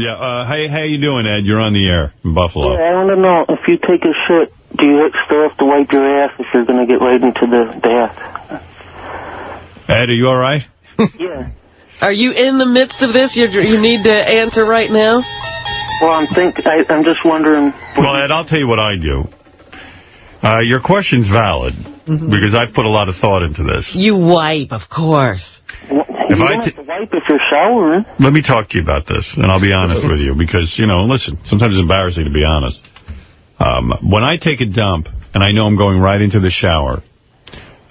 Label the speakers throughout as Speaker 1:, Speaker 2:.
Speaker 1: Yeah, how you doing, Ed? You're on the air in Buffalo.
Speaker 2: Yeah, I want to know, if you take a shit, do you still have to wipe your ass if you're going to get right into the bath?
Speaker 1: Ed, are you all right?
Speaker 2: Yeah.
Speaker 3: Are you in the midst of this? You need to answer right now?
Speaker 2: Well, I'm just wondering...
Speaker 1: Well, Ed, I'll tell you what I do. Your question's valid, because I've put a lot of thought into this.
Speaker 3: You wipe, of course.
Speaker 2: You don't have to wipe if you're showering.
Speaker 1: Let me talk to you about this, and I'll be honest with you, because, listen, sometimes it's embarrassing to be honest. When I take a dump, and I know I'm going right into the shower,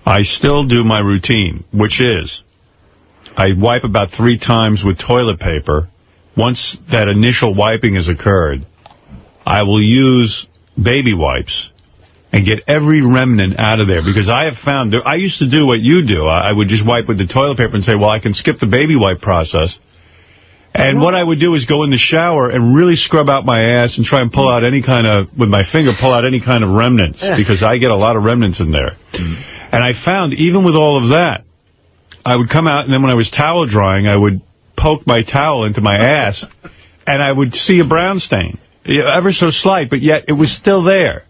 Speaker 1: I still do my routine, which is I wipe about 3 times with toilet paper. Once that initial wiping has occurred, I will use baby wipes and get every remnant out of there. Because I have found, I used to do what you do. I would just wipe with the toilet paper and say, well, I can skip the baby wipe process. And what I would do is go in the shower and really scrub out my ass and try and pull out any kind of, with my finger, pull out any kind of remnants. Because I get a lot of remnants in there. And I found, even with all of that, I would come out, and then when I was towel drying, I would poke my towel into my ass, and I would see a brown stain. Ever so slight, but yet it was still there.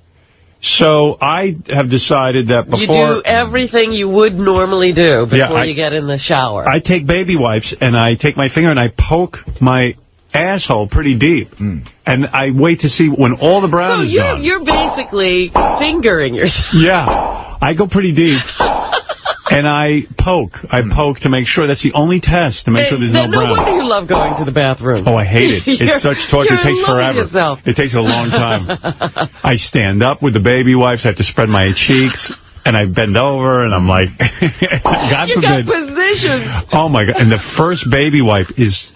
Speaker 1: So I have decided that before...
Speaker 3: You do everything you would normally do before you get in the shower.
Speaker 1: I take baby wipes, and I take my finger, and I poke my asshole pretty deep. And I wait to see when all the brown is gone.
Speaker 3: So you're basically fingering yourself.
Speaker 1: Yeah. I go pretty deep. And I poke. I poke to make sure. That's the only test, to make sure there's no brown.
Speaker 3: No wonder you love going to the bathroom.
Speaker 1: Oh, I hate it. It's such torture. It takes forever.
Speaker 3: Yourself.
Speaker 1: It takes a long time. I stand up with the baby wipes. I have to spread my cheeks. And I bend over, and I'm like, God forbid.
Speaker 3: You got positions.
Speaker 1: Oh, my God. And the first baby wipe is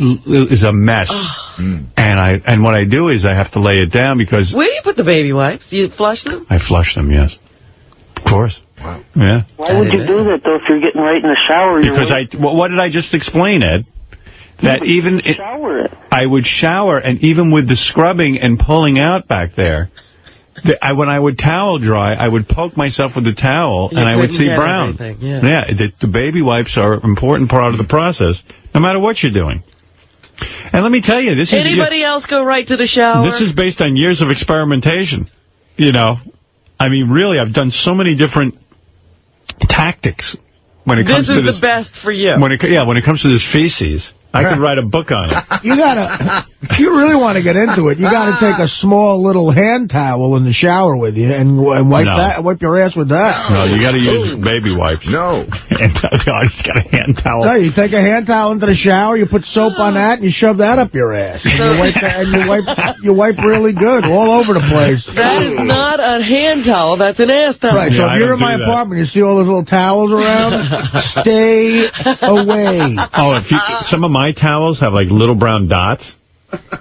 Speaker 1: a mess. And what I do is I have to lay it down because...
Speaker 3: Where do you put the baby wipes? Do you flush them?
Speaker 1: I flush them, yes. Of course.
Speaker 4: Wow.
Speaker 1: Yeah.
Speaker 2: Why would you do that, though, if you're getting right in the shower?
Speaker 1: Because what did I just explain, Ed? That even... I would shower, and even with the scrubbing and pulling out back there... when I would towel dry, I would poke myself with the towel, and I would see brown. The baby wipes are an important part of the process, no matter what you're doing. And let me tell you, this is...
Speaker 3: Anybody else go right to the shower?
Speaker 1: This is based on years of experimentation. I mean, really, I've done so many different tactics when it comes to this.
Speaker 3: This is the best for you.
Speaker 1: When it comes to this feces. I could write a book on it.
Speaker 5: If you really want to get into it, you got to take a small little hand towel in the shower with you and wipe your ass with that.
Speaker 1: No, you got to use baby wipes.
Speaker 4: No.
Speaker 1: I just got a hand towel.
Speaker 5: No, you take a hand towel into the shower, you put soap on that, and you shove that up your ass. And you wipe really good all over the place.
Speaker 3: That is not a hand towel, that's an ass towel.
Speaker 5: Right, so if you're in my apartment, you see all those little towels around, stay away.
Speaker 1: Oh, some of my towels have like little brown dots.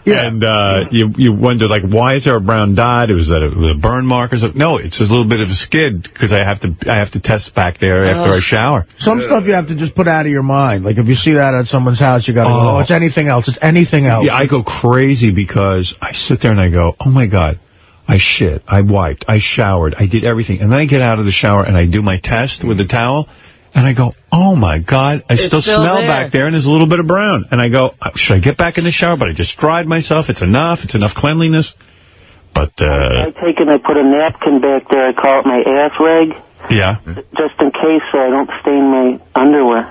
Speaker 1: Yeah. And you wonder, like, why is there a brown dot? Was a burn mark or something? No, it's a little bit of a skid because I have to test back there after I shower.
Speaker 5: Some stuff you have to just put out of your mind. Like if you see that at someone's house, you got to go, it's anything else. It's anything else.
Speaker 1: Yeah, I go crazy because I sit there and I go, oh my God, I shit, I wiped, I showered, I did everything, and then I get out of the shower and I do my test with the towel. And I go, oh, my God, I still smell back there, and there's a little bit of brown. And I go, should I get back in the shower? But I just dried myself. It's enough cleanliness. But
Speaker 2: I take and I put a napkin back there. I call it my ass rag.
Speaker 1: Yeah.
Speaker 2: Just in case so I don't stain my underwear.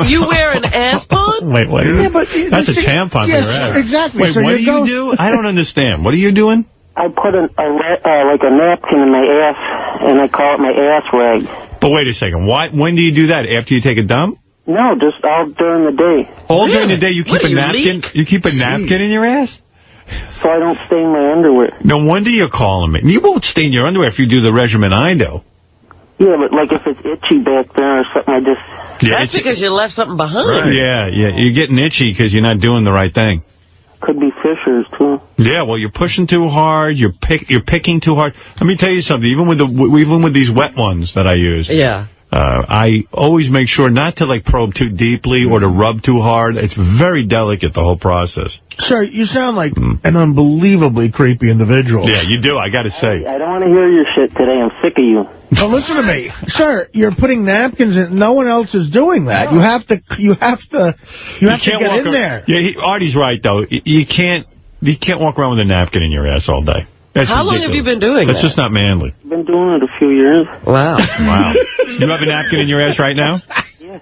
Speaker 3: You wear an ass pond?
Speaker 1: Wait.
Speaker 5: Yeah, but
Speaker 1: that's a tampon for your ass.
Speaker 5: Exactly.
Speaker 1: Wait,
Speaker 5: so
Speaker 1: what do you do? I don't understand. What are you doing?
Speaker 2: I put like a napkin in my ass, and I call it my ass rag.
Speaker 1: But wait a second. When do you do that? After you take a dump?
Speaker 2: No, just all during the day.
Speaker 1: All during the day you keep a napkin? You keep a napkin in your ass?
Speaker 2: So I don't stain my underwear.
Speaker 1: No wonder you're calling me. You won't stain your underwear if you do the regimen I do.
Speaker 2: Yeah, but like if it's itchy back there or something, I just...
Speaker 1: Yeah,
Speaker 3: that's because you left something behind.
Speaker 1: Right. Yeah. You're getting itchy because you're not doing the right thing.
Speaker 2: Could be fissures, too.
Speaker 1: Yeah, well, you're pushing too hard. You're picking too hard. Let me tell you something. Even with these wet ones that I use, I always make sure not to like probe too deeply or to rub too hard. It's very delicate, the whole process.
Speaker 5: Sir, you sound like an unbelievably creepy individual.
Speaker 1: Yeah, you do. I got to say.
Speaker 2: I don't want to hear your shit today. I'm sick of you.
Speaker 5: But listen to me, sir. You're putting napkins in. No one else is doing that. You have to get in there.
Speaker 1: Yeah, Artie's right though. You can't walk around with a napkin in your ass all day. That's
Speaker 3: How long have you been doing that?
Speaker 1: That's just not manly.
Speaker 2: I've been doing it a few years.
Speaker 3: Wow.
Speaker 1: Wow. You have a napkin in your ass right now?
Speaker 2: Yeah.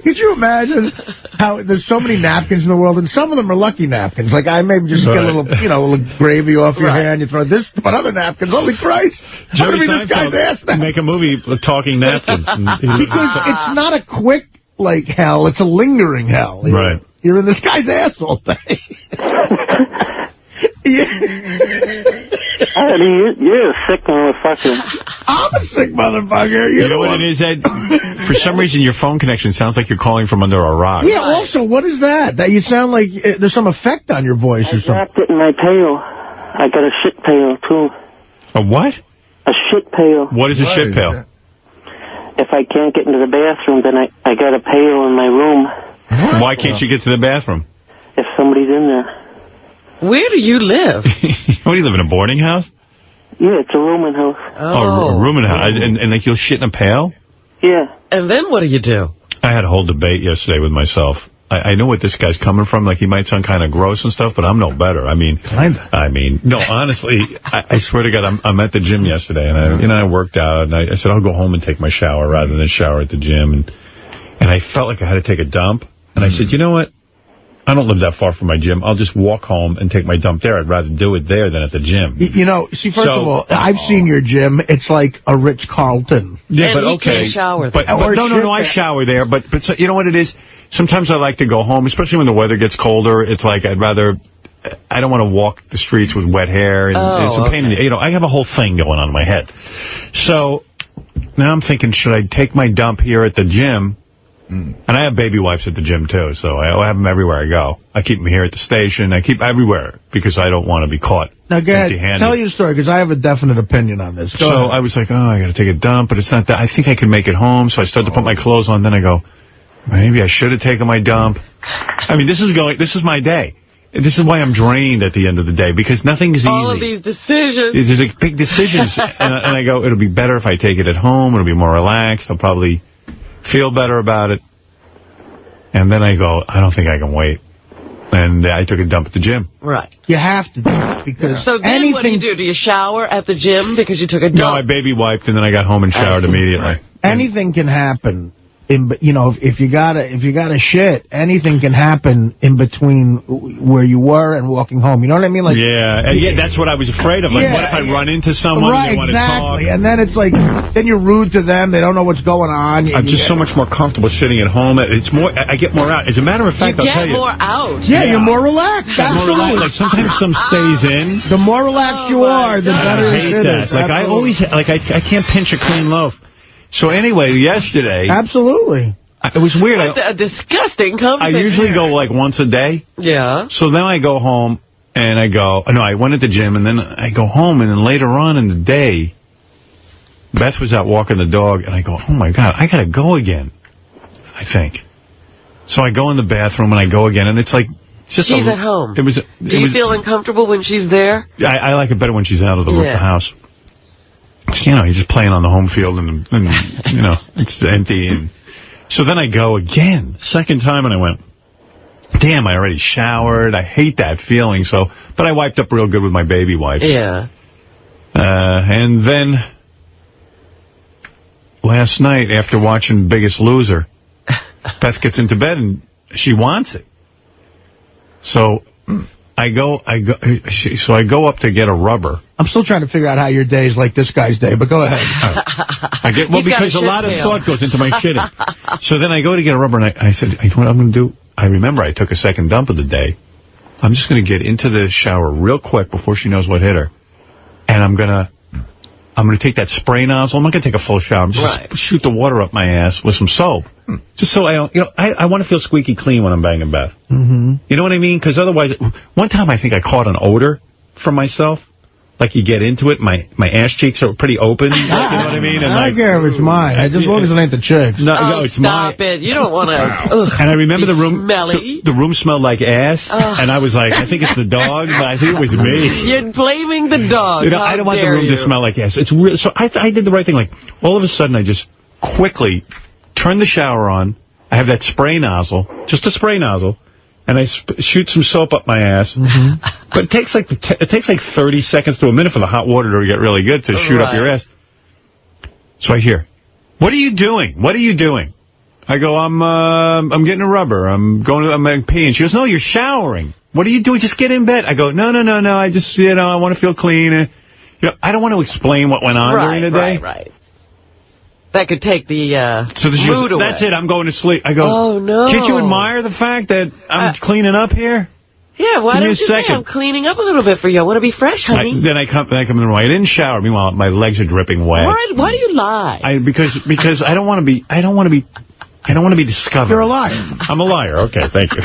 Speaker 5: Could you imagine how there's so many napkins in the world, and some of them are lucky napkins. Like, I maybe just get a little, a little gravy off your hand, you throw this, but other napkins, holy Christ. I'm going to be this guy's ass now.
Speaker 1: Make a movie with talking napkins.
Speaker 5: Because it's not a quick, like, hell, it's a lingering hell.
Speaker 1: Right.
Speaker 5: You're in this guy's ass all day.
Speaker 2: You're a sick motherfucker.
Speaker 5: I'm a sick motherfucker.
Speaker 1: You know what it is, Ed? For some reason, your phone connection sounds like you're calling from under a rock.
Speaker 5: Yeah, also, what is that? That you sound like there's some effect on your voice or something.
Speaker 2: I dropped it in my pail. I got a shit pail, too.
Speaker 1: A what?
Speaker 2: A shit pail.
Speaker 1: What is a shit pail?
Speaker 2: If I can't get into the bathroom, then I got a pail in my room.
Speaker 1: Why can't you get to the bathroom?
Speaker 2: If somebody's in there.
Speaker 3: Where do you live?
Speaker 1: What, do you live in a boarding house?
Speaker 2: Yeah, it's a rooming house.
Speaker 1: Oh, a rooming house. And like you'll shit in a pail?
Speaker 2: Yeah.
Speaker 3: And then what do you do?
Speaker 1: I had a whole debate yesterday with myself. I know what this guy's coming from. Like, he might sound kind of gross and stuff, but I'm no better. I mean, no, honestly, I swear to God, I'm at the gym yesterday, and I worked out, and I said, I'll go home and take my shower rather than shower at the gym. And I felt like I had to take a dump. And I said, you know what? I don't live that far from my gym. I'll just walk home and take my dump there. I'd rather do it there than at the gym.
Speaker 5: See, first of all, I've seen your gym. It's like a Ritz-Carlton.
Speaker 1: Yeah, but
Speaker 3: okay.
Speaker 1: okay.
Speaker 3: Can't shower
Speaker 1: but
Speaker 3: there.
Speaker 1: No, I shower there. But so, you know what it is? Sometimes I like to go home, especially when the weather gets colder. It's like I don't want to walk the streets with wet hair. And it's a pain in the, I have a whole thing going on in my head. So now I'm thinking, should I take my dump here at the gym? And I have baby wipes at the gym, too, so I have them everywhere I go. I keep them here at the station. I keep everywhere because I don't want to be caught empty-handed.
Speaker 5: Tell your story, because I have a definite opinion on this. Go ahead.
Speaker 1: I was like, I got to take a dump, but it's not that. I think I can make it home, so I started to put my clothes on. Then I go, maybe I should have taken my dump. I mean, this is my day. This is why I'm drained at the end of the day, because nothing's easy.
Speaker 3: All of these decisions.
Speaker 1: There's like big decisions. and I go, it'll be better if I take it at home. It'll be more relaxed. I'll probably feel better about it. And then I go, I don't think I can wait. And I took a dump at the gym.
Speaker 3: Right.
Speaker 5: You have to do it because
Speaker 3: so then what do you do? Do you shower at the gym because you took a dump?
Speaker 1: No, I baby wiped and then I got home and showered immediately.
Speaker 5: Anything can happen. If you gotta shit, anything can happen in between where you were and walking home. You know what I mean? Like,
Speaker 1: yeah, that's what I was afraid of. Like, what if I run into someone and they want to talk?
Speaker 5: And then it's like, then you're rude to them. They don't know what's going on.
Speaker 1: I'm just so much more comfortable sitting at home. It's more. I get more out. As a matter of fact, I'll tell you.
Speaker 3: You get more out.
Speaker 5: Yeah, you're more relaxed. Absolutely.
Speaker 1: Like sometimes some stays in.
Speaker 5: The more relaxed you are, the better it is.
Speaker 1: I hate that. Like I always I can't pinch a clean loaf. So anyway, yesterday...
Speaker 5: Absolutely.
Speaker 1: It was weird.
Speaker 3: A disgusting company.
Speaker 1: I usually go like once a day.
Speaker 3: Yeah.
Speaker 1: So then I go home and I go... No, I went at the gym and then I go home and then later on in the day, Beth was out walking the dog and I go, oh my God, I got to go again, I think. So I go in the bathroom and I go again and it's like...
Speaker 3: She's at home.
Speaker 1: Do
Speaker 3: you feel uncomfortable when she's there?
Speaker 1: I like it better when she's out of the house. You're just playing on the home field and it's empty. And so then I go again, second time, and I went, damn, I already showered. I hate that feeling. But I wiped up real good with my baby wipes.
Speaker 3: Yeah.
Speaker 1: And then last night, after watching Biggest Loser, Beth gets into bed and she wants it. So I go up to get a rubber.
Speaker 5: I'm still trying to figure out how your day is like this guy's day, but go ahead.
Speaker 1: Because a lot of thought goes into my shitting. So then I go to get a rubber, and I said, you know what I'm going to do? I remember I took a second dump of the day. I'm just going to get into the shower real quick before she knows what hit her. And I'm going to take that spray nozzle. I'm not going to take a full shower. I'm just shoot the water up my ass with some soap. Just so I don't, I want to feel squeaky clean when I'm banging Beth.
Speaker 5: Mm-hmm.
Speaker 1: You know what I mean? Because otherwise, one time I think I caught an odor from myself. like you get into it, my ass cheeks are pretty open. You know what I mean? And
Speaker 5: I don't care if it's mine. As long as it ain't the chicks.
Speaker 1: No, it's
Speaker 3: stop it. You don't want to.
Speaker 1: And I remember the room.
Speaker 3: Smelly.
Speaker 1: The room smelled like ass, and I was like, I think it's the dog, but I think it was me.
Speaker 3: You're blaming the dog.
Speaker 1: You know, I don't want the room to smell like ass. It's weird. So I did the right thing. Like, all of a sudden, I just quickly turned the shower on. I have that spray nozzle, just a spray nozzle, and I shoot some soap up my ass. But it takes like 30 seconds to a minute for the hot water to get really good to shoot up your ass. So I hear, "What are you doing? What are you doing?" I go, I'm getting a rubber. I'm peeing. She goes, "No, you're showering. What are you doing? Just get in bed." I go, No. I just, I want to feel clean. I don't want to explain what went on during the day.
Speaker 3: Right. That could take the
Speaker 1: mood away. That's it. I'm going to sleep. I go,
Speaker 3: "Oh, no.
Speaker 1: Can't you admire the fact that I'm cleaning up here?"
Speaker 3: Yeah, why don't you say I'm cleaning up a little bit for you? I want to be fresh, honey.
Speaker 1: Then I come in the room. I didn't shower. Meanwhile, my legs are dripping wet.
Speaker 3: Why do you lie?
Speaker 1: Because I don't want to be discovered.
Speaker 5: You're a liar.
Speaker 1: I'm a liar. Okay, thank you.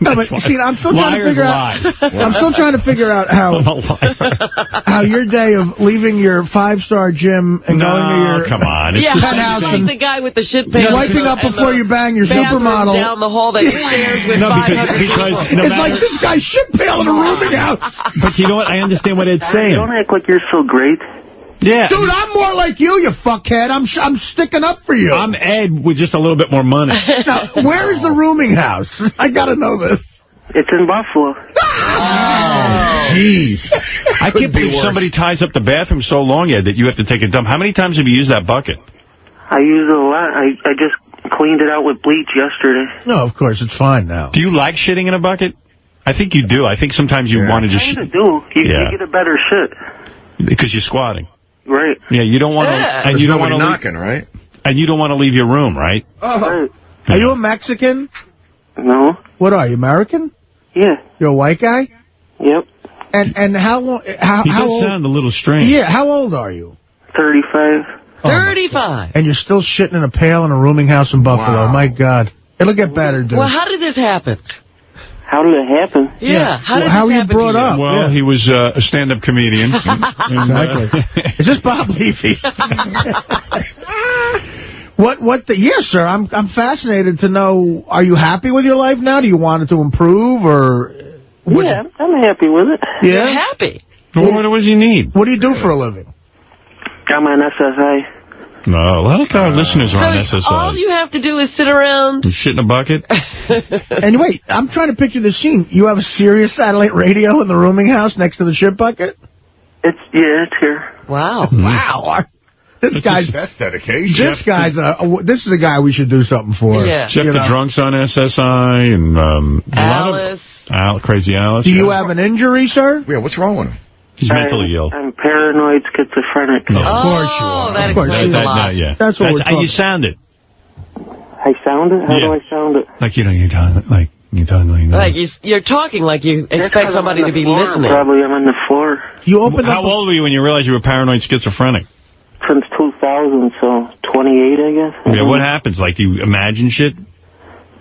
Speaker 5: No, but see, I'm still trying to figure out. I'm still trying to figure out how your day of leaving your 5-star gym and going to your penthouse
Speaker 3: like the guy with the shit pants.
Speaker 5: Wiping up before you bang your supermodel
Speaker 3: down the hall that he shares with 500 people.
Speaker 5: It's like this guy's shit pail in a rooming house.
Speaker 1: But you know what? I understand what Ed's saying.
Speaker 2: Don't act like you're so great.
Speaker 1: Yeah.
Speaker 5: Dude, I'm more like you fuckhead. I'm sticking up for you.
Speaker 1: I'm Ed with just a little bit more money.
Speaker 5: Now, where's the rooming house? I gotta know this.
Speaker 2: It's in Buffalo.
Speaker 5: Oh, jeez.
Speaker 1: I can't believe somebody ties up the bathroom so long, Ed, that you have to take a dump. How many times have you used that bucket?
Speaker 2: I use it a lot. I just cleaned it out with bleach yesterday.
Speaker 5: No, of course, it's fine now.
Speaker 1: Do you like shitting in a bucket? I think you do. I think sometimes you want to just...
Speaker 2: I do. You get a better shit.
Speaker 1: Because you're squatting.
Speaker 2: Right.
Speaker 1: Yeah, you don't want to... And you don't want to
Speaker 4: knocking, right?
Speaker 1: And you don't want to leave your room, right?
Speaker 2: Right.
Speaker 5: Are you a Mexican?
Speaker 2: No.
Speaker 5: What are you, American?
Speaker 2: Yeah.
Speaker 5: You're a white guy?
Speaker 2: Yep.
Speaker 5: And how long...
Speaker 1: He does sound a little strange.
Speaker 5: Yeah, how old are you?
Speaker 2: 35.
Speaker 3: 35.
Speaker 5: And you're still shitting in a pail in a rooming house in Buffalo.
Speaker 4: Wow.
Speaker 5: My God. It'll get better, dude.
Speaker 3: Well, how did this happen?
Speaker 2: How did it happen?
Speaker 3: Yeah.
Speaker 5: How were you brought up?
Speaker 1: Well, he was a stand-up comedian.
Speaker 5: Exactly. Is this Bob Levy? Yes, sir. I'm fascinated to know, are you happy with your life now? Do you want it to improve, or...
Speaker 2: Yeah, I'm happy with it.
Speaker 5: Yeah?
Speaker 3: You're happy.
Speaker 1: Well, what does he need?
Speaker 5: What do you do for a living?
Speaker 2: I'm on SSI.
Speaker 1: No, a lot of our listeners are on SSI.
Speaker 3: All you have to do is sit around.
Speaker 1: You shit in a bucket?
Speaker 5: And wait, I'm trying to picture the scene. You have a Sirius satellite radio in the rooming house next to the shit bucket?
Speaker 2: It's here.
Speaker 3: Wow.
Speaker 5: Wow. That's dedication. This is a guy we should do something for.
Speaker 3: Yeah.
Speaker 1: Jeff the Drunk's on SSI and
Speaker 3: Alice.
Speaker 1: Crazy Alice.
Speaker 5: Do you have an injury, sir?
Speaker 4: Yeah, what's wrong with him?
Speaker 1: He's mentally ill.
Speaker 2: I'm paranoid schizophrenic.
Speaker 1: No.
Speaker 5: Of course you are.
Speaker 3: That
Speaker 5: Of course
Speaker 3: explains a lot.
Speaker 1: Yeah.
Speaker 5: That's what we're
Speaker 1: how you
Speaker 5: talking.
Speaker 1: sounded.
Speaker 2: I sound it? How do I sound it?
Speaker 1: Like you're talking like that.
Speaker 3: You're talking like you expect somebody to be listening.
Speaker 2: Probably I'm on the floor.
Speaker 5: You opened
Speaker 1: How old were you when you realized you were paranoid schizophrenic?
Speaker 2: Since 2000, so 28, I guess.
Speaker 1: Yeah, what happens? Like, do you imagine shit?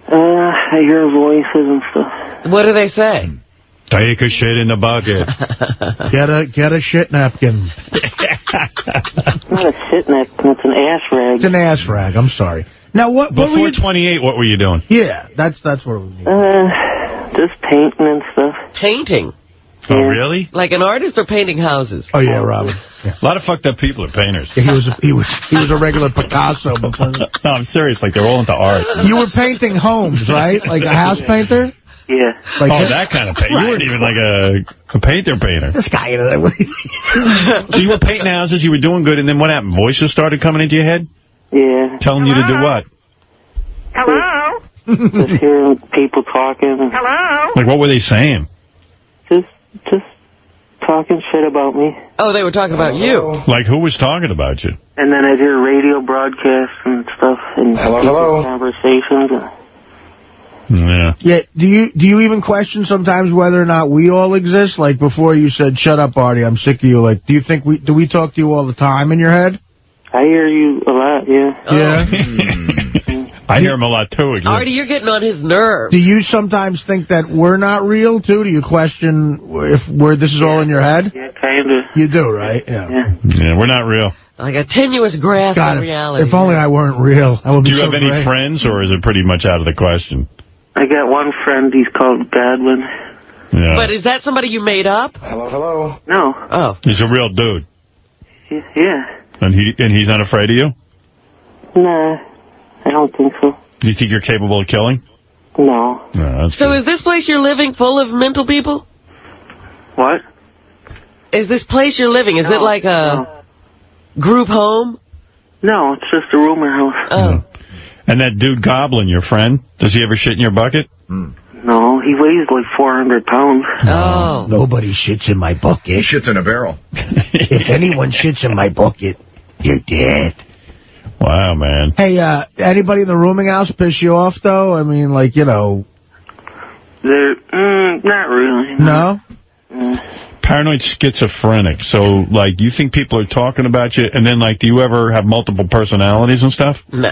Speaker 2: I hear voices and stuff.
Speaker 3: What do they say?
Speaker 1: Take a shit in the bucket.
Speaker 5: Get a shit napkin.
Speaker 2: It's not a shit napkin, it's an ass rag.
Speaker 5: It's an ass rag. I'm sorry. Now, what were
Speaker 1: Before
Speaker 5: you...
Speaker 1: 28, what were you doing?
Speaker 5: Yeah, that's what we need.
Speaker 2: Just painting and stuff.
Speaker 3: Painting.
Speaker 1: Oh, really?
Speaker 3: Like an artist or painting houses?
Speaker 5: Oh, yeah, Robin. Yeah.
Speaker 1: A lot of fucked up people are painters.
Speaker 5: Yeah, he was a regular Picasso.
Speaker 1: No, I'm serious. Like, they're all into art.
Speaker 5: You were painting homes, right? Like a house painter?
Speaker 2: Yeah.
Speaker 5: Like
Speaker 1: that kind of paint. Right. You weren't even like a painter.
Speaker 5: This guy.
Speaker 1: So you were painting houses, you were doing good, and then what happened? Voices started coming into your head?
Speaker 2: Yeah.
Speaker 1: Telling you to do what?
Speaker 2: Hello? Just hearing people talking. Hello?
Speaker 1: Like, what were they saying?
Speaker 2: Just talking shit about me.
Speaker 3: Oh, they were talking about you.
Speaker 1: Like, who was talking about you?
Speaker 2: And then I'd hear radio broadcasts and stuff and conversations.
Speaker 1: Yeah.
Speaker 5: Yeah. Do you even question sometimes whether or not we all exist? Like before you said, "Shut up, Artie, I'm sick of you." Like, do you think do we talk to you all the time in your head?
Speaker 2: I hear you a lot. Yeah.
Speaker 5: Yeah.
Speaker 1: I hear him a lot too.
Speaker 3: Artie, you're getting on his nerves.
Speaker 5: Do you sometimes think that we're not real too? Do you question if this is all in your head?
Speaker 2: Yeah, kind kind of.
Speaker 5: You do, right? Yeah.
Speaker 1: Yeah, we're not real.
Speaker 3: Like a tenuous grasp of reality.
Speaker 5: If only I weren't real, I would be
Speaker 1: Do you
Speaker 5: so
Speaker 1: have any
Speaker 5: great.
Speaker 1: friends, or is it pretty much out of the question?
Speaker 2: I got one friend, he's called Godwin.
Speaker 1: Yeah.
Speaker 3: But is that somebody you made up?
Speaker 5: Hello.
Speaker 2: No.
Speaker 3: Oh.
Speaker 1: He's a real dude.
Speaker 2: Yeah.
Speaker 1: And he's not afraid of you?
Speaker 2: Nah, I don't think so.
Speaker 1: Do you think you're capable of killing?
Speaker 2: No.
Speaker 1: No, that's
Speaker 3: So
Speaker 1: good.
Speaker 3: is this place you're living full of mental people?
Speaker 2: What?
Speaker 3: Is this place you're living, is it like a group home?
Speaker 2: No, it's just a rumor house.
Speaker 3: Oh.
Speaker 1: Yeah. And that dude Goblin, your friend, does he ever shit in your bucket?
Speaker 2: No, he weighs like 400 pounds.
Speaker 3: Oh.
Speaker 5: Nobody shits in my bucket.
Speaker 4: He shits in a barrel.
Speaker 5: If anyone shits in my bucket, you're dead.
Speaker 1: Wow, man.
Speaker 5: Hey, anybody in the rooming house piss you off, though? I mean, like, you know...
Speaker 2: They're, not really.
Speaker 5: No?
Speaker 1: Paranoid schizophrenic. So, like, you think people are talking about you, and then, like, do you ever have multiple personalities and stuff?
Speaker 3: No.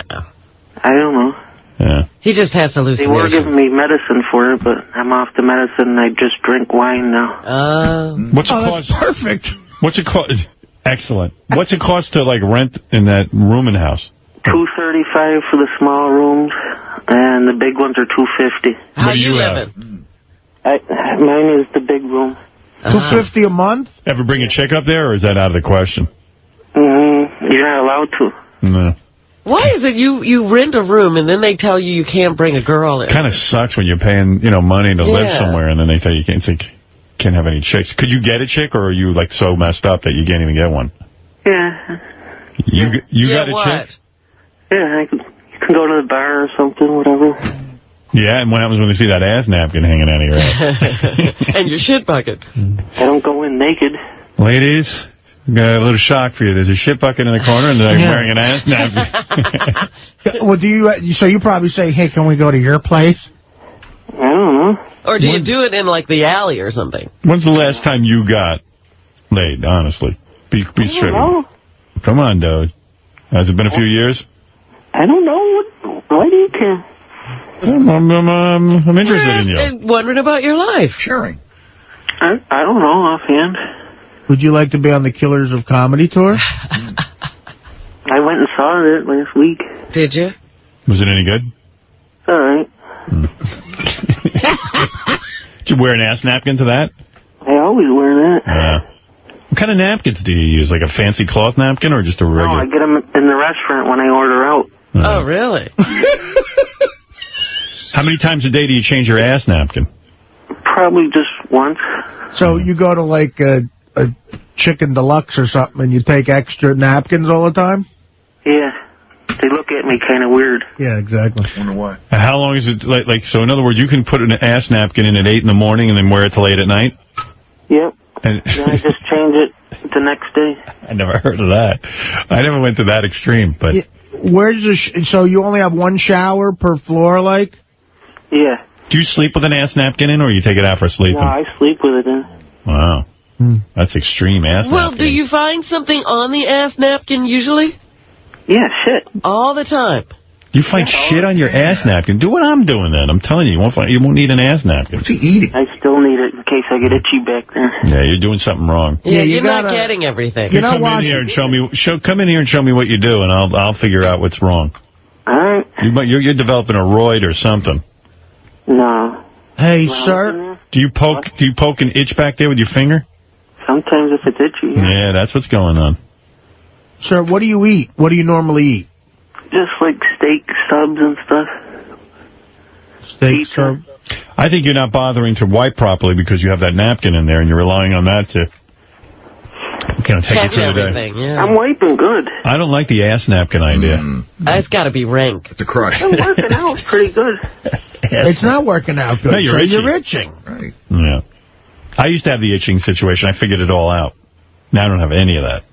Speaker 2: I don't know.
Speaker 1: Yeah.
Speaker 3: He just has
Speaker 2: They were
Speaker 3: hallucinations.
Speaker 2: giving me medicine for it, but I'm off the medicine and I just drink wine now.
Speaker 1: What's it
Speaker 5: Oh,
Speaker 1: cost?
Speaker 5: that's perfect.
Speaker 1: What's it cost? Excellent. What's it cost to, like, rent in that rooming house?
Speaker 2: $235 for the small rooms, and the big ones are $250.
Speaker 3: How
Speaker 1: do
Speaker 3: you
Speaker 1: you
Speaker 3: living?
Speaker 2: Mine is the big room.
Speaker 5: $250 a month?
Speaker 1: Ever bring a chick up there, or is that out of the question?
Speaker 2: You're not allowed to.
Speaker 1: No.
Speaker 3: Why is it you rent a room and then they tell you can't bring a girl in?
Speaker 1: Kind of sucks when you're paying, money to live somewhere, and then they tell you can't have any chicks. Could you get a chick, or are you, like, so messed up that you can't even get one?
Speaker 2: Yeah.
Speaker 1: You got a chick?
Speaker 2: Yeah, you can go to the bar or something, whatever.
Speaker 1: Yeah, and what happens when they see that ass napkin hanging out of your ass?
Speaker 3: And your shit bucket.
Speaker 2: I don't go in naked.
Speaker 1: Ladies, got a little shock for you. There's a shit bucket in the corner, and they're wearing an ass napkin.
Speaker 5: Well, so you probably say, hey, can we go to your place?
Speaker 2: I don't know.
Speaker 3: Or do you do it in, like, the alley or something?
Speaker 1: When's the last time you got laid, honestly? Be straight. Come on, dude. Has it been a few years?
Speaker 2: I don't know. Why do you care?
Speaker 1: I'm interested in you.
Speaker 3: And wondering about your life.
Speaker 4: Sharing.
Speaker 2: I don't know offhand.
Speaker 5: Would you like to be on the Killers of Comedy tour?
Speaker 2: I went and saw it last week.
Speaker 3: Did you?
Speaker 1: Was it any good?
Speaker 2: All right.
Speaker 1: Did you wear an ass napkin to that?
Speaker 2: I always wear that.
Speaker 1: Yeah. What kind of napkins do you use? Like a fancy cloth napkin or just a
Speaker 2: No,
Speaker 1: regular?
Speaker 2: I get them in the restaurant when I order out.
Speaker 3: Oh, really?
Speaker 1: How many times a day do you change your ass napkin?
Speaker 2: Probably just once.
Speaker 5: So you go to, like, a Chicken Deluxe or something, and you take extra napkins all the time?
Speaker 2: Yeah. They look at me kind of weird.
Speaker 5: Yeah, exactly.
Speaker 4: Wonder why.
Speaker 1: And how long is it? Like, so in other words, you can put an ass napkin in at 8 in the morning and then wear it till 8 at night?
Speaker 2: Yep.
Speaker 1: And
Speaker 2: Then I just change it the next day.
Speaker 1: I never heard of that. I never went to that extreme, but...
Speaker 5: Yeah. Where's the... so you only have one shower per floor, like?
Speaker 2: Yeah.
Speaker 1: Do you sleep with an ass napkin in, or you take it out for sleeping?
Speaker 2: No, I sleep with it in.
Speaker 1: Wow. That's extreme ass
Speaker 3: Well,
Speaker 1: napkin.
Speaker 3: do you find something on the ass napkin usually?
Speaker 2: Yeah, shit.
Speaker 3: All the time.
Speaker 1: You find shit on your ass napkin. Do what I'm doing then. I'm telling you, you won't need an ass napkin.
Speaker 4: What's he eating?
Speaker 2: I still need it in case I get itchy back there.
Speaker 1: Yeah, you're doing something wrong.
Speaker 3: Yeah,
Speaker 5: you
Speaker 3: you're not
Speaker 5: gotta-
Speaker 3: getting everything.
Speaker 5: You know
Speaker 1: Come
Speaker 5: what?
Speaker 1: in here and come in here and show me what you do, and I'll figure out what's wrong.
Speaker 2: All right.
Speaker 1: You're developing a roid or something.
Speaker 2: No.
Speaker 5: Hey,
Speaker 2: Well,
Speaker 5: sir.
Speaker 1: Do you poke an itch back there with your finger?
Speaker 2: Sometimes if it's itchy.
Speaker 1: Yeah, that's what's going on.
Speaker 5: Sir, what do you eat? What do you normally eat?
Speaker 2: Just like steak subs and stuff.
Speaker 5: Steak,
Speaker 2: Pizza.
Speaker 5: sub.
Speaker 1: I think you're not bothering to wipe properly because you have that napkin in there, and you're relying on that to take you
Speaker 3: Catch
Speaker 1: through the day.
Speaker 3: everything, yeah.
Speaker 2: I'm wiping good.
Speaker 1: I don't like the ass napkin idea.
Speaker 3: It's got to be rank.
Speaker 4: It's a crush.
Speaker 2: I'm working out pretty good.
Speaker 5: It's not working out good.
Speaker 1: No, you're
Speaker 5: sir.
Speaker 1: itchy.
Speaker 5: You're itching.
Speaker 4: Right.
Speaker 1: Yeah. I used to have the itching situation. I figured it all out. Now I don't have any of that.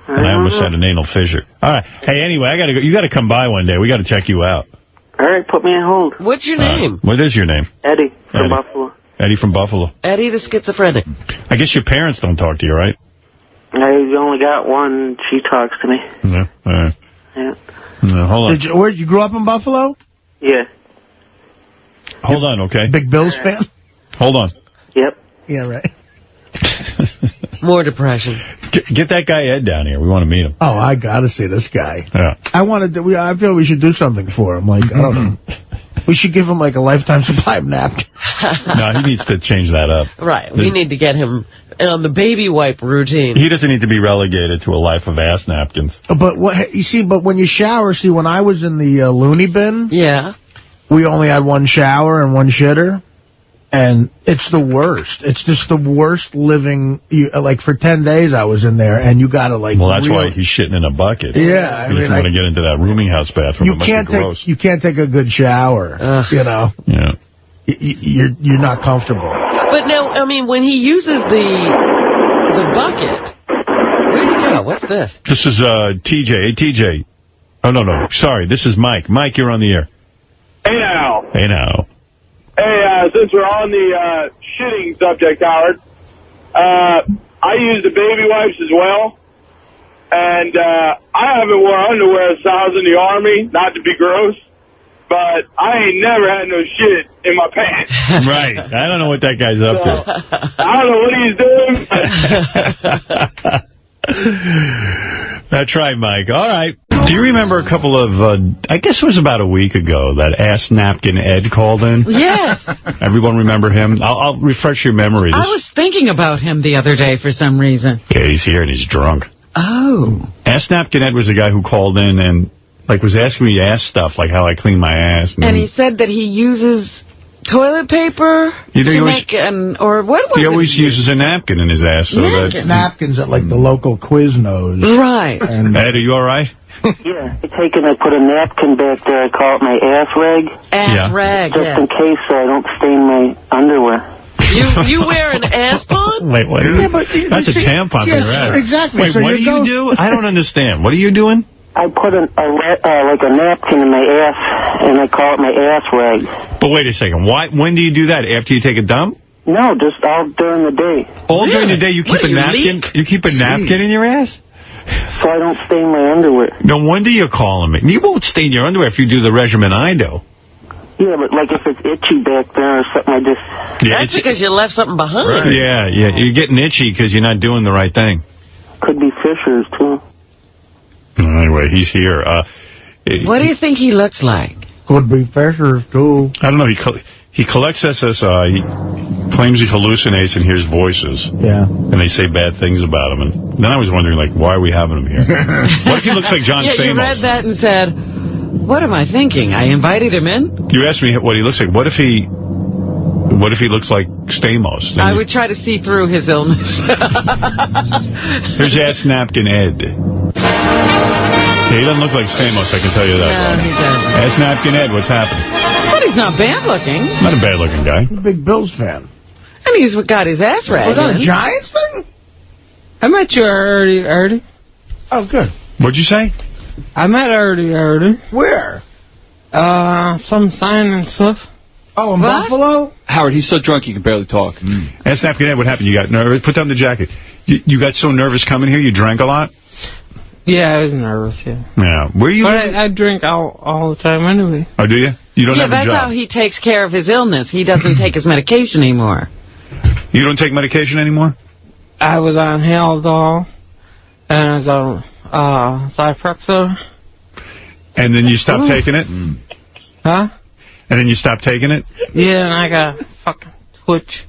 Speaker 1: And I almost had an anal fissure. All right. Hey, anyway, I gotta go. You gotta come by one day. We gotta check you out.
Speaker 2: All right, put me on hold.
Speaker 3: What's your name?
Speaker 1: What is your name?
Speaker 2: Eddie from
Speaker 1: Eddie.
Speaker 2: Buffalo.
Speaker 1: Eddie from Buffalo.
Speaker 3: Eddie the schizophrenic.
Speaker 1: I guess your parents don't talk to you, right?
Speaker 2: I only got one. She talks to me.
Speaker 1: Yeah. All right.
Speaker 2: Yeah.
Speaker 1: No, hold on.
Speaker 5: Where you grew up in Buffalo?
Speaker 2: Yeah.
Speaker 1: Hold on, okay?
Speaker 5: Big Bills fan?
Speaker 1: Hold on.
Speaker 2: Yep.
Speaker 5: Yeah, right.
Speaker 3: More depression.
Speaker 1: Get that guy Ed down here. We want to meet him.
Speaker 5: Oh, I got to see this guy.
Speaker 1: Yeah.
Speaker 5: I feel we should do something for him. Like, I don't know. We should give him, like, a lifetime supply of napkins.
Speaker 1: No, he needs to change that up.
Speaker 3: Right. We need to get him on the baby wipe routine.
Speaker 1: He doesn't need to be relegated to a life of ass napkins.
Speaker 5: But when you shower, when I was in the loony bin,
Speaker 3: Yeah.
Speaker 5: we only had one shower and one shitter. And it's the worst. It's just the worst living. Like, for 10 days I was in there, and you got to, like...
Speaker 1: Well, that's why he's shitting in a bucket.
Speaker 5: Yeah.
Speaker 1: He doesn't want to get into that rooming house bathroom.
Speaker 5: You can't take a good shower, you know.
Speaker 1: Yeah.
Speaker 5: You're not comfortable.
Speaker 3: But now, I mean, when he uses the bucket, where'd he go? What's this?
Speaker 1: This is TJ. Hey, TJ. Oh, no. Sorry, this is Mike. Mike, you're on the air.
Speaker 4: Hey, now.
Speaker 1: Hey, now.
Speaker 4: Hey, since we're on the shitting subject, Howard, I use the baby wipes as well, and I haven't worn underwear since I was in the Army, not to be gross, but I ain't never had no shit in my pants.
Speaker 1: Right. I don't know what that guy's up to.
Speaker 4: I don't know what he's doing.
Speaker 1: That's right, Mike. All right. Do you remember a couple of, I guess it was about a week ago, that Ass Napkin Ed called in?
Speaker 3: Yes.
Speaker 1: Everyone remember him? I'll refresh your memory.
Speaker 6: I was thinking about him the other day for some reason.
Speaker 1: Yeah, he's here and he's drunk.
Speaker 6: Oh.
Speaker 1: Ass Napkin Ed was a guy who called in and, like, was asking me ass stuff, like how I clean my ass.
Speaker 3: And he said that he uses toilet paper
Speaker 1: he always uses a napkin in his ass. So
Speaker 5: napkins at, like, the local Quiznos.
Speaker 3: Right.
Speaker 5: And
Speaker 1: Ed, are you all right?
Speaker 2: Yeah, I put a napkin back there. I call it my ass rag.
Speaker 3: Ass rag,
Speaker 2: just in case so I don't stain my underwear.
Speaker 3: You wear an ass pon?
Speaker 1: Wait.
Speaker 5: Yeah, but
Speaker 1: that's a tampon for your ass.
Speaker 5: Exactly.
Speaker 1: Wait,
Speaker 5: so
Speaker 1: what do you do? I don't understand. What are you doing?
Speaker 2: I put like a napkin in my ass, and I call it my ass rag.
Speaker 1: But wait a second. When do you do that? After you take a dump?
Speaker 2: No, just all during the day.
Speaker 1: All during the day you keep a napkin? You keep a napkin in your ass?
Speaker 2: So I don't stain my underwear.
Speaker 1: No wonder you're calling me. You won't stain your underwear if you do the regimen I do.
Speaker 2: Yeah, but like if it's itchy back there or something, I just...
Speaker 1: Yeah,
Speaker 3: that's because you left something behind.
Speaker 1: Right. Yeah, you're getting itchy because you're not doing the right thing.
Speaker 2: Could be fissures, too.
Speaker 1: Anyway, he's here.
Speaker 3: What do you think he looks like?
Speaker 5: Could be fissures, too.
Speaker 1: I don't know. He collects SSI. He claims he hallucinates and hears voices.
Speaker 5: Yeah.
Speaker 1: And they say bad things about him. And then I was wondering, like, why are we having him here? What if he looks like John Stamos?
Speaker 3: You read that and said, what am I thinking? I invited him in?
Speaker 1: You asked me what he looks like. What if he looks like Stamos?
Speaker 3: I would try to see through his illness.
Speaker 1: Here's Ass Napkin Ed. Yeah, he doesn't look like Stamos, I can tell you that.
Speaker 3: No, he doesn't.
Speaker 1: Ass Napkin Ed, what's happening?
Speaker 3: But he's not bad looking.
Speaker 1: Not a bad looking guy.
Speaker 5: I'm a big Bills fan.
Speaker 3: And he's got his ass rag.
Speaker 5: Was that a Giants thing?
Speaker 7: I met you early.
Speaker 5: Oh, good.
Speaker 1: What'd you say?
Speaker 7: I met early.
Speaker 5: Where?
Speaker 7: Some sign and stuff.
Speaker 5: Oh, in Buffalo?
Speaker 8: Howard, he's so drunk he can barely talk.
Speaker 1: Ask Napkin Ed, what happened? You got nervous? Put down the jacket. You got so nervous coming here, you drank a lot?
Speaker 7: Yeah, I was nervous, yeah.
Speaker 1: Yeah. Where are you
Speaker 7: But I drink all the time anyway.
Speaker 1: Oh, do you? You don't have a job?
Speaker 3: Yeah, that's how he takes care of his illness. He doesn't take his medication anymore.
Speaker 1: You don't take medication anymore?
Speaker 7: I was on Haldol, and I was on Zyprexa.
Speaker 1: And then you stopped taking it?
Speaker 7: Huh?
Speaker 1: And then you stopped taking it?
Speaker 7: Yeah, and I got fucking twitch.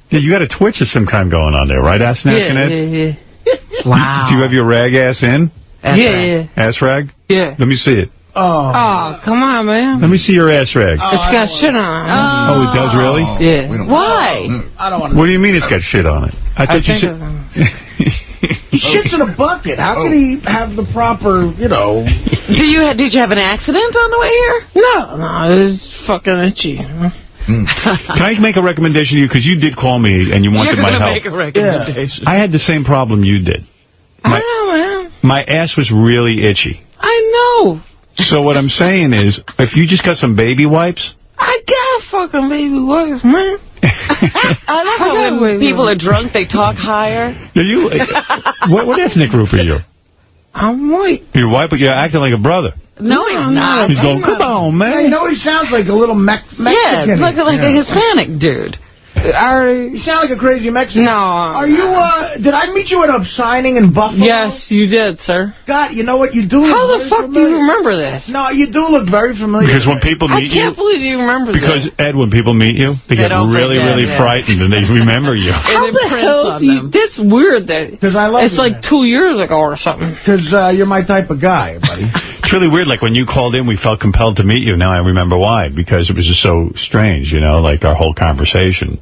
Speaker 1: Yeah, you got a twitch of some kind going on there, right, Ass Napkin Ed?
Speaker 7: Yeah.
Speaker 3: Wow.
Speaker 1: Do you have your rag ass in?
Speaker 7: Yeah.
Speaker 1: Ass rag?
Speaker 7: Yeah.
Speaker 1: Let me see it.
Speaker 7: Oh, come on, man.
Speaker 1: Let me see your ass rag.
Speaker 7: It's got shit on it.
Speaker 1: Oh, it does really?
Speaker 7: Yeah.
Speaker 3: Why?
Speaker 5: I don't want to.
Speaker 1: What do you mean it's got shit on it? I thought you said...
Speaker 5: He shits in a bucket. How can he have the proper,
Speaker 3: Did you have an accident on the way here?
Speaker 7: No, it's fucking itchy.
Speaker 1: Can I make a recommendation to you? Because you did call me and you wanted my help.
Speaker 3: You're going to make a recommendation.
Speaker 1: Yeah. I had the same problem you did.
Speaker 7: I know, man.
Speaker 1: My ass was really itchy.
Speaker 7: I know.
Speaker 1: So what I'm saying is, if you just got some baby wipes...
Speaker 7: I got fucking baby wipes, man.
Speaker 3: I love how when people are drunk, they talk higher.
Speaker 1: What ethnic group are you?
Speaker 7: I'm white.
Speaker 1: You're white, but you're acting like a brother.
Speaker 3: No, he's not.
Speaker 1: He's going, come on, man.
Speaker 5: Yeah, you know what he sounds like? A little Mexican.
Speaker 3: Yeah, like a Hispanic dude.
Speaker 5: You sound like a crazy Mexican.
Speaker 7: No.
Speaker 5: Are you, did I meet you at a signing in Buffalo?
Speaker 7: Yes, you did, sir.
Speaker 5: God, you know what? You do look
Speaker 7: How the fuck do you remember this?
Speaker 5: No, you do look very familiar.
Speaker 1: Because when people meet you...
Speaker 7: I can't believe you remember this.
Speaker 1: Because, Ed, when people meet you, they get really, really frightened, and they remember you.
Speaker 7: How the hell do you... This weird that...
Speaker 5: Because I love
Speaker 7: It's like 2 years ago or something.
Speaker 5: Because you're my type of guy, buddy.
Speaker 1: It's really weird. Like, when you called in, we felt compelled to meet you. Now I remember why. Because it was just so strange, you know, like our whole conversation.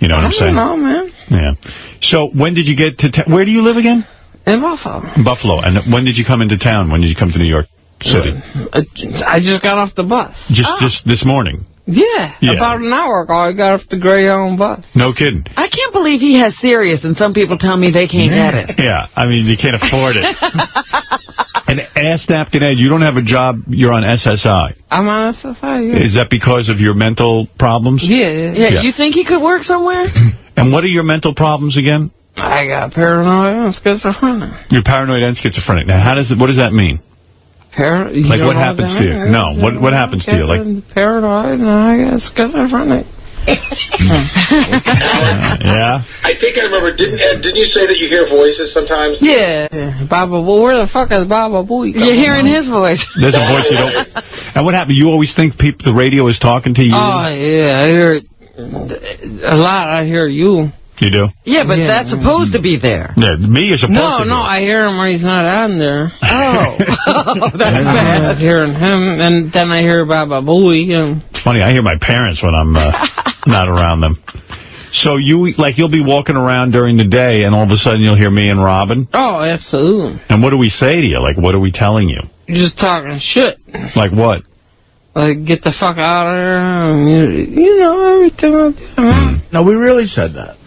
Speaker 1: You know what I'm saying?
Speaker 7: I don't know, man.
Speaker 1: Yeah. So, when did you get to... Where do you live again?
Speaker 7: In Buffalo.
Speaker 1: In Buffalo. And when did you come into town? When did you come to New York City?
Speaker 7: I just got off the bus.
Speaker 1: Just this morning?
Speaker 7: Yeah. About an hour ago, I got off the Greyhound bus.
Speaker 1: No kidding.
Speaker 3: I can't believe he has Sirius, and some people tell me they can't get it.
Speaker 1: Yeah, I mean, you can't afford it. And ask Napkin Ed, you don't have a job, you're on SSI.
Speaker 7: I'm on SSI, yeah.
Speaker 1: Is that because of your mental problems?
Speaker 7: Yeah.
Speaker 3: You think he could work somewhere?
Speaker 1: And what are your mental problems again?
Speaker 7: I got paranoid and schizophrenic.
Speaker 1: You're paranoid and schizophrenic. Now, what does that mean? Like, what happens to you? No, what happens to you? Like
Speaker 7: paranoid and I got schizophrenic.
Speaker 1: Yeah?
Speaker 9: I think I remember, didn't you say that you hear voices sometimes?
Speaker 7: Yeah. Baba Boo. Where the fuck is Baba Boo?
Speaker 3: You're hearing his voice.
Speaker 1: There's a voice you don't... And what happened? You always think the radio is talking to you?
Speaker 7: Oh, yeah. I hear it a lot. I hear you.
Speaker 1: You do?
Speaker 3: Yeah, but that's supposed to be there.
Speaker 1: Yeah, me is supposed to be.
Speaker 7: No, I hear him when he's not on there.
Speaker 3: Oh, that's bad.
Speaker 7: I was hearing him, and then I hear Baba Booey.
Speaker 1: It's funny, I hear my parents when I'm not around them. So you'll be walking around during the day, and all of a sudden you'll hear me and Robin?
Speaker 7: Oh, absolutely.
Speaker 1: And what do we say to you? Like, what are we telling you?
Speaker 7: You're just talking shit.
Speaker 1: Like what?
Speaker 7: Like, get the fuck out of there. You know, everything like that.
Speaker 5: No, we really said that.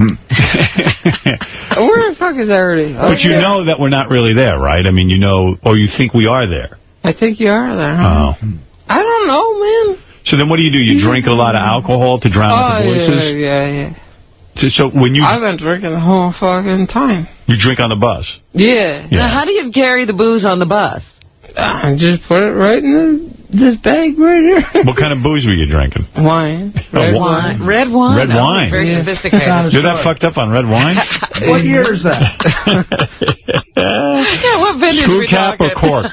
Speaker 7: Where the fuck is everything?
Speaker 1: But you know that we're not really there, right? I mean, you know, or you think we are there.
Speaker 7: I think you are there, huh?
Speaker 1: Oh.
Speaker 7: I don't know, man.
Speaker 1: So then what do? You drink a lot of alcohol to drown out the voices?
Speaker 7: Yeah.
Speaker 1: So when you...
Speaker 7: I've been drinking the whole fucking time.
Speaker 1: You drink on the bus?
Speaker 7: Yeah.
Speaker 3: Now, how do you carry the booze on the bus?
Speaker 7: I just put it right in this bag right here.
Speaker 1: What kind of booze were you drinking?
Speaker 7: Wine. Red wine.
Speaker 3: Red wine?
Speaker 1: Red wine.
Speaker 3: Very sophisticated.
Speaker 1: You're that fucked up on red wine?
Speaker 5: What year is that?
Speaker 3: Yeah, what vintage
Speaker 1: Screw cap or cork?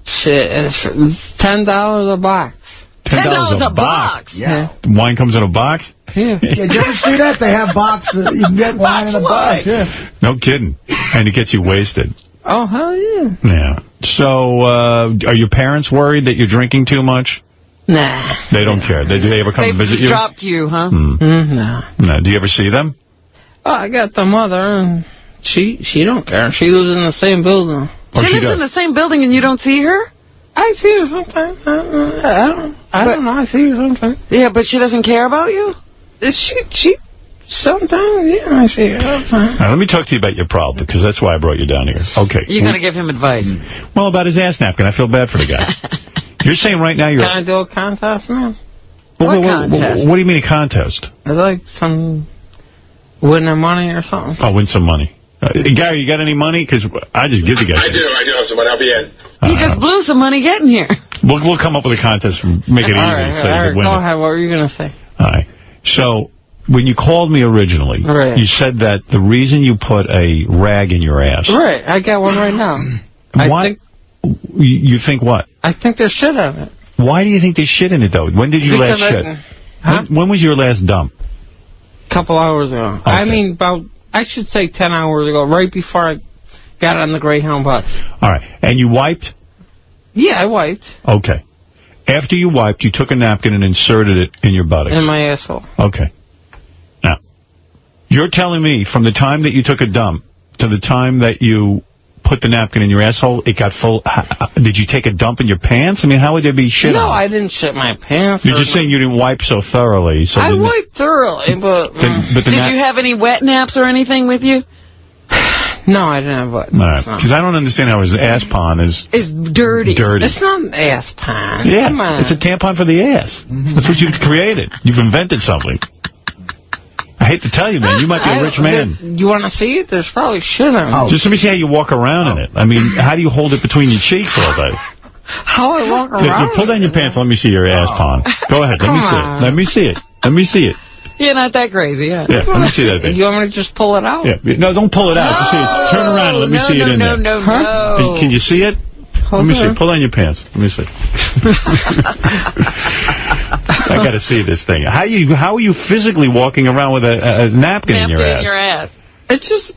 Speaker 7: Shit, it's $10 a box.
Speaker 3: $10 a box?
Speaker 5: Yeah.
Speaker 1: Wine comes in a box?
Speaker 7: Yeah.
Speaker 5: Did you ever see that? They have boxes. You can get wine in a box. Yeah.
Speaker 1: No kidding. And it gets you wasted.
Speaker 7: Oh, hell yeah.
Speaker 1: Yeah. So, are your parents worried that you're drinking too much?
Speaker 7: Nah.
Speaker 1: They don't care. Do they ever come to visit you?
Speaker 3: They dropped you, huh?
Speaker 7: No.
Speaker 1: No. Do you ever see them?
Speaker 7: Oh, I got the mother, and she don't care. She lives in the same building.
Speaker 1: Oh,
Speaker 3: She lives in the same building and you don't see her?
Speaker 7: I see her sometimes. I don't know. I see her sometimes.
Speaker 3: Yeah, but she doesn't care about you?
Speaker 7: She sometimes, yeah, I see her sometimes.
Speaker 1: Now, let me talk to you about your problem, because that's why I brought you down here. Okay.
Speaker 3: You're going to give him advice.
Speaker 1: Well, about his ass napkin. I feel bad for the guy. You're saying right now you're...
Speaker 7: Can I do a contest, man?
Speaker 3: What contest?
Speaker 1: What do you mean a contest?
Speaker 7: I'd like some winning money or something.
Speaker 1: Oh, win some money. Gary, you got any money? Because I just give the guy.
Speaker 9: I do have some money. I'll be in.
Speaker 3: He just blew some money getting here.
Speaker 1: We'll come up with a contest and make it easy.
Speaker 7: All right, go ahead. What were you going to say?
Speaker 1: All right. So, when you called me originally, you said that the reason you put a rag in your ass...
Speaker 7: Right, I got one right now.
Speaker 1: Why? You think what?
Speaker 7: I think there's shit on it.
Speaker 1: Why do you think there's shit in it, though? When did you last shit?
Speaker 7: Huh?
Speaker 1: When was your last dump?
Speaker 7: A couple hours ago. Okay. I mean, I should say 10 hours ago, right before I got on the Greyhound bus. All
Speaker 1: right. And you wiped?
Speaker 7: Yeah, I wiped.
Speaker 1: Okay. After you wiped, you took a napkin and inserted it in your buttocks.
Speaker 7: In my asshole.
Speaker 1: Okay. Now, you're telling me from the time that you took a dump to the time that you put the napkin in your asshole, it got full... Did you take a dump in your pants? I mean, how would there be shit on it?
Speaker 7: No, I didn't shit my pants.
Speaker 1: You're just saying you didn't wipe so thoroughly. So
Speaker 7: I wiped thoroughly, but...
Speaker 3: Did you have any wet naps or anything with you?
Speaker 7: No, I didn't have wet
Speaker 1: naps. Because I don't understand how his ass pond is...
Speaker 3: It's dirty.
Speaker 7: It's not an ass pond.
Speaker 1: Yeah,
Speaker 7: come on.
Speaker 1: It's a tampon for the ass. That's what you've created. You've invented something. I hate to tell you, man. You might be a rich man.
Speaker 7: You want to see it? There's probably shit on it.
Speaker 1: Just let me see how you walk around in it. I mean, how do you hold it between your cheeks all day?
Speaker 7: How I walk around?
Speaker 1: You pull down your pants. Let me see your ass pond. Go ahead. Let me see it. Let me see it. Let me see it.
Speaker 6: You're not that crazy, yeah.
Speaker 1: Yeah, let me see that thing.
Speaker 7: You want me to just pull it out?
Speaker 1: Yeah. No, don't pull it out. Just see it. Turn around and let me see it in there.
Speaker 6: No.
Speaker 1: Can you see it? Let me see. Pull on your pants. Let me see. I got to see this thing. How are you physically walking around with a napkin in your ass?
Speaker 7: It's just...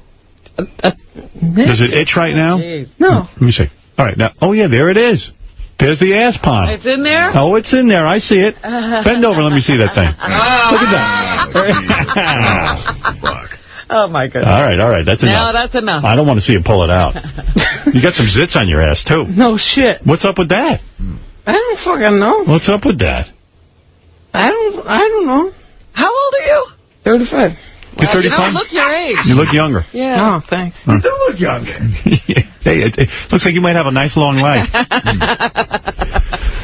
Speaker 1: Does it itch right now?
Speaker 7: No.
Speaker 1: Let me see. All right. Now, oh, yeah, there it is. There's the ass pond.
Speaker 6: It's in there?
Speaker 1: Oh, it's in there. I see it. Bend over. Let me see that thing. Look at that. Fuck.
Speaker 6: Oh, my goodness.
Speaker 1: All right. That's enough.
Speaker 6: No, that's enough.
Speaker 1: I don't want to see you pull it out. You got some zits on your ass, too.
Speaker 7: No shit.
Speaker 1: What's up with that?
Speaker 7: I don't fucking know.
Speaker 1: What's up with that?
Speaker 7: I don't know.
Speaker 6: How old are you?
Speaker 7: 35.
Speaker 1: You're 35?
Speaker 6: You don't look your age.
Speaker 1: You look younger.
Speaker 6: Yeah.
Speaker 7: No, thanks.
Speaker 5: You do look younger.
Speaker 1: Hey, it looks like you might have a nice long life.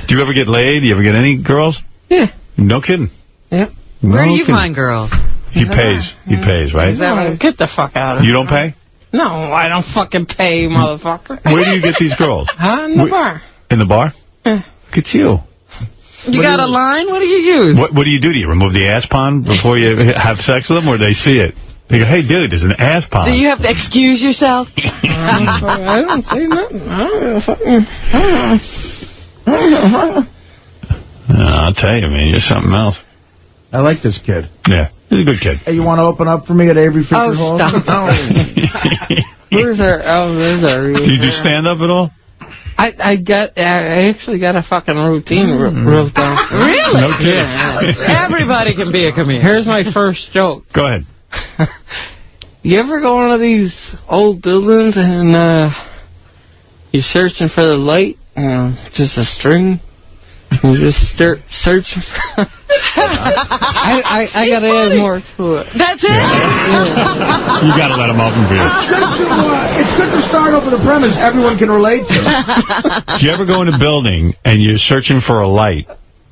Speaker 1: Do you ever get laid? Do you ever get any girls?
Speaker 7: Yeah.
Speaker 1: No kidding.
Speaker 7: Yeah.
Speaker 6: Where do you find girls?
Speaker 1: He pays. He pays, right?
Speaker 7: Get the fuck out of here.
Speaker 1: You don't pay?
Speaker 7: No, I don't fucking pay, motherfucker.
Speaker 1: Where do you get these girls?
Speaker 7: Huh? In the bar.
Speaker 1: In the bar?
Speaker 7: Yeah.
Speaker 1: Look at you.
Speaker 6: You got a line? What do you use?
Speaker 1: What do you do? Do you remove the ass pond before you have sex with them, or they see it? They go, hey, dude, there's an ass pond.
Speaker 6: Do you have to excuse yourself?
Speaker 7: I don't say nothing.
Speaker 1: I'll tell you, man, you're something else.
Speaker 5: I like this kid.
Speaker 1: Yeah, he's a good kid.
Speaker 5: Hey, you want to open up for me at Avery Fisher Hall?
Speaker 6: Stop.
Speaker 7: Where's our... Oh, there's our...
Speaker 1: Do you do stand-up at all?
Speaker 7: I actually got a fucking routine wrote down.
Speaker 6: Really?
Speaker 1: No kidding.
Speaker 6: Yeah. Everybody can be a comedian.
Speaker 7: Here's my first joke.
Speaker 1: Go ahead.
Speaker 7: You ever go into these old buildings and you're searching for the light? Just a string? You just start searching for... I got to add more to it.
Speaker 6: That's it?
Speaker 1: Yeah. You got to let him open for you.
Speaker 5: It's good to start off with a premise everyone can relate to.
Speaker 1: Do you ever go in a building and you're searching for a light?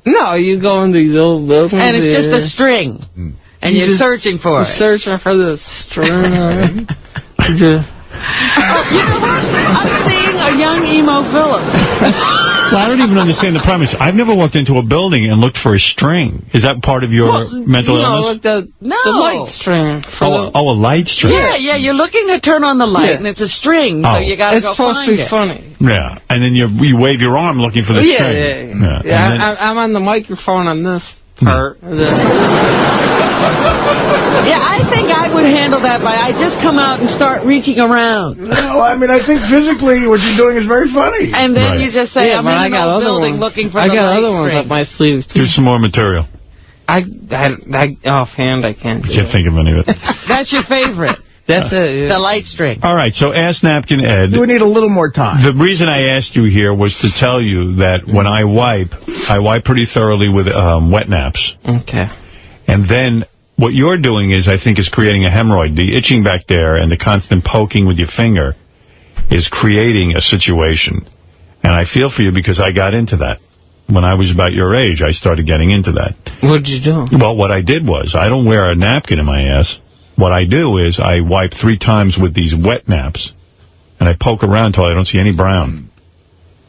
Speaker 7: No, you go in these old buildings.
Speaker 6: And it's just a string. And you're searching for it.
Speaker 7: Searching for the string.
Speaker 6: You know what? I'm seeing a young emo Phillips.
Speaker 1: Well, I don't even understand the premise. I've never walked into a building and looked for a string. Is that part of your mental illness?
Speaker 7: The light string.
Speaker 1: A light string.
Speaker 6: Yeah, you're looking to turn on the light, and it's a string, so you got to go find it.
Speaker 7: It's supposed to be funny.
Speaker 1: Yeah, and then you wave your arm looking for the string.
Speaker 7: Yeah, I'm on the microphone on this part.
Speaker 6: Yeah, I think I would handle that by I just come out and start reaching around.
Speaker 5: No, I mean, I think physically what you're doing is very funny.
Speaker 6: And then you just say, I'm in the building looking for the light string.
Speaker 7: I got other ones up my sleeve, too.
Speaker 1: Do some more material.
Speaker 7: Offhand, I can't do
Speaker 1: Can't think of any of it.
Speaker 6: That's your favorite.
Speaker 7: That's it.
Speaker 6: The light string.
Speaker 1: All right, so ask Napkin Ed.
Speaker 5: We need a little more time.
Speaker 1: The reason I asked you here was to tell you that when I wipe pretty thoroughly with wet naps.
Speaker 7: Okay.
Speaker 1: And then what you're doing is, I think, is creating a hemorrhoid. The itching back there and the constant poking with your finger is creating a situation. And I feel for you because I got into that. When I was about your age, I started getting into that.
Speaker 7: What'd you do?
Speaker 1: Well, what I did was, I don't wear a napkin in my ass. What I do is I wipe 3 times with these wet naps, and I poke around until I don't see any brown.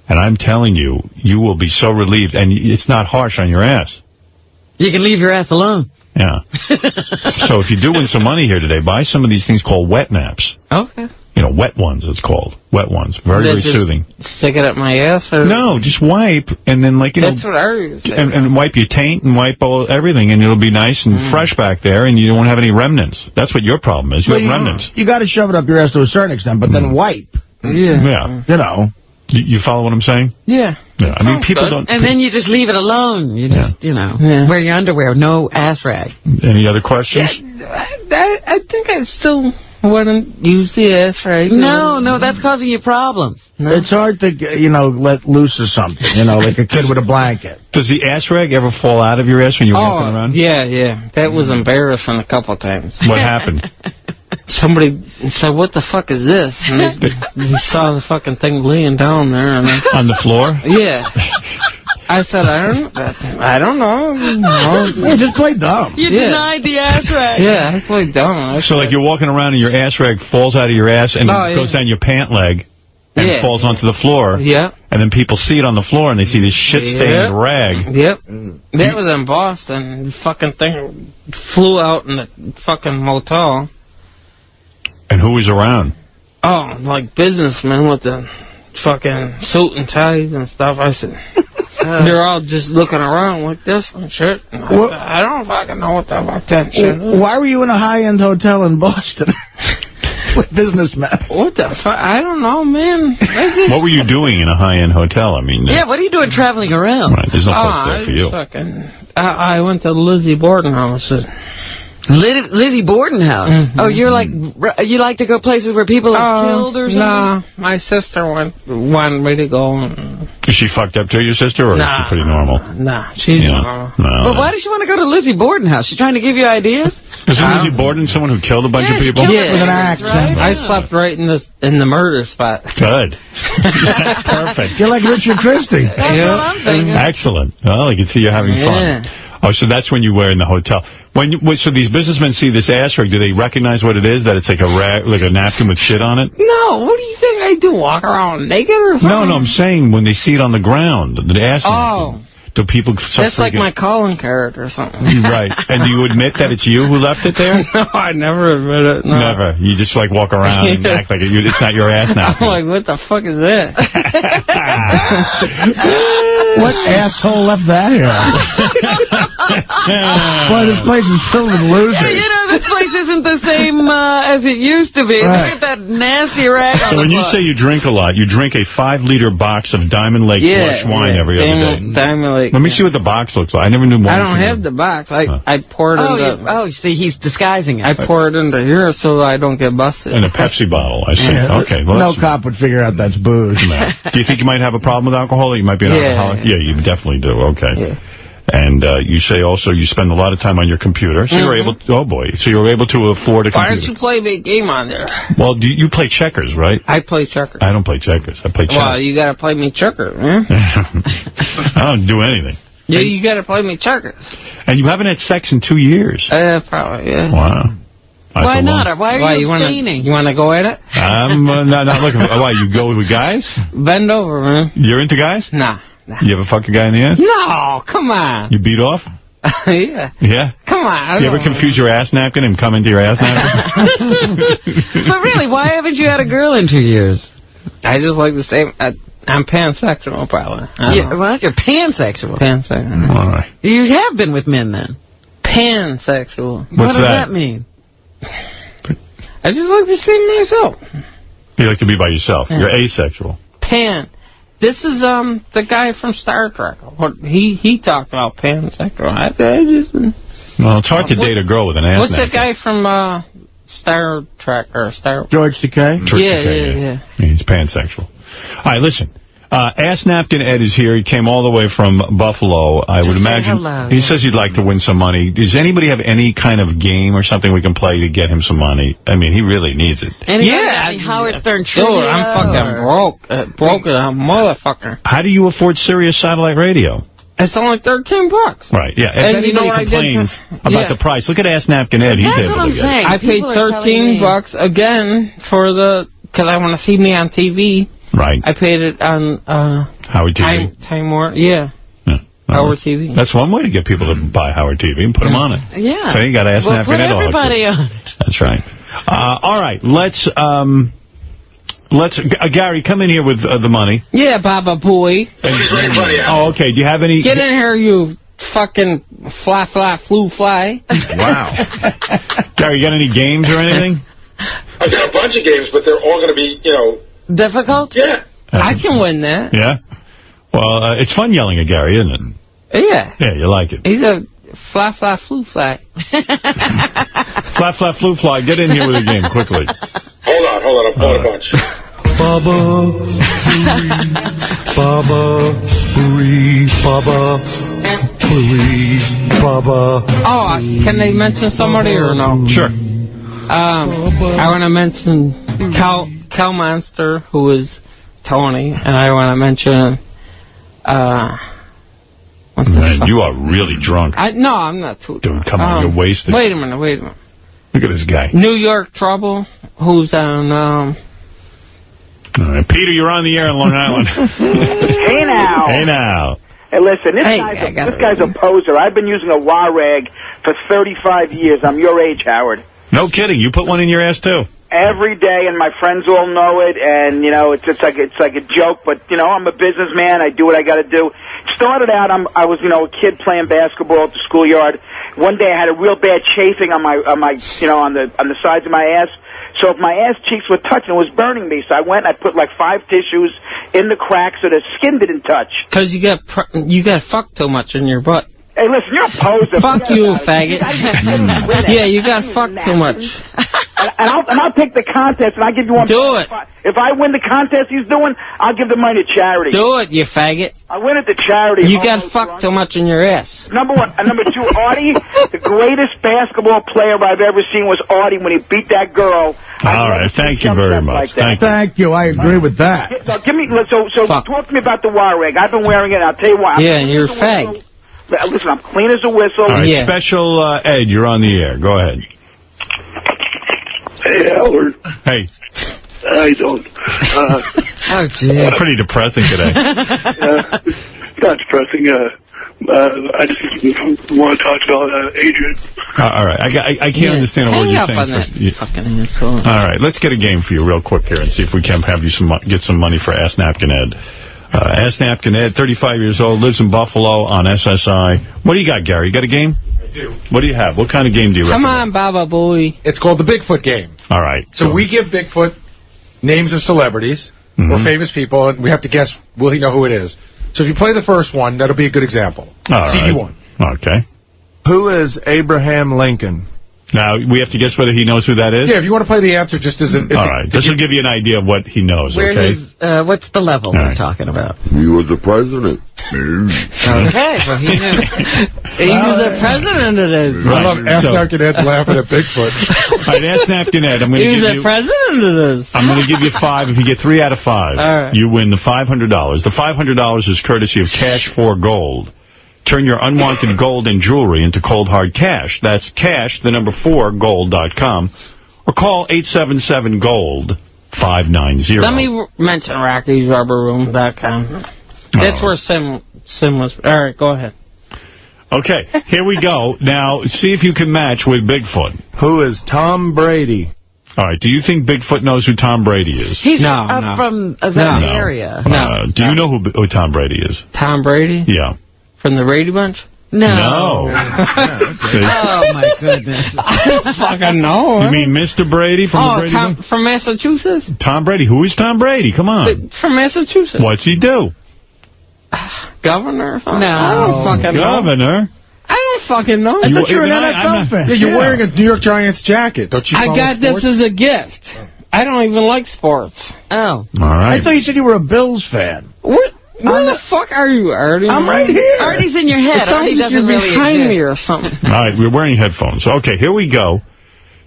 Speaker 1: And I'm telling you, you will be so relieved, and it's not harsh on your ass.
Speaker 6: You can leave your ass alone.
Speaker 1: Yeah. So if you do win some money here today, buy some of these things called wet naps.
Speaker 7: Okay.
Speaker 1: You know, wet ones, it's called. Wet ones. Very, very soothing.
Speaker 7: Stick it up my ass? Or?
Speaker 1: No, just wipe, and then, like, you
Speaker 7: That's what I was saying.
Speaker 1: And wipe your taint and wipe everything, and it'll be nice and fresh back there, and you won't have any remnants. That's what your problem is. You have remnants.
Speaker 5: You got to shove it up your ass to a certain extent, but then wipe.
Speaker 1: Yeah.
Speaker 5: You know.
Speaker 1: You follow what I'm saying?
Speaker 7: Yeah.
Speaker 1: I mean, people don't...
Speaker 6: And then you just leave it alone. You just, wear your underwear, no ass rag.
Speaker 1: Any other questions?
Speaker 7: Yeah, I think I still wouldn't use the ass rag.
Speaker 6: No, that's causing you problems.
Speaker 5: No. It's hard to, let loose or something, like a kid with a blanket.
Speaker 1: Does the ass rag ever fall out of your ass when you're walking around?
Speaker 7: Yeah. That was embarrassing a couple times.
Speaker 1: What happened?
Speaker 7: Somebody said, what the fuck is this? And he saw the fucking thing laying down there. And
Speaker 1: on the floor?
Speaker 7: Yeah. I said, I don't know.
Speaker 5: Yeah, just play dumb.
Speaker 6: You denied the ass rag.
Speaker 7: Yeah, I played dumb.
Speaker 1: So, like, you're walking around and your ass rag falls out of your ass and it goes down your pant leg. and it falls onto the floor.
Speaker 7: Yeah.
Speaker 1: And then people see it on the floor, and they see this shit-stained rag.
Speaker 7: Yep. That was in Boston. The fucking thing flew out in the fucking motel.
Speaker 1: And who was around?
Speaker 7: Oh, like businessmen with the fucking suit and ties and stuff. I said, they're all just looking around like this and shit. And I don't fucking know what the fuck that shit is.
Speaker 5: Why were you in a high-end hotel in Boston with businessmen?
Speaker 7: What the fuck? I don't know, man.
Speaker 1: What were you doing in a high-end hotel? I mean,
Speaker 3: yeah, what are you doing traveling around?
Speaker 1: Right, there's no place there for you.
Speaker 7: I went to Lizzie Borden house.
Speaker 3: Lizzie Borden house. Mm-hmm. Oh, you like to go places where people are killed or something?
Speaker 7: No, my sister wanted me to go.
Speaker 1: Is she fucked up too, your sister, or is she pretty normal?
Speaker 7: Nah, she's normal.
Speaker 3: But why does she want to go to Lizzie Borden house? She trying to give you ideas?
Speaker 1: Isn't Lizzie Borden someone who killed a bunch of people?
Speaker 7: Yeah, with an axe. Right? I slept right in the murder spot.
Speaker 1: Good. Perfect.
Speaker 5: You're like Richard Christie.
Speaker 3: That's what I'm thinking.
Speaker 1: Excellent. Well, I can see you're having fun. Oh, so that's when you were in the hotel. So these businessmen see this ass rag, do they recognize what it is? That it's like a rag, like a napkin with shit on it?
Speaker 7: No, what do you think I do? Walk around naked or something?
Speaker 1: No, I'm saying when they see it on the ground, the ass napkin. Do people
Speaker 7: That's like my calling card or something.
Speaker 1: Right. And do you admit that it's you who left it there?
Speaker 7: No, I never admit it. No.
Speaker 1: Never. You just like walk around and act like it's not your ass napkin.
Speaker 7: I'm like, what the fuck is that?
Speaker 5: What asshole left that here? Boy, this place is filled with losers.
Speaker 3: Yeah, you know, this place isn't the same as it used to be.
Speaker 5: Right.
Speaker 3: Look at that nasty rag.
Speaker 1: So when you say you drink a lot, you drink a 5-liter box of Diamond Lake flush wine every other day.
Speaker 7: Diamond Lake.
Speaker 1: Let me see what the box looks like. I never knew more.
Speaker 7: I don't have the box. I pour it into...
Speaker 3: Oh, see, he's disguising it.
Speaker 7: I pour it into here so I don't get busted.
Speaker 1: In a Pepsi bottle, I see.
Speaker 5: Yeah.
Speaker 1: Okay. Well,
Speaker 5: no cop would figure out that's booze.
Speaker 1: No. Do you think you might have a problem with alcohol? Or you might be an alcoholic? Yeah, you definitely do. Okay.
Speaker 7: Yeah.
Speaker 1: And you say also you spend a lot of time on your computer. So you're able to, oh boy, so you're able to afford a computer.
Speaker 7: Why don't you play a big game on there?
Speaker 1: Well, you play checkers, right?
Speaker 7: I play checkers.
Speaker 1: I don't play checkers. I play chess.
Speaker 7: Well, you got to play me checkers, man.
Speaker 1: I don't do anything.
Speaker 7: Yeah, you got to play me checkers.
Speaker 1: And you haven't had sex in 2 years.
Speaker 7: Probably, yeah.
Speaker 1: Wow.
Speaker 3: Why not? Why are you abstaining?
Speaker 7: You want to go at it?
Speaker 1: I'm not looking for... Why, you go with guys?
Speaker 7: Bend over, man.
Speaker 1: You're into guys?
Speaker 7: Nah.
Speaker 1: You ever fuck a guy in the ass?
Speaker 7: No, come on.
Speaker 1: You beat off?
Speaker 7: Yeah.
Speaker 1: Yeah?
Speaker 7: Come on.
Speaker 1: You ever confuse your ass napkin and come into your ass napkin?
Speaker 3: But really, why haven't you had a girl in 2 years?
Speaker 7: I just like the same... I'm pansexual, probably.
Speaker 3: Well, you're pansexual.
Speaker 7: Pansexual.
Speaker 1: All right.
Speaker 3: You have been with men, then?
Speaker 7: Pansexual.
Speaker 3: What does that mean?
Speaker 7: I just like to see myself.
Speaker 1: You like to be by yourself.
Speaker 7: Yeah.
Speaker 1: You're asexual.
Speaker 7: This is the guy from Star Trek. He talked about pansexual.
Speaker 1: Well, it's hard to date a girl with an ass
Speaker 7: What's
Speaker 1: napkin.
Speaker 7: that guy from Star Trek or Star...
Speaker 5: George Takei?
Speaker 7: Yeah.
Speaker 1: He's pansexual. All right, listen. Ass Napkin Ed is here. He came all the way from Buffalo. I would imagine.
Speaker 3: Hello.
Speaker 1: He says he'd like to win some money. Does anybody have any kind of game or something we can play to get him some money? I mean, he really needs it.
Speaker 3: Any Howard Stern trivia?
Speaker 7: Dude, I'm fucking broke. Broke as a motherfucker.
Speaker 1: How do you afford Sirius satellite radio?
Speaker 7: It's only $13.
Speaker 1: Right, yeah. If
Speaker 7: And
Speaker 1: anybody
Speaker 7: you know what
Speaker 1: complains about the price, look at Ass Napkin Ed. He's
Speaker 3: That's
Speaker 1: able
Speaker 3: what I'm
Speaker 1: to get
Speaker 3: saying.
Speaker 1: it.
Speaker 7: I paid $13 again for because I want to see me on TV.
Speaker 1: Right.
Speaker 7: I paid it on
Speaker 1: Howard TV.
Speaker 7: Time Warner. Yeah. Howard TV.
Speaker 1: That's one way to get people to buy Howard TV and put them on it.
Speaker 3: Yeah.
Speaker 1: So you got to Ass Napkin
Speaker 3: put
Speaker 1: Ed all
Speaker 3: everybody on it.
Speaker 1: That's right. All right. Let's Gary, come in here with the money.
Speaker 7: Yeah, Baba Boy.
Speaker 1: Oh, okay. Do you have any...
Speaker 7: Get in here, you fucking fly, flew, fly.
Speaker 1: Wow. Gary, you got any games or anything?
Speaker 9: I've got a bunch of games, but they're all going to be,
Speaker 3: difficult?
Speaker 9: Yeah.
Speaker 7: I can win that.
Speaker 1: Yeah? Well, it's fun yelling at Gary, isn't it?
Speaker 7: Yeah.
Speaker 1: Yeah, you like it.
Speaker 7: He's a fly, flew, fly.
Speaker 1: Flat, flew, fly. Get in here with a game, quickly.
Speaker 9: Hold on. I'm pulling a bunch.
Speaker 10: Baba, Booey, Baba, Booey, Baba.
Speaker 7: Oh, can they mention somebody or no?
Speaker 1: Sure.
Speaker 7: I want to mention Cal Monster, who is Tony, and I want to mention
Speaker 1: Man, you are really drunk.
Speaker 7: No, I'm not too drunk.
Speaker 1: Dude, come on, you're wasted.
Speaker 7: Wait a minute.
Speaker 1: Look at this guy.
Speaker 7: New York Trouble, who's on
Speaker 1: All right. Peter, you're on the air in Long Island.
Speaker 11: Hey, now.
Speaker 1: Hey, now.
Speaker 11: Hey, listen, this guy's a poser. I've been using a wah rag for 35 years. I'm your age, Howard.
Speaker 1: No kidding. You put one in your ass, too?
Speaker 11: Every day, and my friends all know it, and, you know, it's like a joke, but, you know, I'm a businessman. I do what I got to do. Started out, I was, you know, a kid playing basketball at the schoolyard. One day I had a real bad chafing on my you know, on the sides of my ass. So if my ass cheeks were touching, it was burning me. So I went and I put like 5 tissues in the crack so the skin didn't touch.
Speaker 7: Because you got fucked too much in your butt.
Speaker 11: Hey, listen, you're a poser.
Speaker 7: Fuck you, faggot. Yeah, you got fucked too much.
Speaker 11: And I'll take the contest, and I'll give you one.
Speaker 7: Do it.
Speaker 11: If I win the contest he's doing, I'll give the money to charity.
Speaker 7: Do it, you faggot.
Speaker 11: I win it to charity.
Speaker 7: You got fucked too much in your ass.
Speaker 11: Number one. And number two, Artie, the greatest basketball player I've ever seen was Artie when he beat that girl.
Speaker 1: All right, thank you very much.
Speaker 11: Like
Speaker 5: Thank you. I agree with that.
Speaker 11: Now, give me so talk to me about the wire rag. I've been wearing it. And I'll tell you what.
Speaker 7: Yeah, you're a fag.
Speaker 11: Listen, I'm clean as a whistle.
Speaker 1: All right, Special Ed, you're on the air. Go ahead.
Speaker 12: Hey, Howard.
Speaker 1: Hey.
Speaker 12: How you doing?
Speaker 3: Oh, gee.
Speaker 1: Pretty depressing today.
Speaker 12: Not depressing. I just want to talk about Adrian.
Speaker 1: All right. I can't understand a word you're saying.
Speaker 7: Fucking asshole.
Speaker 1: All right. Let's get a game for you real quick here and see if we can have you get some money for Ask Napkin Ed. Ask Napkin Ed, 35 years old, lives in Buffalo on SSI. What do you got, Gary? You got a game?
Speaker 13: I do.
Speaker 1: What do you have? What kind of game do you
Speaker 7: Come
Speaker 1: recommend?
Speaker 7: on, Baba boy.
Speaker 13: It's called the Bigfoot game.
Speaker 1: All right.
Speaker 13: So we give Bigfoot names of celebrities or famous people, and we have to guess, will he know who it is? So if you play the first one, that'll be a good example.
Speaker 1: All right.
Speaker 13: CD1.
Speaker 1: Okay.
Speaker 14: Who is Abraham Lincoln?
Speaker 1: Now, we have to guess whether he knows who that is?
Speaker 13: Yeah, if you want to play the answer just as an...
Speaker 1: All right. This will give you an idea of what he knows, okay?
Speaker 3: What's the level we're talking about?
Speaker 15: He was the president.
Speaker 3: Okay, well, he knew.
Speaker 7: He was the president of this.
Speaker 1: Right.
Speaker 13: I love Ask Napkin Ed's laughing at Bigfoot.
Speaker 1: All right, Ask Napkin Ed. I'm going to
Speaker 7: He
Speaker 1: give
Speaker 7: was the president of this.
Speaker 1: I'm going to give you 5. If you get 3 out of 5,
Speaker 7: right.
Speaker 1: you win the $500. The $500 is courtesy of Cash for Gold. Turn your unwanted gold and jewelry into cold, hard cash. That's cash, the number 4, gold.com. Or call 877-GOLD-590.
Speaker 7: Let me mention Rocky'sRubberRoom.com. That's where Sim was. All right, go ahead.
Speaker 1: Okay, here we go. Now, see if you can match with Bigfoot.
Speaker 14: Who is Tom Brady?
Speaker 1: All right, do you think Bigfoot knows who Tom Brady is?
Speaker 3: He's from that area.
Speaker 1: Do you know who Tom Brady is?
Speaker 7: Tom Brady?
Speaker 1: Yeah.
Speaker 7: From the Brady Bunch?
Speaker 3: No.
Speaker 1: No.
Speaker 3: Oh, my goodness.
Speaker 7: I don't fucking know.
Speaker 1: You mean Mr. Brady from the Brady Bunch?
Speaker 7: From Massachusetts?
Speaker 1: Tom Brady. Who is Tom Brady? Come on.
Speaker 7: From Massachusetts.
Speaker 1: What's he do?
Speaker 7: Governor or something?
Speaker 3: No.
Speaker 7: I don't fucking know.
Speaker 1: Governor?
Speaker 7: I don't fucking know.
Speaker 5: I thought you were an NFL fan.
Speaker 13: Yeah, you're wearing a New York Giants jacket. Don't you
Speaker 7: I got
Speaker 13: sports?
Speaker 7: this as a gift. I don't even like sports.
Speaker 3: Oh.
Speaker 1: All right.
Speaker 5: I thought you said you were a Bills fan.
Speaker 7: Where the fuck are you, Artie?
Speaker 5: I'm right here.
Speaker 3: Artie's in your head.
Speaker 7: It sounds
Speaker 3: Artie
Speaker 7: like
Speaker 3: doesn't
Speaker 7: you're
Speaker 3: really
Speaker 7: behind
Speaker 3: exist.
Speaker 7: me or something.
Speaker 1: All right, we're wearing headphones. Okay, here we go.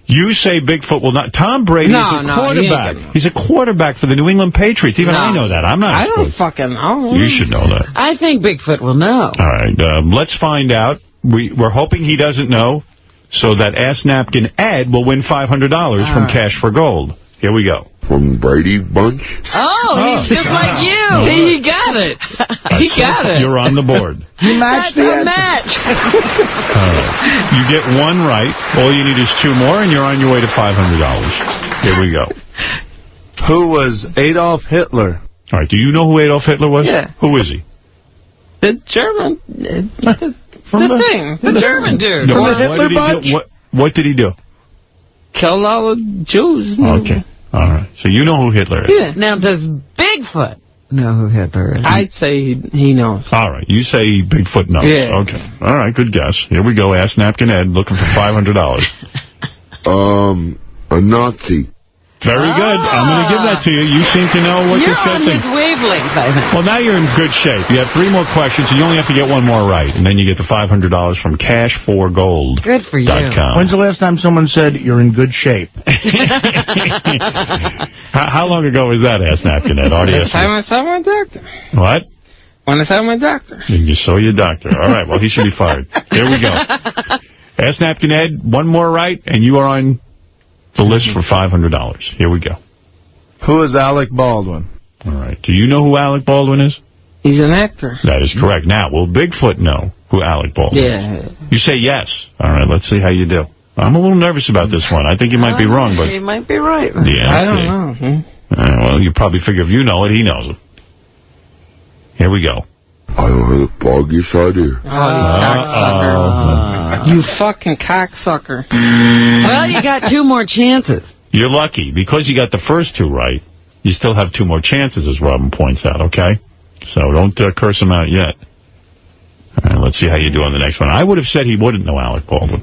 Speaker 1: You say Bigfoot will not. Tom Brady is a quarterback. He's a quarterback for the New England Patriots. Even I know that. I'm not.
Speaker 7: I don't fucking know.
Speaker 1: You should know that.
Speaker 3: I think Bigfoot will know.
Speaker 1: All right, let's find out. We're hoping he doesn't know, so that Ask Napkin Ed will win $500 from Cash for Gold. Here we go.
Speaker 15: From Brady Bunch?
Speaker 3: Oh, he's just like you.
Speaker 7: See, he got it. He got it.
Speaker 1: You're on the board.
Speaker 5: You matched the answer.
Speaker 3: match.
Speaker 1: You get 1 right. All you need is 2 more, and you're on your way to $500. Here we go.
Speaker 14: Who was Adolf Hitler?
Speaker 1: All right, do you know who Adolf Hitler was?
Speaker 7: Yeah.
Speaker 1: Who is he?
Speaker 7: The German. The
Speaker 3: German dude.
Speaker 1: No,
Speaker 5: From the Hitler bunch?
Speaker 1: What did he do?
Speaker 7: Killed all the Jews.
Speaker 1: Okay. All right. So you know who Hitler is.
Speaker 7: Yeah.
Speaker 3: Now, does Bigfoot know who Hitler is?
Speaker 7: I'd say he knows.
Speaker 1: All right. You say Bigfoot knows.
Speaker 7: Yeah.
Speaker 1: Okay. All right. Good guess. Here we go. Ask Napkin Ed looking for $500.
Speaker 15: A Nazi.
Speaker 1: Very good. I'm going to give that to you. You seem to know what this guy
Speaker 3: You're on
Speaker 1: thinks.
Speaker 3: his wavelength, I think.
Speaker 1: Well, now you're in good shape. You have 3 more questions, and you only have to get 1 more right. And then you get the $500 from cashforgold.com.
Speaker 3: Good for you.
Speaker 5: When's the last time someone said you're in good shape?
Speaker 1: How long ago was that, Ask Napkin Ed?
Speaker 7: Last time I saw my doctor.
Speaker 1: What?
Speaker 7: When I saw my doctor.
Speaker 1: You saw your doctor. All right, well, he should be fired. Here we go. Ask Napkin Ed, 1 more right, and you are on the list for $500. Here we go.
Speaker 14: Who is Alec Baldwin?
Speaker 1: All right. Do you know who Alec Baldwin is?
Speaker 7: He's an actor.
Speaker 1: That is correct. Now, will Bigfoot know who Alec Baldwin is? You say yes. All right, let's see how you do. I'm a little nervous about this one. I think you might be wrong, but...
Speaker 3: You might be right.
Speaker 1: Yeah,
Speaker 7: I don't know.
Speaker 1: Well, you probably figure if you know it, he knows it. Here we go.
Speaker 15: I don't have the foggiest idea.
Speaker 7: Oh, you cocksucker. You fucking cocksucker.
Speaker 3: Well, you got 2 more chances.
Speaker 1: You're lucky. Because you got the first 2 right, you still have 2 more chances, as Robin points out, okay? So don't curse him out yet. All right, let's see how you do on the next one. I would have said he wouldn't know Alec Baldwin.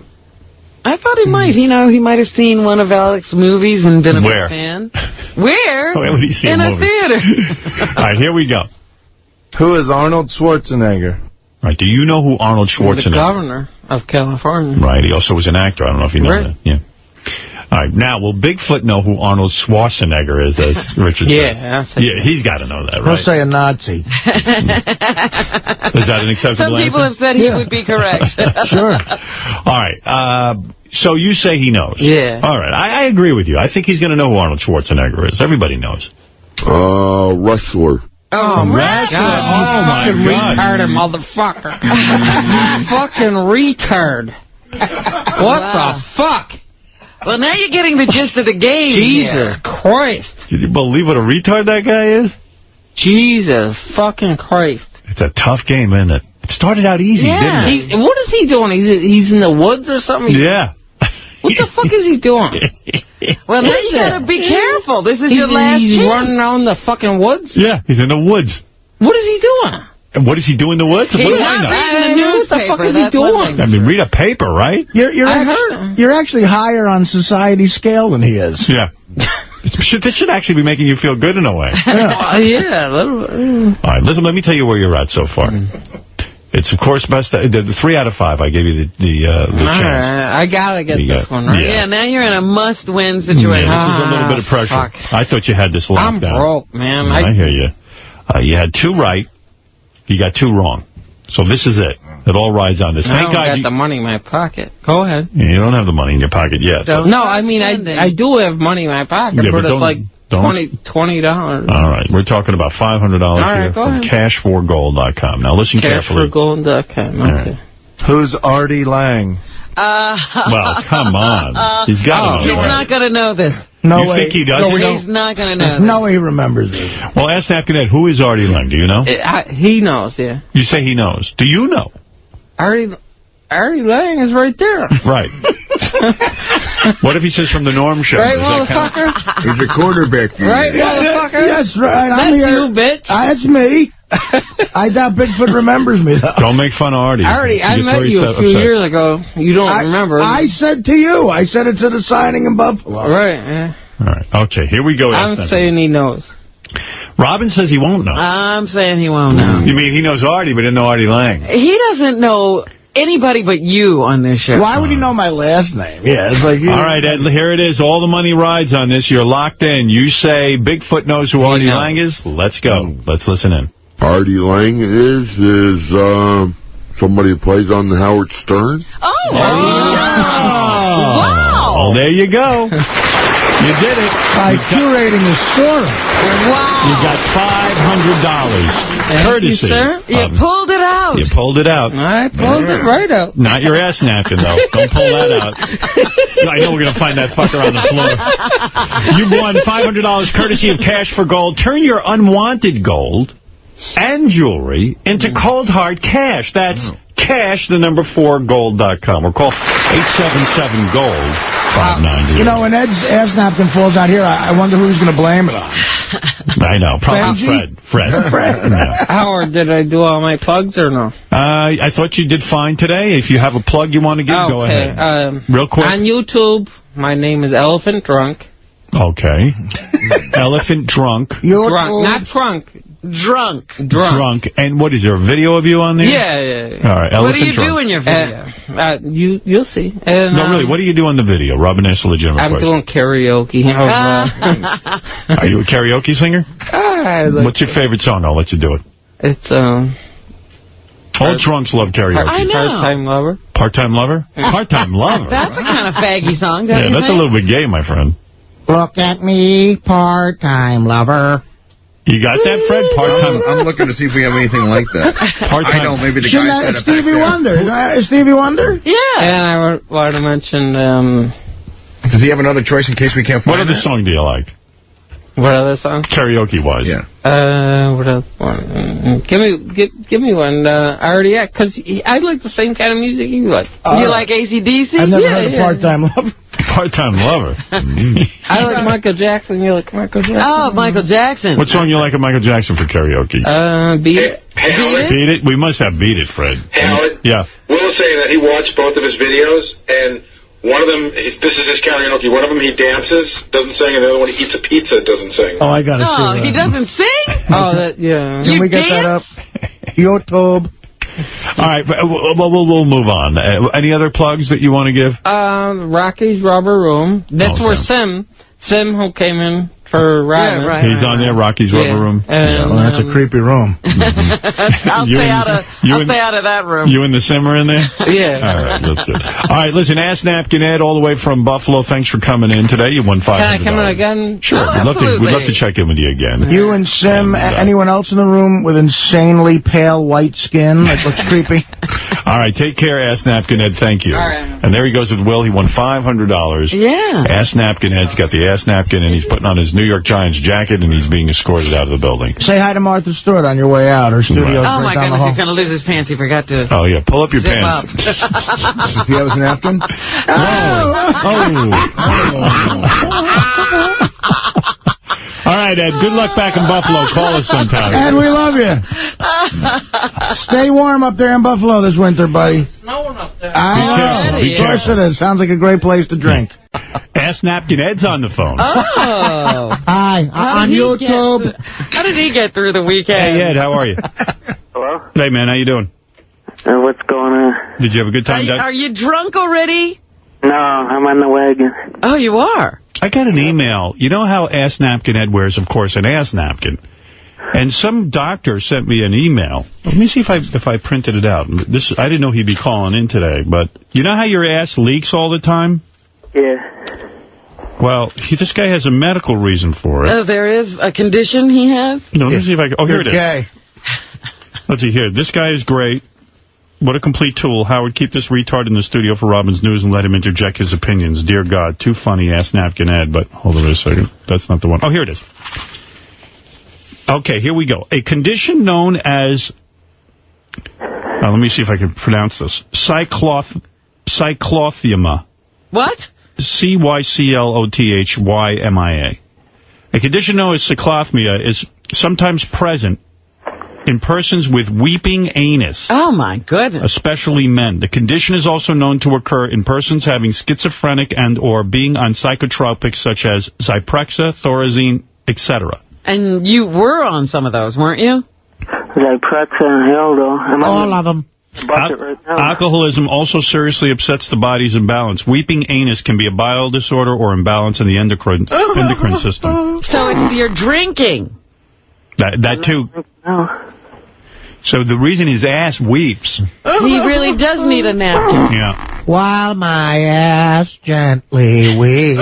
Speaker 3: I thought he might. He might have seen one of Alec's movies and been a
Speaker 1: Where?
Speaker 3: big fan. Where?
Speaker 1: Where would he see
Speaker 3: In
Speaker 1: a
Speaker 3: a
Speaker 1: movie?
Speaker 3: theater.
Speaker 1: All right, here we go.
Speaker 14: Who is Arnold Schwarzenegger?
Speaker 1: All right, do you know who Arnold Schwarzenegger is?
Speaker 7: The governor of California.
Speaker 1: Right, he also was an actor. I don't know if you know that. Yeah. All right, now, will Bigfoot know who Arnold Schwarzenegger is, as Richard says? Yeah, he's got to know that, right?
Speaker 5: He'll say a Nazi.
Speaker 1: Is that an acceptable
Speaker 3: Some people
Speaker 1: answer?
Speaker 3: have said he would be correct.
Speaker 5: Sure.
Speaker 1: All right, so you say he knows.
Speaker 7: Yeah.
Speaker 1: All right, I agree with you. I think he's going to know who Arnold Schwarzenegger is. Everybody knows.
Speaker 15: Wrestler.
Speaker 3: Oh,
Speaker 1: wrestler. Oh, my
Speaker 7: fucking
Speaker 1: God.
Speaker 7: retarded motherfucker. You fucking retard. What the fuck?
Speaker 3: Well, now you're getting the gist of the game.
Speaker 7: Jesus Christ.
Speaker 1: Can you believe what a retard that guy is?
Speaker 7: Jesus fucking Christ.
Speaker 1: It's a tough game, isn't it? It started out easy, didn't it?
Speaker 7: What is he doing? He's in the woods or something?
Speaker 1: Yeah.
Speaker 7: What the fuck is he doing?
Speaker 3: Well, now you got to be careful. This is your last
Speaker 7: He's
Speaker 3: chance.
Speaker 7: running around the fucking woods?
Speaker 1: Yeah, he's in the woods.
Speaker 7: What is he doing?
Speaker 1: And what does he do in the woods? What do I know?
Speaker 3: reading the
Speaker 7: What the
Speaker 3: newspaper.
Speaker 7: fuck is he
Speaker 3: That's one
Speaker 7: doing?
Speaker 3: thing.
Speaker 1: I mean, read a paper, right?
Speaker 5: You're actually higher on society's scale than he is.
Speaker 1: Yeah. This should actually be making you feel good in a way.
Speaker 7: Yeah, a little bit.
Speaker 1: All right, listen, let me tell you where you're at so far. It's, of course, best. The 3 out of 5, I gave you the chance.
Speaker 7: I gotta get this one, right?
Speaker 3: Yeah, now you're in a must-win situation.
Speaker 1: Yeah, this is a little bit of pressure.
Speaker 7: Fuck.
Speaker 1: I thought you had this locked
Speaker 7: I'm
Speaker 1: down.
Speaker 7: broke, man.
Speaker 1: I hear you. You had 2 right. You got 2 wrong. So this is it. It all rides on this.
Speaker 7: I
Speaker 1: Thank
Speaker 7: don't
Speaker 1: God
Speaker 7: got
Speaker 1: you...
Speaker 7: the money in my pocket. Go ahead.
Speaker 1: Yeah, you don't have the money in your pocket yet.
Speaker 7: No, I mean, I do have money in my pocket,
Speaker 1: Yeah,
Speaker 7: but
Speaker 1: but
Speaker 7: it's like $20.
Speaker 1: All right, we're talking about $500
Speaker 7: right,
Speaker 1: here
Speaker 7: go
Speaker 1: from
Speaker 7: ahead.
Speaker 1: cashforgold.com. Now listen carefully.
Speaker 7: Cashforgold.com. Okay.
Speaker 14: Who's Artie Lang?
Speaker 1: Well, come on. He's got to know.
Speaker 3: He's not going to know this.
Speaker 5: No
Speaker 1: you
Speaker 5: way.
Speaker 1: think he does?
Speaker 3: He's not going to know this.
Speaker 5: No way he remembers this.
Speaker 1: Well, ask Napkin Ed, who is Artie Lang? Do you know?
Speaker 7: He knows, yeah.
Speaker 1: You say he knows. Do you know?
Speaker 7: Artie Lang is right there.
Speaker 1: Right. What if he says from the Norm Show?
Speaker 7: Right,
Speaker 1: Does that count?
Speaker 7: motherfucker?
Speaker 15: He's a quarterback.
Speaker 7: Right, motherfucker?
Speaker 5: That's right.
Speaker 7: That's
Speaker 5: I'm here.
Speaker 7: you, bitch.
Speaker 5: That's me. I doubt Bigfoot remembers me, though.
Speaker 1: Don't make fun of Artie.
Speaker 7: I
Speaker 1: He gets
Speaker 7: met
Speaker 1: very
Speaker 7: you a few
Speaker 1: upset.
Speaker 7: years ago. You don't remember.
Speaker 5: I said to you. I said it's at a signing in Buffalo.
Speaker 7: Right, yeah.
Speaker 1: All right. Okay, here we go.
Speaker 7: I'm saying he knows.
Speaker 1: Robin says he won't know.
Speaker 3: I'm saying he won't know.
Speaker 1: You mean he knows Artie, but didn't know Artie Lang?
Speaker 3: He doesn't know anybody but you on this show.
Speaker 5: Why would he know my last name? Yeah, it's like...
Speaker 1: All right, Ed, here it is. All the money rides on this. You're locked in. You say Bigfoot knows who Artie Lang is? Let's go. Let's listen in.
Speaker 15: Artie Lang is somebody who plays on the Howard Stern.
Speaker 3: Oh, wow.
Speaker 1: Oh, there you go. You did it.
Speaker 5: By curating the story.
Speaker 3: Wow.
Speaker 1: You got $500. Courtesy.
Speaker 7: sir.
Speaker 3: You pulled it out.
Speaker 1: You pulled it out.
Speaker 7: I pulled it right out.
Speaker 1: Not your ass napkin, though. Don't pull that out. I know we're going to find that fucker on the floor. You won $500 courtesy of Cash for Gold. Turn your unwanted gold and jewelry into cold hard cash. That's cash, the number 4, gold.com. Or call 877-GOLD-590.
Speaker 5: You know, when Ed's ass napkin falls out here, I wonder who he's going to blame it on.
Speaker 1: I know. Probably
Speaker 5: Benji?
Speaker 1: Fred. Yeah.
Speaker 7: Howard, did I do all my plugs or no?
Speaker 1: I thought you did fine today. If you have a plug you want to give, go ahead. Real quick.
Speaker 7: On YouTube, my name is Elephant Drunk.
Speaker 1: Okay. Elephant Drunk.
Speaker 7: Drunk, not trunk.
Speaker 3: Drunk.
Speaker 1: And what is there, a video of you on there?
Speaker 7: Yeah.
Speaker 1: All right,
Speaker 3: What do you
Speaker 1: Elephant Drunk.
Speaker 3: do in your video?
Speaker 7: You'll see. And,
Speaker 1: No, really, what do you do on the video? Robin asked a legitimate
Speaker 7: I'm
Speaker 1: question.
Speaker 7: doing karaoke.
Speaker 1: Are you a karaoke singer? What's your favorite song? I'll let you do it.
Speaker 7: It's,
Speaker 1: All drunks love karaoke.
Speaker 3: I know.
Speaker 7: Part-time lover.
Speaker 1: Part-time lover? Part-time lover?
Speaker 3: That's a kind of faggy song, don't
Speaker 1: Yeah,
Speaker 3: you
Speaker 1: that's
Speaker 3: think?
Speaker 1: a little bit gay, my friend.
Speaker 5: Look at me, part-time lover.
Speaker 1: You got that, Fred? Part-time.
Speaker 16: I'm looking to see if we have anything like that.
Speaker 1: Part-time.
Speaker 16: I know, maybe the guy said it
Speaker 5: Stevie Wonder. Is Stevie Wonder?
Speaker 3: Yeah.
Speaker 7: And I want to mention...
Speaker 16: Does he have another choice in case we can't find
Speaker 1: What other song do you like?
Speaker 7: What other song?
Speaker 1: Karaoke-wise.
Speaker 16: Yeah.
Speaker 7: What else? Give me one. I already asked, because I like the same kind of music you like.
Speaker 3: You like AC/DC?
Speaker 5: I've never heard of Part-Time Lover.
Speaker 1: Part-time lover.
Speaker 7: I like Michael Jackson. You like Michael Jackson?
Speaker 3: Oh, Michael Jackson.
Speaker 1: What song you like of Michael Jackson for karaoke?
Speaker 7: Beat It.
Speaker 1: Beat It? We must have Beat It, Fred.
Speaker 9: Howard?
Speaker 1: Yeah.
Speaker 9: Will was saying that he watched both of his videos, and one of them, this is his karaoke, one of them he dances, doesn't sing, and the other one he eats a pizza, doesn't sing.
Speaker 5: Oh, I got to see that.
Speaker 3: No, he doesn't sing?
Speaker 7: Oh, that, yeah.
Speaker 5: Can we get that up? YouTube.
Speaker 1: All right, we'll move on. Any other plugs that you want to give?
Speaker 7: Rocky's Rubber Room. That's where Sim, who came in for Robin.
Speaker 3: Yeah, right.
Speaker 1: He's on there, Rocky's Rubber Room.
Speaker 7: And,
Speaker 5: Well, that's a creepy room.
Speaker 3: I'll stay out of that room.
Speaker 1: You and the Simmer in there?
Speaker 7: Yeah.
Speaker 1: All right, that's good. All right, listen, Ask Napkin Ed all the way from Buffalo. Thanks for coming in today. You won $500.
Speaker 7: Can I come in again?
Speaker 1: Sure.
Speaker 3: Oh,
Speaker 1: we'd love to check in with you again.
Speaker 5: You and Sim, anyone else in the room with insanely pale white skin that looks creepy?
Speaker 1: All right, take care, Ask Napkin Ed. Thank you.
Speaker 7: All right.
Speaker 1: And there he goes with Will. He won $500.
Speaker 3: Yeah.
Speaker 1: Ask Napkin Ed's got the Ask Napkin, and he's putting on his New York Giants jacket, and he's being escorted out of the building.
Speaker 5: Say hi to Martha Stewart on your way out. Her studio's
Speaker 3: Oh, my
Speaker 5: right down the
Speaker 3: goodness,
Speaker 5: hall.
Speaker 3: he's going to lose his pants. He forgot to...
Speaker 1: Oh, yeah, pull up your
Speaker 3: zip
Speaker 1: pants.
Speaker 3: up.
Speaker 16: Does he have his napkin?
Speaker 1: All right, Ed, good luck back in Buffalo. Call us sometime.
Speaker 5: Ed, we love you. Stay warm up there in Buffalo this winter, buddy.
Speaker 7: Snowing up there.
Speaker 5: I know. Of course it is. Sounds like a great place to drink.
Speaker 1: Ask Napkin Ed's on the phone.
Speaker 3: Oh.
Speaker 5: Hi, on YouTube.
Speaker 3: How did he get through the weekend?
Speaker 1: Hey, Ed, how are you?
Speaker 2: Hello?
Speaker 1: Hey, man, how you doing?
Speaker 2: What's going on?
Speaker 1: Did you have a good time, Doug?
Speaker 3: Are you drunk already?
Speaker 2: No, I'm on the wagon.
Speaker 3: Oh, you are?
Speaker 1: I got an email. You know how Ask Napkin Ed wears, of course, an ass napkin? And some doctor sent me an email. Let me see if I printed it out. I didn't know he'd be calling in today, but you know how your ass leaks all the time?
Speaker 2: Yeah.
Speaker 1: Well, this guy has a medical reason for it.
Speaker 3: Oh, there is a condition he has?
Speaker 1: No, let me see if I can... Oh, here it is.
Speaker 5: Gay.
Speaker 1: Let's see here. This guy is great. What a complete tool. Howard, keep this retard in the studio for Robin's News and let him interject his opinions. Dear God, too funny, Ask Napkin Ed. But hold on a second. That's not the one. Oh, here it is. Okay, here we go. A condition known as... let me see if I can pronounce this. Cyclothymia.
Speaker 3: What?
Speaker 1: Cyclothymia. A condition known as cyclothymia is sometimes present in persons with weeping anus.
Speaker 3: Oh, my goodness.
Speaker 1: Especially men. The condition is also known to occur in persons having schizophrenic and or being on psychotropics such as Zyprexa, Thorazine, etc.
Speaker 3: And you were on some of those, weren't you?
Speaker 2: Zyprexa and Hildo.
Speaker 5: All of them.
Speaker 1: Alcoholism also seriously upsets the body's imbalance. Weeping anus can be a bile disorder or imbalance in the endocrine system.
Speaker 3: So it's your drinking.
Speaker 1: That too.
Speaker 2: No.
Speaker 1: So the reason his ass weeps.
Speaker 3: He really does need a napkin.
Speaker 1: Yeah.
Speaker 5: While my ass gently weeps,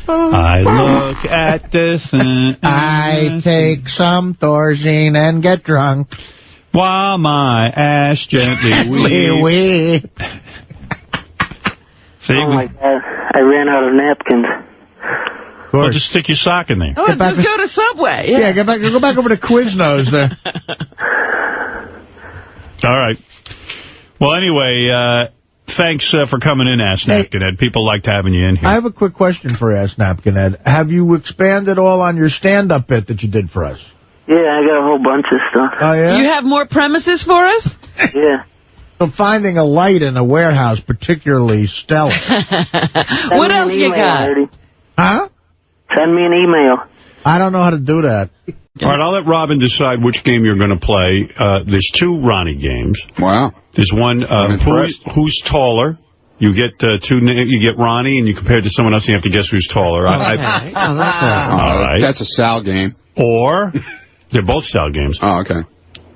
Speaker 1: I look at this and
Speaker 5: I take some Thorazine and get drunk.
Speaker 1: While my ass gently weeps. See,
Speaker 2: oh, my God. I ran out of napkins.
Speaker 1: Well, just stick your sock in there.
Speaker 3: Oh, just go to Subway.
Speaker 5: Yeah, go back over to Quiznos there.
Speaker 1: All right. Well, anyway, thanks for coming in, Ask Napkin Ed. People liked having you in here.
Speaker 5: I have a quick question for Ask Napkin Ed. Have you expanded all on your stand-up bit that you did for us?
Speaker 2: Yeah, I got a whole bunch of stuff.
Speaker 5: Oh, yeah?
Speaker 3: You have more premises for us?
Speaker 2: Yeah.
Speaker 5: So finding a light in a warehouse particularly stellar.
Speaker 3: What else you got?
Speaker 5: Huh?
Speaker 2: Send me an email.
Speaker 5: I don't know how to do that.
Speaker 1: All right, I'll let Robin decide which game you're going to play. There's 2 Ronnie games.
Speaker 16: Wow.
Speaker 1: There's one, who's taller. You get you get Ronnie, and you compare it to someone else, and you have to guess who's taller.
Speaker 3: All right.
Speaker 16: That's a Sal game.
Speaker 1: Or, they're both Sal games.
Speaker 16: Oh, okay.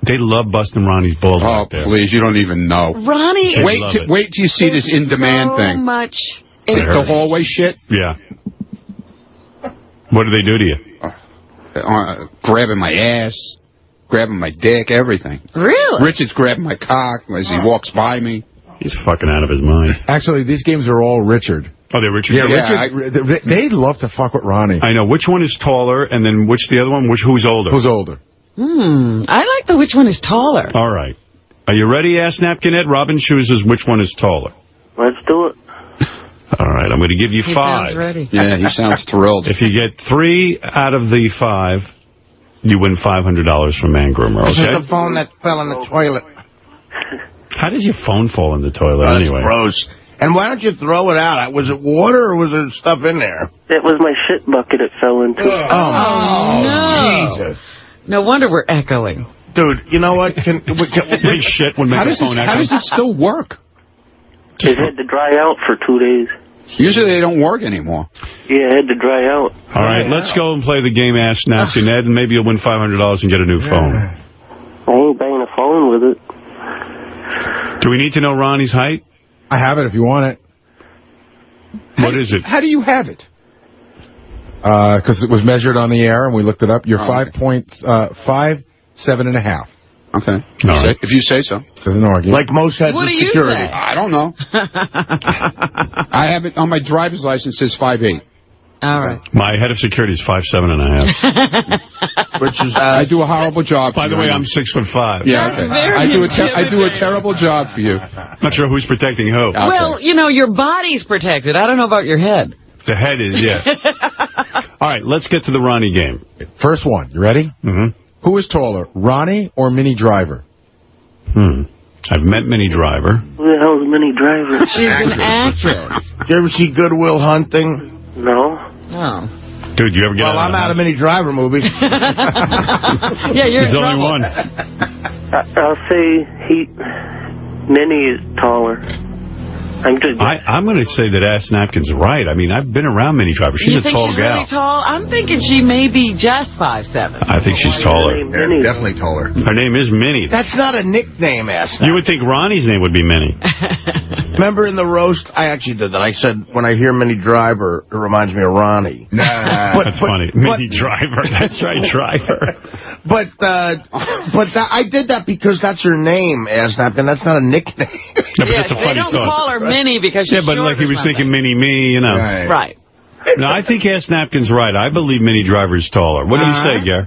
Speaker 1: They love busting Ronnie's balls out there.
Speaker 16: Oh, please, you don't even know.
Speaker 3: Ronnie
Speaker 16: Wait till you see this in-demand thing.
Speaker 3: Much
Speaker 16: The hallway shit?
Speaker 1: Yeah. What do they do to you?
Speaker 16: Grabbing my ass, grabbing my dick, everything.
Speaker 3: Really?
Speaker 16: Richard's grabbing my cock as he walks by me.
Speaker 1: He's fucking out of his mind.
Speaker 13: Actually, these games are all Richard.
Speaker 1: Oh, they're Richard?
Speaker 13: Yeah, Richard. They love to fuck with Ronnie.
Speaker 1: I know. Which one is taller, and then which the other one? Who's older?
Speaker 13: Who's older?
Speaker 3: I like the which one is taller.
Speaker 1: All right. Are you ready, Ask Napkin Ed? Robin chooses which one is taller.
Speaker 2: Let's do it.
Speaker 1: All right, I'm going to give you
Speaker 3: He
Speaker 1: 5.
Speaker 3: sounds ready.
Speaker 16: Yeah, he sounds thrilled.
Speaker 1: If you get 3 out of the 5, you win $500 from Man Groomer,
Speaker 5: This is
Speaker 1: okay?
Speaker 5: the phone that fell in the toilet.
Speaker 1: How does your phone fall in the toilet anyway?
Speaker 5: That's gross. And why don't you throw it out? Was it water or was there stuff in there?
Speaker 2: It was my shit bucket it fell into.
Speaker 3: Oh, no.
Speaker 5: Jesus.
Speaker 3: No wonder we're echoing.
Speaker 5: Dude, you know what?
Speaker 1: Big shit would make
Speaker 16: How
Speaker 1: the
Speaker 16: does
Speaker 1: phone echo.
Speaker 16: how does it still work?
Speaker 2: It had to dry out for 2 days.
Speaker 16: Usually they don't work anymore.
Speaker 2: Yeah, it had to dry out.
Speaker 1: All right, let's go and play the game Ask Napkin Ed, and maybe you'll win $500 and get a new phone.
Speaker 2: I ain't buying a phone with it.
Speaker 1: Do we need to know Ronnie's height?
Speaker 13: I have it if you want it.
Speaker 1: What is it?
Speaker 16: How do you have it?
Speaker 13: Because it was measured on the air and we looked it up. You're 5'7.5".
Speaker 16: Okay.
Speaker 1: Right.
Speaker 16: If you say so.
Speaker 13: Doesn't argue.
Speaker 5: Like most heads
Speaker 3: What
Speaker 5: of
Speaker 3: do you
Speaker 5: security.
Speaker 3: say?
Speaker 16: I don't know. I have it on my driver's license. It says 5'8".
Speaker 3: All right.
Speaker 1: My head of security is 5'7.5".
Speaker 5: Which is,
Speaker 16: I do a horrible job.
Speaker 1: By the way, I'm 6'5".
Speaker 16: Yeah, okay. I do a terrible job for you.
Speaker 1: Not sure who's protecting who.
Speaker 16: Okay.
Speaker 3: Well, you know, your body's protected. I don't know about your head.
Speaker 1: The head is, yeah. All right, let's get to the Ronnie game.
Speaker 13: First one. You ready?
Speaker 1: Mm-hmm.
Speaker 13: Who is taller, Ronnie or Minnie Driver?
Speaker 1: I've met Minnie Driver.
Speaker 2: Who the hell's Minnie Driver?
Speaker 3: She's an actress.
Speaker 5: Did you ever see Good Will Hunting?
Speaker 2: No.
Speaker 3: Oh.
Speaker 1: Dude, you ever get
Speaker 5: Well, I'm out of Minnie Driver movies.
Speaker 3: Yeah, you're
Speaker 1: There's
Speaker 3: in
Speaker 1: only
Speaker 3: trouble.
Speaker 1: one.
Speaker 2: I'll say Minnie is taller. I'm just.
Speaker 1: I'm going to say that Ass Napkin's right. I mean, I've been around Minnie Driver. She's
Speaker 3: You
Speaker 1: a
Speaker 3: think
Speaker 1: tall
Speaker 3: she's
Speaker 1: gal.
Speaker 3: really tall? I'm thinking she may be just 5'7".
Speaker 1: I think she's taller.
Speaker 2: Minnie.
Speaker 13: Definitely taller.
Speaker 1: Her name is Minnie.
Speaker 5: That's not a nickname, ass.
Speaker 1: You would think Ronnie's name would be Minnie.
Speaker 5: Remember in the roast, I actually did that. I said, when I hear Minnie Driver, it reminds me of Ronnie.
Speaker 1: That's funny. Minnie Driver. That's right, Driver.
Speaker 5: But I did that because that's her name, ass napkin. That's not a nickname.
Speaker 3: Yes, they don't call her Minnie because she's
Speaker 1: yeah, but
Speaker 3: short
Speaker 1: like he
Speaker 3: or
Speaker 1: was
Speaker 3: something.
Speaker 1: thinking Mini-Me, you know.
Speaker 3: Right.
Speaker 1: No, I think Ass Napkin's right. I believe Minnie Driver's taller. What do you say, Gare?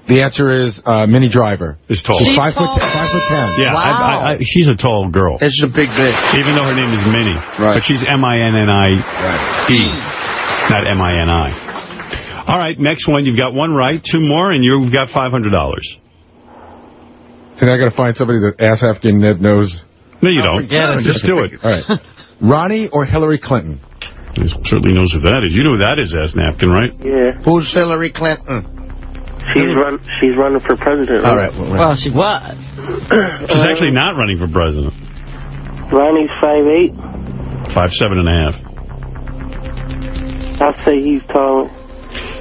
Speaker 13: The answer is Minnie Driver.
Speaker 1: Is tall.
Speaker 13: She's 5'10".
Speaker 1: Yeah,
Speaker 3: Wow.
Speaker 1: she's a tall girl.
Speaker 5: It's a big bitch.
Speaker 1: Even though her name is Minnie.
Speaker 16: Right.
Speaker 1: But she's M-I-N-N-I-E, not M-I-N-I. All right, next one. You've got one right, 2 more, and you've got $500.
Speaker 13: So now I got to find somebody that Ass Napkin Ned knows.
Speaker 1: No, you don't.
Speaker 3: forget it.
Speaker 1: Just do it.
Speaker 13: All right. Ronnie or Hillary Clinton?
Speaker 1: He certainly knows who that is. You know who that is, Ass Napkin, right?
Speaker 2: Yeah.
Speaker 5: Who's Hillary Clinton?
Speaker 2: She's running for president.
Speaker 5: All right.
Speaker 3: Well, she was.
Speaker 1: She's actually not running for president.
Speaker 2: Ronnie's 5'8".
Speaker 1: 5'7.5".
Speaker 2: I'll say he's taller.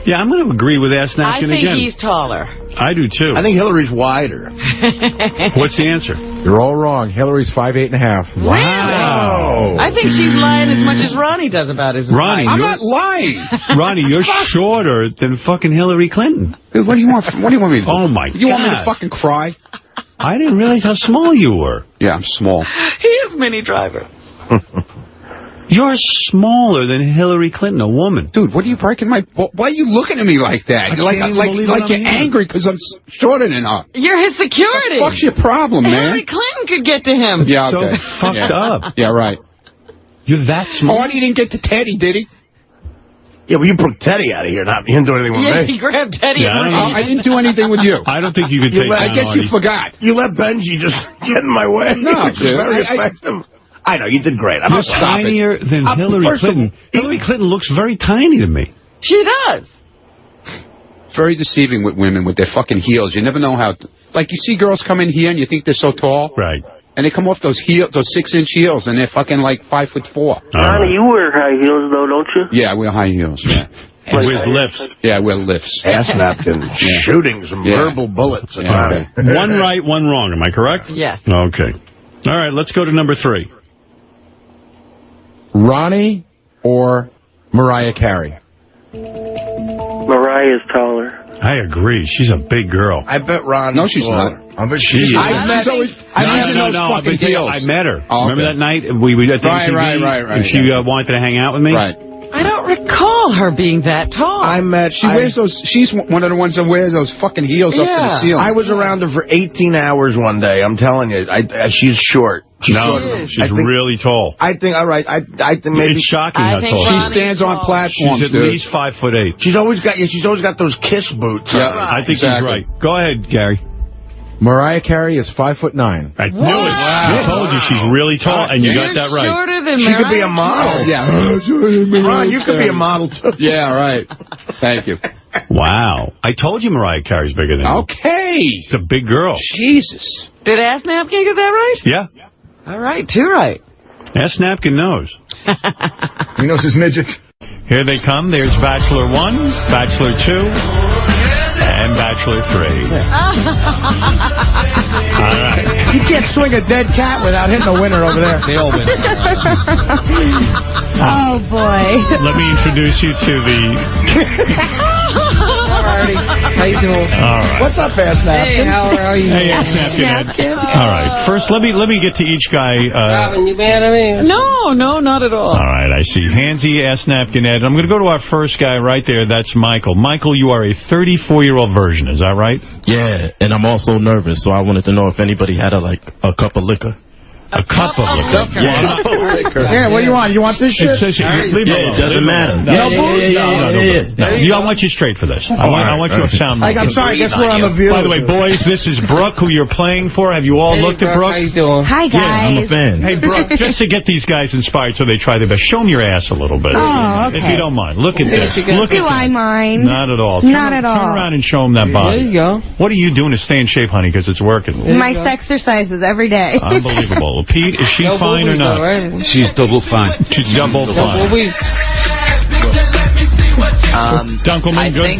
Speaker 1: Yeah, I'm going to agree with Ass
Speaker 3: I
Speaker 1: Napkin
Speaker 3: think
Speaker 1: again.
Speaker 3: he's taller.
Speaker 1: I do, too.
Speaker 5: I think Hillary's wider.
Speaker 1: What's the answer?
Speaker 13: You're all wrong. Hillary's 5'8.5".
Speaker 1: Wow.
Speaker 3: I think she's lying as much as Ronnie does about his
Speaker 1: Ronnie,
Speaker 3: height.
Speaker 16: I'm not lying.
Speaker 1: Ronnie, you're shorter than fucking Hillary Clinton.
Speaker 16: Dude, what do you want? What do you want me to do?
Speaker 1: Oh, my God.
Speaker 16: You want me to fucking cry?
Speaker 1: I didn't realize how small you were.
Speaker 16: Yeah, I'm small.
Speaker 3: He is Minnie Driver.
Speaker 1: You're smaller than Hillary Clinton, a woman.
Speaker 16: Dude, what are you breaking my... Why are you looking at me like that?
Speaker 1: I can't even believe
Speaker 16: Like
Speaker 1: what
Speaker 16: you're
Speaker 1: I'm hearing.
Speaker 16: angry because I'm shorter than her.
Speaker 3: You're his security.
Speaker 16: What's your problem, man?
Speaker 3: Hillary Clinton could get to him.
Speaker 16: Yeah,
Speaker 1: So
Speaker 16: okay.
Speaker 1: fucked up.
Speaker 16: Yeah, right.
Speaker 1: You're that small.
Speaker 16: Oh, he didn't get to Teddy, did he?
Speaker 5: Yeah, well, you broke Teddy out of here. He didn't do anything with
Speaker 3: Yeah,
Speaker 5: me.
Speaker 3: he grabbed Teddy.
Speaker 1: Yeah, I don't know.
Speaker 16: I didn't do anything with you.
Speaker 1: I don't think you could take
Speaker 16: I
Speaker 1: down
Speaker 16: guess you
Speaker 1: Artie.
Speaker 16: forgot.
Speaker 5: You let Benji just get in my way.
Speaker 16: No,
Speaker 5: which is
Speaker 16: dude.
Speaker 5: very effective. I know, you did great. I'm
Speaker 1: You're
Speaker 5: not
Speaker 1: tinier than Hillary
Speaker 5: first of all,
Speaker 1: Clinton. Hillary Clinton looks very tiny to me.
Speaker 3: She does.
Speaker 16: Very deceiving with women with their fucking heels. You never know how... Like, you see girls come in here and you think they're so tall.
Speaker 1: Right.
Speaker 16: And they come off those 6-inch heels and they're fucking like 5'4".
Speaker 2: Ronnie, you wear high heels, though, don't you?
Speaker 16: Yeah, I wear high heels. Yeah.
Speaker 1: Where's lifts?
Speaker 16: Yeah, I wear lifts.
Speaker 5: Ass napkin, shooting some verbal bullets at Ronnie.
Speaker 1: One right, one wrong. Am I correct?
Speaker 3: Yes.
Speaker 1: Okay. All right, let's go to number 3.
Speaker 13: Ronnie or Mariah Carey?
Speaker 2: Mariah's taller.
Speaker 1: I agree. She's a big girl.
Speaker 5: I bet Ron.
Speaker 16: No, she's not.
Speaker 5: I bet
Speaker 1: She is.
Speaker 5: I met
Speaker 16: heels.
Speaker 1: I met her.
Speaker 16: Oh,
Speaker 1: Remember
Speaker 16: okay.
Speaker 1: that night we were at the MTV,
Speaker 16: Right.
Speaker 1: and she wanted to hang out with me?
Speaker 16: Right.
Speaker 3: I don't recall her being that tall.
Speaker 16: She wears those. She's one of the ones that wears those fucking heels up to the ceiling.
Speaker 5: I was around her for 18 hours one day. I'm telling you, she's short.
Speaker 1: She's really tall.
Speaker 5: I think. All right. I think maybe
Speaker 1: it's shocking how tall
Speaker 16: she stands on platforms.
Speaker 1: She's at least 5'8".
Speaker 5: She's always got those Kiss boots.
Speaker 16: Yeah,
Speaker 1: I think he's right. Go ahead, Gary.
Speaker 13: Mariah Carey is 5'9".
Speaker 1: I knew it. I told you she's really tall, and you got that right.
Speaker 3: Shorter than
Speaker 5: She could be a model. Ron, you could be a model too.
Speaker 16: Yeah, right. Thank you.
Speaker 1: Wow. I told you Mariah Carey's bigger than you.
Speaker 16: Okay.
Speaker 1: It's a big girl.
Speaker 16: Jesus.
Speaker 3: Did Ass Napkin get that right?
Speaker 1: Yeah.
Speaker 3: All right, 2 right.
Speaker 1: Ass Napkin knows.
Speaker 13: He knows his midgets.
Speaker 1: Here they come. There's Bachelor 1, Bachelor 2, and Bachelor 3. All right.
Speaker 5: You can't swing a dead cat without hitting a winner over there.
Speaker 16: They all win.
Speaker 6: Oh, boy.
Speaker 1: Let me introduce you to the...
Speaker 7: How you doing?
Speaker 1: All right.
Speaker 5: What's up, Ass Napkin?
Speaker 7: Hey, how are you?
Speaker 1: Hey, Ass Napkin Ed. All right. First, let me get to each guy.
Speaker 7: Robin, you mad at me?
Speaker 3: No, not at all.
Speaker 1: All right. I see. Hansy, Ass Napkin Ed. I'm going to go to our first guy right there. That's Michael. Michael, you are a 34-year-old virgin. Is that right?
Speaker 17: Yeah, and I'm also nervous, so I wanted to know if anybody had a cup of liquor.
Speaker 1: A cup of liquor.
Speaker 5: Yeah, what do you want? You want this shit?
Speaker 1: Leave
Speaker 17: it doesn't matter.
Speaker 1: No, I want you straight for this. I want you to sound
Speaker 5: I'm sorry, I guess we're on The View.
Speaker 1: By the way, boys, this is Brooke, who you're playing for. Have you all looked at Brooke?
Speaker 7: How you doing?
Speaker 6: Hi, guys.
Speaker 17: Yeah, I'm a fan.
Speaker 1: Hey, Brooke, just to get these guys inspired so they try their best, show them your ass a little bit.
Speaker 6: Oh, okay.
Speaker 1: If you don't mind. Look at this. Look
Speaker 6: Do I mind?
Speaker 1: Not at all.
Speaker 6: Not at all.
Speaker 1: Turn around and show them that body.
Speaker 7: There you go.
Speaker 1: What are you doing to stay in shape, honey, because it's working?
Speaker 6: My exercises every day.
Speaker 1: Unbelievable. Pete, is she fine or not?
Speaker 7: Right?
Speaker 8: She's double fine.
Speaker 1: She's double fine. Dunkelman,
Speaker 18: I think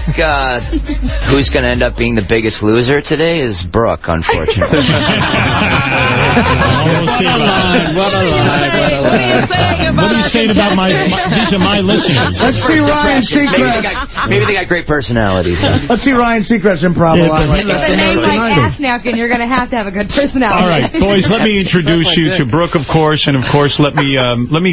Speaker 18: who's going to end up being the biggest loser today is Brooke, unfortunately.
Speaker 1: What are you saying about these are my listeners?
Speaker 5: Let's see Ryan Seacrest.
Speaker 18: Maybe they got great personalities.
Speaker 5: Let's see Ryan Seacrest improv a lot.
Speaker 6: If it's a name like Ass Napkin, you're going to have a good personality.
Speaker 1: All right, boys, let me introduce you to Brooke, of course, and of course, let me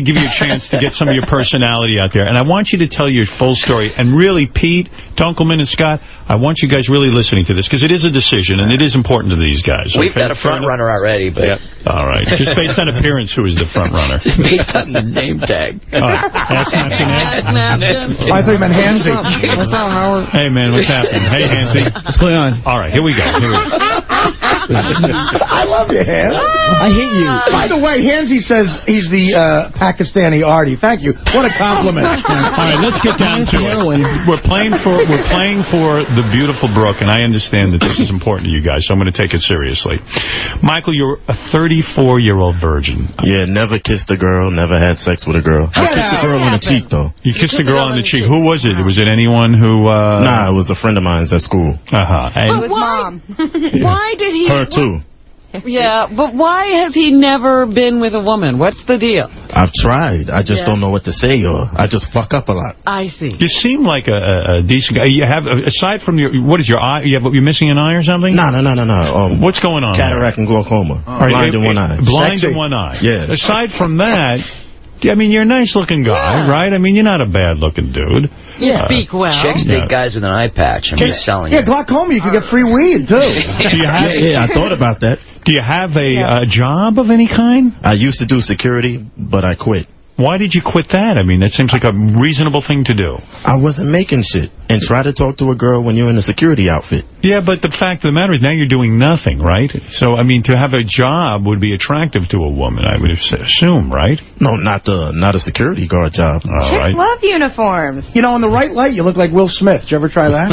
Speaker 1: give you a chance to get some of your personality out there. And I want you to tell your full story. And really, Pete, Dunkelman, and Scott, I want you guys really listening to this, because it is a decision, and it is important to these guys.
Speaker 18: We've got a front runner already, but...
Speaker 1: Yep. All right. Just based on appearance, who is the front runner?
Speaker 18: Just based on the name tag.
Speaker 1: All right. Ass Napkin Ed.
Speaker 5: I thought you meant Hansy.
Speaker 7: What's up, Howard?
Speaker 1: Hey, man, what's happening? Hey, Hansy.
Speaker 8: What's going on?
Speaker 1: All right, here we go.
Speaker 5: I love you, Hans.
Speaker 7: I hate you.
Speaker 5: By the way, Hansy says he's the Pakistani Artie. Thank you. What a compliment.
Speaker 1: All right, let's get down to it. We're playing for the beautiful Brooke, and I understand that this is important to you guys, so I'm going to take it seriously. Michael, you're a 34-year-old virgin.
Speaker 17: Yeah, never kissed a girl, never had sex with a girl. I kissed a girl on the cheek, though.
Speaker 1: You kissed a girl on the cheek. Who was it? Was it anyone who...
Speaker 17: Nah, it was a friend of mine's at school.
Speaker 1: And
Speaker 6: With Mom.
Speaker 3: Why did he...
Speaker 17: Her, too.
Speaker 3: Yeah, but why has he never been with a woman? What's the deal?
Speaker 17: I've tried. I just don't know what to say, or I just fuck up a lot.
Speaker 3: I see.
Speaker 1: You seem like a decent guy. You have, aside from your... What is your eye? You're missing an eye or something?
Speaker 17: No.
Speaker 1: What's going on
Speaker 17: Cataract and glaucoma.
Speaker 1: Right,
Speaker 17: blind in one eye.
Speaker 1: Blind in one eye.
Speaker 17: Yeah.
Speaker 1: Aside from that... I mean, you're a nice-looking guy, right? I mean, you're not a bad-looking dude.
Speaker 3: You speak well.
Speaker 18: Chicks dig guys with an eye patch. I'm just selling you.
Speaker 5: Yeah, glaucoma, you can get free weed, too.
Speaker 17: Yeah, I thought about that.
Speaker 1: Do you have a job of any kind?
Speaker 17: I used to do security, but I quit.
Speaker 1: Why did you quit that? I mean, that seems like a reasonable thing to do.
Speaker 17: I wasn't making shit. And try to talk to a girl when you're in a security outfit.
Speaker 1: Yeah, but the fact of the matter is now you're doing nothing, right? So, I mean, to have a job would be attractive to a woman, I would assume, right?
Speaker 17: No, not a security guard job.
Speaker 6: Chicks
Speaker 1: Right.
Speaker 6: love uniforms.
Speaker 5: You know, in the right light, you look like Will Smith. Did you ever try that?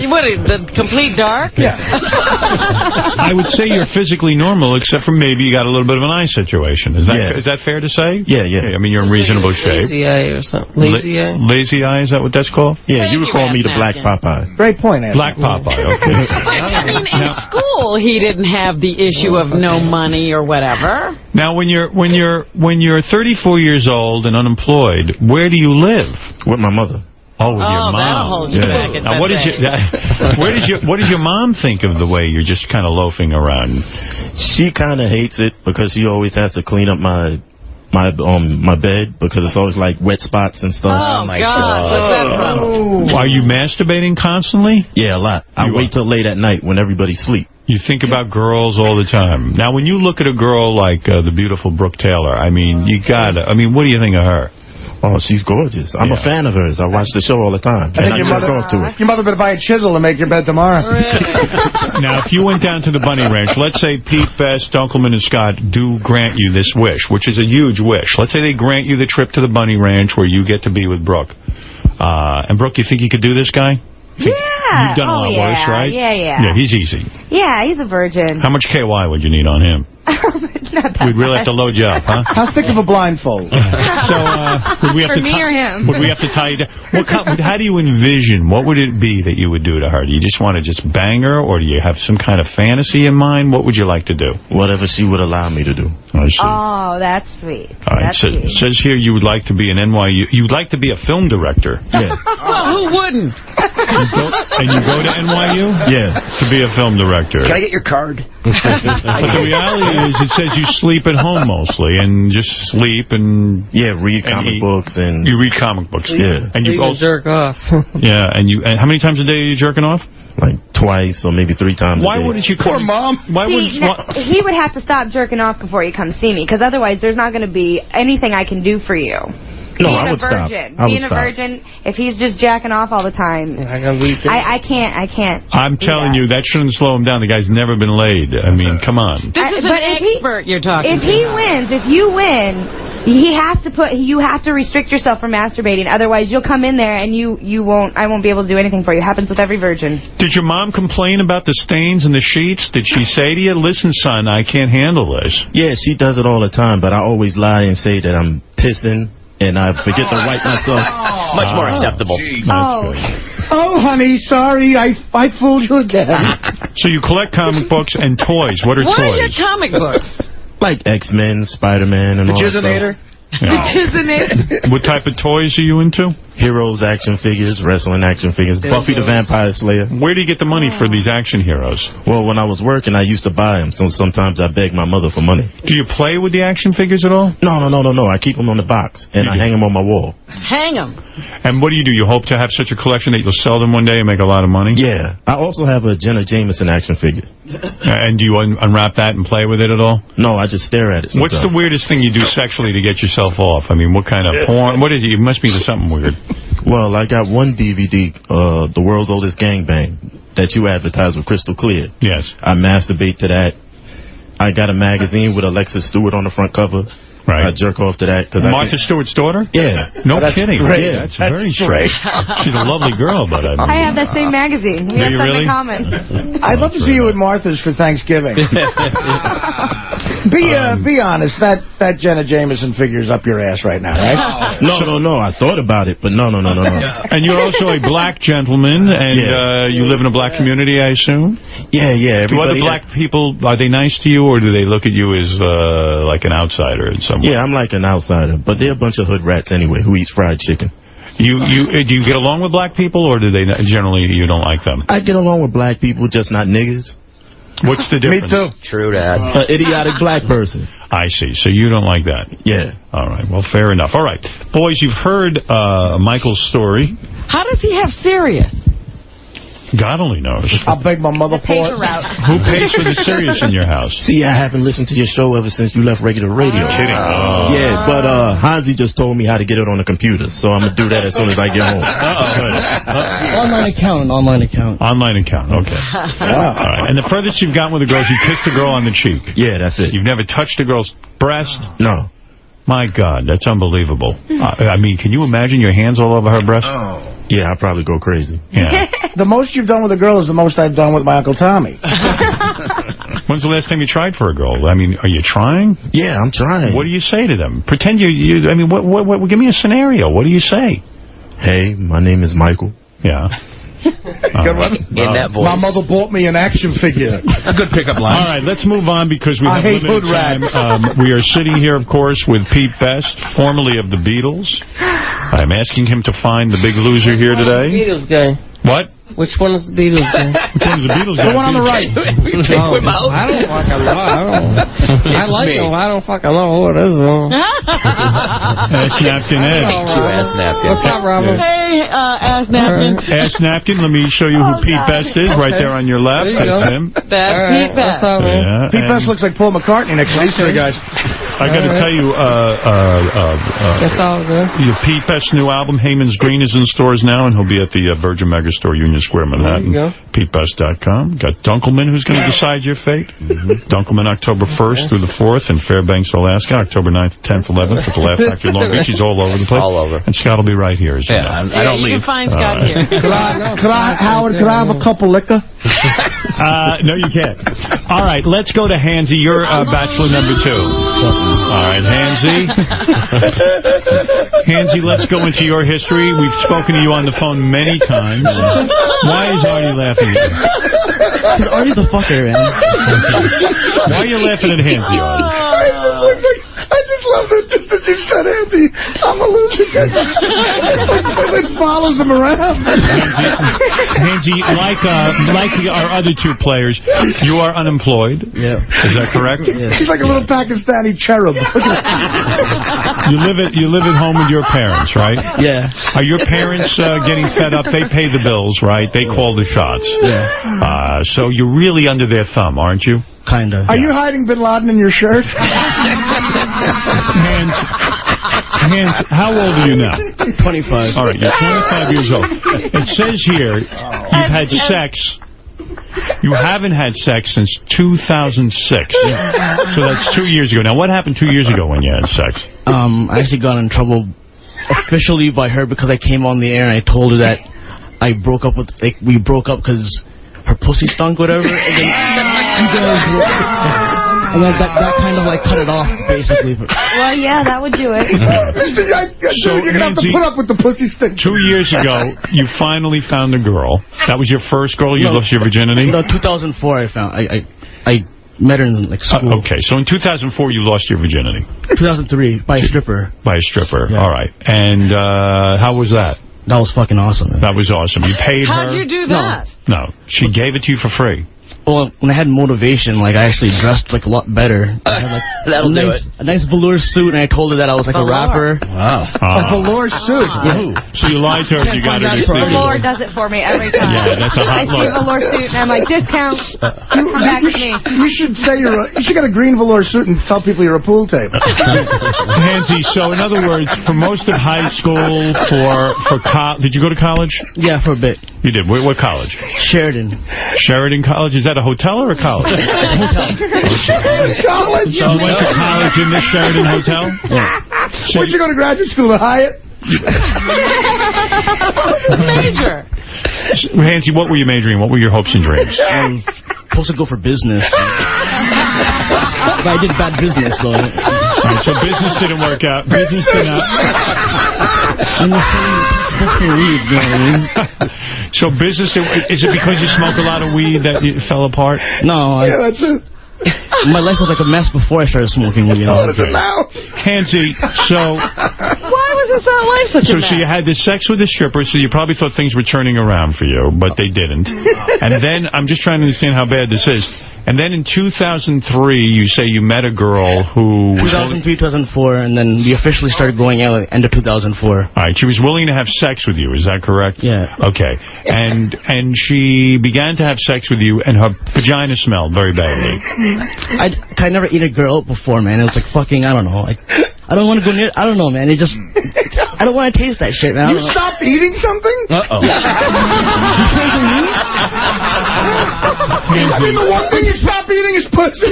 Speaker 3: What, the complete dark?
Speaker 5: Yeah.
Speaker 1: I would say you're physically normal, except for maybe you got a little bit of an eye situation. Is that fair to say?
Speaker 17: Yeah.
Speaker 1: I mean, you're in reasonable shape.
Speaker 7: Lazy eye or something. Lazy eye?
Speaker 1: Lazy eye, is that what that's called?
Speaker 17: Yeah, you would call me the Black Popeye.
Speaker 5: Great point, Anthony.
Speaker 1: Black Popeye, okay.
Speaker 3: I mean, in school, he didn't have the issue of no money or whatever.
Speaker 1: Now, when you're 34 years old and unemployed, where do you live?
Speaker 17: With my mother.
Speaker 1: Oh, with your mom.
Speaker 3: That'll hold you back at
Speaker 1: Now, what does your mom think of the way you're just kind of loafing around?
Speaker 17: She kind of hates it because she always has to clean up my bed because it's always like wet spots and stuff.
Speaker 3: Oh, my God. What's that from?
Speaker 1: Are you masturbating constantly?
Speaker 17: Yeah, a lot. I wait till late at night when everybody's asleep.
Speaker 1: You think about girls all the time. Now, when you look at a girl like the beautiful Brooke Taylor, I mean, what do you think of her?
Speaker 17: Oh, she's gorgeous. I'm a fan of hers. I watch the show all the time.
Speaker 5: I think your mother better buy a chisel to make your bed tomorrow.
Speaker 1: Now, if you went down to the Bunny Ranch, let's say Pete, Best, Dunkelman, and Scott do grant you this wish, which is a huge wish. Let's say they grant you the trip to the Bunny Ranch where you get to be with Brooke. And Brooke, you think you could do this guy?
Speaker 19: Yeah.
Speaker 1: You've done a lot worse, right?
Speaker 19: Yeah.
Speaker 1: Yeah, he's easy.
Speaker 19: Yeah, he's a virgin.
Speaker 1: How much KY would you need on him?
Speaker 19: Not that
Speaker 1: We'd really have to load you up, huh?
Speaker 5: How thick of a blindfold?
Speaker 1: So, would we have
Speaker 19: For
Speaker 1: to
Speaker 19: me or him?
Speaker 1: Would we have to tie you down? How do you envision? What would it be that you would do to her? Do you just want to just bang her, or do you have some kind of fantasy in mind? What would you like to do?
Speaker 17: Whatever she would allow me to do.
Speaker 1: I see.
Speaker 19: Oh, that's sweet.
Speaker 1: All right. It says here you would like to be an NYU. You'd like to be a film director.
Speaker 17: Yeah.
Speaker 3: Well, who wouldn't?
Speaker 1: And you go to NYU?
Speaker 17: Yeah.
Speaker 1: To be a film director.
Speaker 18: Can I get your card?
Speaker 1: But the reality is, it says you sleep at home mostly, and just sleep and
Speaker 17: read comic books and
Speaker 1: you read comic books. And you also
Speaker 7: jerk off.
Speaker 1: Yeah, and how many times a day are you jerking off?
Speaker 17: Like twice or maybe 3 times.
Speaker 1: Why
Speaker 17: a day.
Speaker 1: wouldn't you?
Speaker 5: Poor mom.
Speaker 1: Why
Speaker 19: he would have to stop jerking off before he comes see me, because otherwise there's not going to be anything I can do for you.
Speaker 17: No,
Speaker 19: Being
Speaker 17: I would stop.
Speaker 19: Being a virgin, if he's just jacking off all the time, I can't.
Speaker 1: I'm telling you, that shouldn't slow him down. The guy's never been laid. I mean, come on.
Speaker 3: This is an expert you're talking
Speaker 19: If he wins, if you win, you have to restrict yourself from masturbating. Otherwise, you'll come in there and I won't be able to do anything for you. It happens with every virgin.
Speaker 1: Did your mom complain about the stains in the sheets? Did she say to you, listen, son, I can't handle this?
Speaker 17: Yeah, she does it all the time, but I always lie and say that I'm pissing. And I forget to wipe myself.
Speaker 18: Much more acceptable.
Speaker 5: Oh, honey, sorry, I fooled you again.
Speaker 1: So you collect comic books and toys. What are toys?
Speaker 3: What are your comic books?
Speaker 17: Like X-Men, Spider-Man, and all that stuff.
Speaker 1: What type of toys are you into?
Speaker 17: Heroes action figures, wrestling action figures, Buffy the Vampire Slayer.
Speaker 1: Where do you get the money for these action heroes?
Speaker 17: Well, when I was working, I used to buy them, so sometimes I beg my mother for money.
Speaker 1: Do you play with the action figures at all?
Speaker 17: No. I keep them on the box, and I hang them on my wall.
Speaker 3: Hang them.
Speaker 1: And what do? You hope to have such a collection that you'll sell them one day and make a lot of money?
Speaker 17: Yeah. I also have a Jenna Jameson action figure.
Speaker 1: And do you unwrap that and play with it at all?
Speaker 17: No, I just stare at it sometimes.
Speaker 1: What's the weirdest thing you do sexually to get yourself off? I mean, what kind of porn? What is it? It must be something weird.
Speaker 17: Well, I got one DVD, The World's Oldest Gangbang, that you advertise with Crystal Clear.
Speaker 1: Yes.
Speaker 17: I masturbate to that. I got a magazine with Alexis Stewart on the front cover.
Speaker 1: Right.
Speaker 17: I jerk off to that.
Speaker 1: Martha Stewart's daughter?
Speaker 17: Yeah.
Speaker 1: No kidding.
Speaker 5: Great.
Speaker 1: Yeah, that's very strange. She's a lovely girl, but I mean...
Speaker 19: I have that same magazine. We have something in common.
Speaker 5: I'd love to see you at Martha's for Thanksgiving. Be honest. That Jenna Jameson figure's up your ass right now, right?
Speaker 17: No. I thought about it, but no.
Speaker 1: And you're also a black gentleman, and you live in a black community, I assume?
Speaker 17: Yeah.
Speaker 1: Do other black people, are they nice to you, or do they look at you as like an outsider in some way?
Speaker 17: Yeah, I'm like an outsider, but they're a bunch of hood rats anyway who eats fried chicken.
Speaker 1: Do you get along with black people, or do they generally you don't like them?
Speaker 17: I get along with black people, just not niggas.
Speaker 1: What's the difference?
Speaker 5: Me too.
Speaker 18: True, Dad.
Speaker 17: An idiotic black person.
Speaker 1: I see. So you don't like that?
Speaker 17: Yeah.
Speaker 1: All right. Well, fair enough. All right. Boys, you've heard Michael's story.
Speaker 3: How does he have Sirius?
Speaker 1: God only knows.
Speaker 5: I'll beg my mother for it.
Speaker 1: Who pays for the Sirius in your house?
Speaker 17: See, I haven't listened to your show ever since you left regular radio.
Speaker 1: Kidding.
Speaker 17: Yeah, but Hansi just told me how to get it on the computer, so I'm going to do that as soon as I get home.
Speaker 7: Online account.
Speaker 1: Online account, okay. All right. And the furthest you've gotten with a girl is you kissed a girl on the cheek.
Speaker 17: Yeah, that's it.
Speaker 1: You've never touched a girl's breast?
Speaker 17: No.
Speaker 1: My God, that's unbelievable. I mean, can you imagine your hands all over her breast?
Speaker 17: Oh. Yeah, I'd probably go crazy.
Speaker 1: Yeah.
Speaker 5: The most you've done with a girl is the most I've done with my Uncle Tommy.
Speaker 1: When's the last time you tried for a girl? I mean, are you trying?
Speaker 17: Yeah, I'm trying.
Speaker 1: What do you say to them? Pretend I mean, what, give me a scenario. What do you say?
Speaker 17: Hey, my name is Michael.
Speaker 1: Yeah.
Speaker 5: Good one.
Speaker 18: In that voice.
Speaker 5: My mother bought me an action figure.
Speaker 8: It's a good pickup line.
Speaker 1: All right, let's move on because we
Speaker 5: I
Speaker 1: have
Speaker 5: hate
Speaker 1: limited
Speaker 5: hood
Speaker 1: time.
Speaker 5: rats.
Speaker 1: We are sitting here, of course, with Pete Best, formerly of the Beatles. I'm asking him to find the big loser here today.
Speaker 7: Beatles guy.
Speaker 1: What?
Speaker 7: Which one is the Beatles guy?
Speaker 1: Which one is the Beatles guy?
Speaker 5: The one on the right.
Speaker 7: I don't fucking know. I like him. I don't fucking know who it is, though.
Speaker 1: That's Napkin Ed.
Speaker 18: Ass Napkin.
Speaker 7: What's up, Robert?
Speaker 3: Hey, Ass Napkin.
Speaker 1: Ass Napkin, let me show you who Pete Best is, right there on your left.
Speaker 7: There you
Speaker 1: That's
Speaker 7: go.
Speaker 1: him.
Speaker 3: That's Pete Best.
Speaker 7: What's up, man?
Speaker 1: Yeah,
Speaker 5: Pete Best looks like Paul McCartney next to these three guys.
Speaker 1: I got to tell you,
Speaker 7: It's all good.
Speaker 1: Pete Best's new album, Heyman's Green, is in stores now, and he'll be at the Virgin Megastore, Union Square, Manhattan.
Speaker 7: There you go.
Speaker 1: PeteBest.com. Got Dunkelman, who's going to decide your fate. Dunkelman, October 1st through the 4th in Fairbanks, Alaska. October 9th, 10th, 11th at the Laugh Factory, Long Beach. He's all over the place.
Speaker 18: All over.
Speaker 1: And Scott will be right here as well.
Speaker 8: I don't
Speaker 3: You
Speaker 8: leave.
Speaker 3: can find Scott here.
Speaker 5: Howard, could I have a cup of liquor?
Speaker 1: No, you can't. All right, let's go to Hansy. You're bachelor number 2. All right, Hansy. Hansy, let's go into your history. We've spoken to you on the phone many times. Why is Artie laughing at you?
Speaker 17: Artie's a fucker, man.
Speaker 1: Why are you laughing at Hansy, Artie?
Speaker 5: I just love that just that you said, Andy, I'm a loser. It follows him around.
Speaker 1: Hansy, like our other 2 players, you are unemployed.
Speaker 17: Yeah.
Speaker 1: Is that correct?
Speaker 17: Yeah.
Speaker 5: He's like a little Pakistani cherub.
Speaker 1: You live at home with your parents, right?
Speaker 17: Yeah.
Speaker 1: Are your parents getting fed up? They pay the bills, right? They call the shots.
Speaker 17: Yeah.
Speaker 1: So you're really under their thumb, aren't you?
Speaker 17: Kind of.
Speaker 5: Are you hiding Bin Laden in your shirt?
Speaker 1: Hans, how old are you now?
Speaker 17: 25.
Speaker 1: All right, you're 25 years old. It says here you've had sex. You haven't had sex since 2006. Yeah. So that's 2 years ago. Now, what happened 2 years ago when you had sex?
Speaker 17: I actually got in trouble officially by her because I came on the air and I told her that I broke up with, like, we broke up because her pussy stunk, whatever. And then and then that kind of like cut it off, basically.
Speaker 19: Well, yeah, that would do it.
Speaker 1: So,
Speaker 5: you're going to have to put up with the pussy stink.
Speaker 1: 2 years ago, you finally found a girl. That was your first girl? You lost your virginity?
Speaker 17: No, 2004 I found. I met her in like school.
Speaker 1: Okay, so in 2004 you lost your virginity.
Speaker 17: 2003, by a stripper.
Speaker 1: By a stripper,
Speaker 17: yeah.
Speaker 1: All right. And how was that?
Speaker 17: That was fucking awesome, man.
Speaker 1: That was awesome. You paid her?
Speaker 3: How'd you do that?
Speaker 1: No, she gave it to you for free.
Speaker 17: Well, when I had motivation, like, I actually dressed, like, a lot better. I had, like,
Speaker 18: That'll do it.
Speaker 17: a nice velour suit, and I told her that I was, like, a rapper.
Speaker 8: Wow.
Speaker 5: A velour suit.
Speaker 17: Yeah.
Speaker 1: So you lied to her and you got her to see
Speaker 19: Velour does it for me every time.
Speaker 1: Yeah, that's a hot
Speaker 19: I see a velour suit, and I'm like, discount. Back to me.
Speaker 5: You should say you should get a green velour suit and tell people you're a pool table.
Speaker 1: Hansy, so in other words, for most of high school, for college, did you go to college?
Speaker 17: Yeah, for a bit.
Speaker 1: You did. What college?
Speaker 17: Sheridan.
Speaker 1: Sheridan College? Is that a hotel or a college?
Speaker 5: College?
Speaker 1: So you went to college in this Sheridan hotel?
Speaker 17: Yeah.
Speaker 1: So
Speaker 5: Where'd you go to graduate school? The Hyatt?
Speaker 3: Major.
Speaker 1: Hansy, what were you majoring in? What were your hopes and dreams?
Speaker 17: I was supposed to go for business. But I did bad business, so...
Speaker 1: Right, so business didn't work out. Business did not...
Speaker 17: weed, you know what I mean?
Speaker 1: So business, is it because you smoke a lot of weed that it fell apart?
Speaker 17: No.
Speaker 5: Yeah, that's it.
Speaker 17: My life was like a mess before I started smoking weed.
Speaker 5: What is it now?
Speaker 1: Hansy, so...
Speaker 3: Why was this life such a mess?
Speaker 1: So you had this sex with a stripper, so you probably thought things were turning around for you, but they didn't. And then, I'm just trying to understand how bad this is. And then in 2003, you say you met a girl who...
Speaker 17: 2003, 2004, and then we officially started going out at the end of 2004.
Speaker 1: All right, she was willing to have sex with you, is that correct?
Speaker 17: Yeah.
Speaker 1: Okay. And she began to have sex with you, and her vagina smelled very badly.
Speaker 17: I never eat a girl out before, man. It was like fucking, I don't know. I don't want to go near, I don't know, man. It just, I don't want to taste that shit, man.
Speaker 5: You stopped eating something?
Speaker 8: Uh-oh.
Speaker 5: I mean, the one thing you stop eating is pussy.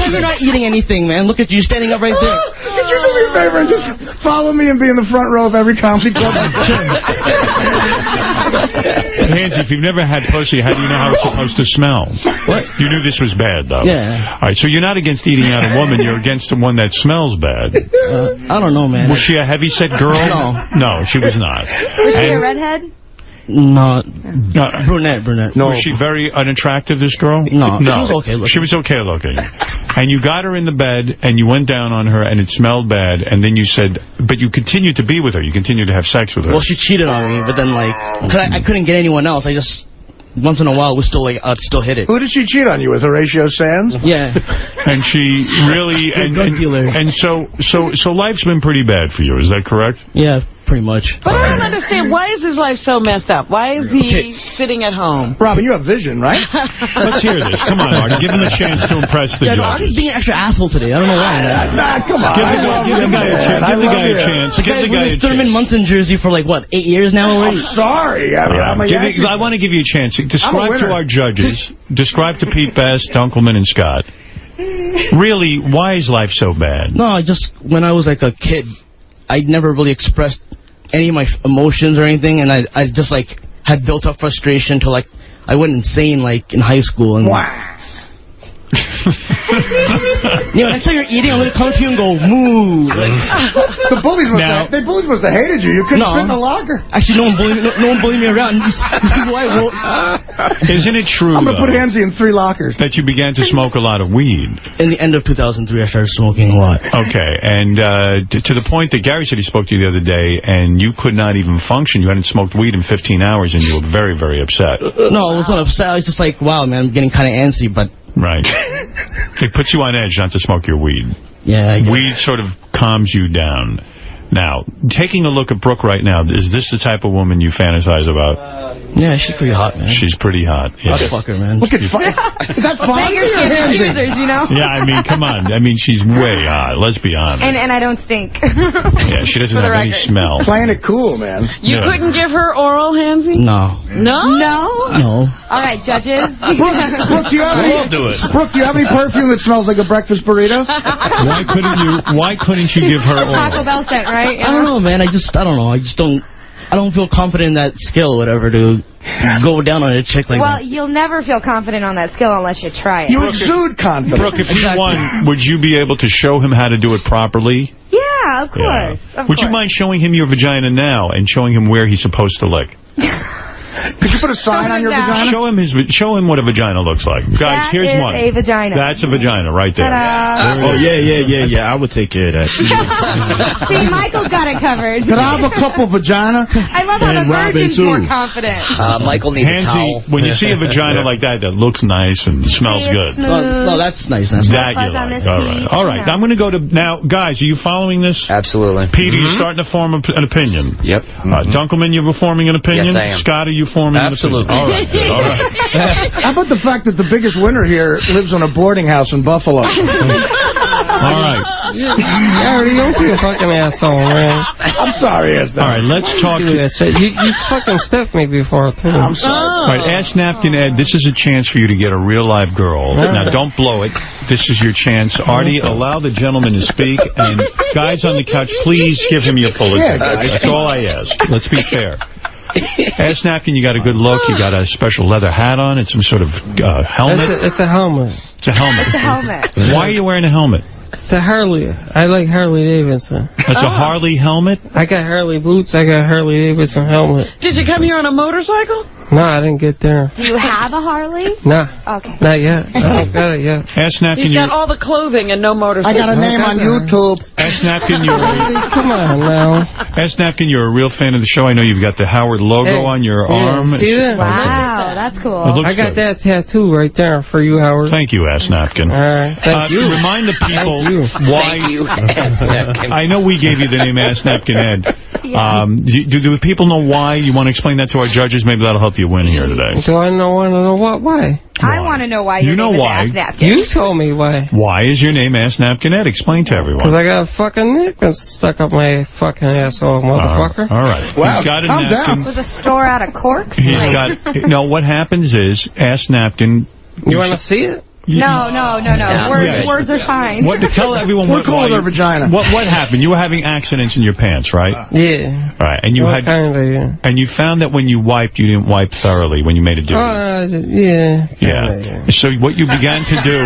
Speaker 17: You're not eating anything, man. Look at you standing up right there.
Speaker 5: Could you do me a favor and just follow me and be in the front row of every comedy club?
Speaker 1: Hansy, if you've never had pussy, how do you know how it's supposed to smell? What? You knew this was bad, though.
Speaker 17: Yeah.
Speaker 1: All right, so you're not against eating out a woman. You're against the one that smells bad.
Speaker 17: I don't know, man.
Speaker 1: Was she a heavy-set girl?
Speaker 17: No.
Speaker 1: No, she was not.
Speaker 19: Was she a redhead?
Speaker 17: No. Brunette.
Speaker 1: No. Was she very unattractive, this girl?
Speaker 17: No. She was okay looking.
Speaker 1: She was okay looking. And you got her in the bed, and you went down on her, and it smelled bad, and then you said, but you continued to be with her. You continued to have sex with her.
Speaker 17: Well, she cheated on me, but then, like, cause I couldn't get anyone else. I just, once in a while, was still, like, I'd still hit it.
Speaker 5: Who did she cheat on you with, Horatio Sands?
Speaker 17: Yeah.
Speaker 1: And she really, and so life's been pretty bad for you, is that correct?
Speaker 17: Yeah, pretty much.
Speaker 3: But I don't understand, why is his life so messed up? Why is he sitting at home?
Speaker 5: Robin, you have vision, right?
Speaker 1: Let's hear this. Come on, Artie. Give him a chance to impress the
Speaker 17: judges.
Speaker 1: judges.
Speaker 17: I'm just being an extra asshole today. I don't know why.
Speaker 5: Come on.
Speaker 1: Give the guy a chance. Give the guy a chance. Give the guy a chance.
Speaker 17: Thurman Munson jersey for, like, what, 8 years now already?
Speaker 5: I'm sorry.
Speaker 1: I want to give you a chance. Describe to our judges, describe to Pete Best, Dunkelman, and Scott, really, why is life so bad?
Speaker 17: No, when I was, like, a kid, I never really expressed any of my emotions or anything, and I just, like, had built up frustration till, like, I went insane, like, in high school. And
Speaker 5: wow.
Speaker 17: Next time you're eating, I'm going to come to you and go, moo. Like,
Speaker 5: the bullies must have hated you. You couldn't fit in the locker.
Speaker 17: Actually, no one bullied me around. You see why?
Speaker 1: Isn't it true,
Speaker 5: I'm going to put Hansy in 3 lockers.
Speaker 1: That you began to smoke a lot of weed?
Speaker 17: In the end of 2003, I started smoking a lot.
Speaker 1: Okay, and to the point that Gary said he spoke to you the other day, and you could not even function. You hadn't smoked weed in 15 hours, and you were very, very upset.
Speaker 17: No, I was not upset. I was just like, wow, man, I'm getting kind of antsy, but...
Speaker 1: Right. It puts you on edge not to smoke your weed.
Speaker 17: Yeah.
Speaker 1: Weed sort of calms you down. Now, taking a look at Brooke right now, is this the type of woman you fantasize about?
Speaker 17: Yeah, she's pretty hot, man.
Speaker 1: She's pretty hot. Yeah.
Speaker 17: I'd fuck her, man.
Speaker 5: Look at Is that fun?
Speaker 19: Users, you know?
Speaker 1: Yeah, I mean, come on. I mean, she's way hot. Let's be honest.
Speaker 19: And I don't stink.
Speaker 1: Yeah, she doesn't have any smell.
Speaker 5: Playing it cool, man.
Speaker 3: You couldn't give her oral, Hansy?
Speaker 17: No.
Speaker 3: No?
Speaker 17: No.
Speaker 19: All right, judges.
Speaker 5: Brooke, do you have
Speaker 1: We'll do it.
Speaker 5: Brooke, do you have any perfume that smells like a breakfast burrito?
Speaker 1: Why couldn't you give her oral?
Speaker 19: Taco Bell scent, right?
Speaker 17: I don't know, man. I don't know. I don't feel confident in that skill or whatever to go down on a chick like that.
Speaker 19: Well, you'll never feel confident on that skill unless you try it.
Speaker 5: You exude confidence.
Speaker 1: Brooke, if you won, would you be able to show him how to do it properly?
Speaker 19: Yeah, of course.
Speaker 1: Yeah. Would you mind showing him your vagina now and showing him where he's supposed to lick?
Speaker 5: Could you put a sign on your vagina?
Speaker 1: Show him what a vagina looks like. Guys, here's one.
Speaker 19: That is a vagina.
Speaker 1: That's a vagina right there.
Speaker 14: Oh, yeah. I would take care of that.
Speaker 19: See, Michael's got it covered.
Speaker 5: Could I have a couple vagina?
Speaker 19: I love how the virgin's more confident.
Speaker 18: Michael needs a towel.
Speaker 1: When you see a vagina like that looks nice and smells good.
Speaker 17: No, that's nice.
Speaker 1: That you like. All right. I'm going to go to... Now, guys, are you following this?
Speaker 18: Absolutely.
Speaker 1: Pete, are you starting to form an opinion?
Speaker 8: Yep.
Speaker 1: Dunkelman, you're forming an opinion?
Speaker 18: Yes, I am.
Speaker 1: Scott, are you forming an opinion? All right.
Speaker 5: How about the fact that the biggest winner here lives on a boarding house in Buffalo?
Speaker 1: All right.
Speaker 7: Gary, don't be a fucking asshole, man.
Speaker 5: I'm sorry,
Speaker 1: All right, let's talk to...
Speaker 7: You fucking stiffed me before, too.
Speaker 5: I'm sorry.
Speaker 1: All right, Ask Napkin Ed, this is a chance for you to get a real live girl. Now, don't blow it. This is your chance. Artie, allow the gentleman to speak. And guys on the couch, please give him your full attention. That's all I ask. Let's be fair. Ask Napkin, you got a good look. You got a special leather hat on and some sort of helmet.
Speaker 7: It's a helmet.
Speaker 1: It's a helmet.
Speaker 19: It's a helmet.
Speaker 1: Why are you wearing a helmet?
Speaker 7: It's a Harley. I like Harley Davidson.
Speaker 1: It's a Harley helmet?
Speaker 7: I got Harley boots. I got Harley Davidson helmet.
Speaker 3: Did you come here on a motorcycle?
Speaker 7: No, I didn't get there.
Speaker 19: Do you have a Harley?
Speaker 7: Nah.
Speaker 19: Okay.
Speaker 7: Not yet. I don't got it yet.
Speaker 1: Ask Napkin,
Speaker 3: He's got all the clothing and no motorcycle.
Speaker 5: I got a name on YouTube.
Speaker 1: Ask Napkin,
Speaker 7: Come on now.
Speaker 1: Ask Napkin, you're a real fan of the show. I know you've got the Howard logo on your arm.
Speaker 7: See that?
Speaker 19: Wow, that's cool.
Speaker 1: I
Speaker 7: got that tattoo right there for you, Howard.
Speaker 1: Thank you, Ask Napkin.
Speaker 7: All right. Thank you.
Speaker 1: Remind the people why...
Speaker 18: Thank you, Ask Napkin.
Speaker 1: I know we gave you the name Ask Napkin Ed. Yeah. Do people know why? You want to explain that to our judges? Maybe that'll help you win here today.
Speaker 7: Do I want to know what? Why?
Speaker 19: I want to know why your name is Ask Napkin.
Speaker 7: You told me why.
Speaker 1: Why is your name Ask Napkin Ed? Explain to everyone.
Speaker 7: Because I got a fucking napkin stuck up my fucking asshole, motherfucker.
Speaker 1: All right.
Speaker 5: Wow,
Speaker 1: he's got a
Speaker 5: calm
Speaker 1: napkin.
Speaker 5: down.
Speaker 19: Was a store out of corks?
Speaker 1: He's got... No, what happens is Ask Napkin...
Speaker 7: You want to see it?
Speaker 19: No. Words are fine.
Speaker 1: Tell everyone
Speaker 5: We're cool with her vagina.
Speaker 1: What happened? You were having accidents in your pants, right?
Speaker 7: Yeah.
Speaker 1: Right, and you and you found that when you wiped, you didn't wipe thoroughly when you made a duty. Yeah. So what you began to do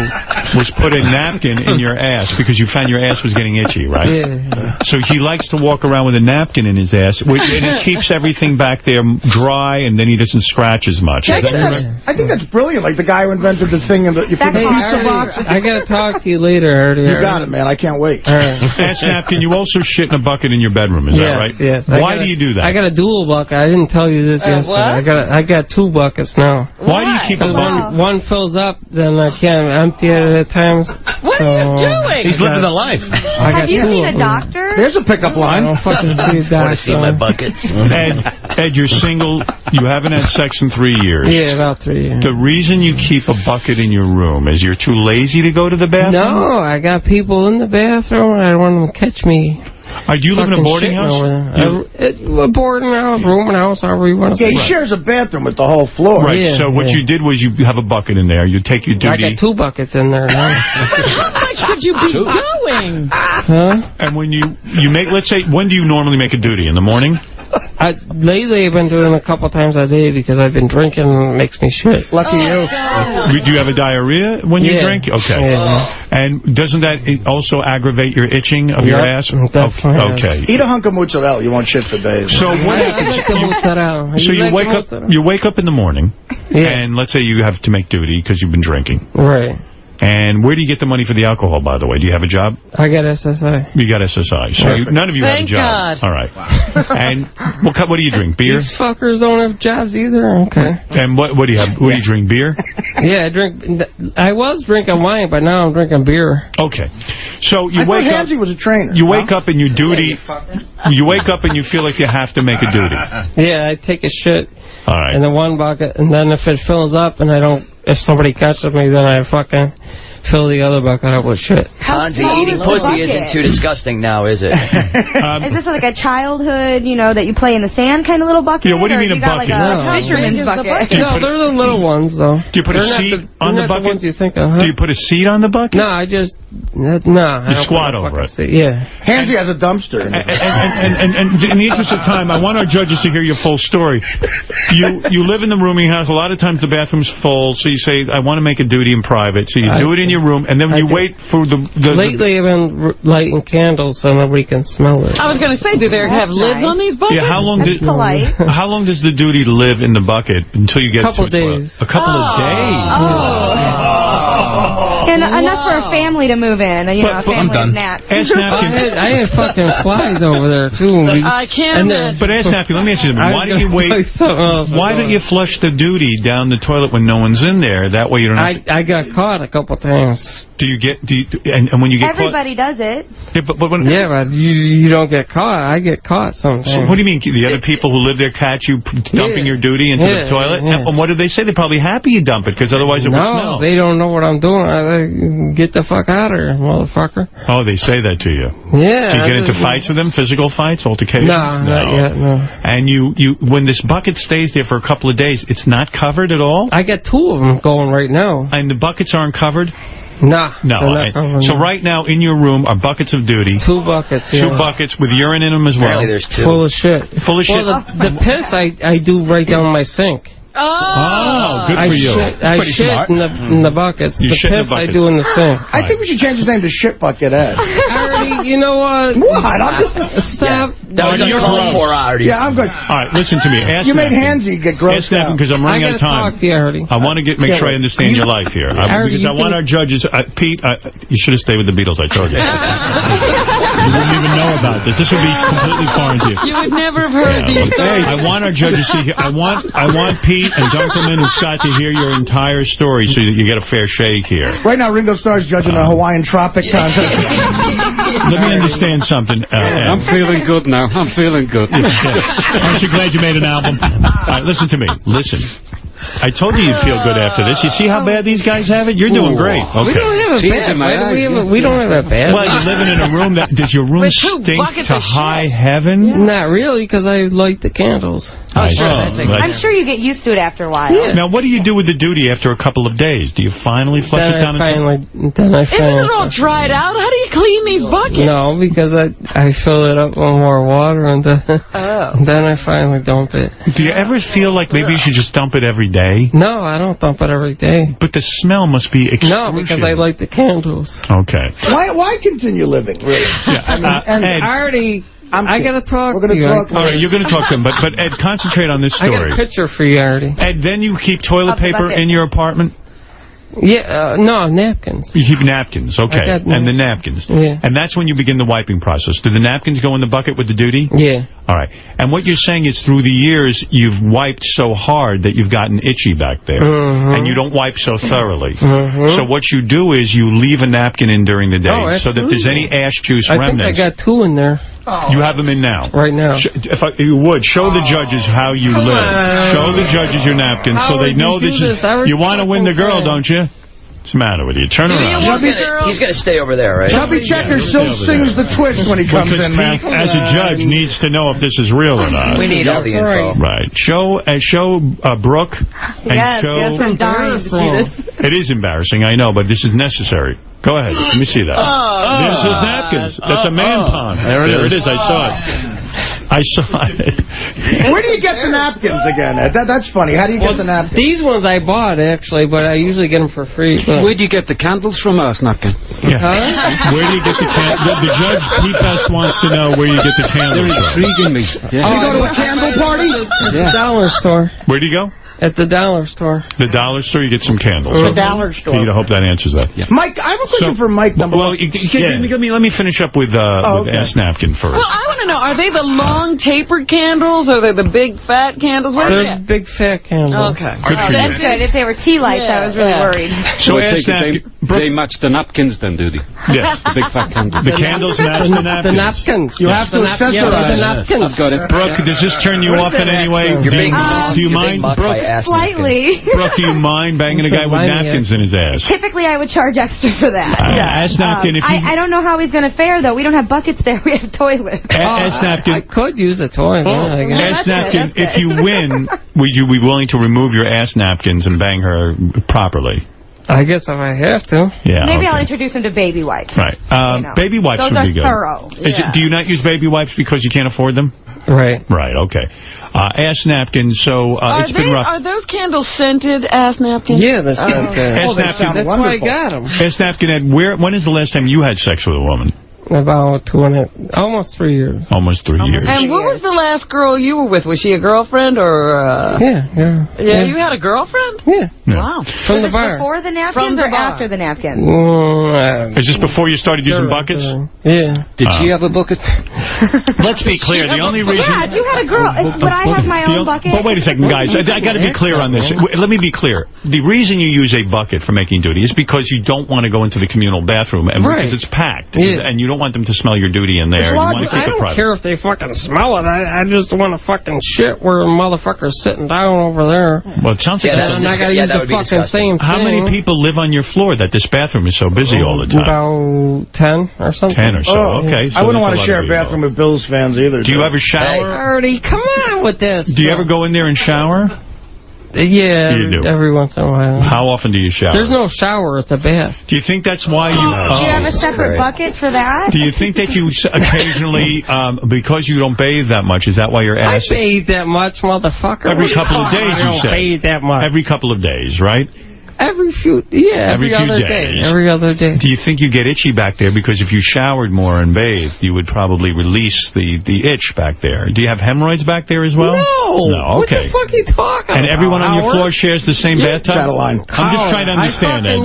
Speaker 1: was put a napkin in your ass because you found your ass was getting itchy, right?
Speaker 7: Yeah.
Speaker 1: So he likes to walk around with a napkin in his ass, and it keeps everything back there dry, and then he doesn't scratch as much.
Speaker 5: I think that's brilliant. Like the guy who invented the thing, you put the pizza box.
Speaker 7: I got to talk to you later, Artie.
Speaker 5: You got it, man. I can't wait.
Speaker 1: Ass napkin, you also shit in a bucket in your bedroom, is that right?
Speaker 7: Yes.
Speaker 1: Why do you do that?
Speaker 7: I got a dual bucket. I didn't tell you this yesterday.
Speaker 1: What?
Speaker 7: I got 2 buckets now.
Speaker 1: Why do you keep a bucket?
Speaker 7: One fills up, then I can't empty it at times.
Speaker 3: What are you doing?
Speaker 8: He's living the life.
Speaker 19: Have you seen a doctor?
Speaker 5: There's a pickup line.
Speaker 7: I don't fucking see a doctor.
Speaker 18: Want to see my buckets?
Speaker 1: Ed, you're single. You haven't had sex in 3 years.
Speaker 7: Yeah, about 3 years.
Speaker 1: The reason you keep a bucket in your room is you're too lazy to go to the bathroom?
Speaker 7: No, I got people in the bathroom, and I don't want them to catch me.
Speaker 1: Do you live in a boarding house?
Speaker 7: A boarding house, rooming house, however you want to say it.
Speaker 5: Yeah, he shares a bathroom with the whole floor.
Speaker 1: Right, so what you did was you have a bucket in there. You take your duty.
Speaker 7: I got 2 buckets in there now.
Speaker 3: How much could you be doing?
Speaker 7: Huh?
Speaker 1: And when you make, let's say, when do you normally make a duty? In the morning?
Speaker 7: Lately, I've been doing it a couple times a day because I've been drinking and it makes me shit.
Speaker 5: Lucky you.
Speaker 1: Do you have a diarrhea when you drink? Okay.
Speaker 7: Yeah.
Speaker 1: And doesn't that also aggravate your itching of your ass? Okay.
Speaker 5: Eat a hunk of mozzarella. You won't shit for days.
Speaker 1: So what happens? So you wake up in the morning, and let's say you have to make duty because you've been drinking.
Speaker 7: Right.
Speaker 1: And where do you get the money for the alcohol, by the way? Do you have a job?
Speaker 7: I got SSI.
Speaker 1: You got SSI. So none of you have a job.
Speaker 7: God.
Speaker 1: All right. And what do you drink? Beer?
Speaker 7: These fuckers don't have jobs either. Okay.
Speaker 1: And what do you have? What do you drink? Beer?
Speaker 7: Yeah, I was drinking wine, but now I'm drinking beer.
Speaker 1: Okay. So you wake up.
Speaker 5: Hansy was a trainer.
Speaker 1: You wake up and you duty. You wake up and you feel like you have to make a duty.
Speaker 7: Yeah, I take a shit.
Speaker 1: All right.
Speaker 7: In the one bucket, and then if it fills up and if somebody catches me, then I fucking fill the other bucket up with shit.
Speaker 18: Hansi, eating pussy isn't too disgusting now, is it?
Speaker 19: Is this like a childhood, that you play in the sand kind of little bucket?
Speaker 1: Yeah, what do you mean a bucket?
Speaker 19: Like a fisherman's bucket?
Speaker 7: No, they're the little ones, though.
Speaker 1: Do you put a seat on the bucket?
Speaker 7: The ones you think of, huh?
Speaker 1: Do you put a seat on the bucket?
Speaker 7: No, I just... No.
Speaker 1: You squat over it.
Speaker 7: Yeah.
Speaker 5: Hansy has a dumpster.
Speaker 1: And in the interest of time, I want our judges to hear your full story. You live in the rooming house. A lot of times the bathroom's full, so you say, I want to make a duty in private. So you do it in your room, and then you wait for the...
Speaker 7: Lately, I've been lighting candles so nobody can smell it.
Speaker 3: I was going to say, do they have lids on these buckets?
Speaker 1: Yeah, how long does the duty live in the bucket until you get to it?
Speaker 7: A couple days.
Speaker 1: A couple of days?
Speaker 19: And enough for a family to move in, a family
Speaker 1: I'm done.
Speaker 19: of gnats.
Speaker 7: I had fucking flies over there, too.
Speaker 3: I can't imagine.
Speaker 1: But Ass Napkin, let me ask you something. Why don't you flush the duty down the toilet when no one's in there? That way you don't have to...
Speaker 7: I got caught a couple times.
Speaker 1: And when you get
Speaker 19: Everybody does it.
Speaker 1: Yeah, but
Speaker 7: you don't get caught. I get caught sometimes.
Speaker 1: So what do you mean? The other people who live there catch you dumping your duty into the toilet?
Speaker 7: Yeah.
Speaker 1: And what do they say? They're probably happy you dump it, because otherwise it would smell.
Speaker 7: No, they don't know what I'm doing. Get the fuck out of here, motherfucker.
Speaker 1: Oh, they say that to you?
Speaker 7: Yeah.
Speaker 1: Do you get into fights with them? Physical fights? Altercations?
Speaker 7: No, not yet, no.
Speaker 1: And when this bucket stays there for a couple of days, it's not covered at all?
Speaker 7: I got 2 of them going right now.
Speaker 1: And the buckets aren't covered?
Speaker 7: No.
Speaker 1: So right now in your room are buckets of duty.
Speaker 7: 2 buckets,
Speaker 1: 2 buckets with urine in them as well.
Speaker 18: Apparently there's 2.
Speaker 7: Full of shit.
Speaker 1: Full of shit.
Speaker 7: Well, the piss I do right down my sink.
Speaker 1: Oh, good for you.
Speaker 7: I shit in the buckets. The piss I do in the sink.
Speaker 5: I think we should change his name to Shit Bucket Ed.
Speaker 7: Artie, you know what?
Speaker 5: What?
Speaker 7: Stop.
Speaker 18: That was uncalled for, Artie.
Speaker 5: Yeah, I'm good.
Speaker 1: All right, listen to me.
Speaker 5: You made Hansy get grossed out.
Speaker 1: Because I'm running out of time.
Speaker 7: Talk to you, Artie.
Speaker 1: I want to make sure I understand your life here. Because I want our judges... Pete, you should have stayed with the Beatles, I told you. You wouldn't even know about this. This would be completely foreign to you.
Speaker 3: You would never have heard these stories.
Speaker 1: I want our judges to hear... I want Pete and Dunkelman and Scott to hear your entire story so that you get a fair shake here.
Speaker 5: Right now, Ringo Starr's judging a Hawaiian tropic contest.
Speaker 1: Let me understand something.
Speaker 8: I'm feeling good now. I'm feeling good.
Speaker 1: Aren't you glad you made an album? All right, listen to me. Listen. I told you you'd feel good after this. You see how bad these guys have it? You're doing great. Okay.
Speaker 7: We don't have it bad. We don't have it bad.
Speaker 1: Well, you're living in a room that... Does your room stink to high heaven?
Speaker 7: Not really, because I light the candles.
Speaker 1: I see.
Speaker 19: I'm sure you get used to it after a while.
Speaker 1: Now, what do you do with the duty after a couple of days? Do you finally flush it down?
Speaker 7: Then I
Speaker 3: Isn't it all dried out? How do you clean these buckets?
Speaker 7: No, because I fill it up with more water and then I finally dump it.
Speaker 1: Do you ever feel like maybe you should just dump it every day?
Speaker 7: No, I don't dump it every day.
Speaker 1: But the smell must be excruciating.
Speaker 7: No, because I light the candles.
Speaker 1: Okay.
Speaker 5: Why continue living, really?
Speaker 1: Ed,
Speaker 7: I got to talk to you.
Speaker 1: All right, you're going to talk to him, but Ed, concentrate on this story.
Speaker 7: I got a picture for you, Artie.
Speaker 1: Ed, then you keep toilet paper in your apartment?
Speaker 7: Yeah, no, napkins.
Speaker 1: You keep napkins, okay. And the napkins.
Speaker 7: Yeah.
Speaker 1: And that's when you begin the wiping process. Do the napkins go in the bucket with the duty?
Speaker 7: Yeah.
Speaker 1: All right. And what you're saying is through the years, you've wiped so hard that you've gotten itchy back there. And you don't wipe so thoroughly. So what you do is you leave a napkin in during the day so that if there's any ash juice remnants.
Speaker 7: I got 2 in there.
Speaker 1: You have them in now?
Speaker 7: Right now.
Speaker 1: If you would, show the judges how you live. Show the judges your napkins so they know this is... You want to win the girl, don't you? What's the matter with you? Turn around.
Speaker 18: He's going to stay over there, right?
Speaker 5: Chubby Checker still sings the twist when he comes in, man.
Speaker 1: Pete, as a judge, needs to know if this is real or not.
Speaker 18: We need all the info.
Speaker 1: Right. Show Brooke and show...
Speaker 19: Yes, I'm dying to see this.
Speaker 1: It is embarrassing, I know, but this is necessary. Go ahead. Let me see that. This is napkins. That's a man pond. There it is. I saw it. I saw it.
Speaker 5: Where do you get the napkins again, Ed? That's funny. How do you get the napkins?
Speaker 7: These ones I bought, actually, but I usually get them for free.
Speaker 8: Where do you get the candles from, Napkin?
Speaker 1: Yeah. Where do you get the candles? The judge, Pete Best, wants to know where you get the candles.
Speaker 8: They're intriguing me.
Speaker 5: Yeah. You go to a candle party?
Speaker 7: At the dollar store.
Speaker 1: Where do you go?
Speaker 7: At the dollar store.
Speaker 1: The dollar store, you get some candles.
Speaker 7: The dollar store.
Speaker 1: I hope that answers that. Yeah.
Speaker 5: Mike, I have a question for Mike. Let
Speaker 1: me finish up with Ass Napkin first.
Speaker 3: Well, I want to know, are they the long tapered candles, or are they the big fat candles?
Speaker 7: They're big fat candles.
Speaker 3: Okay.
Speaker 19: That's good. If they were tea lights, I was really worried.
Speaker 8: So they match the napkins then, do they?
Speaker 1: Yeah.
Speaker 8: The big fat candles.
Speaker 1: The candles match the napkins.
Speaker 7: The napkins.
Speaker 5: You have to accessorize
Speaker 7: the napkins.
Speaker 8: I've got it.
Speaker 1: Brooke, does this turn you off in any way? Do you mind, Brooke?
Speaker 19: Slightly.
Speaker 1: Brooke, do you mind banging a guy with napkins in his ass?
Speaker 19: Typically, I would charge extra for that.
Speaker 1: Ass Napkin, if you...
Speaker 19: I don't know how he's going to fare, though. We don't have buckets there. We have toilets.
Speaker 1: Ass Napkin.
Speaker 7: I could use a toilet.
Speaker 1: Ass Napkin, if you win, would you be willing to remove your ass napkins and bang her properly?
Speaker 7: I guess if I have to.
Speaker 1: Yeah.
Speaker 19: Maybe I'll introduce him to baby wipes.
Speaker 1: Right. Baby wipes
Speaker 19: Those
Speaker 1: would be good.
Speaker 19: Thorough.
Speaker 1: Do you not use baby wipes because you can't afford them?
Speaker 7: Right.
Speaker 1: Right, okay. Ass napkin, so it's been rough.
Speaker 3: Are those candles scented, ass napkins?
Speaker 7: Yeah, they're scented.
Speaker 1: Ass napkin,
Speaker 7: that's why I got them.
Speaker 1: Ass napkin, Ed, when is the last time you had sex with a woman?
Speaker 7: About almost 3 years.
Speaker 1: Almost 3 years.
Speaker 3: And what was the last girl you were with? Was she a girlfriend or... Yeah, you had a girlfriend?
Speaker 7: Yeah.
Speaker 3: Wow.
Speaker 7: From the bar.
Speaker 19: Before the napkins or after the napkins?
Speaker 1: Is this before you started using buckets?
Speaker 7: Yeah.
Speaker 8: Did she have a bucket?
Speaker 1: Let's be clear. The only reason...
Speaker 19: Yeah, if you had a girl, would I have my own bucket?
Speaker 1: But wait a second, guys. I got to be clear on this. Let me be clear. The reason you use a bucket for making duty is because you don't want to go into the communal bathroom and because it's packed. And you don't want them to smell your duty in there. You want to keep it private.
Speaker 7: I don't care if they fucking smell it. I just want to fucking shit where a motherfucker's sitting down over there.
Speaker 1: Well, it sounds like
Speaker 7: I got to use the fucking same thing.
Speaker 1: How many people live on your floor that this bathroom is so busy all the time?
Speaker 7: About 10 or something.
Speaker 1: 10 or so, okay. So
Speaker 5: I wouldn't want to share a bathroom with Bills fans either.
Speaker 1: Do you ever shower?
Speaker 7: Artie, come on with this.
Speaker 1: Do you ever go in there and shower?
Speaker 7: Yeah,
Speaker 1: you do.
Speaker 7: Every once in a while.
Speaker 1: How often do you shower?
Speaker 7: There's no shower, it's a bath.
Speaker 1: Do you think that's why you...
Speaker 19: Do you have a separate bucket for that?
Speaker 1: Do you think that you occasionally, because you don't bathe that much, is that why your ass...
Speaker 7: I bathe that much, motherfucker.
Speaker 1: Every couple of days, you say?
Speaker 7: I don't bathe that much.
Speaker 1: Every couple of days, right?
Speaker 7: Every few other day. Every other day.
Speaker 1: Do you think you get itchy back there? Because if you showered more and bathed, you would probably release the itch back there. Do you have hemorrhoids back there as well?
Speaker 7: No.
Speaker 1: Okay.
Speaker 7: What the fuck are you talking about?
Speaker 1: And everyone on your floor shares the same bathtub? I'm just trying to understand it.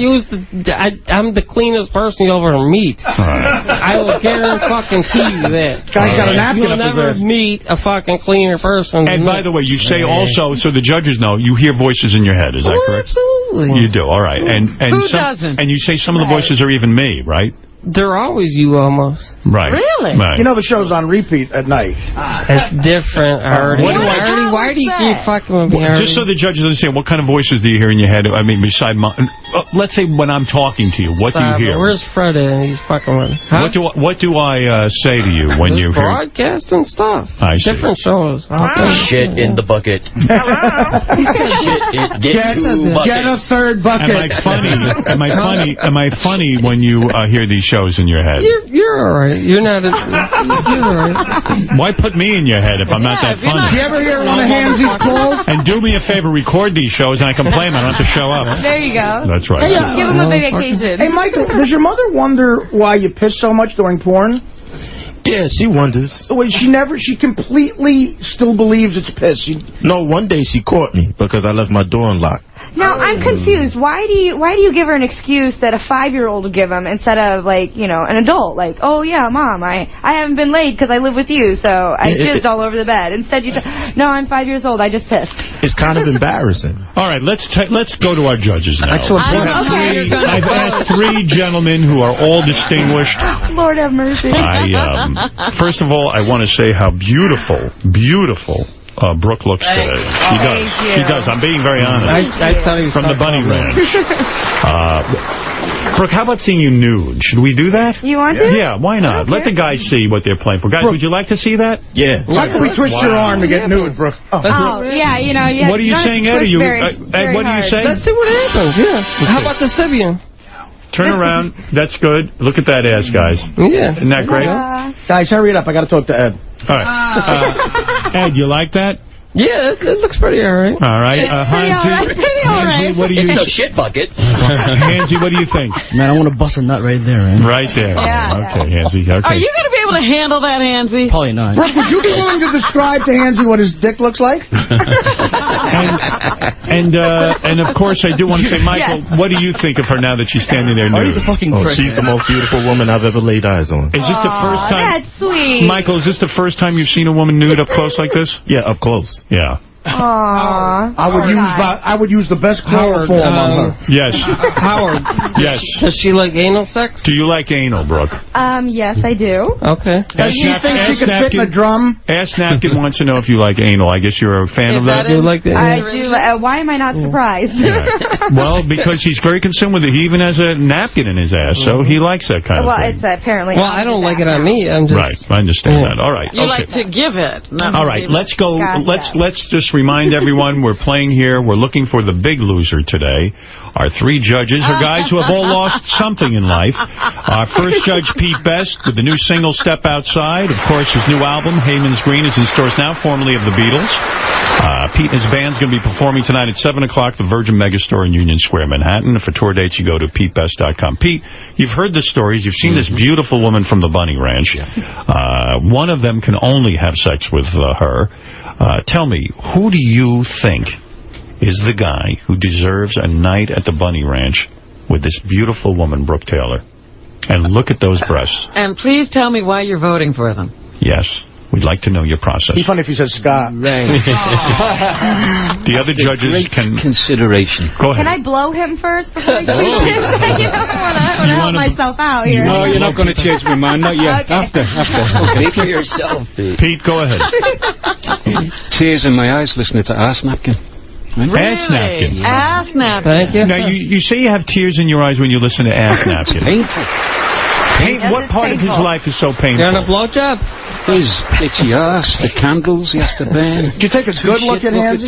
Speaker 7: I'm the cleanest person you'll ever meet. I will guarantee you that.
Speaker 5: Guy's got a napkin.
Speaker 7: You'll never meet a fucking cleaner person.
Speaker 1: And by the way, you say also, so the judges know, you hear voices in your head. Is that correct?
Speaker 7: Absolutely.
Speaker 1: You do, all right. And
Speaker 3: Who doesn't?
Speaker 1: And you say some of the voices are even me, right?
Speaker 7: they're always you almost.
Speaker 1: Right.
Speaker 3: Really?
Speaker 1: Right.
Speaker 5: You know the show's on repeat at night.
Speaker 7: It's different, Artie.
Speaker 1: What do I-
Speaker 7: Artie, why do you keep fucking with me, Artie?
Speaker 1: Just so the judges understand, what kind of voices do you hear in your head? I mean, beside let's say when I'm talking to you, what do you hear?
Speaker 7: Where's Fred at? He's fucking with me. Huh?
Speaker 1: What do I say to you when you hear?
Speaker 7: Broadcasting stuff.
Speaker 1: I see.
Speaker 7: Different shows.
Speaker 18: Shit in the bucket.
Speaker 5: Get a third bucket.
Speaker 1: Am I funny when you hear these shows in your head?
Speaker 7: You're all right. You're not. You're all right.
Speaker 1: Why put me in your head if I'm not that funny?
Speaker 5: Do you ever hear one of Hansy's calls?
Speaker 1: And do me a favor, record these shows, and I can play them. I don't have to show up.
Speaker 19: There you go.
Speaker 1: That's right.
Speaker 5: Hey,
Speaker 19: Give him a vacation.
Speaker 5: Hey, Michael, does your mother wonder why you piss so much during porn?
Speaker 14: Yeah, she wonders.
Speaker 5: Wait, she completely still believes it's piss.
Speaker 14: No, one day she caught me because I left my door unlocked.
Speaker 19: Now, I'm confused. Why do you give her an excuse that a 5-year-old would give him instead of, like, you know, an adult? Like, oh, yeah, Mom, I haven't been laid because I live with you, so I jizzed all over the bed. Instead, no, I'm 5 years old. I just pissed.
Speaker 14: It's kind of embarrassing.
Speaker 1: All right, let's go to our judges now.
Speaker 5: Excellent point.
Speaker 1: I've asked 3 gentlemen who are all distinguished.
Speaker 19: Lord have mercy.
Speaker 1: First of all, I want to say how beautiful Brooke looks today. She does. I'm being very honest.
Speaker 7: I thought he was
Speaker 1: from the Bunny Ranch. Brooke, how about seeing you nude? Should we do that?
Speaker 19: You want to?
Speaker 1: Yeah, why not? Let the guys see what they're playing for. Guys, would you like to see that?
Speaker 14: Yeah.
Speaker 5: How can we twist your arm to get nude, Brooke?
Speaker 19: Oh, yeah, you know.
Speaker 1: What are you saying, Ed? Ed, what are you saying?
Speaker 7: Let's see what happens, yeah. How about the Sibian?
Speaker 1: Turn around. That's good. Look at that ass, guys.
Speaker 7: Yeah.
Speaker 1: Isn't that great?
Speaker 5: Guys, hurry it up. I got to talk to Ed.
Speaker 1: All right. Ed, you like that?
Speaker 7: Yeah, it looks pretty all right.
Speaker 1: All right. Hansy, what do you...
Speaker 18: It's no shit bucket.
Speaker 1: Hansy, what do you think?
Speaker 17: Man, I want to bust a nut right there, man.
Speaker 1: Right there.
Speaker 19: Yeah.
Speaker 1: Okay, Hansy. Okay.
Speaker 3: Are you going to be able to handle that, Hansy?
Speaker 17: Probably not.
Speaker 5: Brooke, would you be willing to describe to Hansy what his dick looks like?
Speaker 1: And of course, I do want to say, Michael, what do you think of her now that she's standing there nude?
Speaker 17: She's a fucking prick,
Speaker 14: she's the most beautiful woman I've ever laid eyes on.
Speaker 1: Is this the first time?
Speaker 19: That's sweet.
Speaker 1: Michael, is this the first time you've seen a woman nude up close like this?
Speaker 14: Yeah, up close.
Speaker 1: Yeah.
Speaker 19: Aww.
Speaker 5: I would use the best chloroform on her.
Speaker 1: Yes.
Speaker 7: Howard.
Speaker 1: Yes.
Speaker 7: Does she like anal sex?
Speaker 1: Do you like anal, Brooke?
Speaker 19: Yes, I do.
Speaker 7: Okay.
Speaker 5: Does she think she could fit in a drum?
Speaker 1: Ask Napkin wants to know if you like anal. I guess you're a fan of that?
Speaker 7: You like that?
Speaker 19: I do. Why am I not surprised?
Speaker 1: Well, because he's very concerned with it. He even has a napkin in his ass, so he likes that kind of
Speaker 19: well,
Speaker 1: thing.
Speaker 19: it's apparently.
Speaker 7: Well, I don't like it on me. I'm just.
Speaker 1: Right, I understand that. All right.
Speaker 3: You like to give it.
Speaker 1: All right, let's go.
Speaker 19: Gotcha.
Speaker 1: Let's just remind everyone we're playing here. We're looking for the big loser today. Our 3 judges are guys who have all lost something in life. Our first judge, Pete Best, with the new single Step Outside. Of course, his new album, Heyman's Green, is in stores now, formerly of the Beatles. Pete and his band's going to be performing tonight at 7 o'clock, the Virgin Megastore in Union Square, Manhattan. For tour dates, you go to PeteBest.com. Pete, you've heard the stories. You've seen this beautiful woman from the Bunny Ranch. One of them can only have sex with her. Tell me, who do you think is the guy who deserves a night at the Bunny Ranch with this beautiful woman, Brooke Taylor? And look at those breasts.
Speaker 3: And please tell me why you're voting for them.
Speaker 1: Yes. We'd like to know your process.
Speaker 5: It'd be funny if you said Scott.
Speaker 1: The other judges can...
Speaker 8: Consideration.
Speaker 1: Go ahead.
Speaker 19: Can I blow him first before I choose him? You know, I want to help myself out here.
Speaker 8: No, you're not going to change my mind. Not yet.
Speaker 19: Okay.
Speaker 8: After.
Speaker 18: Speak for yourself, Pete.
Speaker 1: Pete, go ahead.
Speaker 8: Tears in my eyes listening to Ass Napkin.
Speaker 3: Really?
Speaker 1: Ass Napkin.
Speaker 3: Ass Napkin.
Speaker 7: Thank you.
Speaker 1: Now, you say you have tears in your eyes when you listen to Ass Napkin.
Speaker 8: Painful.
Speaker 1: What part of his life is so painful?
Speaker 7: You want a blowjob?
Speaker 8: His itchy ass, the candles he has to burn.
Speaker 5: Did you take a good look at Hansy?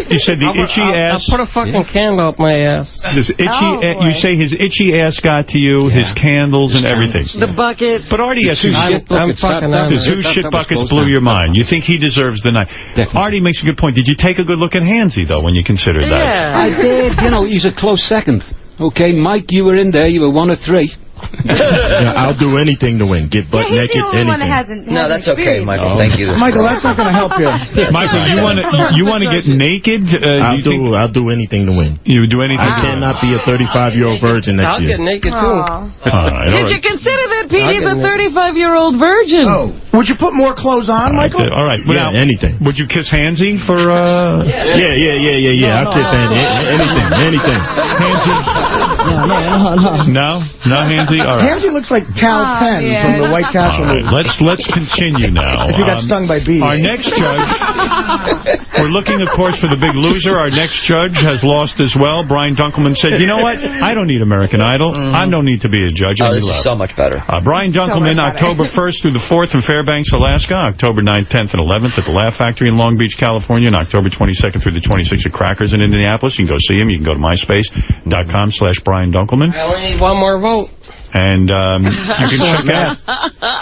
Speaker 1: You said the itchy ass...
Speaker 7: I'll put a fucking candle up my ass.
Speaker 1: This itchy, you say his itchy ass got to you, his candles and everything.
Speaker 3: The bucket.
Speaker 1: But Artie has
Speaker 7: I'm fucking on
Speaker 1: the
Speaker 7: it.
Speaker 1: two shit buckets blew your mind. You think he deserves the night.
Speaker 8: Definitely.
Speaker 1: Artie makes a good point. Did you take a good look at Hansy, though, when you considered that?
Speaker 3: Yeah.
Speaker 8: I did. You know, he's a close second. Okay, Mike, you were in there. You were 1 of 3.
Speaker 14: Yeah, I'll do anything to win. Get butt
Speaker 19: He's
Speaker 14: naked,
Speaker 19: the only one that
Speaker 14: anything.
Speaker 19: hasn't
Speaker 18: No, that's okay, Michael. Thank you.
Speaker 5: Michael, that's not going to help you.
Speaker 1: Michael, you want to get naked?
Speaker 14: I'll do anything to win.
Speaker 1: You would do anything?
Speaker 14: I cannot be a 35-year-old virgin next year.
Speaker 7: I'll get naked, too.
Speaker 1: All right,
Speaker 3: Did you consider that Pete is a 35-year-old virgin?
Speaker 5: Oh. Would you put more clothes on, Michael?
Speaker 1: All right.
Speaker 14: Yeah, anything.
Speaker 1: Would you kiss Hansy for...
Speaker 14: Yeah. I'll kiss anything.
Speaker 1: Hansy? No, Hansy? All right.
Speaker 5: Hansy looks like Cal Penn from the White Castle movie.
Speaker 1: Let's continue now.
Speaker 5: If you got stung by bees.
Speaker 1: Our next judge, we're looking, of course, for the big loser. Our next judge has lost as well. Brian Dunkelman said, you know what? I don't need American Idol. I don't need to be a judge.
Speaker 18: Oh, this is so much better.
Speaker 1: Brian Dunkelman, October 1st through the 4th in Fairbanks, Alaska. October 9th, 10th, and 11th at the Laugh Factory in Long Beach, California. And October 22nd through the 26th at Crackers in Indianapolis. You can go see him. You can go to myspace.com/Brian Dunkelman.
Speaker 7: I only need one more vote.
Speaker 1: And you can check out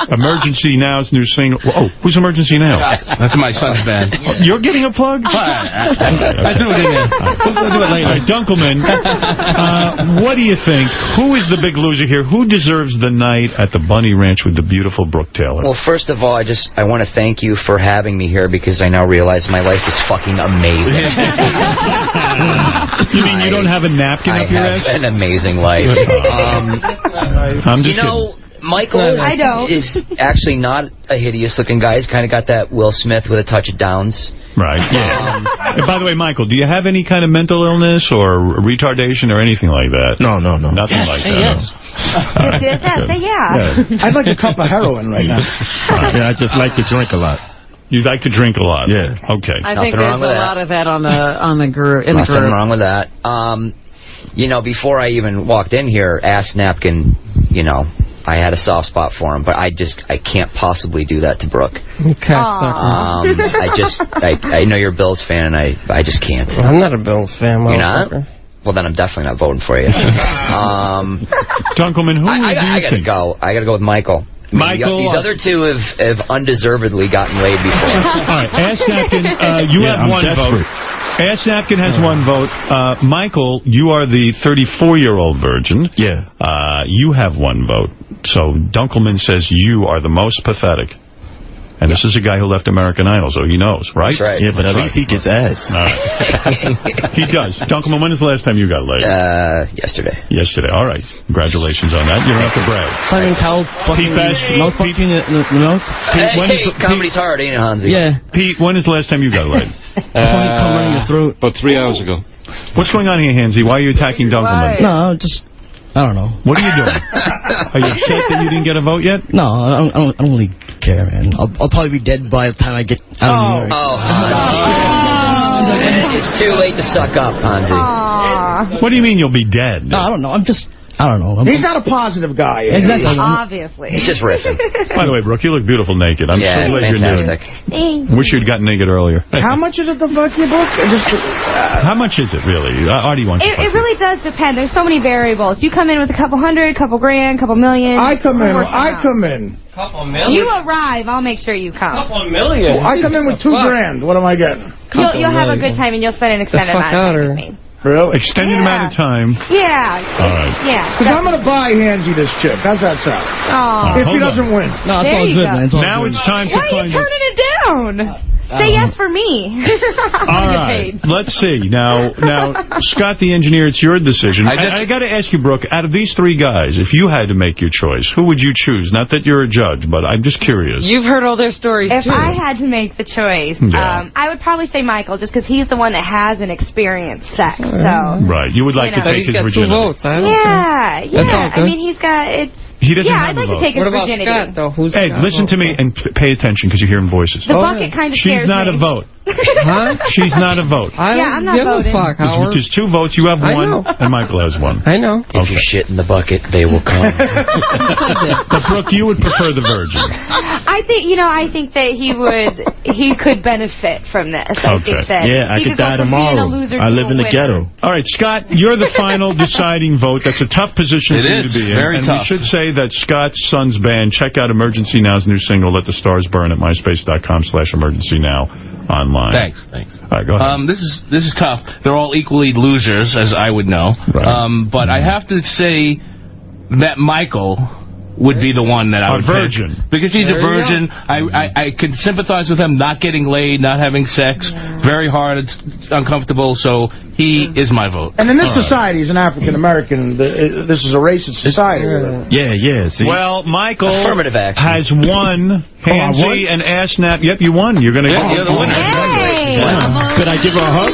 Speaker 1: Emergency Now's new single. Oh, who's Emergency Now?
Speaker 20: That's my son's band.
Speaker 1: You're getting a plug?
Speaker 20: I do it again. We'll do it later.
Speaker 1: Dunkelman, what do you think? Who is the big loser here? Who deserves the night at the Bunny Ranch with the beautiful Brooke Taylor?
Speaker 18: Well, first of all, I want to thank you for having me here because I now realize my life is fucking amazing.
Speaker 1: You mean you don't have a napkin up your ass?
Speaker 18: I have an amazing life.
Speaker 1: I'm just
Speaker 18: Michael is actually not a hideous-looking guy. He's kind of got that Will Smith with a touch of Downs.
Speaker 1: Right, yeah. And by the way, Michael, do you have any kind of mental illness or retardation or anything like that?
Speaker 14: No.
Speaker 1: Nothing like that.
Speaker 19: Yes.
Speaker 5: I'd like a cup of heroin right now.
Speaker 14: Yeah, I just like to drink a lot.
Speaker 1: You like to drink a lot?
Speaker 14: Yeah.
Speaker 1: Okay.
Speaker 3: I think there's a lot of that in the group.
Speaker 18: Nothing wrong with that. You know, before I even walked in here, asked Napkin, you know, I had a soft spot for him, but I can't possibly do that to Brooke. I know you're a Bills fan, and I just can't.
Speaker 7: I'm not a Bills fan.
Speaker 18: You're not? Well, then I'm definitely not voting for you.
Speaker 1: Dunkelman, who
Speaker 18: I gotta go. I gotta go with Michael.
Speaker 1: Michael,
Speaker 18: these other two have undeservedly gotten laid before.
Speaker 1: All right, Ass Napkin, you have one vote. Ass Napkin has one vote. Michael, you are the 34-year-old virgin.
Speaker 14: Yeah.
Speaker 1: You have one vote. So Dunkelman says you are the most pathetic. And this is a guy who left American Idol, so he knows, right?
Speaker 18: That's right.
Speaker 14: Yeah, but at least he gets ass.
Speaker 1: All right. He does. Dunkelman, when is the last time you got laid?
Speaker 18: Yesterday.
Speaker 1: Yesterday. All right. Congratulations on that. You don't have to brag.
Speaker 17: Simon Cowell fucking mouth fucking mouth.
Speaker 18: Hey, comedy's hard, ain't it, Hansi?
Speaker 17: Yeah.
Speaker 1: Pete, when is the last time you got laid?
Speaker 17: Come around your throat.
Speaker 20: About 3 hours ago.
Speaker 1: What's going on here, Hansi? Why are you attacking Dunkelman?
Speaker 17: No, just... I don't know.
Speaker 1: What are you doing? Are you upset that you didn't get a vote yet?
Speaker 17: No, I don't really care, man. I'll probably be dead by the time I get out of here.
Speaker 18: Hansi. It's too late to suck up, Hansi.
Speaker 1: What do you mean you'll be dead?
Speaker 17: No, I don't know. I don't know.
Speaker 5: He's not a positive guy.
Speaker 17: Exactly.
Speaker 19: Obviously.
Speaker 18: He's just riffing.
Speaker 1: By the way, Brooke, you look beautiful naked. I'm so glad you're nude.
Speaker 19: Thanks.
Speaker 1: Wish you'd gotten naked earlier.
Speaker 5: How much is it to fuck your book?
Speaker 1: How much is it, really? Artie wants to fuck
Speaker 19: It really does depend. There's so many variables. You come in with a couple hundred, couple grand, couple million.
Speaker 5: I come in.
Speaker 7: Couple million?
Speaker 19: You arrive, I'll make sure you come.
Speaker 7: Couple million?
Speaker 5: Well, I come in with $2 grand. What am I getting?
Speaker 19: You'll have a good time and you'll spend an extended amount of time with me.
Speaker 5: Really?
Speaker 1: Extended amount of time.
Speaker 19: Yeah.
Speaker 1: All right.
Speaker 19: Yeah.
Speaker 5: Because I'm going to buy Hansy this chick. How's that sound? If he doesn't win.
Speaker 17: No, it's all good, man.
Speaker 1: Now it's time to
Speaker 19: find out. Why are you turning it down? Say yes for me.
Speaker 1: All right. Let's see. Now, Scott, the engineer, it's your decision. I got to ask you, Brooke, out of these three guys, if you had to make your choice, who would you choose? Not that you're a judge, but I'm just curious.
Speaker 3: You've heard all their stories,
Speaker 19: If
Speaker 3: too.
Speaker 19: I had to make the choice, I would probably say Michael, just because he's the one that has an experienced sex. So.
Speaker 1: Right. You would like to take his virginity.
Speaker 7: He's got 2 votes.
Speaker 19: Yeah. I mean, he's got...
Speaker 1: He doesn't have
Speaker 19: I'd like to take his virginity.
Speaker 7: What about Scott, though? Who's
Speaker 1: Hey, listen to me and pay attention because you're hearing voices.
Speaker 19: The bucket kind of scares me.
Speaker 1: She's not a vote.
Speaker 7: Huh?
Speaker 1: She's not a vote.
Speaker 19: I'm not voting.
Speaker 7: Fuck, Howard.
Speaker 1: There's 2 votes. You have 1, and Michael has 1.
Speaker 7: I know.
Speaker 18: If you shit in the bucket, they will come.
Speaker 1: But Brooke, you would prefer the virgin.
Speaker 19: I think that he could benefit from this.
Speaker 1: Okay.
Speaker 14: I could die tomorrow. I live in the ghetto.
Speaker 1: All right, Scott, you're the final deciding vote. That's a tough position for you to be in.
Speaker 20: Very tough.
Speaker 1: We should say that Scott's son's band, check out Emergency Now's new single, Let the Stars Burn, at myspace.com/emergency now online.
Speaker 20: Thanks.
Speaker 1: All right, go ahead.
Speaker 20: This is tough. They're all equally losers, as I would know.
Speaker 1: Right.
Speaker 20: But I have to say that Michael would be the one that I would pick.
Speaker 1: virgin.
Speaker 20: Because he's a
Speaker 3: There you
Speaker 20: virgin. I can sympathize with him not getting laid, not having sex. Very hard. It's uncomfortable. So he is my vote.
Speaker 5: And in this society, as an African-American, this is a racist society.
Speaker 14: Yeah. See?
Speaker 1: Well, Michael
Speaker 18: Affirmative action.
Speaker 1: has won handsy and ass nap. Yep, you won. You're going to
Speaker 20: Yeah, you're the winner.
Speaker 14: Could I give her a hug?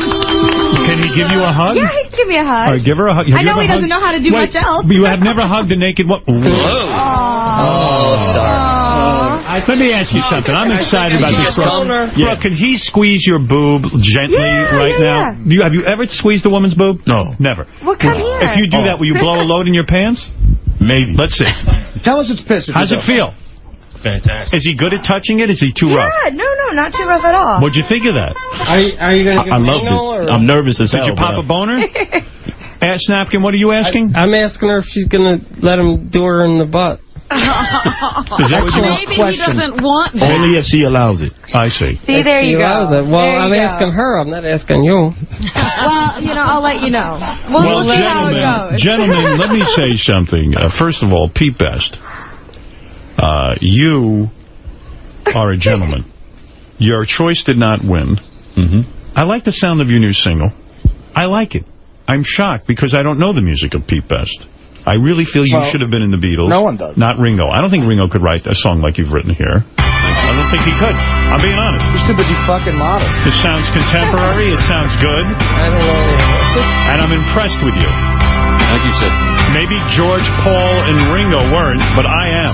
Speaker 1: Can he give you a hug?
Speaker 19: Yeah, he can give me a hug.
Speaker 1: All right, give her a hug.
Speaker 19: I know he doesn't know how to do much else.
Speaker 1: You have never hugged a naked woman.
Speaker 18: Oh, sorry.
Speaker 1: Let me ask you something. I'm excited about this. Brooke, can he squeeze your boob gently right now? Have you ever squeezed a woman's boob?
Speaker 14: No.
Speaker 1: Never.
Speaker 19: Well, come here.
Speaker 1: If you do that, will you blow a load in your pants?
Speaker 14: Maybe.
Speaker 1: Let's see.
Speaker 5: Tell us it's piss.
Speaker 1: How's it feel?
Speaker 14: Fantastic.
Speaker 1: Is he good at touching it? Is he too rough?
Speaker 19: Yeah, no, not too rough at all.
Speaker 1: What'd you think of that?
Speaker 7: Are you going to give
Speaker 14: I loved it. I'm nervous as hell.
Speaker 1: Did you pop a boner? Ass Napkin, what are you asking?
Speaker 7: I'm asking her if she's going to let him do her in the butt.
Speaker 1: Is that what you want?
Speaker 3: Maybe he doesn't want that.
Speaker 14: Only if she allows it.
Speaker 1: I see.
Speaker 19: See, there you go.
Speaker 7: Well, I'm asking her. I'm not asking you.
Speaker 19: Well, I'll let you know. We'll see how it goes.
Speaker 1: Gentlemen, let me say something. First of all, Pete Best, you are a gentleman. Your choice did not win. I like the sound of your new single. I like it. I'm shocked because I don't know the music of Pete Best. I really feel you should have been in the Beatles.
Speaker 5: No one does.
Speaker 1: Not Ringo. I don't think Ringo could write a song like you've written here. I don't think he could. I'm being honest.
Speaker 5: He's too busy fucking model.
Speaker 1: It sounds contemporary. It sounds good.
Speaker 7: I don't know.
Speaker 1: And I'm impressed with you.
Speaker 8: Like you said.
Speaker 1: Maybe George, Paul, and Ringo weren't, but I am.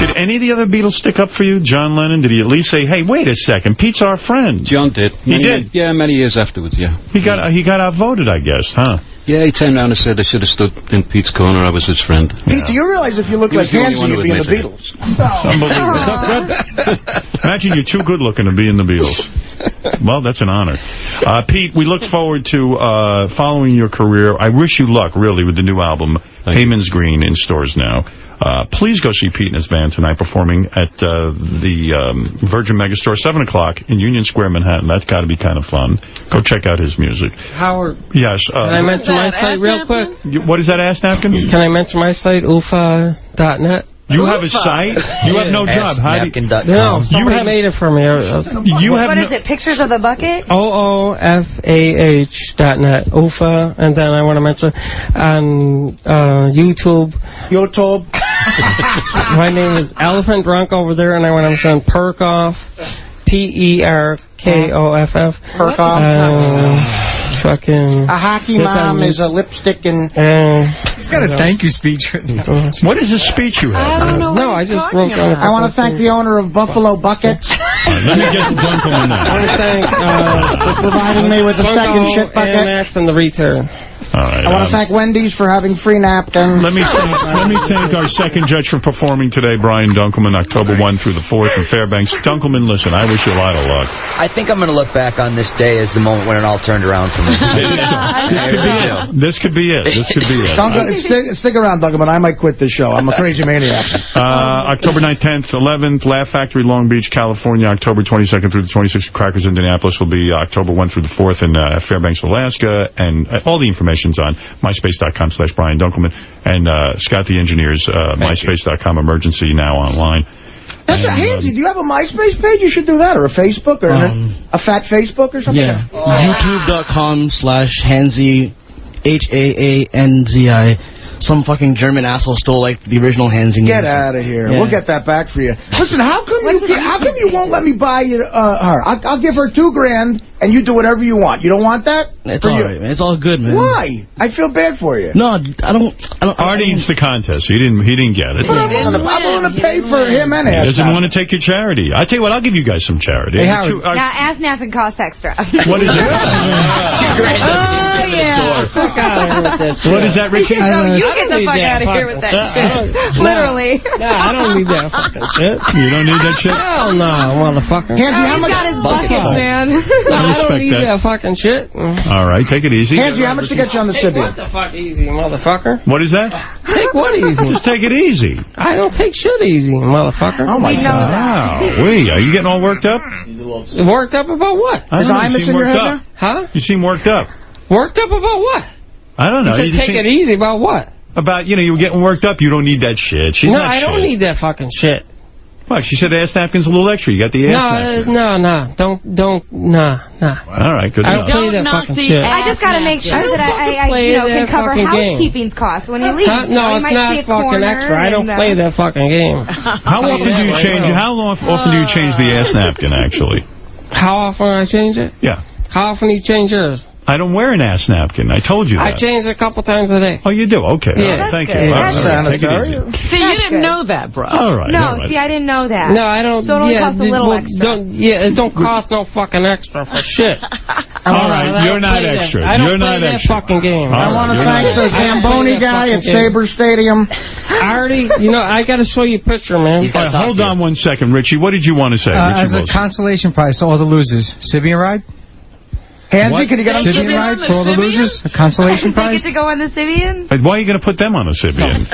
Speaker 1: Did any of the other Beatles stick up for you? John Lennon, did he at least say, hey, wait a second, Pete's our friend?
Speaker 8: John did.
Speaker 1: He did?
Speaker 8: Yeah, many years afterwards, yeah.
Speaker 1: He got outvoted, I guess, huh?
Speaker 8: Yeah, he turned around and said I should have stood in Pete's corner. I was his friend.
Speaker 5: Pete, do you realize if you look like Hanson, you'd be in the Beatles?
Speaker 1: Unbelievable. Imagine you're too good looking to be in the Beatles. Well, that's an honor. Pete, we look forward to following your career. I wish you luck, really, with the new album, Hayman's Green, in stores now. Please go see Pete and his band tonight performing at the Virgin Megastore, 7 o'clock in Union Square, Manhattan. That's got to be kind of fun. Go check out his music.
Speaker 7: Howard.
Speaker 1: Yes.
Speaker 7: Can I mention my site real quick?
Speaker 1: What is that, Ass Napkin?
Speaker 7: Can I mention my site, ufa.net?
Speaker 1: You have a site? You have no job. How do you...
Speaker 7: No, somebody made it for me.
Speaker 19: What is it, pictures of the bucket?
Speaker 7: OOFAH.net, UFA, and then I want to mention on YouTube. My name is Elephant Drunk over there, and I want to mention Perkoff, Perkoff.
Speaker 5: Perkoff.
Speaker 7: Fucking
Speaker 5: a hockey mom is a lipstick and...
Speaker 13: He's got a thank you speech written.
Speaker 1: What is the speech you have?
Speaker 7: I don't know. No, I just wrote down.
Speaker 5: I want to thank the owner of Buffalo Buckets.
Speaker 1: Let me get Dunkelman now.
Speaker 7: I want to thank
Speaker 5: for providing me with a second shit bucket.
Speaker 7: And the return.
Speaker 1: All right,
Speaker 5: I want to thank Wendy's for having free napkins.
Speaker 1: Let me thank our second judge for performing today, Brian Dunkelman, October 1 through the 4th in Fairbanks. Dunkelman, listen, I wish you a lot of luck.
Speaker 18: I think I'm going to look back on this day as the moment when it all turned around for me.
Speaker 1: This could be it.
Speaker 5: Stick around, Dunkelman. I might quit this show. I'm a crazy maniac.
Speaker 1: October 9th, 10th, 11th, Laugh Factory, Long Beach, California. October 22nd through the 26th, Crackers, Indianapolis will be October 1 through the 4th in Fairbanks, Alaska. And all the information's on myspace.com/Brian Dunkelman. And Scott the Engineer's myspace.com emergency now online.
Speaker 5: That's Hansy, do you have a MySpace page? You should do that, or a Facebook, or a fat Facebook or something?
Speaker 17: Yeah, youtube.com/Hansi, HAANZI. Some fucking German asshole stole like the original Hansi.
Speaker 5: Get out of here. Yeah. We'll get that back for you. Listen, how come you won't let me buy you her? I'll give her $2,000 and you do whatever you want. You don't want that?
Speaker 17: It's all right, man. It's all good, man.
Speaker 5: Why? I feel bad for you.
Speaker 17: No, I don't.
Speaker 1: Artie's the contest. He didn't get it.
Speaker 5: I'm willing to pay for him and
Speaker 1: He doesn't want to take your charity. I tell you what, I'll give you guys some charity.
Speaker 5: Hey, Howard.
Speaker 19: Now, ass napping costs extra.
Speaker 1: What is it?
Speaker 19: Oh, yeah.
Speaker 7: Fuck out of here with that shit.
Speaker 1: What is that, Ricky?
Speaker 19: You get the fuck out of here with that shit. Literally.
Speaker 7: Nah, I don't need that fucking shit.
Speaker 1: You don't need that shit?
Speaker 7: Hell no, motherfucker.
Speaker 19: He's got his bucket, man.
Speaker 7: I don't need that fucking shit.
Speaker 1: All right, take it easy.
Speaker 5: Hansy, how much to get you on the Sibian?
Speaker 7: What the fuck easy, motherfucker?
Speaker 1: What is that?
Speaker 7: Take what easy?
Speaker 1: Just take it easy.
Speaker 7: I don't take shit easy, motherfucker.
Speaker 5: Oh, my God.
Speaker 1: Wow. Are you getting all worked up?
Speaker 7: Worked up about what?
Speaker 5: Is Imus in your head now?
Speaker 7: Huh?
Speaker 1: You seem worked up.
Speaker 7: Worked up about what?
Speaker 1: I don't know.
Speaker 7: You said take it easy about what?
Speaker 1: About, you were getting worked up. You don't need that shit. She's not
Speaker 7: I
Speaker 1: shit.
Speaker 7: don't need that fucking shit.
Speaker 1: What? She said ass napkin's a little extra. You got the ass napkin.
Speaker 7: No. Nah.
Speaker 1: All right, good
Speaker 7: I
Speaker 1: enough.
Speaker 7: don't play that fucking shit.
Speaker 19: I just got to make sure that I can cover housekeeping costs when he leaves.
Speaker 7: No, it's not fucking extra. I don't play that fucking game.
Speaker 1: How often do you change? How often do you change the ass napkin? Actually,
Speaker 7: how often I change it?
Speaker 1: Yeah.
Speaker 7: How often do you change yours?
Speaker 1: I don't wear an ass napkin. I told you that.
Speaker 7: I change it a couple times a day.
Speaker 1: Oh, you do? Okay.
Speaker 7: Yeah.
Speaker 1: All right, thank you.
Speaker 7: Good.
Speaker 1: All right, take it easy.
Speaker 3: See, you didn't know that, bro.
Speaker 1: All right.
Speaker 19: No, see, I didn't know that.
Speaker 7: No, I don't.
Speaker 19: So it only costs a little extra.
Speaker 7: It don't cost no fucking extra for shit.
Speaker 1: All right, you're not extra.
Speaker 7: You're not extra. Fucking game.
Speaker 5: I want to thank the Zamboni guy at Sabre Stadium.
Speaker 7: I already, I got to show you a picture, man.
Speaker 1: All right, hold on one second, Richie. What did you want to say?
Speaker 21: As a consolation prize to all the losers, Sibian ride?
Speaker 5: Hansie, can you get on
Speaker 21: Sibian ride for all the losers? A consolation
Speaker 19: They
Speaker 21: prize?
Speaker 19: get to go on the Sibian?
Speaker 1: Why are you going to put them on a Sibian?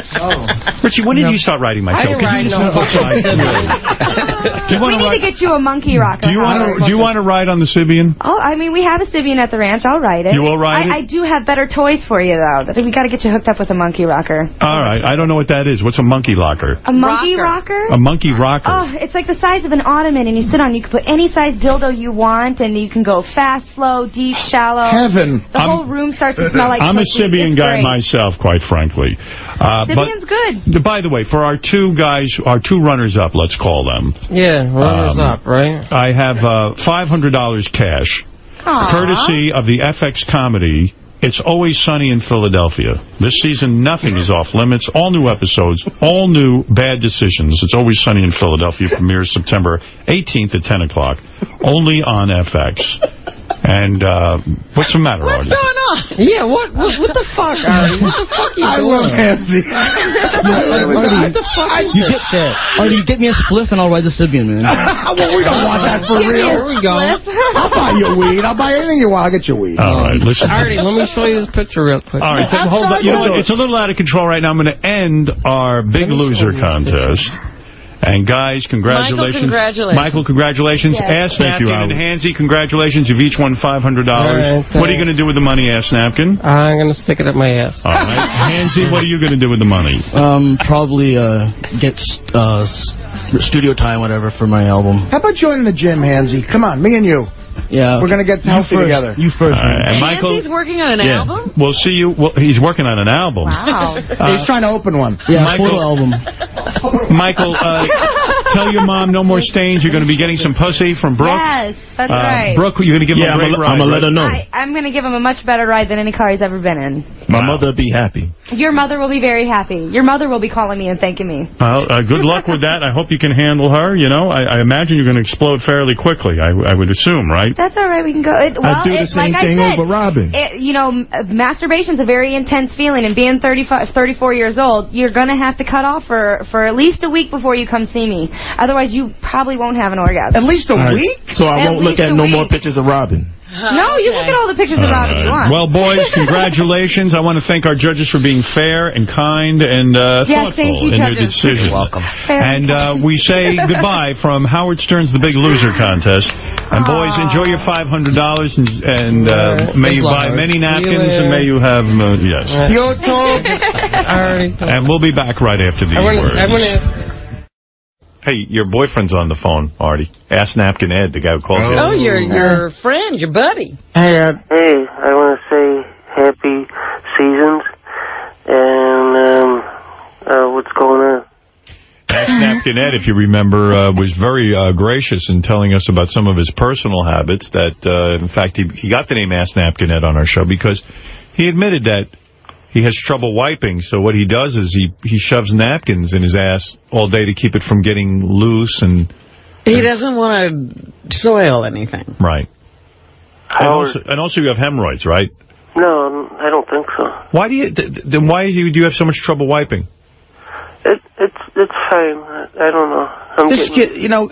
Speaker 1: Richie, when did you start riding my show?
Speaker 7: I didn't ride no fucking Sibian.
Speaker 19: We need to get you a monkey rocker.
Speaker 1: Do you want to ride on the Sibian?
Speaker 19: Oh, I mean, we have a Sibian at the ranch. I'll ride it.
Speaker 1: You will ride it?
Speaker 19: I do have better toys for you, though. I think we got to get you hooked up with a monkey rocker.
Speaker 1: All right. I don't know what that is. What's a monkey locker?
Speaker 19: A monkey rocker?
Speaker 1: A monkey rocker.
Speaker 19: Oh, it's like the size of an ottoman, and you sit on. You can put any size dildo you want, and you can go fast, slow, deep, shallow.
Speaker 5: Heaven.
Speaker 19: The whole room starts to smell like
Speaker 1: I'm a
Speaker 19: cookies.
Speaker 1: Sibian
Speaker 19: It's
Speaker 1: guy
Speaker 19: great.
Speaker 1: myself, quite frankly.
Speaker 19: Sibian's good.
Speaker 1: By the way, for our two guys, our two runners-up, let's call them.
Speaker 7: Yeah, runners up, right?
Speaker 1: I have $500 cash, courtesy of the FX comedy It's Always Sunny in Philadelphia. This season, nothing is off limits. All new episodes, all new bad decisions. It's Always Sunny in Philadelphia premieres September 18th at 10 o'clock, only on FX. And what's the matter, Artie?
Speaker 3: What's going on?
Speaker 7: Yeah, what the fuck, Artie? What the fuck are you doing?
Speaker 5: I love Hansie.
Speaker 7: What the fuck is this shit?
Speaker 17: Artie, you get me a spliff and I'll ride the Sibian, man.
Speaker 5: Well, we don't want that for real.
Speaker 7: Here we go.
Speaker 5: I'll buy you weed. I'll buy anything you want. I'll get you weed.
Speaker 1: All right, listen.
Speaker 7: Artie, let me show you this picture real quick.
Speaker 1: All right, hold on. You know what? It's a little out of control right now. I'm going to end our Big Loser contest. And guys, congratulations. Michael, congratulations.
Speaker 19: Yes.
Speaker 1: Ass Napkin and Hansie, congratulations. You've each won $500.
Speaker 7: Right,
Speaker 1: what are you going to do with the money, Ass Napkin?
Speaker 7: I'm going to stick it up my ass.
Speaker 1: All right. Hansie, what are you going to do with the money?
Speaker 17: Probably get studio time, whatever, for my album.
Speaker 5: How about joining the gym, Hansie? Come on, me and you.
Speaker 17: Yeah.
Speaker 5: We're going to get healthy together.
Speaker 17: You first, man.
Speaker 1: And Michael,
Speaker 3: Hansie's working on an album?
Speaker 1: We'll see you. Well, he's working on an album.
Speaker 19: Wow.
Speaker 5: He's trying to open one.
Speaker 17: Yeah,
Speaker 1: Michael,
Speaker 17: photo album.
Speaker 1: Michael, tell your mom no more stains. You're going to be getting some pussy from Brooke.
Speaker 19: Yes, that's right.
Speaker 1: Brooke, you're going to give him a great ride.
Speaker 14: I'm going to let her know.
Speaker 19: I'm going to give him a much better ride than any car he's ever been in.
Speaker 14: My mother will be happy.
Speaker 19: Your mother will be very happy. Your mother will be calling me and thanking me.
Speaker 1: Well, good luck with that. I hope you can handle her. You know, I imagine you're going to explode fairly quickly, I would assume, right?
Speaker 19: That's all right. We can go.
Speaker 14: I do the same thing over Robin.
Speaker 19: Masturbation's a very intense feeling, and being 34 years old, you're going to have to cut off for at least a week before you come see me. Otherwise, you probably won't have an orgasm.
Speaker 5: At least a week?
Speaker 14: So I won't look at no more pictures of Robin.
Speaker 19: No, you look at all the pictures of Robin you want.
Speaker 1: Well, boys, congratulations. I want to thank our judges for being fair and kind and thoughtful
Speaker 19: thank you,
Speaker 1: in their
Speaker 19: judges.
Speaker 1: decisions.
Speaker 18: You're welcome.
Speaker 1: And we say goodbye from Howard Stern's The Big Loser contest. And boys, enjoy your $500 and may you buy many napkins and may you have, yes. And we'll be back right after these words. Hey, your boyfriend's on the phone, Artie. Ask Napkin Ed, the guy who calls you.
Speaker 3: Oh, your friend, your buddy.
Speaker 2: Hey, I want to say happy seasons and what's going on?
Speaker 1: Ask Napkin Ed, if you remember, was very gracious in telling us about some of his personal habits that, in fact, he got the name Ask Napkin Ed on our show because he admitted that he has trouble wiping, so what he does is he shoves napkins in his ass all day to keep it from getting loose. And
Speaker 3: he doesn't want to soil anything.
Speaker 1: Right. And also you have hemorrhoids, right?
Speaker 2: No, I don't think so.
Speaker 1: Why do you have so much trouble wiping?
Speaker 2: It's fine. I don't know.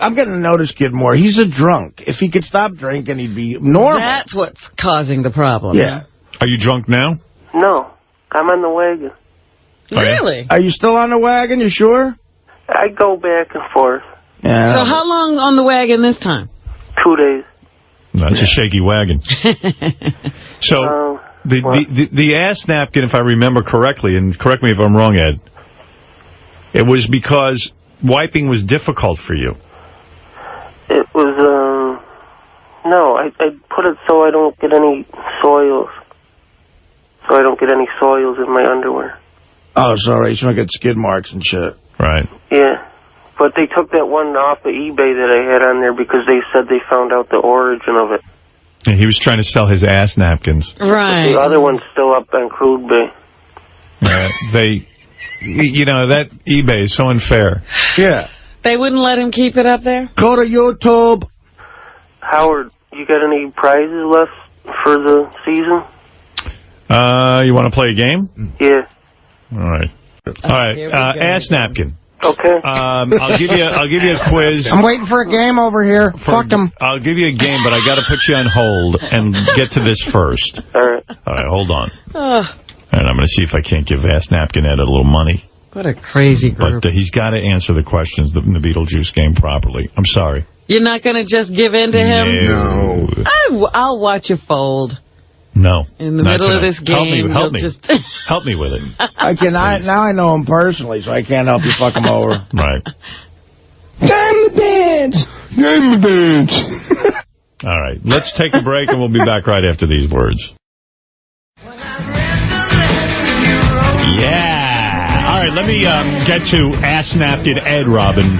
Speaker 5: I'm getting to know this kid more. He's a drunk. If he could stop drinking, he'd be normal.
Speaker 3: That's what's causing the problem.
Speaker 5: Yeah.
Speaker 1: Are you drunk now?
Speaker 2: No, I'm on the wagon.
Speaker 3: Really?
Speaker 5: Are you still on the wagon? You sure?
Speaker 2: I go back and forth.
Speaker 5: Yeah.
Speaker 3: So how long on the wagon this time?
Speaker 2: 2 days.
Speaker 1: That's a shaky wagon. So The ass napkin, if I remember correctly, and correct me if I'm wrong, Ed, it was because wiping was difficult for you.
Speaker 2: It was, no, I put it so I don't get any soils. So I don't get any soils in my underwear.
Speaker 5: Oh, sorry. So I get skid marks and shit.
Speaker 1: Right.
Speaker 2: Yeah. But they took that one off of eBay that I had on there because they said they found out the origin of it.
Speaker 1: And he was trying to sell his ass napkins.
Speaker 3: Right.
Speaker 2: The other one's still up on Crude Bay.
Speaker 1: You know, that eBay is so unfair.
Speaker 5: Yeah.
Speaker 3: They wouldn't let him keep it up there?
Speaker 5: Go to YouTube.
Speaker 2: Howard, you got any prizes left for the season?
Speaker 1: You want to play a game?
Speaker 2: Yeah.
Speaker 1: All right. All right. Ass napkin.
Speaker 2: Okay.
Speaker 1: I'll give you a quiz.
Speaker 5: I'm waiting for a game over here. Fuck them.
Speaker 1: I'll give you a game, but I got to put you on hold and get to this first.
Speaker 2: All right.
Speaker 1: All right, hold on. And I'm going to see if I can't give Ass Napkin Ed a little money.
Speaker 3: What a crazy group.
Speaker 1: But he's got to answer the questions in the Beetlejuice game properly. I'm sorry.
Speaker 3: You're not going to just give in to him?
Speaker 1: No.
Speaker 3: I'll watch you fold.
Speaker 1: No.
Speaker 3: In the middle of this game.
Speaker 1: Help me. Help me with it.
Speaker 5: Now I know him personally, so I can't help you fuck him over.
Speaker 1: Right.
Speaker 5: Name the dance! Name the dance!
Speaker 1: All right. Let's take a break, and we'll be back right after these words. Yeah. All right, let me get to Ass Napkin Ed, Robin.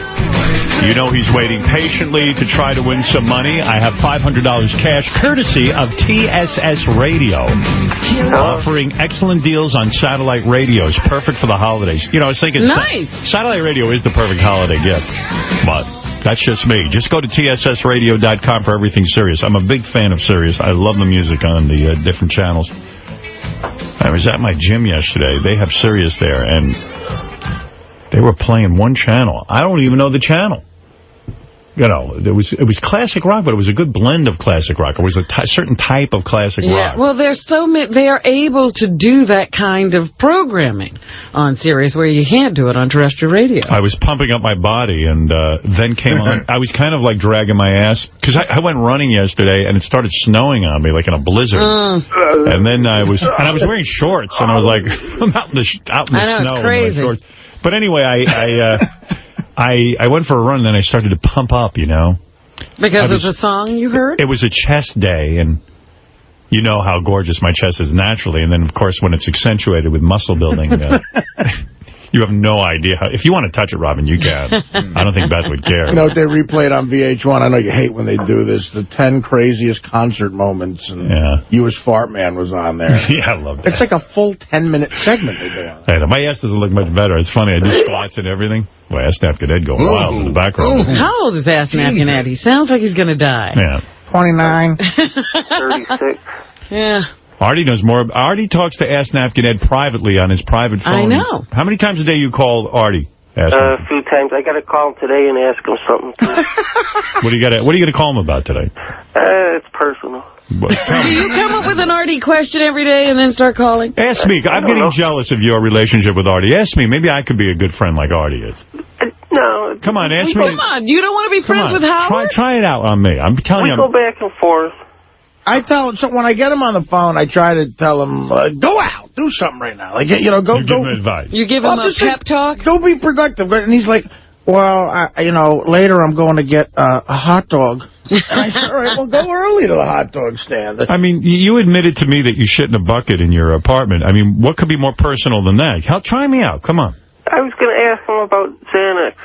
Speaker 1: You know he's waiting patiently to try to win some money. I have $500 cash, courtesy of TSS Radio, offering excellent deals on satellite radios, perfect for the holidays. You know, I was thinking satellite radio is the perfect holiday gift, but that's just me. Just go to TSSradio.com for everything Sirius. I'm a big fan of Sirius. I love the music on the different channels. I was at my gym yesterday. They have Sirius there, and they were playing one channel. I don't even know the channel. You know, it was classic rock, but it was a good blend of classic rock. It was a certain type of classic rock.
Speaker 3: Well, they are able to do that kind of programming on Sirius where you can't do it on terrestrial radio.
Speaker 1: I was pumping up my body, and then came on. I was kind of like dragging my ass, because I went running yesterday, and it started snowing on me, like in a blizzard. And then I was wearing shorts, and I was like, I'm out in the snow.
Speaker 3: It's crazy.
Speaker 1: In my shorts. But anyway, I went for a run, and then I started to pump up, you know.
Speaker 3: Because of the song you heard?
Speaker 1: It was a chest day, and you know how gorgeous my chest is naturally. And then, of course, when it's accentuated with muscle building, you have no idea how. If you want to touch it, Robin, you can. I don't think Beth would care.
Speaker 5: You know, they replayed on VH1. I know you hate when they do this. The 10 craziest concert moments. And You as Fart Man was on there.
Speaker 1: Yeah, I love that.
Speaker 5: It's like a full 10-minute segment they do.
Speaker 1: Hey, my ass doesn't look much better. It's funny. I do squats and everything. Well, Ass Napkin Ed going wild in the background.
Speaker 3: How old is Ass Napkin Ed? He sounds like he's going to die.
Speaker 1: Yeah.
Speaker 5: 29.
Speaker 2: 36.
Speaker 3: Yeah.
Speaker 1: Artie knows more. Artie talks to Ass Napkin Ed privately on his private phone.
Speaker 3: I know.
Speaker 1: How many times a day you call Artie?
Speaker 2: A few times. I got to call him today and ask him something, too.
Speaker 1: What are you going to call him about today?
Speaker 2: It's personal.
Speaker 3: Do you come up with an Artie question every day and then start calling?
Speaker 1: Ask me. I'm getting jealous of your relationship with Artie. Ask me. Maybe I could be a good friend like Artie is.
Speaker 2: No.
Speaker 1: Come on, ask me.
Speaker 3: Come on. You don't want to be friends with Howard?
Speaker 1: Try it out on me. I'm telling you.
Speaker 2: We go back and forth.
Speaker 5: I tell him, so when I get him on the phone, I try to tell him, go out, do something right now. Like, you know, go.
Speaker 1: You give him advice.
Speaker 3: You give him a pep talk?
Speaker 5: Go be productive. And he's like, well, later I'm going to get a hot dog. And I said, all right, well, go early to the hot dog stand.
Speaker 1: I mean, you admitted to me that you shit in a bucket in your apartment. I mean, what could be more personal than that? Try me out. Come on.
Speaker 2: I was going to ask him about Xanax.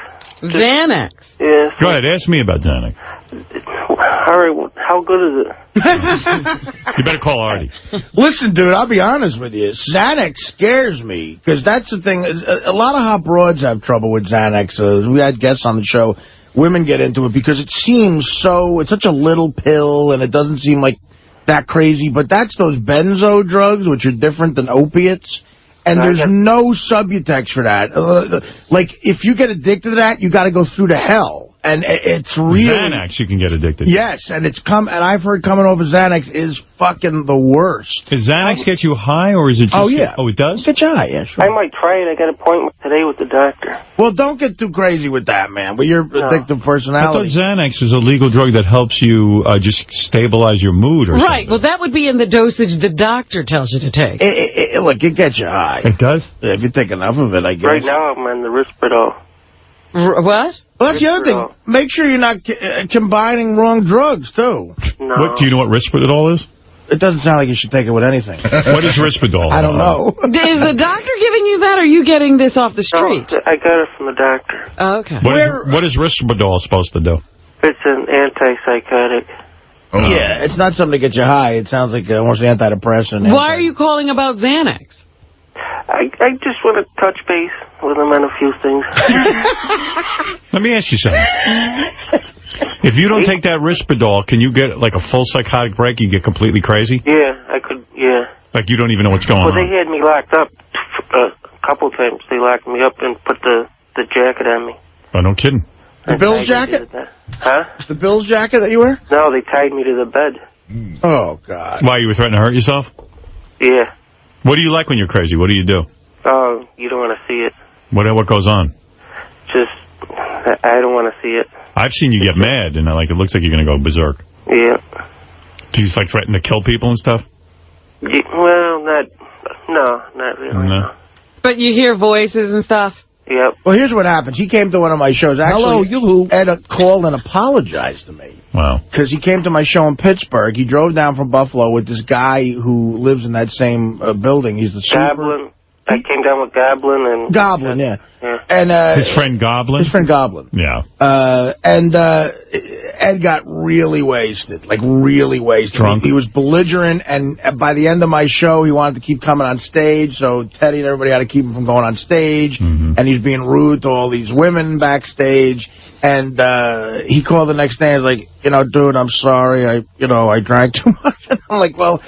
Speaker 3: Xanax?
Speaker 2: Yes.
Speaker 1: Go ahead, ask me about Xanax.
Speaker 2: All right, how good is it?
Speaker 1: You better call Artie.
Speaker 5: Listen, dude, I'll be honest with you. Xanax scares me, because that's the thing. A lot of hot broads have trouble with Xanax. We had guests on the show. Women get into it because it seems it's such a little pill, and it doesn't seem like that crazy. But that's those benzo drugs, which are different than opiates. And there's no Subutex for that. Like, if you get addicted to that, you got to go through to hell. And it's really...
Speaker 1: Xanax you can get addicted to.
Speaker 5: Yes, and I've heard coming over Xanax is fucking the worst.
Speaker 1: Does Xanax get you high, or is it just...
Speaker 5: Oh, yeah.
Speaker 1: Oh, it does?
Speaker 5: Get you high, yeah, sure.
Speaker 2: I might try it. I got an appointment today with the doctor.
Speaker 5: Well, don't get too crazy with that, man. But you're addictive
Speaker 1: I
Speaker 5: personality.
Speaker 1: thought Xanax is a legal drug that helps you just stabilize your mood or something.
Speaker 3: Right. Well, that would be in the dosage the doctor tells you to take.
Speaker 5: Look, it gets you high.
Speaker 1: It does?
Speaker 5: Yeah, if you take enough of it, I guess.
Speaker 2: Right now, I'm on the Risperdal.
Speaker 3: What?
Speaker 5: Well, that's the other thing. Make sure you're not combining wrong drugs, too.
Speaker 2: No.
Speaker 1: What, do you know what Risperdal is?
Speaker 5: It doesn't sound like you should take it with anything.
Speaker 1: What is Risperdal?
Speaker 5: I don't know.
Speaker 3: Is the doctor giving you that, or are you getting this off the street?
Speaker 2: No, I got it from the doctor.
Speaker 3: Oh, okay.
Speaker 1: What is Risperdal supposed to do?
Speaker 2: It's an antipsychotic.
Speaker 5: Yeah, it's not something to get you high. It sounds like almost an antidepressant.
Speaker 3: Why are you calling about Xanax?
Speaker 2: I just want to touch base with him on a few things.
Speaker 1: Let me ask you something. If you don't take that Risperdal, can you get like a full psychotic break? You get completely crazy?
Speaker 2: Yeah, I could, yeah.
Speaker 1: Like you don't even know what's going
Speaker 2: Well,
Speaker 1: on?
Speaker 2: they had me locked up a couple times. They locked me up and put the jacket on me.
Speaker 1: Oh, no kidding.
Speaker 5: The Bills jacket?
Speaker 2: Huh?
Speaker 5: The Bills jacket that you wear?
Speaker 2: No, they tied me to the bed.
Speaker 5: Oh, God.
Speaker 1: Why, you were threatening to hurt yourself?
Speaker 2: Yeah.
Speaker 1: What do you like when you're crazy? What do you do?
Speaker 2: Oh, you don't want to see it.
Speaker 1: What goes on?
Speaker 2: Just, I don't want to see it.
Speaker 1: I've seen you get mad, and it looks like you're going to go berserk.
Speaker 2: Yeah.
Speaker 1: Do you like threaten to kill people and stuff?
Speaker 2: Yeah, well, not really.
Speaker 1: No.
Speaker 3: But you hear voices and stuff?
Speaker 2: Yep.
Speaker 5: Well, here's what happens. He came to one of my shows. Actually, Ed called and apologized to me.
Speaker 1: Wow.
Speaker 5: Because he came to my show in Pittsburgh. He drove down from Buffalo with this guy who lives in that same building. He's the
Speaker 2: Goblin. I came down with Goblin and...
Speaker 5: Goblin, yeah.
Speaker 2: Yeah.
Speaker 5: And
Speaker 1: his friend Goblin?
Speaker 5: His friend Goblin.
Speaker 1: Yeah.
Speaker 5: And Ed got really wasted, like really wasted.
Speaker 1: Drunk?
Speaker 5: He was belligerent, and by the end of my show, he wanted to keep coming on stage, so Teddy and everybody had to keep him from going on stage, and he's being rude to all these women backstage, and he called the next day and was like, dude, I'm sorry, I drank too much. And I'm like, well...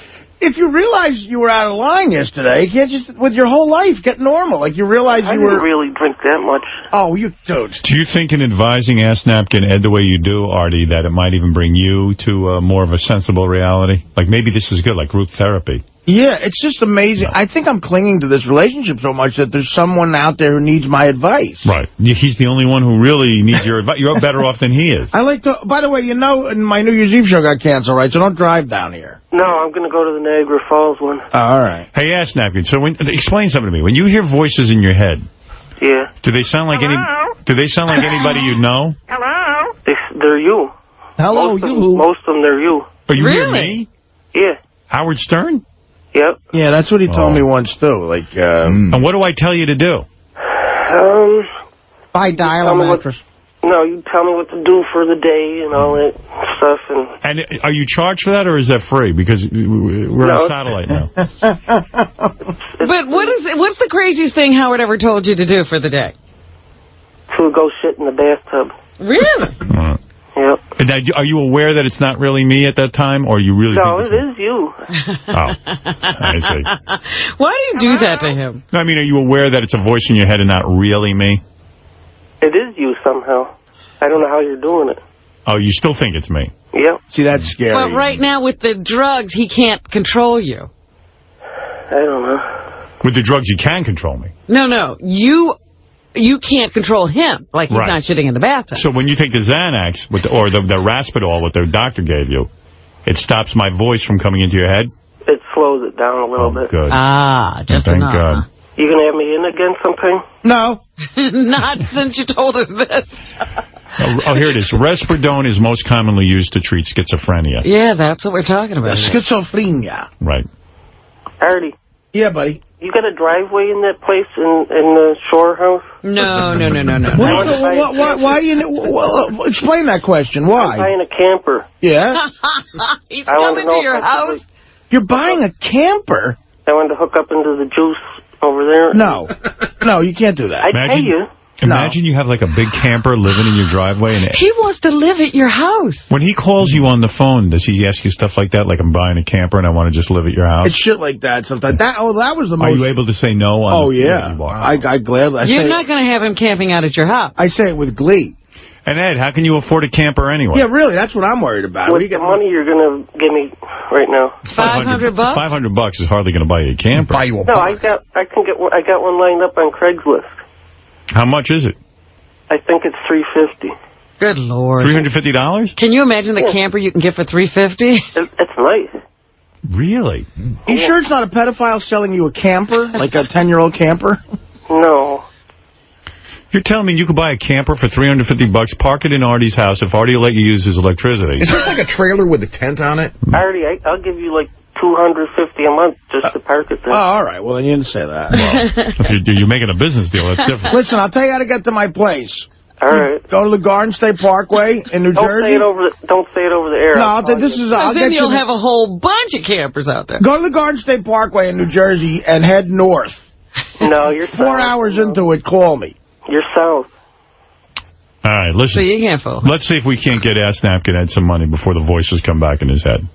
Speaker 5: If you realize you were out of line yesterday, you can't just, with your whole life, get normal. Like, you realize
Speaker 2: I
Speaker 5: you were...
Speaker 2: didn't really drink that much.
Speaker 5: Oh, you dude.
Speaker 1: Do you think in advising Ask Napkin Ed the way you do, Artie, that it might even bring you to more of a sensible reality? Like, maybe this is good, like group therapy.
Speaker 5: Yeah, it's just amazing. I think I'm clinging to this relationship so much that there's someone out there who needs my advice.
Speaker 1: Right. He's the only one who really needs your advice. You're better off than he is.
Speaker 5: I like to... By the way, my New Year's Eve show got canceled, right? So don't drive down here.
Speaker 2: No, I'm going to go to the Niagara Falls one.
Speaker 5: All right.
Speaker 1: Hey, Ask Napkin, so explain something to me. When you hear voices in your head,
Speaker 2: yeah,
Speaker 1: do they sound like anybody you know?
Speaker 2: Hello? They're you.
Speaker 5: Hello,
Speaker 2: Most of them, they're you.
Speaker 1: Oh, you hear me?
Speaker 2: Yeah.
Speaker 1: Howard Stern?
Speaker 2: Yep.
Speaker 5: Yeah, that's what he told me once, too. Like,
Speaker 1: And what do I tell you to do?
Speaker 5: Buy dial mattress.
Speaker 2: No, you tell me what to do for the day and all that stuff.
Speaker 1: And are you charged for that, or is that free? Because we're on satellite now.
Speaker 3: But what's the craziest thing Howard ever told you to do for the day?
Speaker 2: To go shit in the bathtub.
Speaker 3: Really?
Speaker 2: Yep.
Speaker 1: And are you aware that it's not really me at that time, or you really
Speaker 2: No,
Speaker 1: think
Speaker 2: it is you.
Speaker 1: Oh, I see.
Speaker 3: Why do you do that to him?
Speaker 1: I mean, are you aware that it's a voice in your head and not really me?
Speaker 2: It is you somehow. I don't know how you're doing it.
Speaker 1: Oh, you still think it's me?
Speaker 2: Yep.
Speaker 5: See, that's scary.
Speaker 3: But right now with the drugs, he can't control you.
Speaker 2: I don't know.
Speaker 1: With the drugs, you can control me.
Speaker 3: No. You can't control him, like he's not shitting in the bathtub.
Speaker 1: So when you take the Xanax, or the Risperdal, what the doctor gave you, it stops my voice from coming into your head?
Speaker 2: It slows it down a little bit.
Speaker 1: Good.
Speaker 3: Just
Speaker 1: Thank
Speaker 3: enough.
Speaker 1: God.
Speaker 2: You going to have me in again sometime?
Speaker 5: No.
Speaker 3: Not since you told us this.
Speaker 1: Oh, here it is. Risperdal is most commonly used to treat schizophrenia.
Speaker 3: Yeah, that's what we're talking about.
Speaker 5: Schizophrenia.
Speaker 1: Right.
Speaker 2: Artie.
Speaker 5: Yeah, buddy.
Speaker 2: You got a driveway in that place in the Shore House?
Speaker 3: No.
Speaker 5: Why do you... Well, explain that question. Why?
Speaker 2: I'm buying a camper.
Speaker 5: Yeah?
Speaker 3: He's coming to your house?
Speaker 5: You're buying a camper?
Speaker 2: I wanted to hook up into the juice over there.
Speaker 5: No, you can't do that.
Speaker 2: I'd pay you.
Speaker 1: Imagine you have like a big camper living in your driveway. And
Speaker 3: he wants to live at your house.
Speaker 1: When he calls you on the phone, does he ask you stuff like that? Like, I'm buying a camper and I want to just live at your house?
Speaker 5: It's shit like that sometimes. That was the most...
Speaker 1: Are you able to say no?
Speaker 5: Yeah. I gladly...
Speaker 3: You're not going to have him camping out at your house.
Speaker 5: I say it with glee.
Speaker 1: And, Ed, how can you afford a camper anyway?
Speaker 5: Yeah, really, that's what I'm worried about.
Speaker 2: What's the money you're going to give me right now?
Speaker 3: $500?
Speaker 1: $500 is hardly going to buy you a camper.
Speaker 2: No, I got one lined up on Craigslist.
Speaker 1: How much is it?
Speaker 2: I think it's $350.
Speaker 3: Good Lord.
Speaker 1: $350?
Speaker 3: Can you imagine the camper you can get for $350?
Speaker 2: It's nice.
Speaker 1: Really?
Speaker 5: You sure it's not a pedophile selling you a camper, like a 10-year-old camper?
Speaker 2: No.
Speaker 1: You're telling me you could buy a camper for $350, park it in Artie's house if Artie will let you use his electricity?
Speaker 4: Is this like a trailer with a tent on it?
Speaker 2: I'll give you like $250 a month just to park it there.
Speaker 5: Oh, all right. Well, then you didn't say that.
Speaker 1: Well, if you're making a business deal, that's different.
Speaker 5: Listen, I'll tell you how to get to my place.
Speaker 2: All right.
Speaker 5: Go to the Garden State Parkway in New Jersey.
Speaker 2: Don't say it over the air.
Speaker 5: No, this is. I'll
Speaker 3: then
Speaker 5: get
Speaker 3: you'll
Speaker 5: you
Speaker 3: have a whole bunch of campers out there.
Speaker 5: Go to the Garden State Parkway in New Jersey and head north.
Speaker 2: No, you're
Speaker 5: 4 hours into it. Call me.
Speaker 2: You're south.
Speaker 1: All right, listen.
Speaker 3: So you can't fool.
Speaker 1: Let's see if we can't get Ask Napkin Ed some money before the voices come back in his head.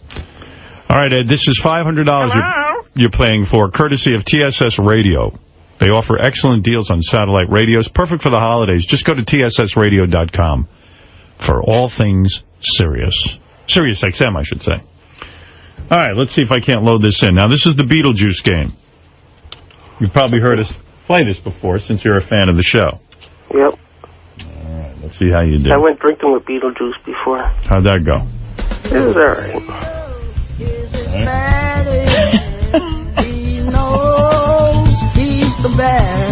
Speaker 1: All right, Ed, this is $500 you're paying for, courtesy of TSS Radio. They offer excellent deals on satellite radios, perfect for the holidays. Just go to tssradio.com for all things Sirius. Sirius XM, I should say. All right, let's see if I can't load this in. Now, this is the Beetlejuice game. You've probably heard us play this before since you're a fan of the show.
Speaker 2: Yep.
Speaker 1: All right, let's see how you do.
Speaker 2: I went drinking with Beetlejuice before.
Speaker 1: How'd that go?
Speaker 2: It was all right.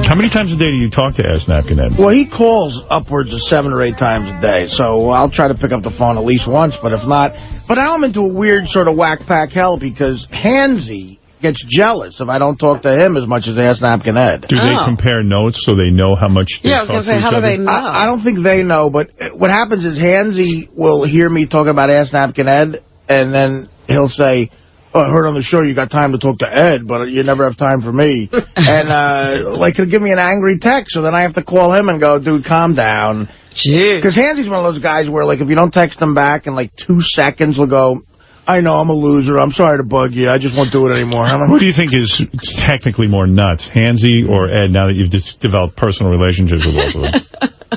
Speaker 1: How many times a day do you talk to Ask Napkin Ed?
Speaker 5: Well, he calls upwards of 7 or 8 times a day, so I'll try to pick up the phone at least once, but if not... But now I'm into a weird sort of whack-pack hell because Hansy gets jealous if I don't talk to him as much as Ask Napkin Ed.
Speaker 1: Do they compare notes so they know how much they talk to each other?
Speaker 3: how do they know?
Speaker 5: I don't think they know, but what happens is Hansy will hear me talking about Ask Napkin Ed, and then he'll say... Oh, I heard on the show you got time to talk to Ed, but you never have time for me. And, like, he'll give me an angry text, so then I have to call him and go, dude, calm down.
Speaker 3: Jeez.
Speaker 5: Because Hansy's one of those guys where, like, if you don't text him back in, like, 2 seconds, he'll go, I know, I'm a loser. I'm sorry to bug you. I just won't do it anymore.
Speaker 1: Who do you think is technically more nuts, Hansy or Ed, now that you've just developed personal relationships with both of them?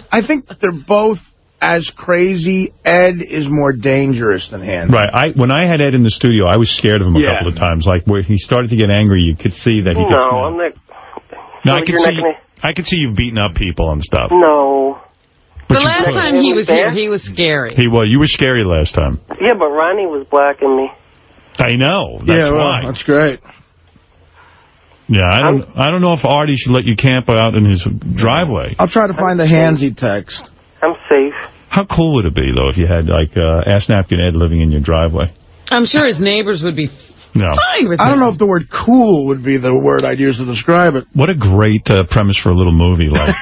Speaker 5: I think they're both as crazy. Ed is more dangerous than Hansy.
Speaker 1: Right. When I had Ed in the studio, I was scared of him a couple of times. Like, where he started to get angry, you could see that he gets...
Speaker 2: No, I'm not...
Speaker 1: No, I could see you've beaten up people and stuff.
Speaker 2: No.
Speaker 3: The last time he was here, he was scary.
Speaker 1: He was. You were scary last time.
Speaker 2: Yeah, but Ronnie was blacking me.
Speaker 1: I know. That's why.
Speaker 5: That's great.
Speaker 1: Yeah, I don't know if Artie should let you camp out in his driveway.
Speaker 5: I'll try to find the Hansy text.
Speaker 2: I'm safe.
Speaker 1: How cool would it be, though, if you had, like, Ask Napkin Ed living in your driveway?
Speaker 3: I'm sure his neighbors would be fine with it.
Speaker 5: I don't know if the word cool would be the word I'd use to describe it.
Speaker 1: What a great premise for a little movie. Like,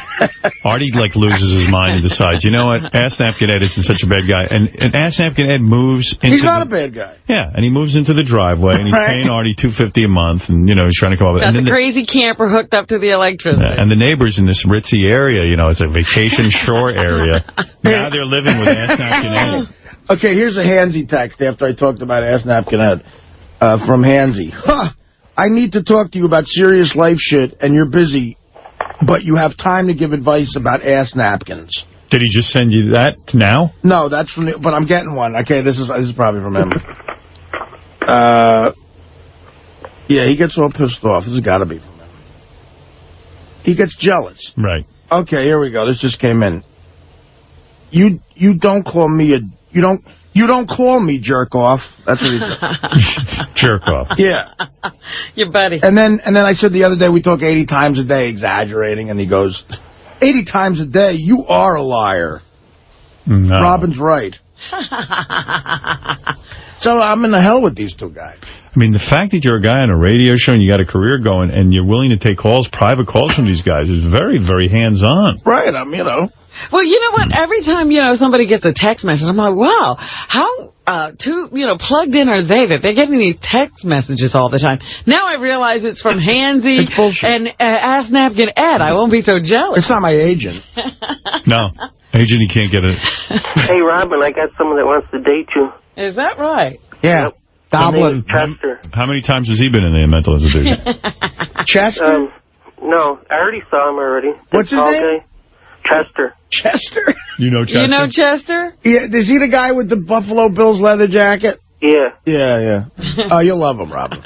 Speaker 1: Artie, like, loses his mind and decides, you know what, Ask Napkin Ed isn't such a bad guy. And Ask Napkin Ed moves into...
Speaker 5: He's not a bad guy.
Speaker 1: Yeah, and he moves into the driveway, and he's paying Artie $250 a month, and, you know, he's trying to come up with...
Speaker 3: Got the crazy camper hooked up to the electricity.
Speaker 1: And the neighbors in this ritzy area, you know, it's a vacation shore area. Now they're living with Ask Napkin Ed.
Speaker 5: Okay, here's a Hansy text after I talked about Ask Napkin Ed. From Hansy. I need to talk to you about serious life shit, and you're busy, but you have time to give advice about ass napkins.
Speaker 1: Did he just send you that now?
Speaker 5: No, that's from but I'm getting one. Okay, this is probably from him. Yeah, he gets all pissed off. This has got to be from him. He gets jealous.
Speaker 1: Right.
Speaker 5: Okay, here we go. This just came in. You don't call me You don't call me jerk off. That's what he said.
Speaker 1: Jerk off.
Speaker 5: Yeah.
Speaker 3: Your buddy.
Speaker 5: And then I said the other day we talk 80 times a day, exaggerating, and he goes, 80 times a day? You are a liar.
Speaker 1: No.
Speaker 5: Robin's right. So I'm in the hell with these two guys.
Speaker 1: I mean, the fact that you're a guy on a radio show and you got a career going and you're willing to take calls, private calls from these guys is very, very hands-on.
Speaker 5: Right. You know.
Speaker 3: Well, you know what? Every time, somebody gets a text message, I'm like, wow, how plugged in are they that they're getting these text messages all the time? Now I realize it's from Hansy and Ask Napkin Ed. I won't be so jealous.
Speaker 5: It's not my agent.
Speaker 1: No. Agent, he can't get it.
Speaker 2: Hey, Robin, I got someone that wants to date you.
Speaker 3: Is that right?
Speaker 5: Yeah.
Speaker 2: Yep.
Speaker 5: Dublin.
Speaker 2: Chester.
Speaker 1: How many times has he been in the mental institution?
Speaker 5: Chester?
Speaker 2: No, I already saw him already.
Speaker 5: What's his name?
Speaker 2: Guy. Chester.
Speaker 5: Chester?
Speaker 1: You know Chester?
Speaker 3: You know Chester?
Speaker 5: Yeah, is he the guy with the Buffalo Bills leather jacket?
Speaker 2: Yeah.
Speaker 5: Yeah. Oh, you'll love him, Robin.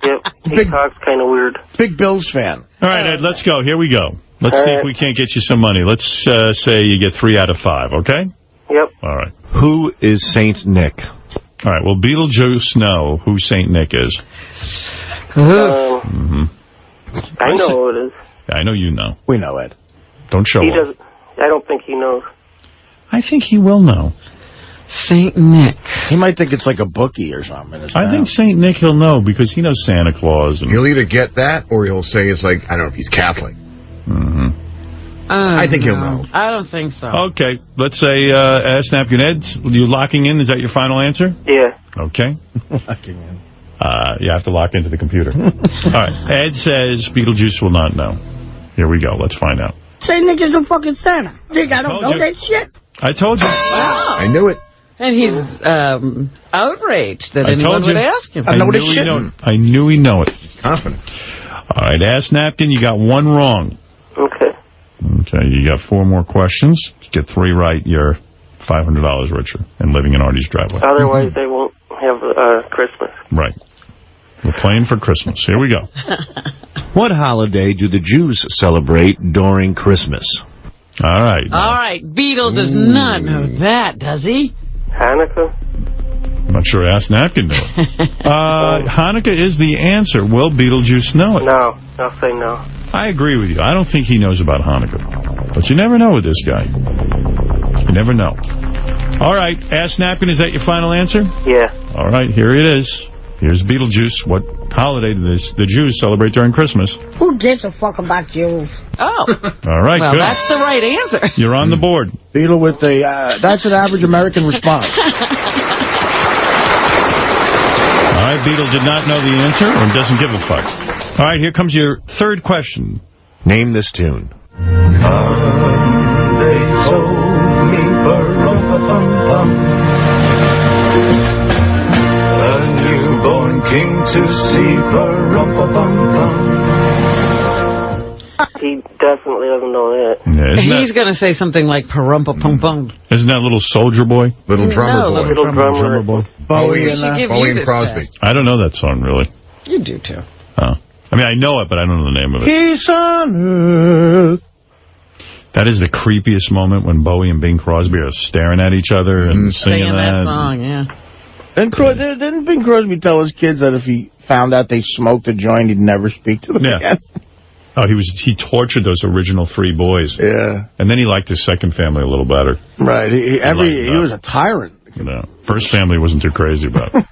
Speaker 2: Yep. He talks kind of weird.
Speaker 5: Big Bills fan.
Speaker 1: All right, Ed, let's go. Here we go. Let's see if we can't get you some money. Let's say you get 3 out of 5, okay?
Speaker 2: Yep.
Speaker 1: All right.
Speaker 14: Who is Saint Nick?
Speaker 1: All right, well, Beetlejuice know who Saint Nick is.
Speaker 2: I know who it is.
Speaker 1: I know you know.
Speaker 5: We know, Ed.
Speaker 1: Don't show
Speaker 2: He
Speaker 1: up.
Speaker 2: doesn't. I don't think he knows.
Speaker 1: I think he will know.
Speaker 3: Saint Nick.
Speaker 5: He might think it's like a bookie or something.
Speaker 1: I think Saint Nick he'll know because he knows Santa Claus. And
Speaker 4: He'll either get that or he'll say it's like, I don't know if he's Catholic. I think he'll know.
Speaker 3: I don't think so.
Speaker 1: Okay, let's say Ask Napkin Ed. You locking in? Is that your final answer?
Speaker 2: Yeah.
Speaker 1: Okay.
Speaker 5: Locking in.
Speaker 1: You have to lock into the computer. All right. Ed says Beetlejuice will not know. Here we go. Let's find out.
Speaker 6: Saint Nick is a fucking Santa. Think I don't know that shit?
Speaker 1: I told you.
Speaker 3: Wow.
Speaker 4: I knew it.
Speaker 3: And he's outraged that anyone would ask him.
Speaker 1: I knew he'd know it.
Speaker 4: Confident.
Speaker 1: All right, Ask Napkin, you got 1 wrong.
Speaker 2: Okay.
Speaker 1: Okay, you got 4 more questions. Get 3 right, you're $500 richer and living in Artie's driveway.
Speaker 2: Otherwise, they won't have Christmas.
Speaker 1: Right. We're playing for Christmas. Here we go.
Speaker 14: What holiday do the Jews celebrate during Christmas?
Speaker 1: All right.
Speaker 3: All right, Beetle does not know that, does he?
Speaker 2: Hanukkah?
Speaker 1: I'm not sure Ask Napkin knew it. Hanukkah is the answer. Will Beetlejuice know it?
Speaker 2: No. I'll say no.
Speaker 1: I agree with you. I don't think he knows about Hanukkah. But you never know with this guy. You never know. All right, Ask Napkin, is that your final answer?
Speaker 2: Yeah.
Speaker 1: All right, here it is. Here's Beetlejuice. What holiday do the Jews celebrate during Christmas?
Speaker 6: Who gives a fuck about Jews?
Speaker 3: Oh.
Speaker 1: All right,
Speaker 3: well,
Speaker 1: good.
Speaker 3: that's the right answer.
Speaker 1: You're on the board.
Speaker 5: Beetle with the, that's an average American response.
Speaker 1: All right, Beetle did not know the answer and doesn't give a fuck. All right, here comes your 3rd question.
Speaker 14: Name this tune.
Speaker 10: They told me ba-rum-pa-pum-pum, a newborn king to see ba-rum-pa-pum-pum.
Speaker 2: He definitely doesn't know that.
Speaker 1: Yeah,
Speaker 3: he's going to say something like parumpa-pum-pum.
Speaker 1: Isn't that Little Soldier Boy?
Speaker 4: Little Drummer Boy.
Speaker 2: Little drummer
Speaker 1: Boy.
Speaker 5: Bowie
Speaker 4: and Crosby.
Speaker 2: Test.
Speaker 1: I don't know that song, really.
Speaker 3: You do, too.
Speaker 1: Oh. I mean, I know it, but I don't know the name of it.
Speaker 5: He's on earth.
Speaker 1: That is the creepiest moment when Bowie and Bing Crosby are staring at each other and singing
Speaker 3: that song, yeah.
Speaker 5: And didn't Bing Crosby tell his kids that if he found out they smoked a joint, he'd never speak to them again?
Speaker 1: Oh, he tortured those original 3 boys.
Speaker 5: Yeah.
Speaker 1: And then he liked his second family a little better.
Speaker 5: Right. He was a tyrant.
Speaker 1: No. First family wasn't too crazy about it.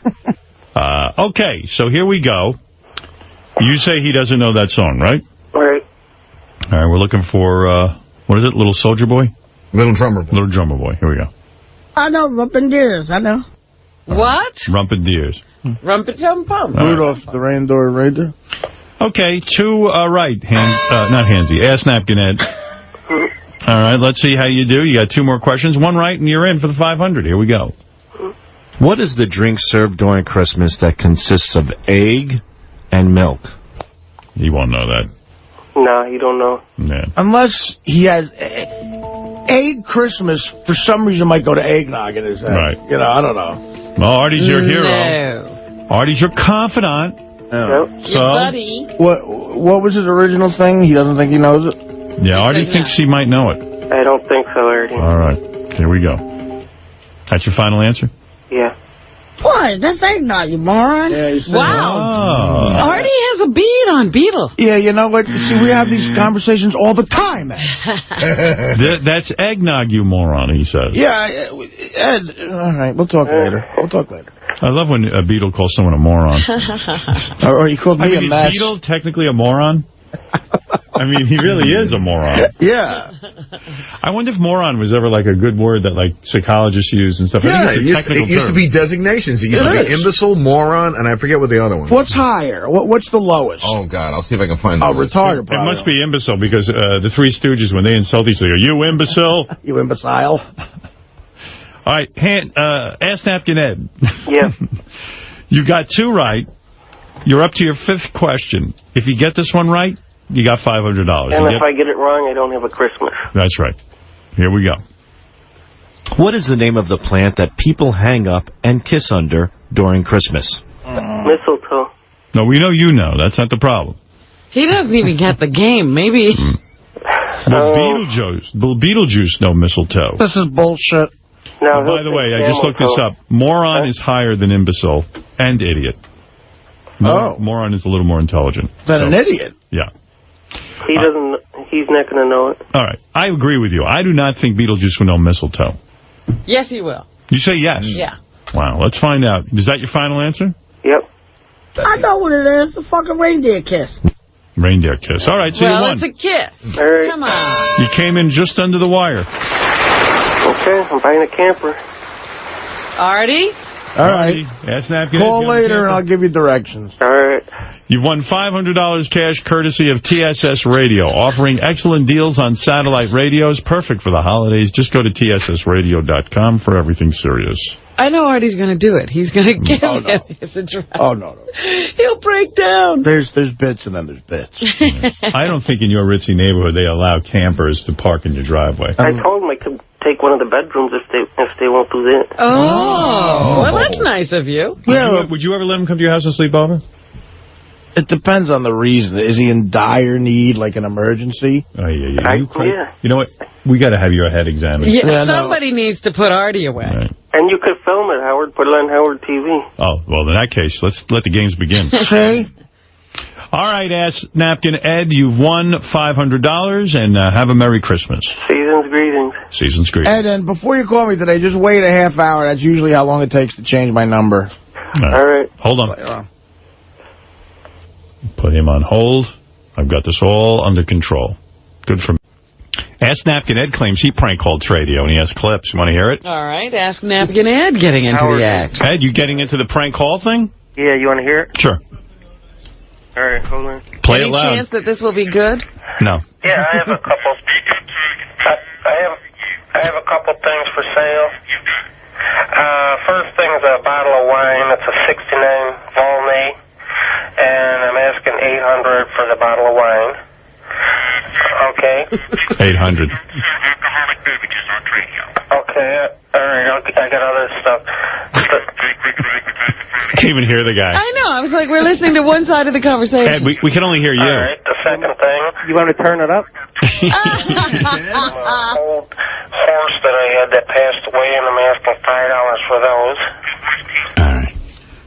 Speaker 1: Okay, so here we go. You say he doesn't know that song, right?
Speaker 2: Right.
Speaker 1: All right, we're looking for, what is it, Little Soldier Boy?
Speaker 4: Little Drummer Boy.
Speaker 1: Little Drummer Boy. Here we go.
Speaker 6: I know, Rumpin' Deers, I know.
Speaker 3: What?
Speaker 1: Rumpin' Deers.
Speaker 3: Rumpin'-tum-pum.
Speaker 5: Rudolph the Reindeer.
Speaker 1: Okay, 2 right. Not handsy. Ask Napkin Ed. All right, let's see how you do. You got 2 more questions. 1 right, and you're in for the 500. Here we go.
Speaker 14: What is the drink served during Christmas that consists of egg and milk?
Speaker 1: He won't know that.
Speaker 2: No, you don't know.
Speaker 1: Yeah.
Speaker 5: Unless he has egg Christmas, for some reason might go to eggnog in his head.
Speaker 1: Right.
Speaker 5: You know, I don't know.
Speaker 1: Well, Artie's your hero.
Speaker 3: No.
Speaker 1: Artie's your confidant.
Speaker 2: Yep.
Speaker 3: Your buddy.
Speaker 5: What was his original thing? He doesn't think he knows it?
Speaker 1: Yeah, Artie thinks he might know it.
Speaker 2: I don't think so, Artie.
Speaker 1: All right. Here we go. That's your final answer?
Speaker 2: Yeah.
Speaker 6: What? That's eggnog, you moron.
Speaker 5: Yeah,
Speaker 3: Wow. Artie has a bead on Beetle.
Speaker 5: Yeah, you know what? See, we have these conversations all the time, Ed.
Speaker 1: That's eggnog, you moron, he says.
Speaker 5: Yeah, Ed, all right, we'll talk later.
Speaker 1: I love when a Beetle calls someone a moron.
Speaker 5: Or he called me a mess.
Speaker 1: Is Beetle technically a moron? I mean, he really is a moron.
Speaker 5: Yeah.
Speaker 1: I wonder if moron was ever like a good word that like psychologists use and stuff.
Speaker 4: Yeah,
Speaker 1: I think it's a technical
Speaker 4: it used to be designations. It used to be imbecile, moron, and I forget what the other one was.
Speaker 5: What's higher? What's the lowest?
Speaker 4: Oh, God, I'll see if I can find
Speaker 5: Oh,
Speaker 4: the list.
Speaker 5: retarded.
Speaker 1: It must be imbecile because the Three Stooges, when they insult each other, you imbecile.
Speaker 5: You imbecile.
Speaker 1: All right, Ask Napkin Ed.
Speaker 2: Yeah.
Speaker 1: You got 2 right. You're up to your 5th question. If you get this one right, you got $500.
Speaker 2: And if I get it wrong, I don't have a Christmas.
Speaker 1: That's right. Here we go.
Speaker 14: What is the name of the plant that people hang up and kiss under during Christmas?
Speaker 2: Mistletoe.
Speaker 1: No, we know you know. That's not the problem.
Speaker 3: He doesn't even get the game. Maybe.
Speaker 1: Well, Beetlejuice know mistletoe.
Speaker 5: This is bullshit.
Speaker 2: No,
Speaker 1: by the way, I just looked this up. Moron is higher than imbecile and idiot. Moron is a little more intelligent.
Speaker 5: Than an idiot?
Speaker 1: Yeah.
Speaker 2: He doesn't. He's not going to know it.
Speaker 1: All right. I agree with you. I do not think Beetlejuice will know mistletoe.
Speaker 3: Yes, he will.
Speaker 1: You say yes?
Speaker 3: Yeah.
Speaker 1: Wow. Let's find out. Is that your final answer?
Speaker 2: Yep.
Speaker 6: I know what it is. The fucking reindeer kiss.
Speaker 1: Reindeer kiss. All right, so you won.
Speaker 3: It's a kiss.
Speaker 2: Right.
Speaker 3: Come on.
Speaker 1: You came in just under the wire.
Speaker 2: Okay, I'm buying a camper.
Speaker 3: Artie?
Speaker 5: All right.
Speaker 1: Ask Napkin Ed.
Speaker 5: Call later and I'll give you directions.
Speaker 2: All right.
Speaker 1: You've won $500 cash courtesy of TSS Radio, offering excellent deals on satellite radios, perfect for the holidays. Just go to tssradio.com for everything serious.
Speaker 3: I know Artie's going to do it. He's going to give him his address.
Speaker 5: Oh, no.
Speaker 3: He'll break down.
Speaker 5: There's bits and then there's bits.
Speaker 1: I don't think in your ritzy neighborhood they allow campers to park in your driveway.
Speaker 2: I told them I could take one of the bedrooms if they won't do that.
Speaker 3: Oh, well, that's nice of you.
Speaker 1: Would you ever let him come to your house and sleep over?
Speaker 5: It depends on the reason. Is he in dire need, like an emergency?
Speaker 1: Oh, yeah. You know what? We got to have your head examined.
Speaker 3: Yeah, somebody needs to put Artie away.
Speaker 1: Right.
Speaker 2: And you could film it, Howard. Put it on Howard TV.
Speaker 1: Oh, well, in that case, let's let the games begin.
Speaker 5: Okay.
Speaker 1: All right, Ask Napkin Ed, you've won $500, and have a Merry Christmas.
Speaker 2: Season's greetings.
Speaker 1: Season's greetings.
Speaker 5: And then before you call me today, just wait a half hour. That's usually how long it takes to change my number.
Speaker 2: All right.
Speaker 1: Hold on. Put him on hold. I've got this all under control. Good for me. Ask Napkin Ed claims he prank called Tradio, and he has clips. You want to hear it?
Speaker 3: All right, Ask Napkin Ed getting into the act.
Speaker 1: Ed, you getting into the prank call thing?
Speaker 2: Yeah, you want to hear it?
Speaker 1: Sure.
Speaker 2: All right, hold on.
Speaker 1: Play
Speaker 3: Any
Speaker 1: it loud.
Speaker 3: chance that this will be good?
Speaker 1: No.
Speaker 2: Yeah, I have a couple. I have a couple things for sale. First thing's a bottle of wine. It's a '69 Volney, and I'm asking $800 for the bottle of wine. Okay.
Speaker 1: 800.
Speaker 2: Okay. All right. I got other stuff.
Speaker 1: Can't even hear the guy.
Speaker 3: I know. I was like, we're listening to one side of the conversation.
Speaker 1: Ed, we can only hear you.
Speaker 2: All right. The second thing. You want to turn it up? Old horse that I had that passed away, and I'm asking $5 for those.
Speaker 1: All right.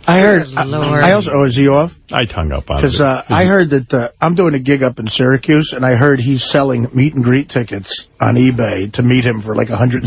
Speaker 5: I heard. I also. Oh, is he off?
Speaker 1: I hung up on it.
Speaker 5: Because I heard that I'm doing a gig up in Syracuse, and I heard he's selling meet and greet tickets on eBay to meet him for like $160.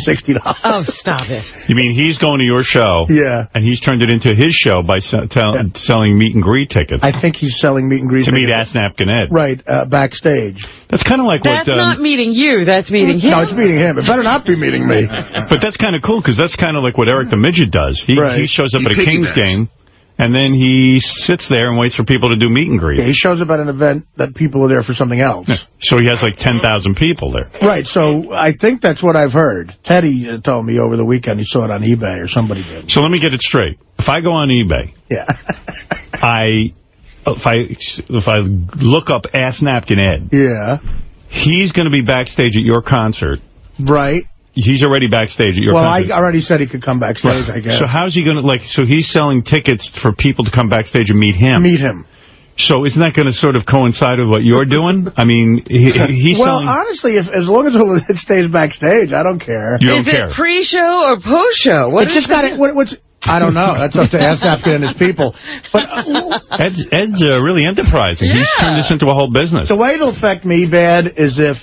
Speaker 3: Oh, stop it.
Speaker 1: You mean he's going to your show?
Speaker 5: Yeah.
Speaker 1: And he's turned it into his show by selling meet and greet tickets.
Speaker 5: I think he's selling meet and greet tickets.
Speaker 1: To meet Ask Napkin Ed.
Speaker 5: Right, backstage.
Speaker 1: That's kind of like
Speaker 3: that's
Speaker 1: what...
Speaker 3: not meeting you, that's meeting him.
Speaker 5: No, it's meeting him. It better not be meeting me.
Speaker 1: But that's kind of cool, because that's kind of like what Eric the Midget does. He shows up at a Kings game, and then he sits there and waits for people to do meet and greet.
Speaker 5: Yeah, he shows up at an event that people are there for something else.
Speaker 1: Yeah. So he has like 10,000 people there.
Speaker 5: Right, so I think that's what I've heard. Teddy told me over the weekend he saw it on eBay, or somebody did.
Speaker 1: So let me get it straight. If I go on eBay, if I look up Ask Napkin Ed, he's going to be backstage at your concert.
Speaker 5: Right.
Speaker 1: He's already backstage at your concert.
Speaker 5: Well, I already said he could come backstage, I guess.
Speaker 1: So how's he going to, so he's selling tickets for people to come backstage and meet him.
Speaker 5: Meet him.
Speaker 1: So isn't that going to sort of coincide with what you're doing? I mean, he's selling...
Speaker 5: Well, honestly, as long as it stays backstage, I don't care.
Speaker 1: You don't care.
Speaker 3: Is it pre-show or post-show?
Speaker 5: It's just got it. What's... I don't know. That's up to Ask Napkin and his people. But
Speaker 1: Ed's really enterprising. Yeah. He's turned this into a whole business.
Speaker 5: The way it'll affect me bad is if,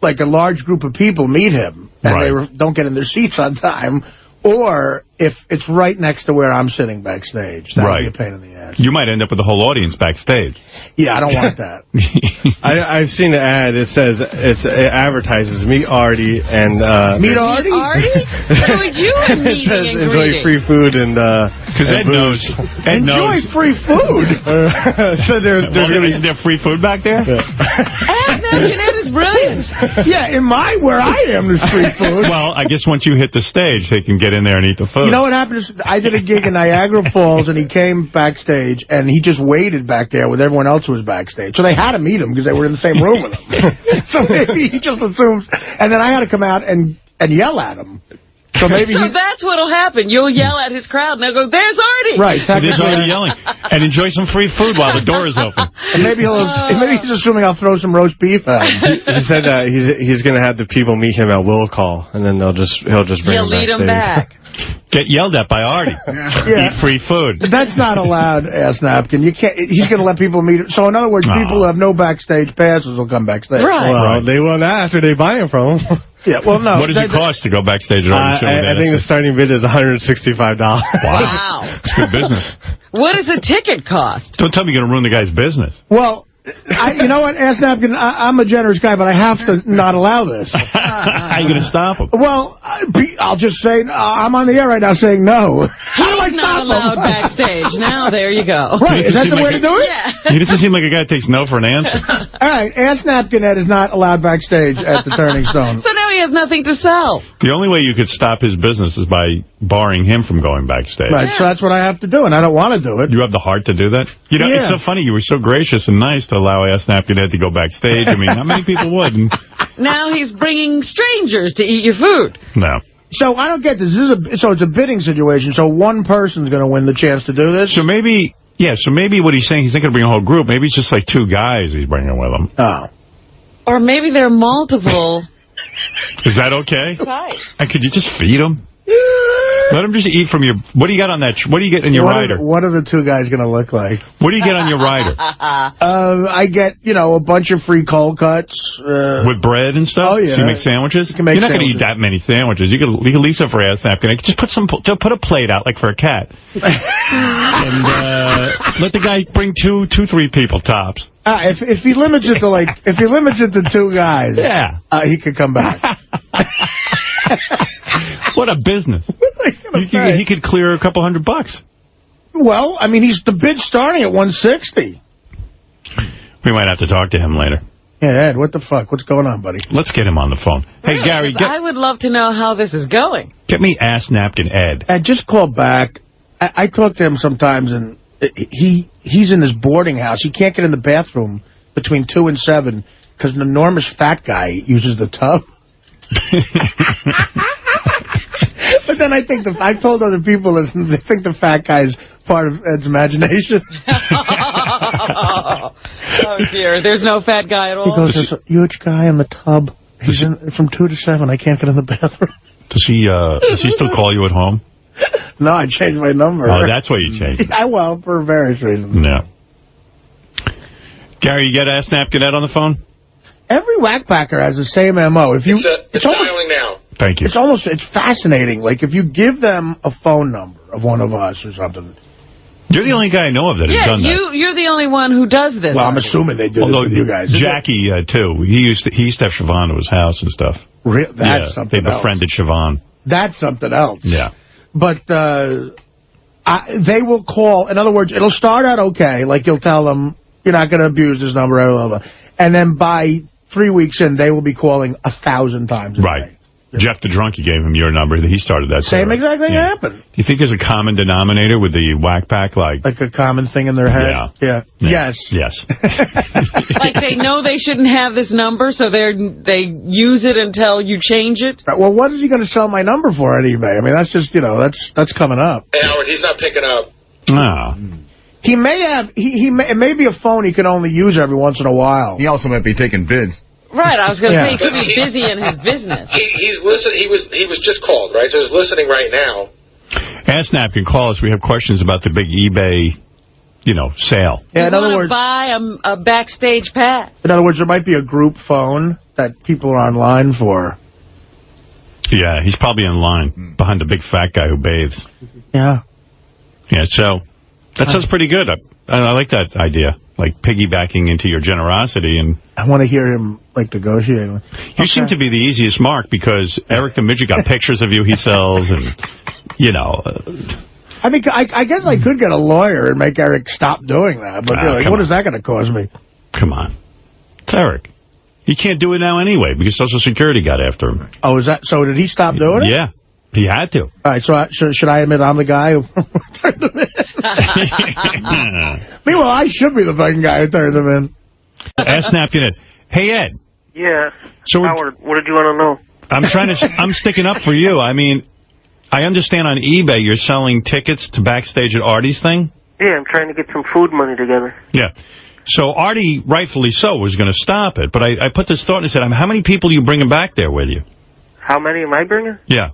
Speaker 5: like, a large group of people meet him and they don't get in their seats on time, or if it's right next to where I'm sitting backstage. That would be a pain in the ass.
Speaker 1: You might end up with the whole audience backstage.
Speaker 5: Yeah, I don't want that.
Speaker 11: I've seen the ad. It says it advertises Meet Artie and
Speaker 5: Meet Artie?
Speaker 3: So it's you and
Speaker 11: it says enjoy free food and
Speaker 1: Because Ed knows.
Speaker 5: Enjoy free food.
Speaker 11: So
Speaker 1: isn't there free food back there?
Speaker 3: Napkin Ed is brilliant.
Speaker 5: Yeah, where I am, there's free food.
Speaker 1: Well, I guess once you hit the stage, they can get in there and eat the food.
Speaker 5: You know what happened? I did a gig in Niagara Falls, and he came backstage, and he just waited back there with everyone else who was backstage. So they had to meet him because they were in the same room with him. So maybe he just assumes. And then I had to come out and yell at him. So maybe
Speaker 3: that's what'll happen. You'll yell at his crowd, and they'll go, "There's Artie!"
Speaker 5: Right.
Speaker 1: There's Artie yelling. And enjoy some free food while the door is open.
Speaker 5: And maybe he's assuming I'll throw some roast beef at him.
Speaker 11: He said that he's going to have the people meet him at will call, and then he'll just bring him backstage.
Speaker 3: He'll lead him back.
Speaker 1: Get yelled at by Artie.
Speaker 5: Yeah.
Speaker 1: Eat free food.
Speaker 5: That's not allowed, Ass Napkin. You can't. He's going to let people meet. So in other words, people who have no backstage passes will come backstage.
Speaker 3: Right.
Speaker 11: Well, they will not after they buy him from him.
Speaker 5: Yeah. Well, no.
Speaker 1: What does it cost to go backstage at Artie's show?
Speaker 11: I think the starting bid is $165.
Speaker 3: Wow.
Speaker 1: It's good business.
Speaker 3: What does a ticket cost?
Speaker 1: Don't tell me you're going to ruin the guy's business.
Speaker 5: Well, you know what, Ass Napkin, I'm a generous guy, but I have to not allow this.
Speaker 1: How are you going to stop him?
Speaker 5: Well, I'll just say, I'm on the air right now saying no. How do I
Speaker 3: He's
Speaker 5: stop
Speaker 3: not allowed backstage. Now, there you go.
Speaker 5: Right, is that the way to do it?
Speaker 3: Yeah.
Speaker 1: He doesn't seem like a guy that takes no for an answer.
Speaker 5: All right, Ass Napkin Ed is not allowed backstage at the Turning Stone.
Speaker 3: So now he has nothing to sell.
Speaker 1: The only way you could stop his business is by barring him from going backstage.
Speaker 5: Right, so that's what I have to do, and I don't want to do it.
Speaker 1: You have the heart to do that? You know,
Speaker 5: Yeah.
Speaker 1: It's so funny. You were so gracious and nice to allow Ass Napkin Ed to go backstage. I mean, how many people would?
Speaker 3: Now he's bringing strangers to eat your food.
Speaker 1: No.
Speaker 5: So I don't get this. So it's a bidding situation, so one person's going to win the chance to do this?
Speaker 1: So maybe what he's saying, he's not going to bring a whole group. Maybe it's just like 2 guys he's bringing with him.
Speaker 5: Oh.
Speaker 3: Or maybe there are multiple.
Speaker 1: Is that okay?
Speaker 3: Right.
Speaker 1: And could you just feed him? Let him just eat from your... What do you got on that... What do you get in your rider?
Speaker 5: What are the 2 guys going to look like?
Speaker 1: What do you get on your rider?
Speaker 5: I get, a bunch of free cold cuts.
Speaker 1: With bread and stuff?
Speaker 5: Oh, yeah.
Speaker 1: So you make sandwiches?
Speaker 5: You're
Speaker 1: not going to eat that many sandwiches. You could leave some for Ass Napkin. Just put a plate out, like for a cat. And let the guy bring 2, 3 people tops.
Speaker 5: If he limits it to 2 guys,
Speaker 1: yeah,
Speaker 5: he could come back.
Speaker 1: What a business. He could clear a couple $100.
Speaker 5: Well, I mean, the bid's starting at $160.
Speaker 1: We might have to talk to him later.
Speaker 5: Yeah, Ed, what the fuck? What's going on, buddy?
Speaker 1: Let's get him on the phone. Hey, Gary,
Speaker 3: I would love to know how this is going.
Speaker 1: Get me Ass Napkin Ed.
Speaker 5: Ed, just call back. I talk to him sometimes, and he's in this boarding house. He can't get in the bathroom between 2 and 7 because an enormous fat guy uses the tub. But then I told other people, listen, they think the fat guy's part of Ed's imagination.
Speaker 3: Oh, dear. There's no fat guy at all?
Speaker 5: He goes, there's a huge guy in the tub. He's in from 2 to 7. I can't get in the bathroom.
Speaker 1: Does he still call you at home?
Speaker 5: No, I changed my number.
Speaker 1: Oh, that's why you changed it.
Speaker 5: Yeah, well, for various reasons.
Speaker 1: Yeah. Gary, you get Ass Napkin Ed on the phone?
Speaker 5: Every whackpacker has the same MO.
Speaker 9: It's dialing now.
Speaker 1: Thank you.
Speaker 5: It's fascinating. Like, if you give them a phone number of one of us or something.
Speaker 1: You're the only guy I know of that has done that.
Speaker 3: You're the only one who does this.
Speaker 5: Well, I'm assuming they do this with you guys.
Speaker 1: Jackie, too. He used to have Siobhan to his house and stuff.
Speaker 5: That's something
Speaker 1: else. They befriended Siobhan.
Speaker 5: That's something else.
Speaker 1: Yeah.
Speaker 5: But they will call. In other words, it'll start out okay. Like, you'll tell them, you're not going to abuse this number, blah, blah, blah. And then by 3 weeks in, they will be calling 1,000 times a day.
Speaker 1: Jeff the Drunkie gave him your number. He started that.
Speaker 5: Same exact thing happened.
Speaker 1: Do you think there's a common denominator with the whack pack? Like
Speaker 5: a common thing in their head? Yeah. Yes.
Speaker 3: Like they know they shouldn't have this number, so they use it until you change it?
Speaker 5: Well, what is he going to sell my number for on eBay? I mean, that's just, that's coming up.
Speaker 9: Hey, Howard, he's not picking up.
Speaker 1: Oh.
Speaker 5: He may have, it may be a phone he can only use every once in a while.
Speaker 4: He also might be taking bids.
Speaker 3: Right, I was going to say he could be busy in his business.
Speaker 9: He's listening. He was just called, right? So he's listening right now.
Speaker 1: Ask Napkin, call us. We have questions about the big eBay, sale.
Speaker 5: Yeah, in other words,
Speaker 3: buy a backstage pass.
Speaker 5: In other words, there might be a group phone that people are online for.
Speaker 1: Yeah, he's probably in line behind the big fat guy who bathes.
Speaker 5: Yeah.
Speaker 1: Yeah, so that sounds pretty good. I like that idea. Like piggybacking into your generosity. And
Speaker 5: I want to hear him, negotiating.
Speaker 1: You seem to be the easiest mark because Eric the Midget got pictures of you he sells and,
Speaker 5: I mean, I guess I could get a lawyer and make Eric stop doing that, but what is that going to cost me?
Speaker 1: Come on. It's Eric. He can't do it now anyway because Social Security got after him.
Speaker 5: Oh, is that so? Did he stop doing it?
Speaker 1: Yeah. He had to.
Speaker 5: All right, so should I admit I'm the guy who turned him in? Meanwhile, I should be the fucking guy who turned him in.
Speaker 1: Ask Napkin Ed. Hey, Ed.
Speaker 2: Yeah.
Speaker 1: So
Speaker 2: Howard, what did you want to know?
Speaker 1: I'm sticking up for you. I mean, I understand on eBay you're selling tickets to backstage at Artie's thing.
Speaker 2: Yeah, I'm trying to get some food money together.
Speaker 1: Yeah. So Artie, rightfully so, was going to stop it. But I put this thought and I said, how many people are you bringing back there with you?
Speaker 2: How many am I bringing?
Speaker 1: Yeah.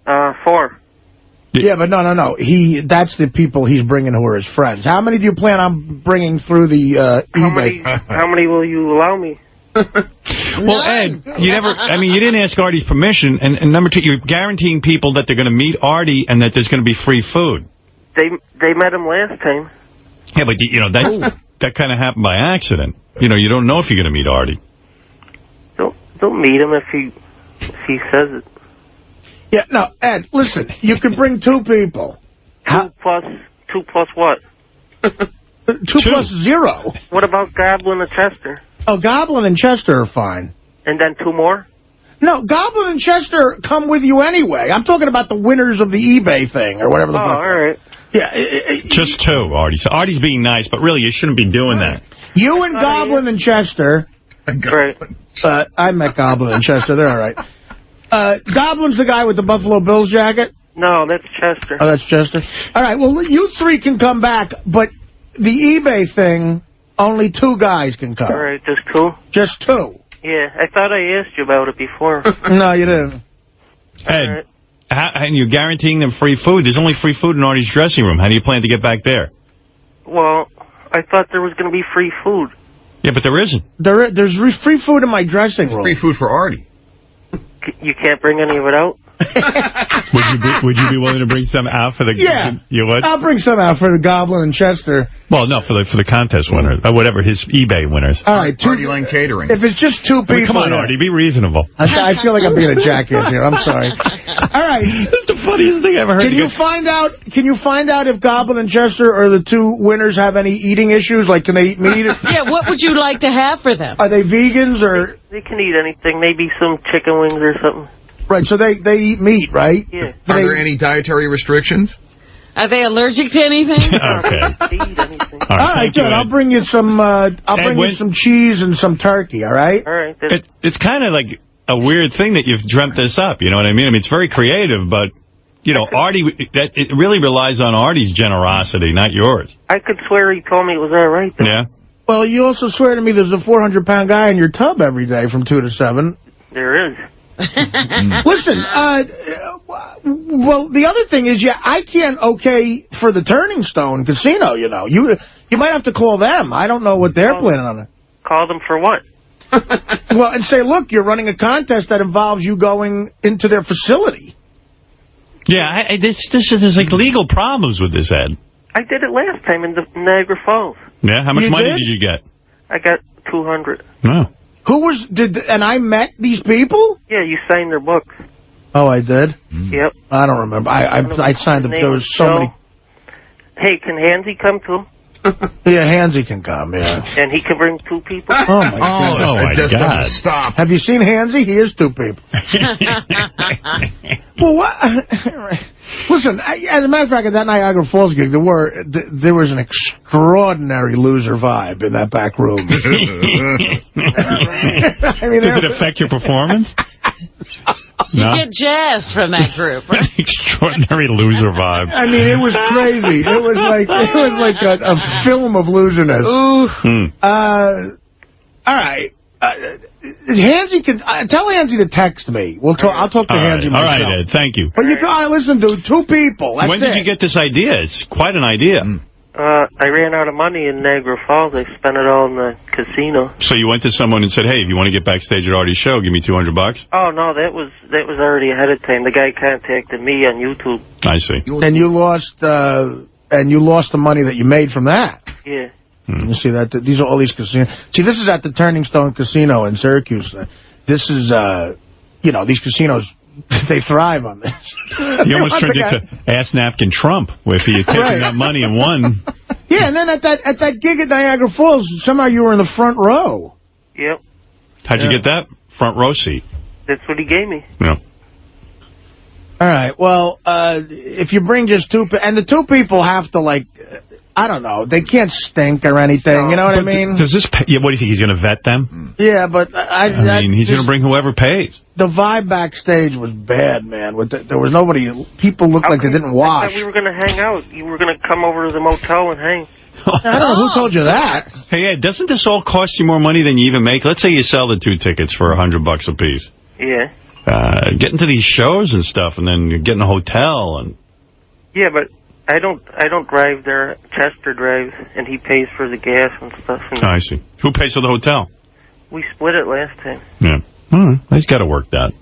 Speaker 2: 4.
Speaker 5: Yeah, but no. That's the people he's bringing who are his friends. How many do you plan on bringing through the eBay?
Speaker 2: How many will you allow me?
Speaker 1: Well, Ed, you didn't ask Artie's permission, and number 2, you're guaranteeing people that they're going to meet Artie and that there's going to be free food.
Speaker 2: They met him last time.
Speaker 1: Yeah, but, that kind of happened by accident. You don't know if you're going to meet Artie.
Speaker 2: Don't meet him if he says it.
Speaker 5: Yeah, no, Ed, listen, you can bring 2 people.
Speaker 2: 2 plus what?
Speaker 5: 2 plus 0.
Speaker 2: What about Goblin and Chester?
Speaker 5: Oh, Goblin and Chester are fine.
Speaker 2: And then 2 more?
Speaker 5: No, Goblin and Chester come with you anyway. I'm talking about the winners of the eBay thing or whatever the fuck.
Speaker 2: Oh, all right.
Speaker 5: Yeah.
Speaker 1: Just 2, Artie. So Artie's being nice, but really you shouldn't be doing that.
Speaker 5: You and Goblin and Chester.
Speaker 2: Right.
Speaker 5: I met Goblin and Chester. They're all right. Goblin's the guy with the Buffalo Bills jacket?
Speaker 2: No, that's Chester.
Speaker 5: Oh, that's Chester? All right, well, you 3 can come back, but the eBay thing, only 2 guys can come.
Speaker 2: All right, just 2?
Speaker 5: Just 2.
Speaker 2: Yeah, I thought I asked you about it before.
Speaker 5: No, you didn't.
Speaker 1: Ed, and you're guaranteeing them free food. There's only free food in Artie's dressing room. How do you plan to get back there?
Speaker 2: Well, I thought there was going to be free food.
Speaker 1: Yeah, but there isn't.
Speaker 5: There's free food in my dressing room.
Speaker 13: Free food for Artie.
Speaker 2: You can't bring any of it out?
Speaker 1: Would you be willing to bring some out for the...
Speaker 5: Yeah.
Speaker 1: You would?
Speaker 5: I'll bring some out for the Goblin and Chester.
Speaker 1: Well, no, for the contest winners. Or whatever, his eBay winners.
Speaker 5: All right.
Speaker 13: Artie Lane Catering.
Speaker 5: If it's just 2 people...
Speaker 1: Come on, Artie, be reasonable.
Speaker 5: I feel like I'm being a jackass here. I'm sorry. All right.
Speaker 1: This is the funniest thing I've ever heard.
Speaker 5: Can you find out if Goblin and Chester or the 2 winners have any eating issues? Like, can they eat meat?
Speaker 3: Yeah, what would you like to have for them?
Speaker 5: Are they vegans or...
Speaker 2: They can eat anything. Maybe some chicken wings or something.
Speaker 5: Right, so they eat meat, right?
Speaker 2: Yeah.
Speaker 13: Are there any dietary restrictions?
Speaker 3: Are they allergic to anything?
Speaker 1: Okay.
Speaker 5: All right, good. I'll bring you some. You some cheese and some turkey. All right.
Speaker 2: All right.
Speaker 1: It's kind of like a weird thing that you've dreamt this up. You know what I mean? I mean, it's very creative, but Artie. It really relies on Artie's generosity, not yours.
Speaker 2: I could swear he told me it was all right. Though.
Speaker 1: Yeah.
Speaker 5: Well, you also swear to me there's a 400-pound guy in your tub every day from 2 to 7.
Speaker 2: There is.
Speaker 5: Listen, well, the other thing is, I can't for the Turning Stone Casino, You might have to call them. I don't know what they're planning on.
Speaker 2: Call them for what?
Speaker 5: Well, and say, look, you're running a contest that involves you going into their facility.
Speaker 1: Yeah, there's like legal problems with this, Ed.
Speaker 2: I did it last time in Niagara Falls.
Speaker 1: Yeah, how much money did you get?
Speaker 2: I got $200.
Speaker 1: No.
Speaker 5: And I met these people?
Speaker 2: Yeah, you signed their books.
Speaker 5: Oh, I did?
Speaker 2: Yep.
Speaker 5: I don't remember. I signed them. There was so many.
Speaker 2: Hey, can Hansy come too?
Speaker 5: Yeah, Hansy can come, yeah.
Speaker 2: And he can bring 2 people?
Speaker 5: Oh, my God.
Speaker 1: Oh, my
Speaker 13: God.
Speaker 1: God.
Speaker 13: Stop.
Speaker 5: Have you seen Hansy? He is 2 people. Well, what? Listen, as a matter of fact, at that Niagara Falls gig, there was an extraordinary loser vibe in that back room.
Speaker 1: Does it affect your performance?
Speaker 3: You get jazzed from that group, right?
Speaker 1: Extraordinary loser vibe.
Speaker 5: I mean, it was crazy. It was like a film of loserness.
Speaker 3: Ooh.
Speaker 5: All right. Hansy can tell Hansy to text me. I'll talk to Hansy myself.
Speaker 1: All right, Ed. Thank you.
Speaker 5: But you got to listen to 2 people. That's
Speaker 1: when did you get this idea? It's quite an idea.
Speaker 2: I ran out of money in Niagara Falls. I spent it all in the casino.
Speaker 1: So you went to someone and said, "Hey, if you want to get backstage at Artie's show, give me $200."
Speaker 2: Oh no, that was already ahead of time. The guy contacted me on YouTube.
Speaker 1: I see.
Speaker 5: And you lost the money that you made from that.
Speaker 2: Yeah.
Speaker 5: You see that? These are all these casinos. See, this is at the Turning Stone Casino in Syracuse. This is, these casinos they thrive on this.
Speaker 1: You almost turned into Ass Napkin Trump, if he had taken that money and won.
Speaker 5: Yeah, and then at that gig at Niagara Falls, somehow you were in the front row.
Speaker 2: Yep.
Speaker 1: How'd you get that? Front row seat.
Speaker 2: That's what he gave me.
Speaker 1: Yeah.
Speaker 5: All right, well, if you bring just two, and the two people have to, like, I don't know, they can't stink or anything, you know what I mean?
Speaker 1: Does this pay, what do you think, he's going to vet them?
Speaker 5: Yeah, but I
Speaker 1: mean, he's going to bring whoever pays.
Speaker 5: The vibe backstage was bad, man. There was nobody, people looked like they didn't wash.
Speaker 2: I thought we were going to hang out. You were going to come over to the motel and hang.
Speaker 5: I don't know who told you that.
Speaker 1: Hey, Ed, doesn't this all cost you more money than you even make? Let's say you sell the 2 tickets for $100 a piece.
Speaker 2: Yeah.
Speaker 1: Getting to these shows and stuff, and then you're getting a hotel and.
Speaker 2: Yeah, but I don't drive there. Chester drives, and he pays for the gas and stuff. And
Speaker 1: I see. Who pays for the hotel?
Speaker 2: We split it last time.
Speaker 1: Yeah. All right. He's got to work that.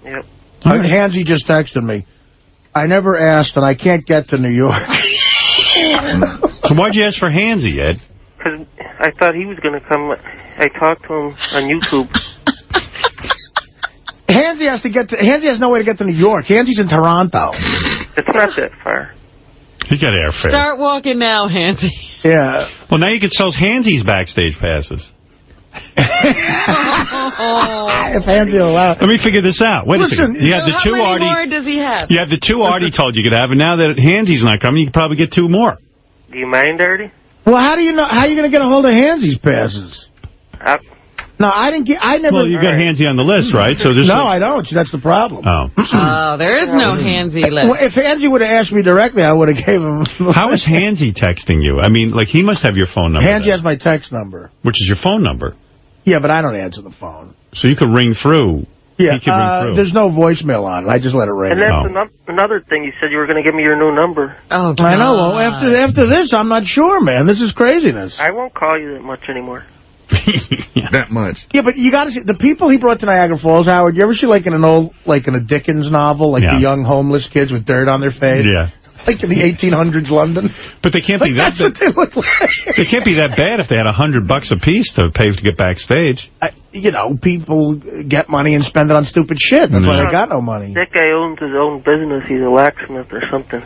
Speaker 2: Yep.
Speaker 5: Hansy just texted me. I never asked, and I can't get to New York.
Speaker 1: So why'd you ask for Hansy, Ed?
Speaker 2: Because I thought he was going to come. I talked to him on YouTube.
Speaker 5: Hansy has no way to get to New York. Hansy's in Toronto.
Speaker 2: It's not that far.
Speaker 1: You got airfare.
Speaker 3: Start walking now, Hansy.
Speaker 5: Yeah.
Speaker 1: Well, now you can sell Hansy's backstage passes.
Speaker 5: If Hansy will allow it.
Speaker 1: Let me figure this out. Wait a second. You have the two
Speaker 3: How
Speaker 1: Artie.
Speaker 3: many more does he have?
Speaker 1: You have the 2 Artie told you could have, and now that Hansy's not coming, you could probably get 2 more.
Speaker 2: Do you mind, Artie?
Speaker 5: Well, how do you know? How are you going to get a hold of Hansy's passes? No, I didn't get. I never.
Speaker 1: Well, you got Hansy on the list, right? So there's
Speaker 5: no, I don't. That's the problem.
Speaker 1: Oh.
Speaker 3: There is no Hansy list.
Speaker 5: Well, if Hansy would have asked me directly, I would have gave him.
Speaker 1: How is Hansy texting you? I mean, like, he must have your phone number.
Speaker 5: Hansy has my text number.
Speaker 1: Which is your phone number.
Speaker 5: Yeah, but I don't answer the phone.
Speaker 1: So you could ring through.
Speaker 5: Yeah,
Speaker 1: he could ring through.
Speaker 5: There's no voicemail on it. I just let it ring.
Speaker 2: And that's another thing. You said you were going to give me your new number.
Speaker 3: Oh, God.
Speaker 5: I know. Well, after this, I'm not sure, man. This is craziness.
Speaker 2: I won't call you that much anymore.
Speaker 4: That much.
Speaker 5: Yeah, but you got to see the people he brought to Niagara Falls. Howard, you ever see like in a Dickens novel, like the young homeless kids with dirt on their face?
Speaker 1: Yeah.
Speaker 5: Like in the 1800s London.
Speaker 1: But they can't be that.
Speaker 5: That's what they look like.
Speaker 1: They can't be that bad if they had $100 a piece to pay to get backstage.
Speaker 5: People get money and spend it on stupid shit. That's why they got no money.
Speaker 2: That guy owns his own business. He's a locksmith or something.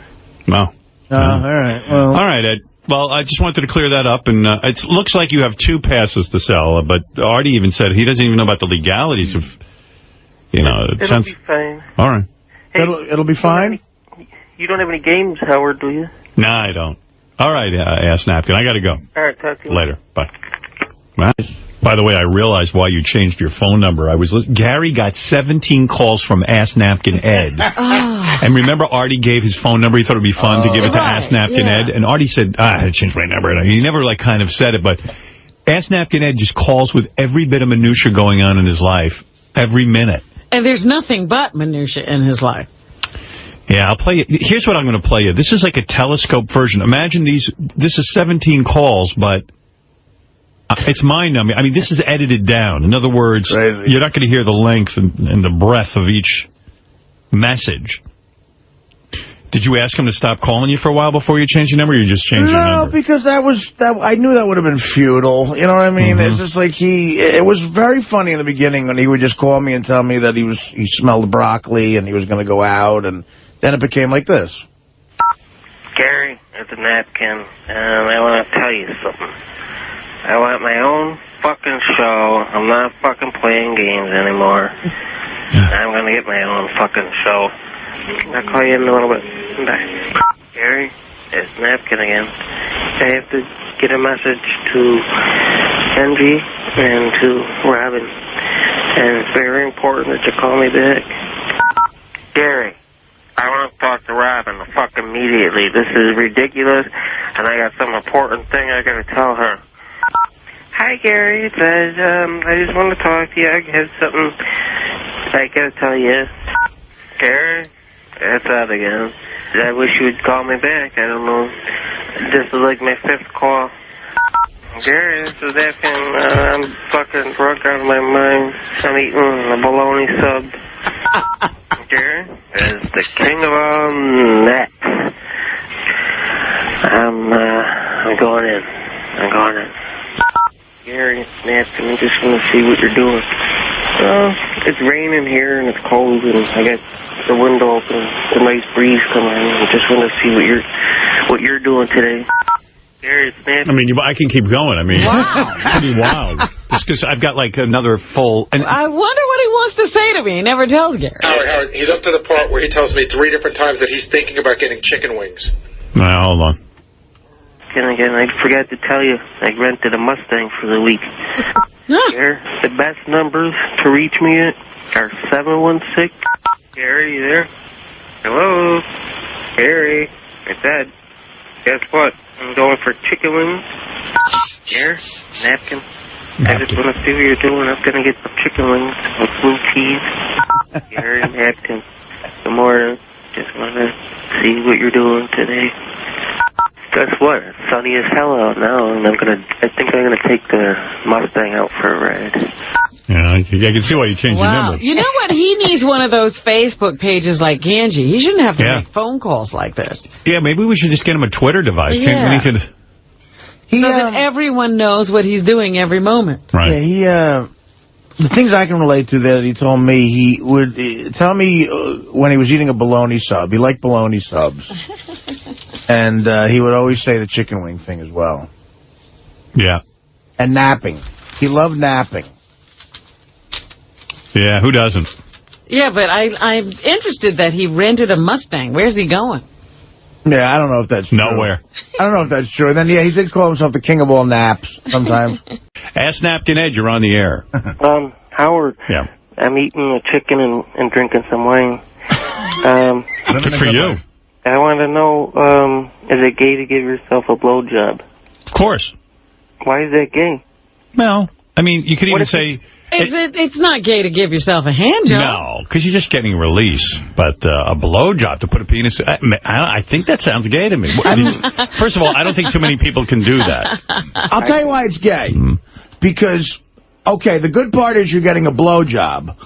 Speaker 1: Wow.
Speaker 5: All right. Well.
Speaker 1: All right, Ed. Well, I just wanted to clear that up, and it looks like you have 2 passes to sell, but Artie even said he doesn't even know about the legalities of,
Speaker 2: It'll be fine.
Speaker 1: All right.
Speaker 2: Hey,
Speaker 5: it'll be fine?
Speaker 2: You don't have any games, Howard, do you?
Speaker 1: No, I don't. All right, Ass Napkin, I got to go.
Speaker 2: All right, talk to you
Speaker 1: later. Bye. By the way, I realized why you changed your phone number. Gary got 17 calls from Ass Napkin Ed. And remember, Artie gave his phone number. He thought it would be fun to give it to Ass Napkin Ed. And Artie said, I changed my number. He never kind of said it, but Ass Napkin Ed just calls with every bit of minutia going on in his life, every minute.
Speaker 3: And there's nothing but minutia in his life.
Speaker 1: Yeah, I'll play you. Here's what I'm going to play you. This is like a telescope version. Imagine this is 17 calls, but it's mind-numbing. I mean, this is edited down. In other words, you're not going to hear the length and the breadth of each message. Did you ask him to stop calling you for a while before you changed your number, or you just changed your number?
Speaker 5: No, because I knew that would have been futile. You know what I mean? It's just like it was very funny in the beginning when he would just call me and tell me that he smelled broccoli and he was going to go out, and then it became like this.
Speaker 2: Gary, it's a Napkin, and I want to tell you something. I want my own fucking show. I'm not fucking playing games anymore. I'm going to get my own fucking show. I'll call you in a little bit. Bye. Gary, it's Napkin again. I have to get a message to Angie and to Robin. And it's very important that you call me back. Gary, I want to talk to Robin fucking immediately. This is ridiculous, and I got some important thing I got to tell her. Hi, Gary. It says, I just want to talk to you. I have something I got to tell you. Gary? That's out again. I wish you would call me back. I don't know. This is like my 5th call. Gary, this is Napkin. I'm fucking drunk out of my mind. I'm eating a bologna sub. Gary is the king of all nuts. I'm going in. I'm going in. Gary, Napkin, I'm just going to see what you're doing. It's raining here and it's cold and I got the window open. It's a nice breeze coming in. I just want to see what you're doing today. Gary, it's nasty.
Speaker 1: I mean, I can keep going. I mean,
Speaker 3: wow.
Speaker 1: Pretty wild. Just because I've got like another full... And
Speaker 3: I wonder what he wants to say to me. He never tells Gary.
Speaker 9: Howard, he's up to the part where he tells me 3 different times that he's thinking about getting chicken wings.
Speaker 1: Now, hold on.
Speaker 2: Again, I forgot to tell you, I rented a Mustang for the week. Here, the best numbers to reach me at are 716. Gary, you there? Hello? Gary, it's Ed. Guess what? I'm going for chicken wings. Here, napkin. I just want to see what you're doing. I'm going to get some chicken wings with blue cheese. Gary, napkin. Good morning. Just want to see what you're doing today. Guess what? It's sunny as hell out now, and I think I'm gonna take the Mustang out for a ride.
Speaker 1: Yeah, I can see why you changed your number.
Speaker 3: You know what? He needs one of those Facebook pages like Ganji. He shouldn't have to make phone calls like this.
Speaker 1: Yeah, maybe we should just get him a Twitter device.
Speaker 3: Yeah.
Speaker 1: So
Speaker 3: that everyone knows what he's doing every moment.
Speaker 1: Right.
Speaker 5: Yeah, the things I can relate to that he told me, he would tell me when he was eating a bologna sub. He liked bologna subs. And he would always say the chicken wing thing as well.
Speaker 1: Yeah.
Speaker 5: And napping. He loved napping.
Speaker 1: Yeah, who doesn't?
Speaker 3: Yeah, but I'm interested that he rented a Mustang. Where's he going?
Speaker 5: Yeah, I don't know if that's true.
Speaker 1: Nowhere.
Speaker 5: I don't know if that's true. Then, yeah, he did call himself the king of all naps sometimes.
Speaker 1: Ask Napkin Ed, you're on the air.
Speaker 2: Howard.
Speaker 1: Yeah.
Speaker 2: I'm eating a chicken and drinking some wine.
Speaker 1: Good for you.
Speaker 2: I want to know, is it gay to give yourself a blowjob?
Speaker 1: Of course.
Speaker 2: Why is that gay?
Speaker 1: Well, I mean, you could even say...
Speaker 3: It's not gay to give yourself a hand job.
Speaker 1: No, because you're just getting release. But a blowjob to put a penis... I think that sounds gay to me. First of all, I don't think too many people can do that.
Speaker 5: I'll tell you why it's gay. Because, okay, the good part is you're getting a blowjob.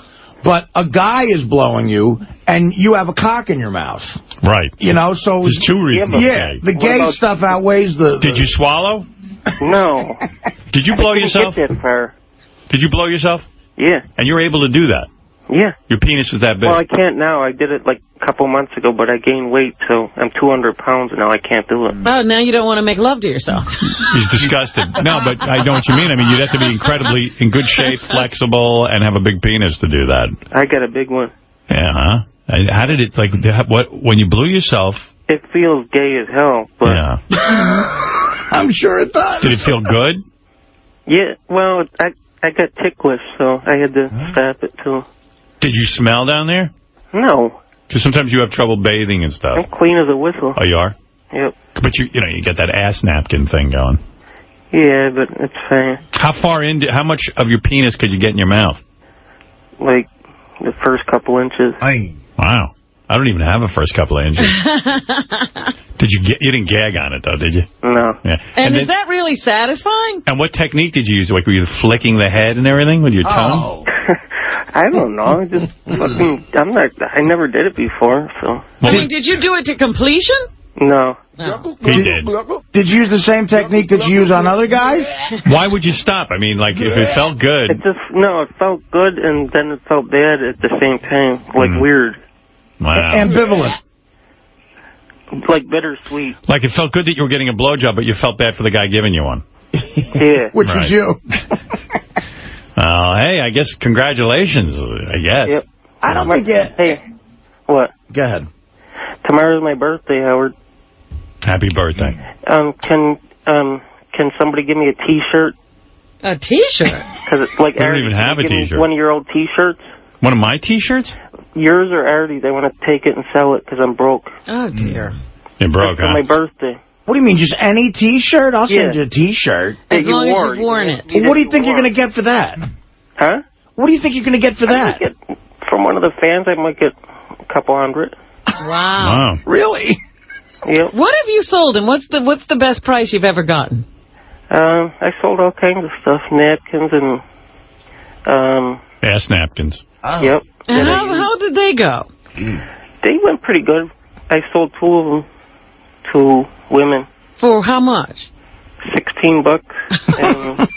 Speaker 5: But a guy is blowing you, and you have a cock in your mouth.
Speaker 1: Right.
Speaker 5: You know, so...
Speaker 1: There's 2 reasons.
Speaker 5: Yeah, the gay stuff outweighs the...
Speaker 1: Did you swallow?
Speaker 2: No.
Speaker 1: Did you blow yourself?
Speaker 2: I didn't get that far.
Speaker 1: Did you blow yourself?
Speaker 2: Yeah.
Speaker 1: And you're able to do that?
Speaker 2: Yeah.
Speaker 1: Your penis is that big?
Speaker 2: Well, I can't now. I did it like a couple months ago, but I gained weight, so I'm 200 pounds, and now I can't do it.
Speaker 3: Oh, now you don't want to make love to yourself.
Speaker 1: He's disgusted. No, but I know what you mean. I mean, you'd have to be incredibly in good shape, flexible, and have a big penis to do that.
Speaker 2: I got a big one.
Speaker 1: Yeah, huh? How did it, like, when you blew yourself...
Speaker 2: It feels gay as hell, but...
Speaker 1: Yeah.
Speaker 5: I'm sure it does.
Speaker 1: Did it feel good?
Speaker 2: Yeah, well, I got ticklish, so I had to stop it, too.
Speaker 1: Did you smell down there?
Speaker 2: No.
Speaker 1: Because sometimes you have trouble bathing and stuff.
Speaker 2: I'm clean as a whistle.
Speaker 1: Oh, you are?
Speaker 2: Yep.
Speaker 1: But you get that ass napkin thing going.
Speaker 2: Yeah, but it's fine.
Speaker 1: How much of your penis could you get in your mouth?
Speaker 2: Like, the first couple inches.
Speaker 1: Wow. I don't even have a first couple of inches. You didn't gag on it, though, did you?
Speaker 2: No.
Speaker 1: Yeah.
Speaker 3: And is that really satisfying?
Speaker 1: And what technique did you use? Like, were you flicking the head and everything with your tongue?
Speaker 2: I don't know. Just fucking, I never did it before, so.
Speaker 3: I mean, did you do it to completion?
Speaker 2: No.
Speaker 1: He did.
Speaker 5: Did you use the same technique that you use on other guys?
Speaker 1: Why would you stop? I mean, like, if it felt good.
Speaker 2: It felt good, and then it felt bad at the same time. Like, weird.
Speaker 1: Wow.
Speaker 5: Ambivalent.
Speaker 2: Like bittersweet.
Speaker 1: Like, it felt good that you were getting a blowjob, but you felt bad for the guy giving you one.
Speaker 2: Yeah.
Speaker 5: Which was you.
Speaker 1: Hey, I guess congratulations, I guess.
Speaker 2: Yep.
Speaker 5: I don't think it...
Speaker 2: Hey, what?
Speaker 5: Go ahead.
Speaker 2: Tomorrow's my birthday, Howard.
Speaker 1: Happy birthday.
Speaker 2: Can somebody give me a T-shirt?
Speaker 3: A T-shirt?
Speaker 2: Because like
Speaker 1: we don't even have a T-shirt.
Speaker 2: One of your old T-shirts.
Speaker 1: One of my T-shirts?
Speaker 2: Yours or Artie's. I want to take it and sell it because I'm broke.
Speaker 3: Oh dear.
Speaker 1: You're broke,
Speaker 2: huh? For my birthday.
Speaker 5: What do you mean, just any T-shirt? I'll send you a T-shirt.
Speaker 3: As long as you've worn it.
Speaker 5: What do you think you're going to get for that?
Speaker 2: Huh?
Speaker 5: What do you think you're going to get for that?
Speaker 2: From one of the fans, I might get a couple hundred.
Speaker 3: Wow.
Speaker 5: Really?
Speaker 2: Yep.
Speaker 3: What have you sold, and what's the best price you've ever gotten?
Speaker 2: I sold all kinds of stuff, napkins and
Speaker 1: ass napkins.
Speaker 2: Oh. Yep.
Speaker 3: And how did they go?
Speaker 2: They went pretty good. I sold 2 of them to women.
Speaker 3: For how much?
Speaker 2: $16. And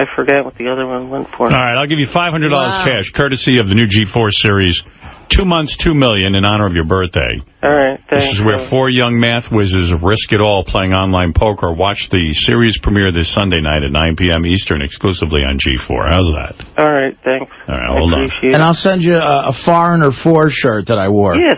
Speaker 2: I forgot what the other one went for.
Speaker 1: All right, I'll give you $500 cash, courtesy of the new G4 series. 2 months, $2 million in honor of your birthday.
Speaker 2: All right, thanks.
Speaker 1: This is where 4 young math whizzes risk it all playing online poker. Watch the series premiere this Sunday night at 9 p.m. Eastern, exclusively on G4. How's that?
Speaker 2: All right, thanks.
Speaker 1: All right, hold on.
Speaker 2: Appreciate
Speaker 12: And I'll send you a Foreigner 4 shirt that I wore.
Speaker 2: Yeah,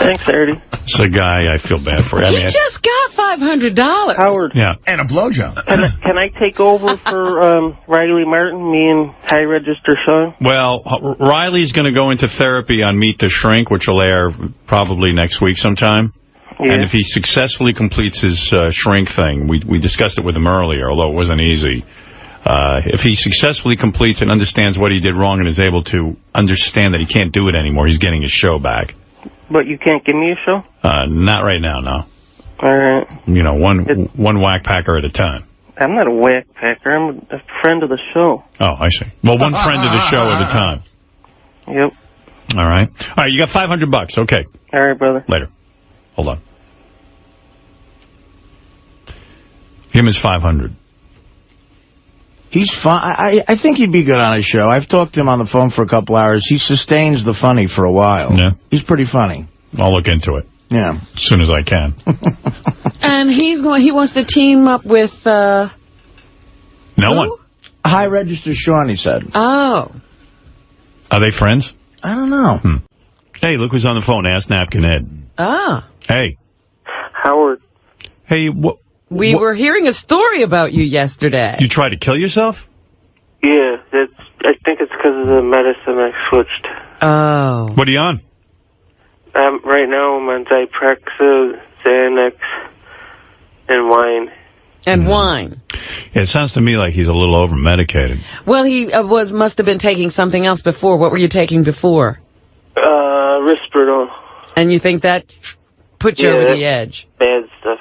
Speaker 2: thanks, Artie.
Speaker 1: It's a guy I feel bad for.
Speaker 3: He just got $500.
Speaker 2: Howard.
Speaker 1: Yeah.
Speaker 12: And a blowjob.
Speaker 2: Can I take over for Riley Martin, me and High Register Sean?
Speaker 1: Well, Riley's going to go into therapy on Meet the Shrink, which will air probably next week sometime. Yeah. And if he successfully completes his shrink thing, we discussed it with him earlier, although it wasn't easy. If he successfully completes and understands what he did wrong and is able to understand that he can't do it anymore, he's getting his show back.
Speaker 2: But you can't give me a show?
Speaker 1: Not right now, no.
Speaker 2: All right.
Speaker 1: You know, one whack packer at a time.
Speaker 2: I'm not a whack packer. I'm a friend of the show.
Speaker 1: Oh, I see. Well, one friend of the show at a time.
Speaker 2: Yep.
Speaker 1: All right. All right, you got $500. Okay.
Speaker 2: All right, brother.
Speaker 1: Later. Hold on. Him is $500.
Speaker 12: He's fun. I think he'd be good on a show. I've talked to him on the phone for a couple hours. He sustains the funny for a while.
Speaker 1: Yeah.
Speaker 12: He's pretty funny.
Speaker 1: I'll look into it.
Speaker 12: Yeah.
Speaker 1: As soon as I can.
Speaker 3: And he wants to team up with...
Speaker 1: No one.
Speaker 12: High Register Sean, he said.
Speaker 3: Oh.
Speaker 1: Are they friends?
Speaker 12: I don't know.
Speaker 1: Hey, look who's on the phone. Ask Napkin Ed.
Speaker 3: Ah.
Speaker 1: Hey.
Speaker 2: Howard.
Speaker 1: Hey,
Speaker 3: We were hearing a story about you yesterday.
Speaker 1: You tried to kill yourself?
Speaker 2: Yeah, I think it's because of the medicine I switched.
Speaker 3: Oh.
Speaker 1: What are you on?
Speaker 2: Right now I'm on Zyprexa, Xanax, and wine.
Speaker 3: And wine.
Speaker 1: Yeah, it sounds to me like he's a little over-medicated.
Speaker 3: Well, he must have been taking something else before. What were you taking before?
Speaker 2: Risperdal.
Speaker 3: And you think that put you over the edge?
Speaker 2: Bad stuff.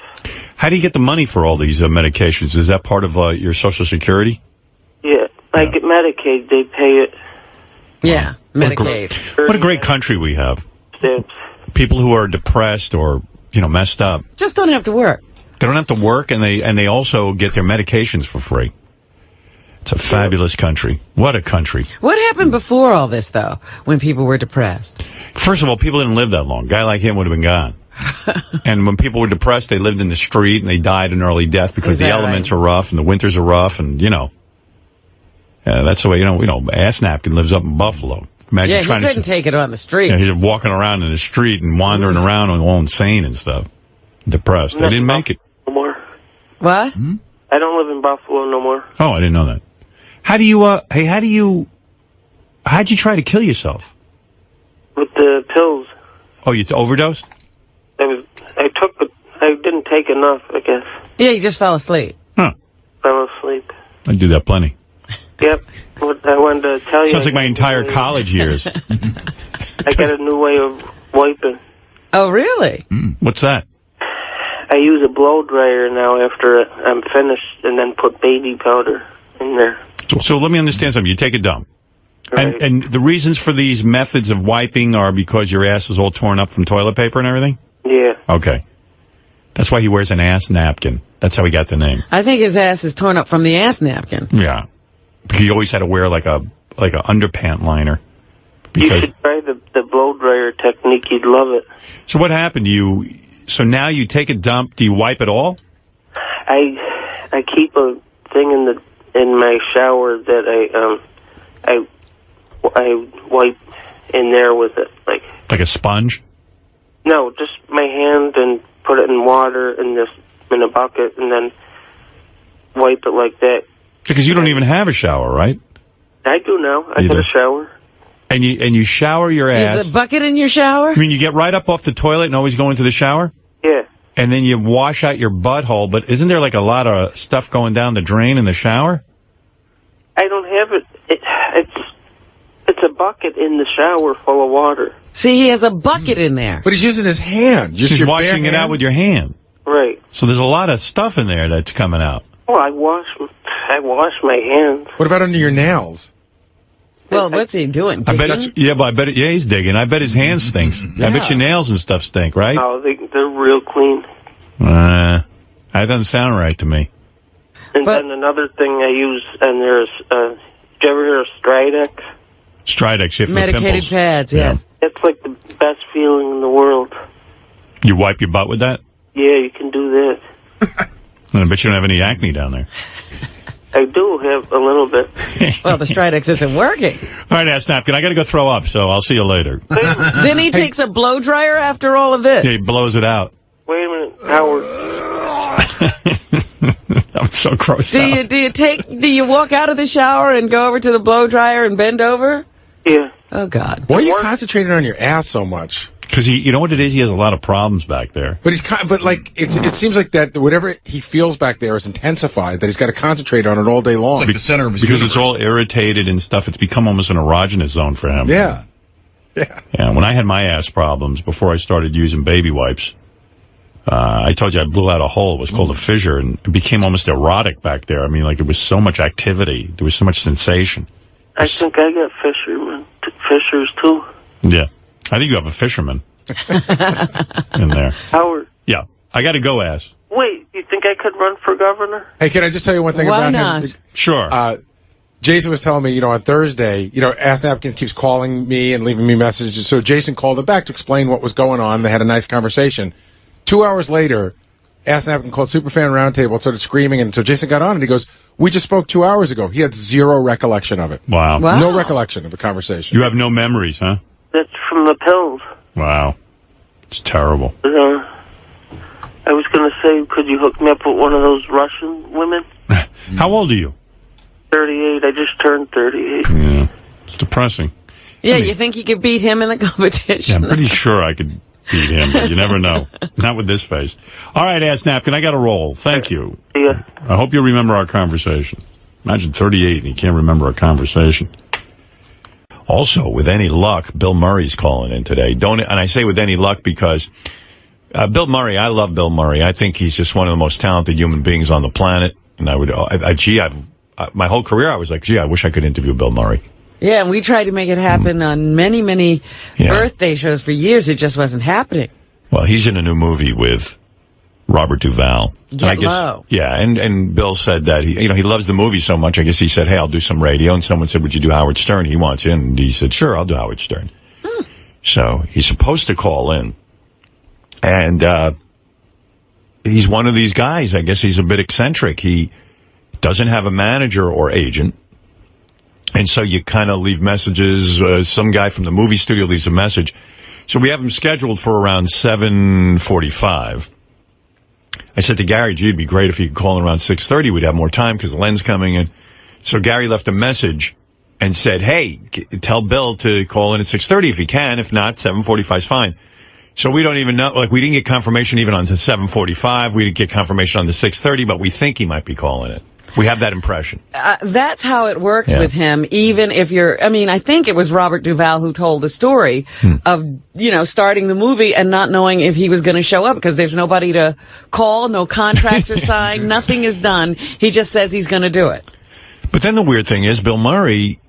Speaker 1: How do you get the money for all these medications? Is that part of your Social Security?
Speaker 2: Yeah, I get Medicaid. They pay it.
Speaker 3: Yeah, Medicaid.
Speaker 1: What a great country we have.
Speaker 2: Steps.
Speaker 1: People who are depressed or, messed up.
Speaker 3: Just don't have to work.
Speaker 1: They don't have to work, and they also get their medications for free. It's a fabulous country. What a country.
Speaker 3: What happened before all this, though, when people were depressed?
Speaker 1: First of all, people didn't live that long. A guy like him would have been gone. And when people were depressed, they lived in the street, and they died an early death because the elements are rough, and the winters are rough, and, that's the way, Ass Napkin lives up in Buffalo. Imagine
Speaker 3: he couldn't take it on the street.
Speaker 1: Yeah, he's walking around in the street and wandering around all insane and stuff. Depressed. They didn't make it.
Speaker 2: No more.
Speaker 3: What?
Speaker 2: I don't live in Buffalo no more.
Speaker 1: Oh, I didn't know that. How'd you try to kill yourself?
Speaker 2: With the pills.
Speaker 1: Oh, you overdosed?
Speaker 2: I didn't take enough, I guess.
Speaker 3: Yeah, you just fell asleep.
Speaker 1: Huh.
Speaker 2: Fell asleep.
Speaker 1: I do that plenty.
Speaker 2: Yep. What I wanted to tell you.
Speaker 1: Sounds like my entire college years.
Speaker 2: I got a new way of wiping.
Speaker 3: Oh, really?
Speaker 1: What's that?
Speaker 2: I use a blow dryer now after I'm finished, and then put baby powder in there.
Speaker 1: So let me understand something. You take a dump. Right. And the reasons for these methods of wiping are because your ass is all torn up from toilet paper and everything?
Speaker 2: Yeah.
Speaker 1: Okay. That's why he wears an ass napkin. That's how he got the name.
Speaker 3: I think his ass is torn up from the ass napkin.
Speaker 1: Yeah. He always had to wear like a underpant liner.
Speaker 2: Because you should try the blow dryer technique. You'd love it.
Speaker 1: So what happened? So now you take a dump. Do you wipe it all?
Speaker 2: I keep a thing in my shower that I wipe in there with it, like
Speaker 1: a sponge.
Speaker 2: No, just my hand and put it in water and just in a bucket and then wipe it like that.
Speaker 1: Because you don't even have a shower, right?
Speaker 2: I do now. I got a shower.
Speaker 1: And you shower your ass.
Speaker 3: Is a bucket in your shower?
Speaker 1: I mean, you get right up off the toilet and always go into the shower?
Speaker 2: Yeah.
Speaker 1: And then you wash out your butthole, but isn't there like a lot of stuff going down the drain in the shower?
Speaker 2: I don't have it. It's a bucket in the shower full of water.
Speaker 3: See, he has a bucket in there.
Speaker 13: But he's using his hand.
Speaker 1: He's washing it out with your hand.
Speaker 2: Right.
Speaker 1: So there's a lot of stuff in there that's coming out.
Speaker 2: Well, I wash my hands.
Speaker 13: What about under your nails?
Speaker 3: Well, what's he doing? Digging?
Speaker 1: I bet he's digging. I bet his hands stinks. Yeah. I bet your nails and stuff stink, right?
Speaker 2: Oh, they're real clean.
Speaker 1: That doesn't sound right to me.
Speaker 2: And then another thing I use, and there's, did you ever hear of Stridex?
Speaker 1: Stridex, yeah, for
Speaker 3: Medicated
Speaker 1: pimples.
Speaker 3: pads, yes.
Speaker 2: It's like the best feeling in the world.
Speaker 1: You wipe your butt with that?
Speaker 2: Yeah, you can do that.
Speaker 1: I bet you don't have any acne down there.
Speaker 2: I do have a little bit.
Speaker 3: Well, the Stridex isn't working.
Speaker 1: All right, Ass Napkin, I got to go throw up, so I'll see you later.
Speaker 3: Then he takes a blow dryer after all of this.
Speaker 1: Yeah, he blows it out.
Speaker 2: Wait a minute, Howard.
Speaker 1: I'm so grossed out.
Speaker 3: Do you walk out of the shower and go over to the blow dryer and bend over?
Speaker 2: Yeah.
Speaker 3: Oh, God.
Speaker 13: Why are you concentrating on your ass so much?
Speaker 1: Because you know what it is? He has a lot of problems back there.
Speaker 13: But it seems like that whatever he feels back there is intensified, that he's got to concentrate on it all day long.
Speaker 1: It's like the center of his universe. It's all irritated and stuff. It's become almost an erogenous zone for him.
Speaker 13: Yeah.
Speaker 1: Yeah, when I had my ass problems, before I started using baby wipes, I told you I blew out a hole. It was called a fissure, and it became almost erotic back there. I mean, like, it was so much activity. There was so much sensation.
Speaker 2: I think I got fissures, too.
Speaker 1: Yeah. I think you have a fisherman in there.
Speaker 2: Howard.
Speaker 1: Yeah. I got to go, Ass.
Speaker 2: Wait, you think I could run for governor?
Speaker 13: Hey, can I just tell you one thing about him?
Speaker 1: Sure.
Speaker 13: Jason was telling me, on Thursday, Ass Napkin keeps calling me and leaving me messages. So Jason called him back to explain what was going on. They had a nice conversation. 2 hours later, Ass Napkin called Superfan Roundtable and started screaming. And so Jason got on and he goes, "We just spoke 2 hours ago." He had zero recollection of it.
Speaker 1: Wow.
Speaker 13: No recollection of the conversation.
Speaker 1: You have no memories, huh?
Speaker 2: That's from the pills.
Speaker 1: Wow. It's terrible.
Speaker 2: I was going to say, could you hook me up with one of those Russian women?
Speaker 1: How old are you?
Speaker 2: 38. I just turned 38.
Speaker 1: Yeah. It's depressing.
Speaker 3: Yeah, you think you could beat him in the competition?
Speaker 1: Yeah, I'm pretty sure I could beat him, but you never know. Not with this face. All right, Ass Napkin, I got to roll. Thank you.
Speaker 2: Yeah.
Speaker 1: I hope you remember our conversation. Imagine 38 and you can't remember our conversation. Also, with any luck, Bill Murray's calling in today. And I say with any luck because Bill Murray, I love Bill Murray. I think he's just one of the most talented human beings on the planet. And my whole career, I was like, I wish I could interview Bill Murray.
Speaker 3: Yeah, and we tried to make it happen on many, many birthday shows for years. It just wasn't happening.
Speaker 1: Well, he's in a new movie with Robert Duvall.
Speaker 3: Get Low.
Speaker 1: Yeah, and Bill said that he loves the movie so much. I guess he said, "Hey, I'll do some radio." And someone said, "Would you do Howard Stern?" He wants in, and he said, "Sure, I'll do Howard Stern." So he's supposed to call in, and he's one of these guys. I guess he's a bit eccentric. He doesn't have a manager or agent, and so you kind of leave messages. Some guy from the movie studio leaves a message. So we have him scheduled for around 7:45. I said to Gary, it'd be great if he could call in around 6:30. We'd have more time because Len's coming in. So Gary left a message and said, "Hey, tell Bill to call in at 6:30 if he can. If not, 7:45 is fine." So we don't even know. Like, we didn't get confirmation even on the 7:45. We didn't get confirmation on the 6:30, but we think he might be calling it. We have that impression.
Speaker 3: That's how it works with him, even if I think it was Robert Duvall who told the story of, starting the movie and not knowing if he was going to show up because there's nobody to call, no contracts are signed, nothing is done. He just says he's going to do it.
Speaker 1: But then the weird thing is, Bill Murray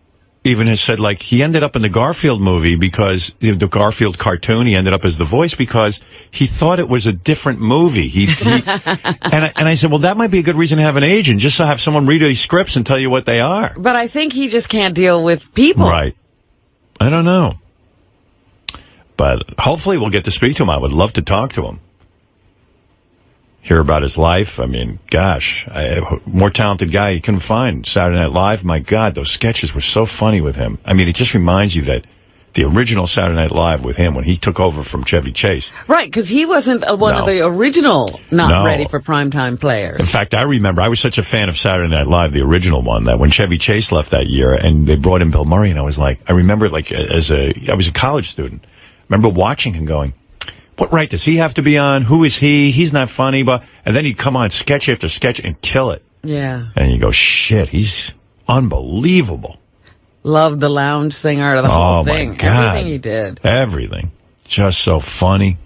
Speaker 1: even has said, like, he ended up in the Garfield movie because the Garfield cartoon, he ended up as the voice because he thought it was a different movie. And I said, well, that might be a good reason to have an agent, just to have someone read these scripts and tell you what they are.
Speaker 3: But I think he just can't deal with people.
Speaker 1: Right. I don't know. But hopefully we'll get to speak to him. I would love to talk to him. Hear about his life. I mean, gosh, more talented guy you couldn't find. Saturday Night Live, my God, those sketches were so funny with him. I mean, it just reminds you that the original Saturday Night Live with him when he took over from Chevy Chase.
Speaker 3: Right, because he wasn't one of the original not ready for primetime players.
Speaker 1: In fact, I remember I was such a fan of Saturday Night Live, the original one, that when Chevy Chase left that year and they brought in Bill Murray, and I was like, I remember I was a college student. I remember watching him going, what right does he have to be on? Who is he? He's not funny, and then he'd come on sketch after sketch and kill it.
Speaker 3: Yeah.
Speaker 1: And you go, shit, he's unbelievable.
Speaker 3: Loved the lounge singer, the whole thing.
Speaker 1: My God.
Speaker 3: Everything he did.
Speaker 1: Everything. Just so funny.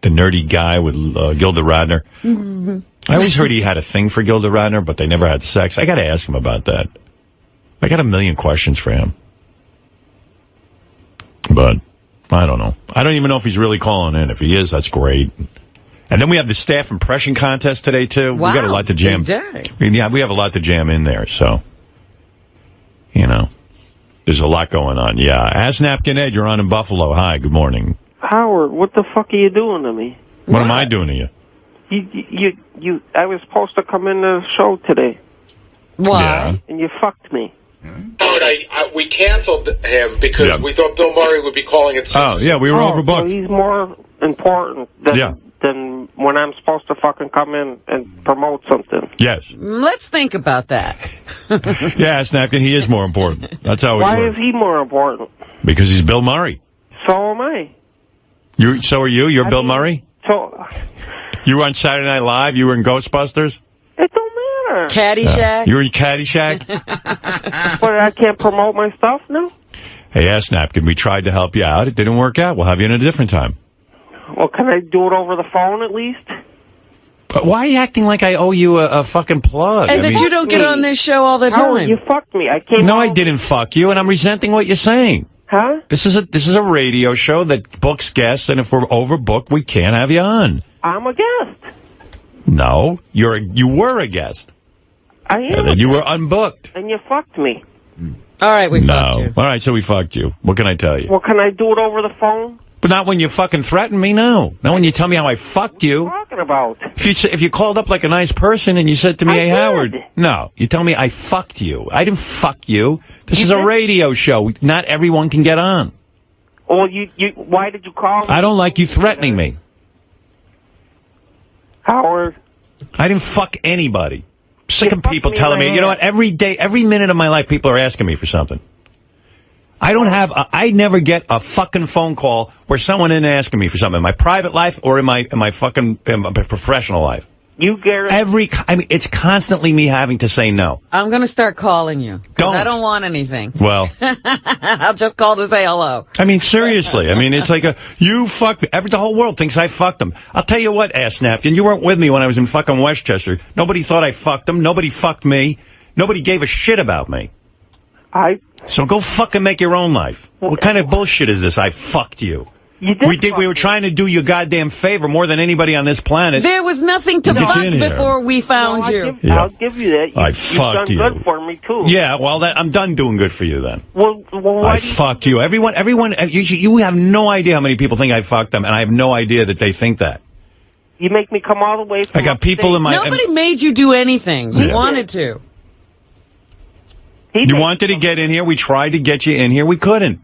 Speaker 1: The nerdy guy with Gilda Radner.
Speaker 3: Mm-hmm.
Speaker 1: I always heard he had a thing for Gilda Radner, but they never had sex. I got to ask him about that. I got a million questions for him. But I don't know. I don't even know if he's really calling in. If he is, that's great. And then we have the staff impression contest today, too.
Speaker 3: Wow,
Speaker 1: we got a lot to jam.
Speaker 3: big day.
Speaker 1: Yeah, we have a lot to jam in there, so, you know, there's a lot going on. Yeah. Ask Napkin Ed, you're on in Buffalo. Hi, good morning.
Speaker 2: Howard, what the fuck are you doing to me?
Speaker 1: What am I doing to you?
Speaker 2: I was supposed to come in the show today.
Speaker 3: Why?
Speaker 1: Yeah.
Speaker 2: And you fucked me.
Speaker 9: We canceled him because we thought Bill Murray would be calling it.
Speaker 1: Oh, yeah, we were overbooked.
Speaker 2: So he's more important than when I'm supposed to fucking come in and promote something.
Speaker 1: Yes.
Speaker 3: Let's think about that.
Speaker 1: Yeah, Ask Napkin, he is more important. That's how it
Speaker 2: Why
Speaker 1: works.
Speaker 2: is he more important?
Speaker 1: Because he's Bill Murray.
Speaker 2: So am I.
Speaker 1: So are you? You're Bill Murray?
Speaker 2: So
Speaker 1: You were on Saturday Night Live? You were in Ghostbusters?
Speaker 2: it don't matter.
Speaker 3: Caddyshack?
Speaker 1: You were in Caddyshack?
Speaker 2: But I can't promote my stuff now?
Speaker 1: Hey, Ask Napkin, we tried to help you out. It didn't work out. We'll have you in a different time.
Speaker 2: Well, can I do it over the phone at least?
Speaker 1: But why are you acting like I owe you a fucking plug?
Speaker 3: And that you don't get on this show all the
Speaker 2: Howard,
Speaker 3: time.
Speaker 2: you fucked me. I came
Speaker 1: No, I didn't fuck you, and I'm resenting what you're saying.
Speaker 2: Huh?
Speaker 1: This is a radio show that books guests, and if we're overbooked, we can't have you on.
Speaker 2: I'm a guest.
Speaker 1: No, you were a guest.
Speaker 2: I am.
Speaker 1: And then you were unbooked.
Speaker 2: And you fucked me.
Speaker 3: All right, we fucked you.
Speaker 1: All right, so we fucked you. What can I tell you?
Speaker 2: Well, can I do it over the phone?
Speaker 1: But not when you fucking threaten me, no. Not when you tell me how I fucked you.
Speaker 2: What are you talking about?
Speaker 1: If you called up like a nice person and you said to me, hey, Howard. No, you tell me I fucked you. I didn't fuck you. This is a radio show. Not everyone can get on.
Speaker 2: Well, why did you call me?
Speaker 1: I don't like you threatening me.
Speaker 2: Howard.
Speaker 1: I didn't fuck anybody. I'm sick of people
Speaker 2: me
Speaker 1: telling
Speaker 2: in
Speaker 1: me,
Speaker 2: my
Speaker 1: you know
Speaker 2: head.
Speaker 1: what, every day, every minute of my life, people are asking me for something. I never get a fucking phone call where someone isn't asking me for something in my private life or in my professional life. It's constantly me having to say no.
Speaker 3: I'm going to start calling you. 'Cause I don't want anything.
Speaker 1: Well,
Speaker 3: I'll just call to say hello.
Speaker 1: I mean, seriously. I mean, it's like you fucked me. The whole world thinks I fucked them. I'll tell you what, Ass Napkin, you weren't with me when I was in fucking Westchester. Nobody thought I fucked them. Nobody fucked me. Nobody gave a shit about me. So go fucking make your own life. What kind of bullshit is this? I fucked you. We were trying to do you a goddamn favor more than anybody on this planet.
Speaker 3: There was nothing to
Speaker 1: Get you
Speaker 3: fuck
Speaker 1: in here.
Speaker 3: before we found you.
Speaker 2: I'll give you that.
Speaker 1: I fucked you.
Speaker 2: You've done good for me, too.
Speaker 1: Yeah, well, I'm done doing good for you then.
Speaker 2: Well, why
Speaker 1: I fucked you. Everyone, you have no idea how many people think I fucked them, and I have no idea that they think that.
Speaker 2: You make me come all the way from
Speaker 1: I got people in my...
Speaker 3: Nobody made you do anything. You wanted to.
Speaker 1: You wanted to get in here. We tried to get you in here. We couldn't.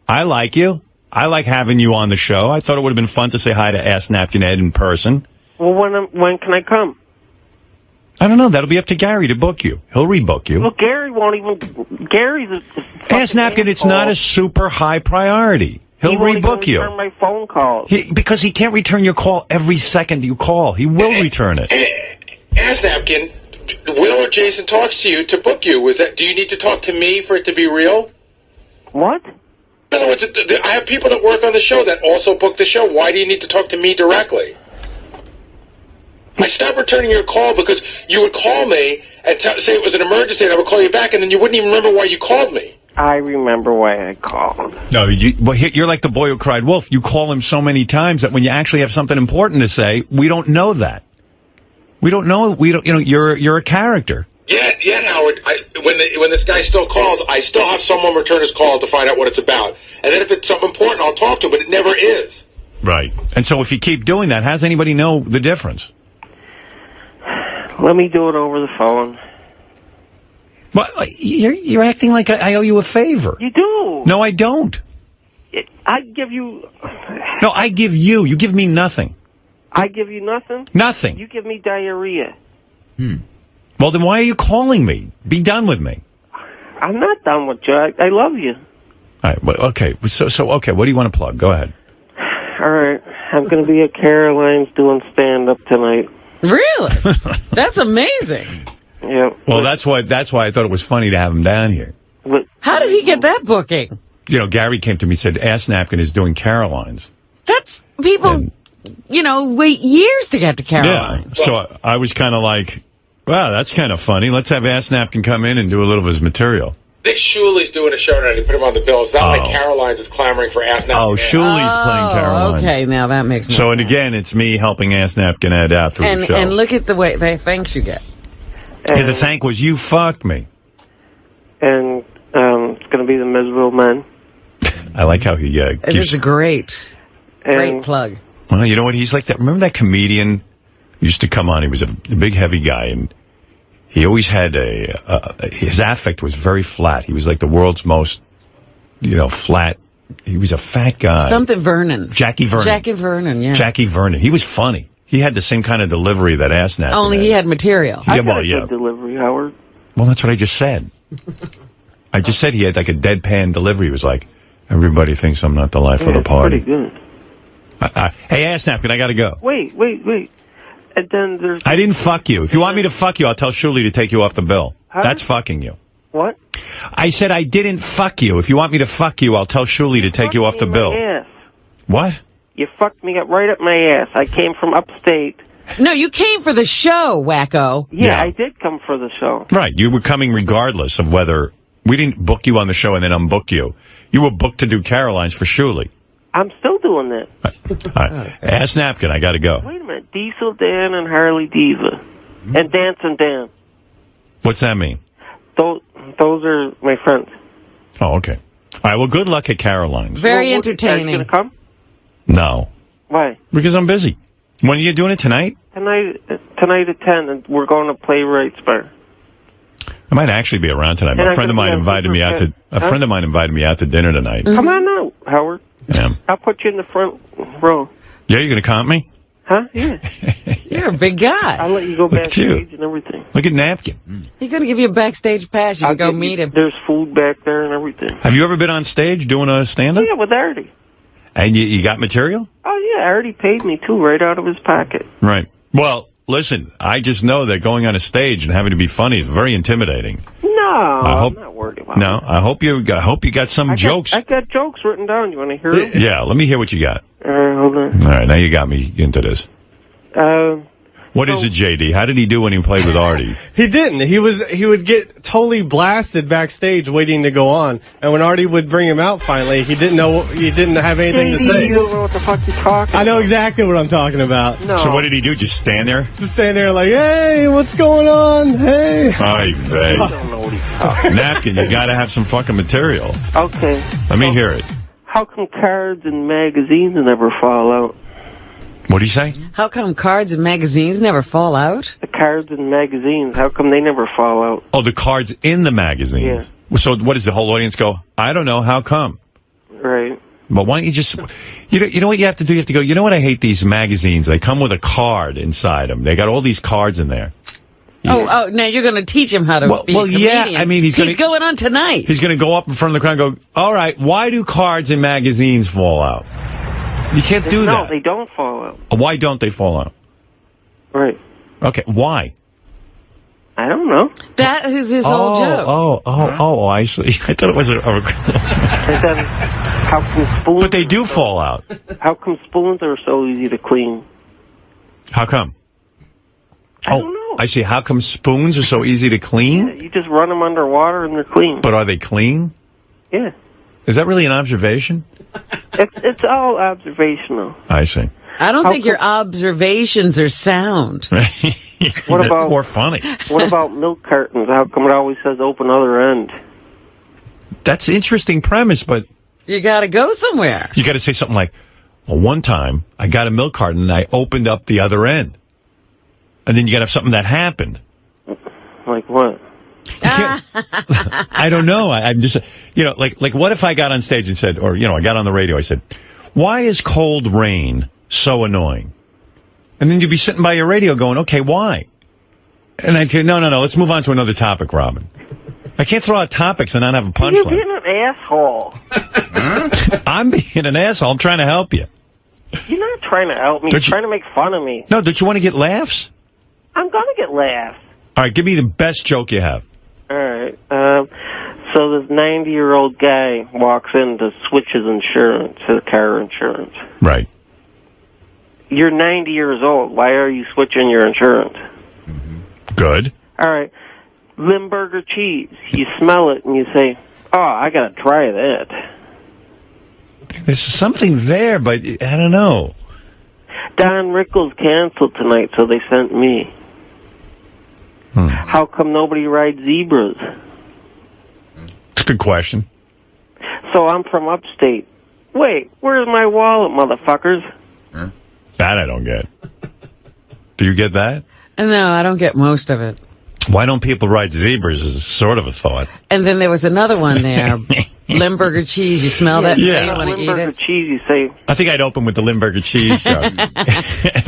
Speaker 1: I like you. I like having you on the show. I thought it would have been fun to say hi to Ask Napkin Ed in person.
Speaker 2: Well, when can I come?
Speaker 1: I don't know. That'll be up to Gary to book you. He'll rebook you.
Speaker 2: Well, Gary won't even... Gary's a...
Speaker 1: Ask Napkin, it's not a super high priority. He'll rebook you.
Speaker 2: He won't even return my phone calls.
Speaker 1: Because he can't return your call every second you call. He will return it.
Speaker 9: Ask Napkin, Will or Jason talks to you to book you. Do you need to talk to me for it to be real?
Speaker 2: What?
Speaker 9: In other words, I have people that work on the show that also book the show. Why do you need to talk to me directly? I stopped returning your call because you would call me and say it was an emergency and I would call you back and then you wouldn't even remember why you called me.
Speaker 2: I remember why I called.
Speaker 1: No, you're like the boy who cried wolf. You call him so many times that when you actually have something important to say, we don't know that. We don't know. You're a character.
Speaker 9: Yet, Howard, when this guy still calls, I still have someone return his call to find out what it's about. And then if it's something important, I'll talk to him, but it never is.
Speaker 1: Right. And so if you keep doing that, how does anybody know the difference?
Speaker 2: Let me do it over the phone.
Speaker 1: Well, you're acting like I owe you a favor.
Speaker 2: You do.
Speaker 1: No, I don't.
Speaker 2: I give you...
Speaker 1: No, I give you. You give me nothing.
Speaker 2: I give you nothing?
Speaker 1: Nothing.
Speaker 2: You give me diarrhea.
Speaker 1: Well, then why are you calling me? Be done with me.
Speaker 2: I'm not done with you. I love you.
Speaker 1: All right. Well, okay. So, okay. What do you want to plug? Go ahead.
Speaker 2: All right. I'm going to be at Caroline's doing stand-up tonight.
Speaker 3: Really? That's amazing.
Speaker 2: Yeah.
Speaker 1: Well, that's why I thought it was funny to have him down here.
Speaker 3: How did he get that booking?
Speaker 1: Gary came to me and said, Ass Napkin is doing Caroline's.
Speaker 3: That's people, wait years to get to Caroline.
Speaker 1: Yeah. So I was kind of like, wow, that's kind of funny. Let's have Ass Napkin come in and do a little of his material.
Speaker 9: Nick Shuli's doing a show tonight. He put him on the bill. It's not like Caroline's is clamoring for Ass Napkin Ed.
Speaker 1: Oh, Shuli's playing Caroline's.
Speaker 3: Okay, now that makes more
Speaker 1: So,
Speaker 3: sense.
Speaker 1: and again, it's me helping Ass Napkin Ed out through the show.
Speaker 3: And look at the way they thanks you get.
Speaker 1: Yeah, the thank was, you fucked me.
Speaker 2: And it's going to be the Misville Men.
Speaker 1: I like how he
Speaker 3: It is a great plug.
Speaker 1: Well, you know what? He's like that. Remember that comedian who used to come on? He was a big, heavy guy, and he always had his affect was very flat. He was like the world's most, flat. He was a fat guy.
Speaker 3: Something Vernon.
Speaker 1: Jackie Vernon.
Speaker 3: Jackie Vernon, yeah.
Speaker 1: Jackie Vernon. He was funny. He had the same kind of delivery that Ass Napkin
Speaker 3: Only he had material.
Speaker 1: Yeah, well, yeah.
Speaker 2: Delivery, Howard.
Speaker 1: Well, that's what I just said. I just said he had like a deadpan delivery. He was like, everybody thinks I'm not the life of the party.
Speaker 2: Pretty good.
Speaker 1: Hey, Ass Napkin, I got to go.
Speaker 2: Wait. And then there's...
Speaker 1: I didn't fuck you. If you want me to fuck you, I'll tell Shuli to take you off the bill.
Speaker 2: Huh?
Speaker 1: That's fucking you.
Speaker 2: What?
Speaker 1: I said I didn't fuck you. If you want me to fuck you, I'll tell Shuli to take you off the bill.
Speaker 2: Ass.
Speaker 1: What?
Speaker 2: You fucked me up right up my ass. I came from upstate.
Speaker 3: No, you came for the show, wacko.
Speaker 2: Yeah, I did come for the show.
Speaker 1: Right. You were coming regardless of whether... We didn't book you on the show and then unbook you. You were booked to do Caroline's for Shuli.
Speaker 2: I'm still doing that.
Speaker 1: All right. Ass Napkin, I got to go.
Speaker 2: Wait a minute. Diesel Dan and Harley Diva. And Dancing Dan.
Speaker 1: What's that mean?
Speaker 2: Those are my friends.
Speaker 1: Oh, okay. All right, well, good luck at Caroline's.
Speaker 3: Very entertaining.
Speaker 2: Are you going to come?
Speaker 1: No.
Speaker 2: Why?
Speaker 1: Because I'm busy. When are you doing it, tonight?
Speaker 2: Tonight at 10, and we're going to Playwrights Bar.
Speaker 1: I might actually be around tonight. A friend of mine invited me out to dinner tonight.
Speaker 2: Come on out, Howard.
Speaker 1: Yeah.
Speaker 2: I'll put you in the front row.
Speaker 1: Yeah, you're going to comp me?
Speaker 2: Huh? Yeah.
Speaker 3: You're a big guy.
Speaker 2: I'll let you go
Speaker 1: Look at you.
Speaker 2: backstage and everything.
Speaker 1: Look at Napkin.
Speaker 3: He's going to give you a backstage pass. You can go meet him.
Speaker 2: There's food back there and everything.
Speaker 1: Have you ever been on stage doing a stand-up?
Speaker 2: Yeah, with Artie.
Speaker 1: And you got material?
Speaker 2: Oh, yeah. Artie paid me, too, right out of his pocket.
Speaker 1: Right. Well, listen, I just know that going on a stage and having to be funny is very intimidating.
Speaker 2: No,
Speaker 1: I'm
Speaker 2: not worried about it.
Speaker 1: No, I hope you got some jokes.
Speaker 2: I got jokes written down. You want to hear them?
Speaker 1: Yeah, let me hear what you got.
Speaker 2: All right, hold on.
Speaker 1: All right, now you got me into this. What is it, JD? How did he do when he played with Artie?
Speaker 11: He didn't. He would get totally blasted backstage waiting to go on. And when Artie would bring him out finally, he didn't have anything to say.
Speaker 2: You don't know what the fuck you're talking
Speaker 11: I know exactly what I'm talking about.
Speaker 2: No.
Speaker 1: So what did he do? Just stand there?
Speaker 11: Just stand there like, hey, what's going on? Hey.
Speaker 1: Ay, vey.
Speaker 2: I don't know what he's talking about.
Speaker 1: Napkin, you got to have some fucking material.
Speaker 2: Okay.
Speaker 1: Let me hear it.
Speaker 2: How come cards and magazines never fall out?
Speaker 1: What do you say?
Speaker 3: How come cards and magazines never fall out?
Speaker 2: The cards and magazines, how come they never fall out?
Speaker 1: Oh, the cards in the magazines. Yeah. So what does the whole audience go, I don't know, how come?
Speaker 2: Right.
Speaker 1: But why don't you just... You know what you have to do? You have to go, you know what, I hate these magazines. They come with a card inside them. They got all these cards in there.
Speaker 3: Yeah. Oh, now you're going to teach him how to be a comedian.
Speaker 1: Yeah, I mean, he's
Speaker 3: going on tonight.
Speaker 1: He's going to go up in front of the crowd and go, all right, why do cards and magazines fall out? You can't do that.
Speaker 2: No, they don't fall out.
Speaker 1: Why don't they fall out?
Speaker 2: Right.
Speaker 1: Okay, why?
Speaker 2: I don't know.
Speaker 3: That is his whole joke.
Speaker 1: I see. I thought it was a...
Speaker 2: And then, how come spoons...
Speaker 1: But they do fall out.
Speaker 2: How come spoons are so easy to clean?
Speaker 1: How come?
Speaker 2: I don't know.
Speaker 1: I see. How come spoons are so easy to clean?
Speaker 2: Yeah, you just run them under water and they're clean.
Speaker 1: But are they clean?
Speaker 2: Yeah.
Speaker 1: Is that really an observation?
Speaker 2: It's all observational.
Speaker 1: I see.
Speaker 3: I don't think your observations are sound.
Speaker 2: What about...
Speaker 1: Or funny.
Speaker 2: What about milk cartons? How come it always says open other end?
Speaker 1: That's an interesting premise, but...
Speaker 3: You got to go somewhere.
Speaker 1: You got to say something like, well, one time I got a milk carton and I opened up the other end. And then you got to have something that happened.
Speaker 2: Like what?
Speaker 1: I don't know. I'm just, like what if I got on stage and said, or, I got on the radio, I said, why is cold rain so annoying? And then you'd be sitting by your radio going, okay, why? And I'd say, no, let's move on to another topic, Robin. I can't throw out topics and not have a punchline.
Speaker 2: You're being an asshole.
Speaker 1: I'm being an asshole. I'm trying to help you.
Speaker 2: You're not trying to help me. You're trying to make fun of me.
Speaker 1: No, don't you want to get laughs?
Speaker 2: I'm going to get laughs.
Speaker 1: All right, give me the best joke you have.
Speaker 2: All right. So this 90-year-old guy walks in to switch his insurance, his car insurance.
Speaker 1: Right.
Speaker 2: You're 90 years old. Why are you switching your insurance?
Speaker 1: Good.
Speaker 2: All right. Limburger cheese. You smell it and you say, oh, I got to try that.
Speaker 1: There's something there, but I don't know.
Speaker 2: Don Rickles canceled tonight, so they sent me. How come nobody rides zebras?
Speaker 1: It's a good question.
Speaker 2: So I'm from upstate. Wait, where's my wallet, motherfuckers?
Speaker 1: That I don't get. Do you get that?
Speaker 3: No, I don't get most of it.
Speaker 1: Why don't people ride zebras is sort of a thought.
Speaker 3: And then there was another one there. Limburger cheese. You smell that?
Speaker 1: Yeah.
Speaker 3: You want to eat
Speaker 2: Limburger
Speaker 3: it?
Speaker 2: cheese, you say.
Speaker 1: I think I'd open with the Limburger cheese joke.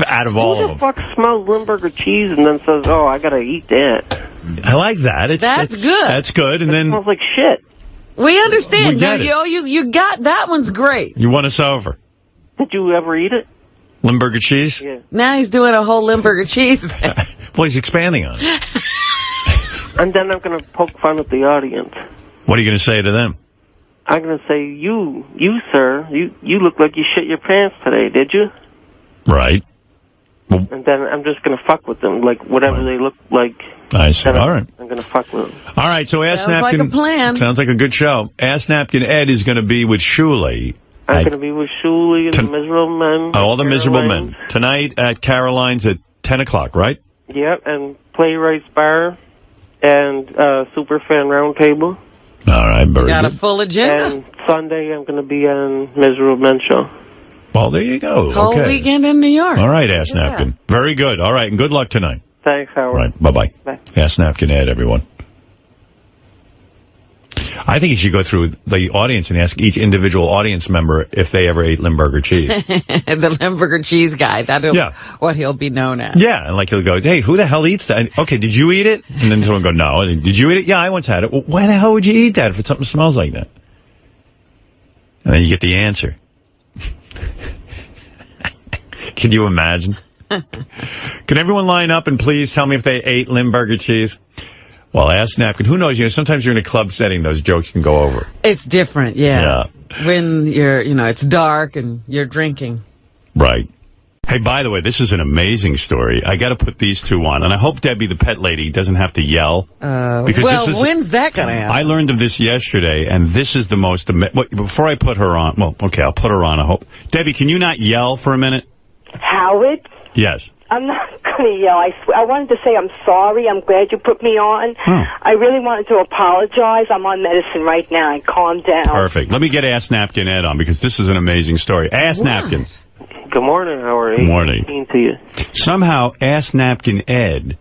Speaker 1: Out of all of them.
Speaker 2: Who the fuck smells Limburger cheese and then says, oh, I got to eat that?
Speaker 1: I like that.
Speaker 3: That's good.
Speaker 1: That's good. And then
Speaker 2: smells like shit.
Speaker 3: We understand.
Speaker 1: We get
Speaker 3: No, you got that one's great.
Speaker 1: you won us over.
Speaker 2: Did you ever eat it?
Speaker 1: Limburger cheese?
Speaker 2: Yeah.
Speaker 3: Now he's doing a whole Limburger cheese thing.
Speaker 1: Well, he's expanding on it.
Speaker 2: And then I'm going to poke fun at the audience.
Speaker 1: What are you going to say to them?
Speaker 2: I'm going to say, you, sir, you look like you shit your pants today, did you?
Speaker 1: Right.
Speaker 2: And then I'm just going to fuck with them, like whatever they look like.
Speaker 1: I see. All right.
Speaker 2: I'm going to fuck with them.
Speaker 1: All right, so Ask
Speaker 3: Sounds
Speaker 1: Napkin.
Speaker 3: like a plan.
Speaker 1: Sounds like a good show. Ask Napkin Ed is going to be with Shuley.
Speaker 2: I'm going to be with Shuley and the Miserable Men.
Speaker 1: All the Miserable
Speaker 2: Caroline's.
Speaker 1: Men. Tonight at Caroline's at 10 o'clock, right?
Speaker 2: Yep, and Playwrights Bar and Superfan Roundtable.
Speaker 1: All right, very
Speaker 3: Got a
Speaker 1: good.
Speaker 3: full agenda.
Speaker 2: And Sunday I'm going to be on Miserable Men Show.
Speaker 1: Well, there you go.
Speaker 3: Whole
Speaker 1: Okay.
Speaker 3: weekend in New York.
Speaker 1: All right, Ask Napkin. Very good. All right, and good luck tonight.
Speaker 2: Thanks, Howard.
Speaker 1: All right, bye-bye.
Speaker 2: Bye.
Speaker 1: Ask Napkin Ed, everyone. I think you should go through the audience and ask each individual audience member if they ever ate Limburger cheese.
Speaker 3: The Limburger cheese guy. That's what he'll be known as.
Speaker 1: Yeah, and like he'll go, hey, who the hell eats that? And, okay, did you eat it? And then someone will go, no. And, did you eat it? Yeah, I once had it. Well, why the hell would you eat that if something smells like that? And then you get the answer. Can you imagine? Can everyone line up and please tell me if they ate Limburger cheese? Well, Ask Napkin. Who knows? You know, sometimes you're in a club setting, those jokes can go over.
Speaker 3: It's different, yeah. When you're, it's dark and you're drinking.
Speaker 1: Right. Hey, by the way, this is an amazing story. I got to put these two on, and I hope Debbie, the pet lady, doesn't have to yell.
Speaker 3: When's that going to happen?
Speaker 1: I learned of this yesterday, and this is the most... Before I put her on... Well, okay, I'll put her on, I hope. Debbie, can you not yell for a minute?
Speaker 15: Howard?
Speaker 1: Yes.
Speaker 15: I'm not going to yell. I wanted to say I'm sorry. I'm glad you put me on. I really wanted to apologize. I'm on medicine right now. I calmed down.
Speaker 1: Perfect. Let me get Ask Napkin Ed on, because this is an amazing story. Ask Napkin.
Speaker 2: Good morning, Howard.
Speaker 1: Good morning.
Speaker 2: To you.
Speaker 1: Somehow, Ask Napkin Ed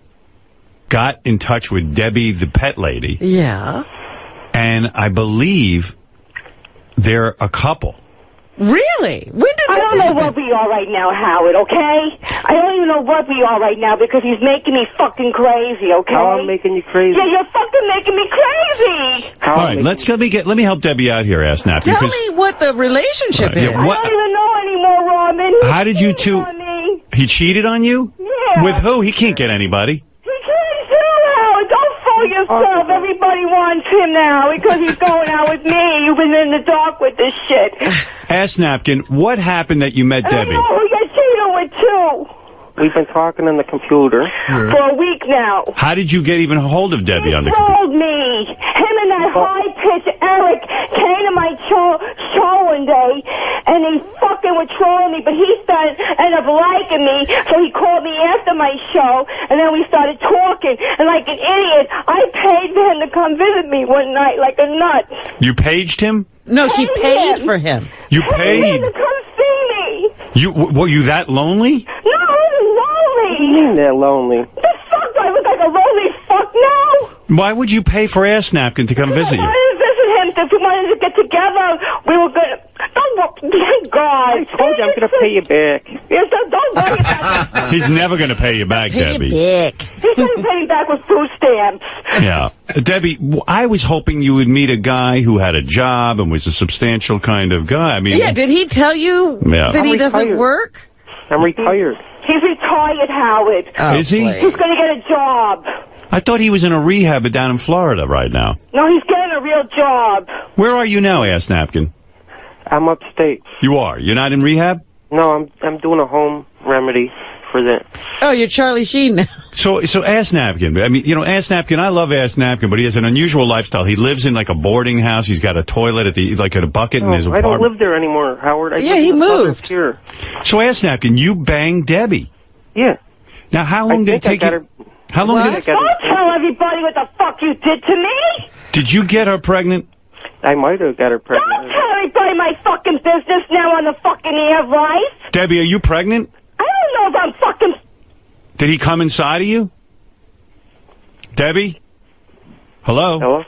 Speaker 1: got in touch with Debbie, the pet lady.
Speaker 3: Yeah.
Speaker 1: And I believe they're a couple.
Speaker 3: Really? When did
Speaker 15: I don't know what we are right now, Howard, okay? I don't even know what we are right now because he's making me fucking crazy, okay?
Speaker 2: How I'm making you crazy?
Speaker 15: Yeah, you're fucking making me crazy!
Speaker 1: All right, let me help Debbie out here, Ask Napkin.
Speaker 3: Tell me what the relationship is.
Speaker 15: I don't even know anymore, Robin.
Speaker 1: How did you two... He cheated on you?
Speaker 15: Yeah.
Speaker 1: With who? He can't get anybody.
Speaker 15: He can't do, Howard. Don't fool yourself. Everybody wants him now because he's going out with me. You've been in the dark with this shit.
Speaker 1: Ask Napkin, what happened that you met Debbie?
Speaker 15: I know who you're cheating with, too.
Speaker 2: We've been talking on the computer.
Speaker 15: For a week now.
Speaker 1: How did you get even hold of Debbie on the computer?
Speaker 15: Told me. Him and that high-pitched Eric came to my show one day, and he fucking was trolling me, but he ended up liking me, so he called me after my show, and then we started talking, and like an idiot, I paid for him to come visit me one night like a nut.
Speaker 1: You paged him?
Speaker 3: No, she paid for him.
Speaker 1: You
Speaker 15: Paid
Speaker 1: paid?
Speaker 15: him to come see me.
Speaker 1: Were you that lonely?
Speaker 15: No, I was lonely.
Speaker 2: What do you mean they're lonely?
Speaker 15: The fuck, do I look like a lonely fuck now?
Speaker 1: Why would you pay for Ask Napkin to come visit you?
Speaker 15: I wanted to visit him. If we wanted to get together, we were going to... Thank God.
Speaker 2: I told you I'm going to pay you back.
Speaker 15: Yes, don't worry about that.
Speaker 1: He's never going to pay you back, Debbie.
Speaker 15: He's going to pay me back with food stamps.
Speaker 1: Yeah. Debbie, I was hoping you would meet a guy who had a job and was a substantial kind of guy. I mean...
Speaker 3: Yeah, did he tell you that he doesn't work?
Speaker 2: I'm retired.
Speaker 15: He's retired, Howard.
Speaker 1: Is he?
Speaker 15: He's going to get a job.
Speaker 1: I thought he was in a rehab down in Florida right now.
Speaker 15: No, he's getting a real job.
Speaker 1: Where are you now, Ask Napkin?
Speaker 2: I'm upstate.
Speaker 1: You are? You're not in rehab?
Speaker 2: No, I'm doing a home remedy. for that.
Speaker 3: Oh, you're Charlie Sheen now.
Speaker 1: So Ass Napkin. I mean, you know, Ass Napkin, I love Ass Napkin, but he has an unusual lifestyle. He lives in like a boarding house. He's got a toilet at a bucket in his
Speaker 2: I
Speaker 1: apartment.
Speaker 2: don't live there anymore, Howard. I
Speaker 3: Yeah,
Speaker 2: live
Speaker 3: he
Speaker 2: in the suburbs
Speaker 3: moved.
Speaker 2: here.
Speaker 1: So Ass Napkin, you banged Debbie.
Speaker 2: Yeah.
Speaker 1: Now, how long did it take you? How long did it?
Speaker 15: Don't tell everybody what the fuck you did to me.
Speaker 1: Did you get her pregnant?
Speaker 2: I might have got her pregnant.
Speaker 15: Don't tell everybody my fucking business now on the fucking air, right?
Speaker 1: Debbie, are you pregnant?
Speaker 15: I don't know if I'm fucking...
Speaker 1: Did he come inside of you? Debbie? Hello?
Speaker 2: Hello?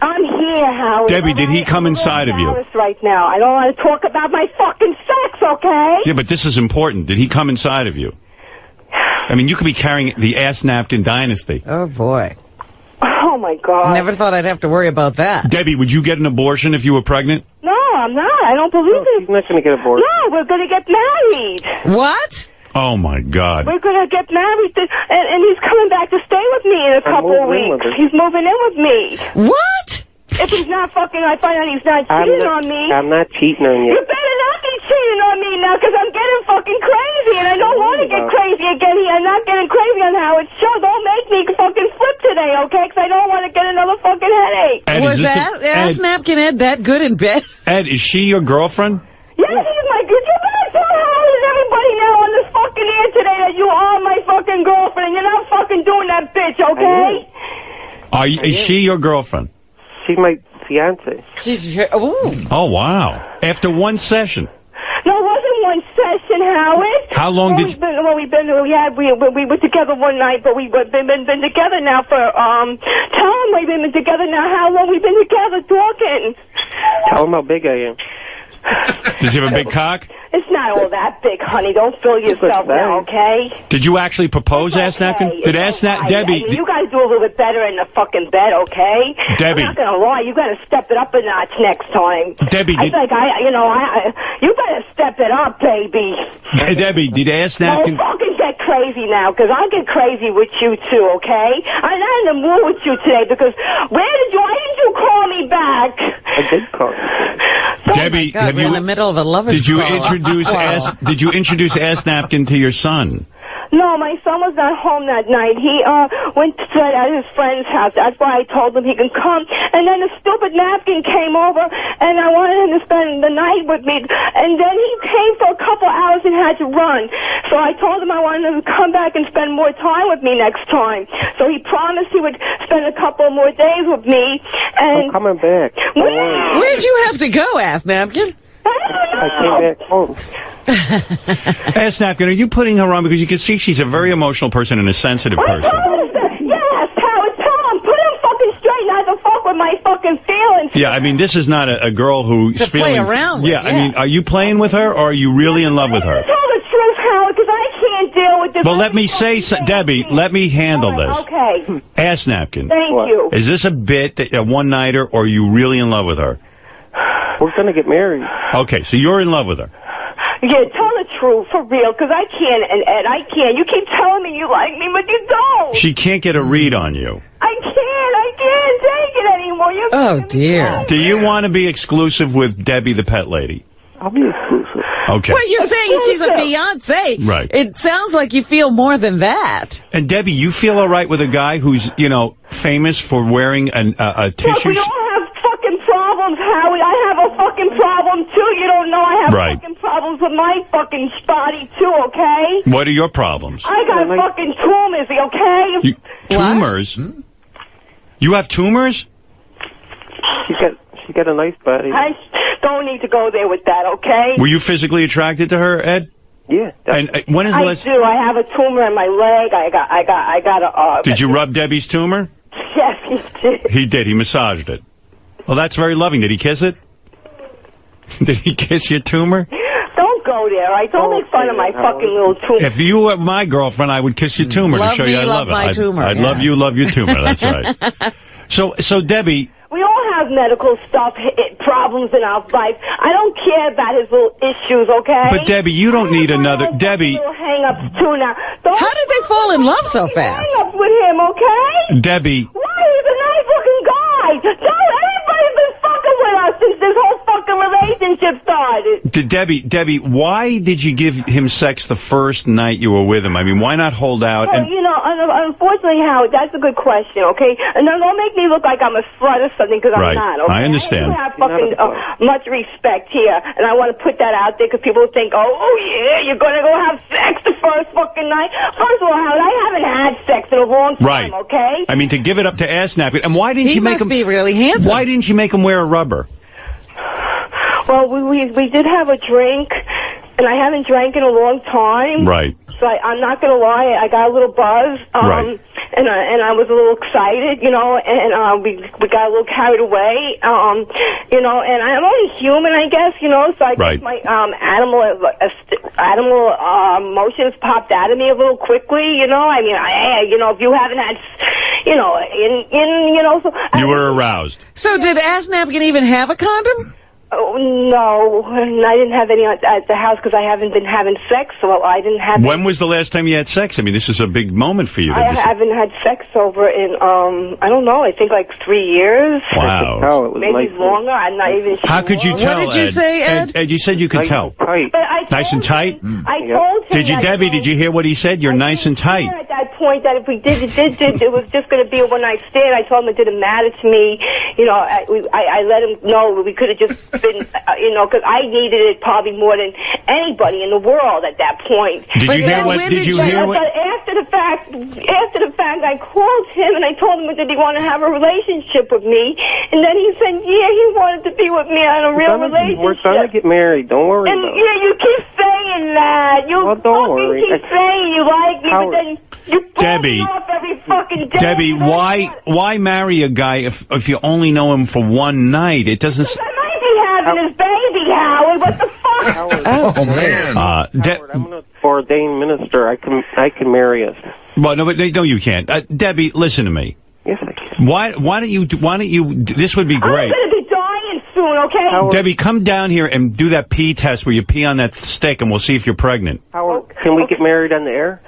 Speaker 15: I'm here, Howard.
Speaker 1: Debbie, did he come inside of you?
Speaker 15: Embarrassed right now. I don't want to talk about my fucking sex, okay?
Speaker 1: Yeah, but this is important. Did he come inside of you? I mean, you could be carrying the Ass Napkin dynasty.
Speaker 3: Oh, boy.
Speaker 15: Oh, my God.
Speaker 3: Never thought I'd have to worry about that.
Speaker 1: Debbie, would you get an abortion if you were pregnant?
Speaker 15: No, I'm not. I don't believe it.
Speaker 2: She's not going to get aborted.
Speaker 15: No, we're going to get married.
Speaker 3: What?
Speaker 1: Oh, my God.
Speaker 15: We're going to get married, and he's coming back to stay with me in a couple of weeks. He's moving in with me.
Speaker 3: What?
Speaker 15: If he's not fucking, I find out he's not cheating on me.
Speaker 2: I'm not cheating on you.
Speaker 15: You better not be cheating on me now, because I'm getting fucking crazy, and I don't want to get crazy again. I'm not getting crazy on Howard's show. Don't make me fucking flip today, okay? Because I don't want to get another fucking headache.
Speaker 1: Ed,
Speaker 3: Was that Ass Napkin Ed that good in bed?
Speaker 1: Ed, is she your girlfriend?
Speaker 15: Yes, he's my good. You better tell Howard and everybody now on this fucking air today that you are my fucking girlfriend, and you're not fucking doing that bitch, okay?
Speaker 1: Is she your girlfriend?
Speaker 2: She's my fiance.
Speaker 3: She's ooh.
Speaker 1: Oh, wow. After one session.
Speaker 15: No, it wasn't one session, Howard.
Speaker 1: How long did you...
Speaker 15: We were together one night, but we've been together now for, tell him we've been together now, how long we've been together talking.
Speaker 2: Tell him how big I am.
Speaker 1: Does he have a big cock?
Speaker 15: It's not all that big, honey. Don't fool yourself now, okay?
Speaker 1: Did you actually propose, Ass Napkin? Did Ass Napkin... Debbie...
Speaker 15: You guys do a little bit better in the fucking bed, okay?
Speaker 1: Debbie...
Speaker 15: I'm not gonna lie. You gotta step it up a notch next time.
Speaker 1: Debbie...
Speaker 15: you better step it up, baby.
Speaker 1: Hey, Debbie, did Ass Napkin...
Speaker 15: Don't fucking get crazy now, because I'll get crazy with you, too, okay? I'm not in the mood with you today, because why didn't you call me back?
Speaker 2: I did call you.
Speaker 1: Debbie,
Speaker 3: God, we're in the middle of a lover's
Speaker 1: Did you
Speaker 3: call.
Speaker 1: introduce Ass Napkin to your son?
Speaker 15: No, my son was not home that night. He went to at his friend's house. That's why I told him he can come. And then the stupid Napkin came over, and I wanted him to spend the night with me. And then he came for a couple hours and had to run. So I told him I wanted him to come back and spend more time with me next time. So he promised he would spend a couple more days with me. And
Speaker 2: I'm coming back.
Speaker 3: Where'd you have to go, Ass Napkin?
Speaker 2: I came back home.
Speaker 1: Ass Napkin, are you putting her on? Because you can see she's a very emotional person and a sensitive person.
Speaker 15: Yes, Howard, tell him. Put him fucking straight, not to fuck with my fucking feelings.
Speaker 1: Yeah, I mean, this is not a girl who's
Speaker 15: To play
Speaker 1: feeling...
Speaker 15: around with,
Speaker 1: yeah, I mean, are you playing with her, or are you really in love with her?
Speaker 15: Tell the truth, Howard, because I can't deal with this.
Speaker 1: Well, let me say... Debbie, let me handle this.
Speaker 15: Okay.
Speaker 1: Ass Napkin.
Speaker 15: Thank you.
Speaker 1: Is this a bit, a one-nighter, or are you really in love with her?
Speaker 2: We're going to get married.
Speaker 1: Okay, so you're in love with her.
Speaker 15: Yeah, tell the truth, for real, because I can't, and Ed, I can't. You keep telling me you like me, but you don't.
Speaker 1: She can't get a read on you.
Speaker 15: I can't take it anymore.
Speaker 3: Oh, dear.
Speaker 1: Do you want to be exclusive with Debbie the pet lady?
Speaker 2: I'll be exclusive.
Speaker 1: Okay.
Speaker 3: Well, you're saying she's a fiancé.
Speaker 1: Right.
Speaker 3: It sounds like you feel more than that.
Speaker 1: And Debbie, you feel all right with a guy who's, famous for wearing a tissue...
Speaker 15: Look, we all have fucking problems, Howie. I have a fucking problem, too. You don't know I have
Speaker 1: Right.
Speaker 15: fucking problems with my fucking body, too, okay?
Speaker 1: What are your problems?
Speaker 15: I got fucking tumors, okay?
Speaker 1: Tumors? You have tumors?
Speaker 2: She got a nice body.
Speaker 15: I don't need to go there with that, okay?
Speaker 1: Were you physically attracted to her, Ed?
Speaker 2: Yeah.
Speaker 1: And when is the
Speaker 15: I
Speaker 1: last...
Speaker 15: do. I have a tumor in my leg. I got a...
Speaker 1: Did you rub Debbie's tumor?
Speaker 15: Yes, he did.
Speaker 1: He did. He massaged it. Well, that's very loving. Did he kiss it? Did he kiss your tumor?
Speaker 15: Don't go there. I don't make fun of my fucking little tumor.
Speaker 1: If you were my girlfriend, I would kiss your tumor to
Speaker 15: Love
Speaker 1: show
Speaker 15: me,
Speaker 1: you I
Speaker 15: love
Speaker 1: love it.
Speaker 15: my tumor,
Speaker 1: I'd
Speaker 15: yeah.
Speaker 1: love you, love your tumor. That's right. So Debbie...
Speaker 15: We all have medical stuff, problems in our life. I don't care about his little issues, okay?
Speaker 1: But Debbie, you don't need another... Debbie...
Speaker 15: Little hang-ups, too, now.
Speaker 3: How did they fall in love so fast?
Speaker 15: Hang-ups with him, okay?
Speaker 1: Debbie...
Speaker 15: Why? He's a nice-looking guy. Everybody's been fucking with us since this whole fucking relationship get started.
Speaker 1: Debbie, why did you give him sex the first night you were with him? I mean, why not hold out?
Speaker 15: Well, you know, unfortunately, Howard, that's a good question, okay? And don't make me look like I'm a slut or something, because I'm not, okay?
Speaker 1: I understand.
Speaker 15: I have fucking much respect here, and I want to put that out there because people think, oh, yeah, you're going to go have sex the first fucking night. First of all, Howard, I haven't had sex in a long time, okay?
Speaker 1: I mean, to give it up to Ass Napkin. And why didn't you make him...
Speaker 3: He must be really handsome.
Speaker 1: Why didn't you make him wear a rubber?
Speaker 15: Well, we did have a drink, and I haven't drank in a long time.
Speaker 1: Right.
Speaker 15: So I'm not going to lie, I got a little buzz.
Speaker 1: Right.
Speaker 15: And I was a little excited, you know, and we got a little carried away, you know, and I'm only human, I guess, you know, so I guess my animal emotions popped out of me a little quickly, you know. I mean, you know, if you haven't had, you know, you know, so
Speaker 1: you were aroused.
Speaker 3: So did Ass Napkin even have a condom?
Speaker 15: Oh, no, I didn't have any at the house because I haven't been having sex, so I didn't have...
Speaker 1: When was the last time you had sex? I mean, this is a big moment for you.
Speaker 15: I haven't had sex over in, I don't know, I think like 3 years.
Speaker 1: Wow.
Speaker 15: Maybe longer, I'm not even sure.
Speaker 1: How could you tell,
Speaker 3: What did you say, Ed?
Speaker 1: Ed, you said you could tell.
Speaker 15: But I
Speaker 1: nice and tight?
Speaker 15: I told him...
Speaker 1: Did you, Debbie, did you hear what he said? You're nice and tight.
Speaker 15: At that point that if we did, it was just going to be a one-night stand. I told him it didn't matter to me. You know, I let him know we could have just been, you know, because I needed it probably more than anybody in the world at that point.
Speaker 1: Did you hear what? Did you hear what?
Speaker 15: But after the fact, I called him and I told him that he wanted to have a relationship with me, and then he said, yeah, he wanted to be with me on a real relationship.
Speaker 2: We're trying to get married. Don't worry.
Speaker 15: And yeah, you keep saying that. You keep saying you like me, but then you pull me off every fucking day.
Speaker 1: Debbie, why marry a guy if you only know him for one night? It doesn't.
Speaker 15: I might be having his baby, Howard. What the fuck?
Speaker 2: Oh man. Howard, I'm an ordained minister. I can marry us.
Speaker 1: Well, no, you can't. Debbie, listen to me.
Speaker 2: Yes, I can.
Speaker 1: Why don't you? This would be great.
Speaker 15: I'm going to be dying soon, okay?
Speaker 2: Howard,
Speaker 1: Debbie, come down here and do that pee test where you pee on that stick, and we'll see if you're pregnant.
Speaker 2: Howard, can we get married on the air?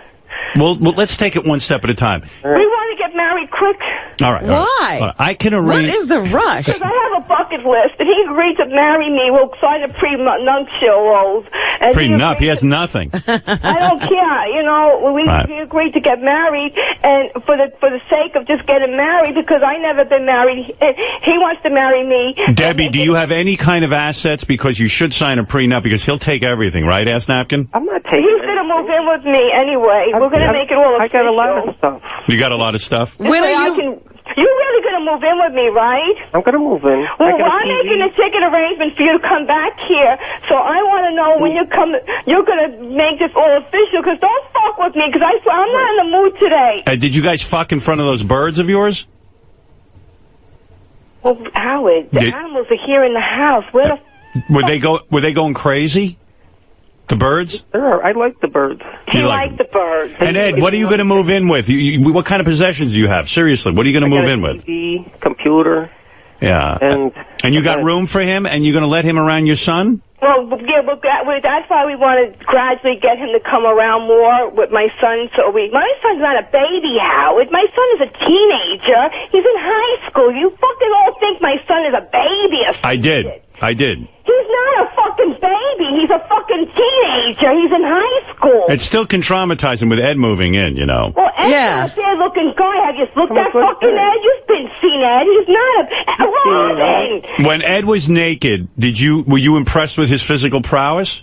Speaker 1: Well, let's take it one step at a time.
Speaker 15: We want to get married quick.
Speaker 1: All right.
Speaker 3: Why?
Speaker 1: All right. I can arrange.
Speaker 3: What is the rush?
Speaker 15: Because I have a bucket list, and he agreed to marry me. We'll sign a prenuptial oath.
Speaker 1: Prenup? He has nothing.
Speaker 15: I don't care. You know, he agreed to get married, and for the sake of just getting married, because I never been married, he wants to marry me.
Speaker 1: Debbie, do you have any kind of assets? Because you should sign a prenup, because he'll take everything, right, Ass Napkin?
Speaker 2: I'm not taking
Speaker 15: He's going to move in with me anyway. We're going to make it all official.
Speaker 2: I got a lot of stuff.
Speaker 1: You got a lot of stuff?
Speaker 15: When are you... You're really going to move in with me, right?
Speaker 2: I'm going to move in.
Speaker 15: Well, I'm making a ticket arrangement for you to come back here. So I want to know when you come, you're going to make this all official, because don't fuck with me, because I'm not in the mood today.
Speaker 1: Did you guys fuck in front of those birds of yours?
Speaker 15: Well, Howard, the animals are here in the house. Where the
Speaker 1: Were they going crazy? The birds?
Speaker 2: I like the birds.
Speaker 15: You like the birds.
Speaker 1: And Ed, what are you going to move in with? What kind of possessions do you have? Seriously, what are you going to move in with?
Speaker 2: TV, computer.
Speaker 1: Yeah. And you got room for him, and you're going to let him around your son?
Speaker 15: Well, yeah, that's why we want to gradually get him to come around more with my son. My son's not a baby, Howard. My son is a teenager. He's in high school. You fucking all think my son is a baby or something.
Speaker 1: I did.
Speaker 15: He's not a fucking baby. He's a fucking teenager. He's in high school.
Speaker 1: It still can traumatize him with Ed moving in, you know.
Speaker 15: Well, Ed's not there looking guy. Have you looked at fucking Ed? You've been seen Ed. He's not a Robin.
Speaker 1: When Ed was naked, were you impressed with his physical prowess?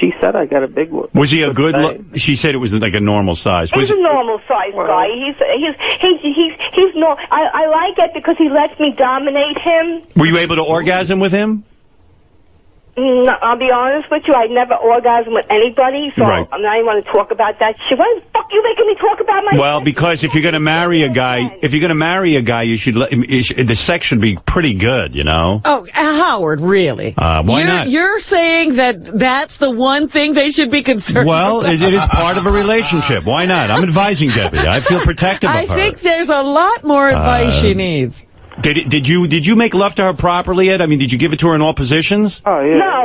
Speaker 2: She said I got a big one.
Speaker 1: Was he a good look? She said it was like a normal size.
Speaker 15: He's a normal size guy. He's no. I like it because he lets me dominate him.
Speaker 1: Were you able to orgasm with him?
Speaker 15: No, I'll be honest with you. I never orgasm with anybody, so I'm not even going to talk about that shit. Why the fuck are you making me talk about my?
Speaker 1: Well, because if you're going to marry a guy, you should the sex should be pretty good, you know.
Speaker 3: Oh, Howard, really?
Speaker 1: Why not?
Speaker 3: You're saying that's the one thing they should be concerned
Speaker 1: Well,
Speaker 3: about?
Speaker 1: it is part of a relationship. Why not? I'm advising Debbie. I feel protective of her.
Speaker 3: I think there's a lot more advice she needs.
Speaker 1: Did you make love to her properly, Ed? I mean, did you give it to her in all positions?
Speaker 2: Oh, yeah.
Speaker 15: No.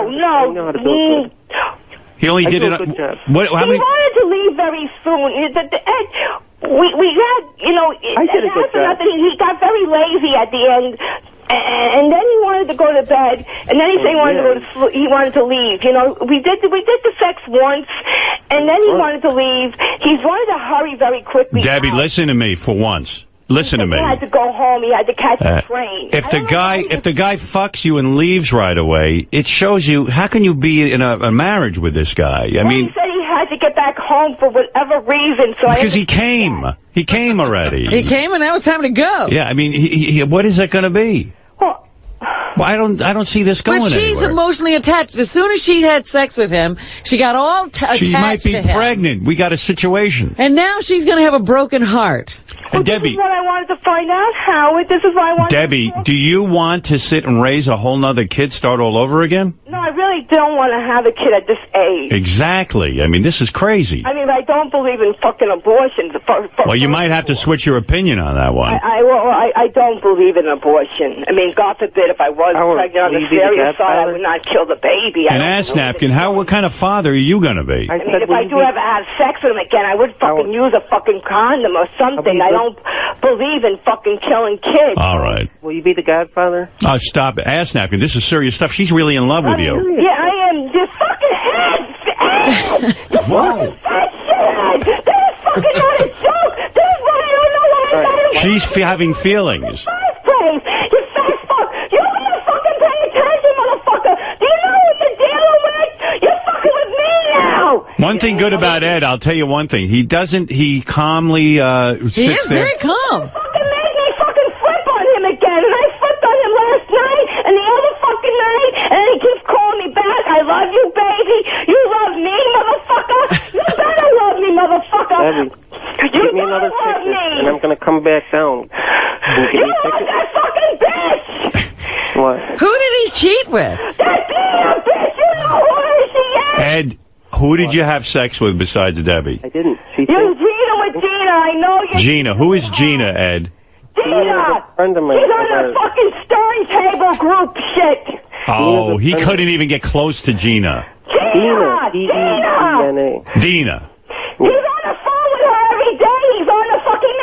Speaker 1: He only did it.
Speaker 15: He wanted to leave very soon. Ed, we had, you know,
Speaker 2: I did a good job.
Speaker 15: He got very lazy at the end. And then he wanted wanted to go to bed, and then he said he wanted to go to sleep. He wanted to leave. You know, we did the sex once, and then he wanted to leave. He wanted to hurry very quickly.
Speaker 1: Debbie, listen to me for once. Listen to me.
Speaker 15: He had to go home. He had to catch the train.
Speaker 1: If the guy fucks you and leaves right away, it shows you, how can you be in a marriage with this guy? I mean,
Speaker 15: he said he had to get back home for whatever reason. So
Speaker 1: because he came. He came already.
Speaker 3: He came and now it's time to go.
Speaker 1: Yeah, I mean, what is it going to be? Well, I don't see this going anywhere.
Speaker 3: But she's emotionally attached. As soon as she had sex with him, she got all attached to him.
Speaker 1: She might be pregnant. We got a situation.
Speaker 3: And now she's going to have a broken heart.
Speaker 1: And Debbie,
Speaker 15: this is what I wanted to find out, Howard. This is what I wanted
Speaker 1: Debbie, do you want to sit and raise a whole nother kid, start all over again?
Speaker 15: No, I really don't want to have a kid at this age.
Speaker 1: Exactly. I mean, this is crazy.
Speaker 15: I mean, I don't believe in fucking abortions.
Speaker 1: Well, you might have to switch your opinion on that one.
Speaker 15: I don't believe in abortion. I mean, God forbid, if I was pregnant on the serious side, I would not kill the baby.
Speaker 1: And ass napkin, what kind of father are you going to be?
Speaker 15: I mean, if I do ever have sex with him again, I would fucking use a fucking condom or something. I don't believe in fucking killing kids.
Speaker 1: All right.
Speaker 16: Will you be the godfather?
Speaker 1: Oh, stop it. Ass napkin, this is serious stuff. She's really in love with you.
Speaker 15: Yeah, I am. This fucking head!
Speaker 1: Whoa.
Speaker 15: This is fucking not a joke! This is why I don't know why I got it.
Speaker 1: She's having feelings.
Speaker 15: You fat fuck! You don't even fucking pay attention, motherfucker! Do you know what you're dealing with? You're fucking with me now!
Speaker 1: One thing good about Ed, I'll tell you one thing. He calmly sits there.
Speaker 3: Very calm.
Speaker 15: Fucking made me fucking flip on him again, and I flipped on him last night, and the other fucking night, and he keeps calling me back. I love you, baby. You love me, motherfucker. You better love me, motherfucker.
Speaker 16: Give me another ticket, and I'm going to come back down.
Speaker 15: You want that fucking bitch!
Speaker 16: What?
Speaker 3: Who did he cheat with?
Speaker 15: That bitch! You know who she is!
Speaker 1: Ed, who did you have sex with besides Debbie?
Speaker 16: I didn't.
Speaker 15: You're Gina with Gina. I know you.
Speaker 1: Gina. Who is Gina, Ed?
Speaker 15: Gina!
Speaker 16: Friend of mine.
Speaker 15: She's on that fucking Stern Table group shit.
Speaker 1: Oh, he couldn't even get close to Gina.
Speaker 15: Gina!
Speaker 16: Dina.
Speaker 1: Dina.
Speaker 15: He's on the phone with her every day. He's on the fucking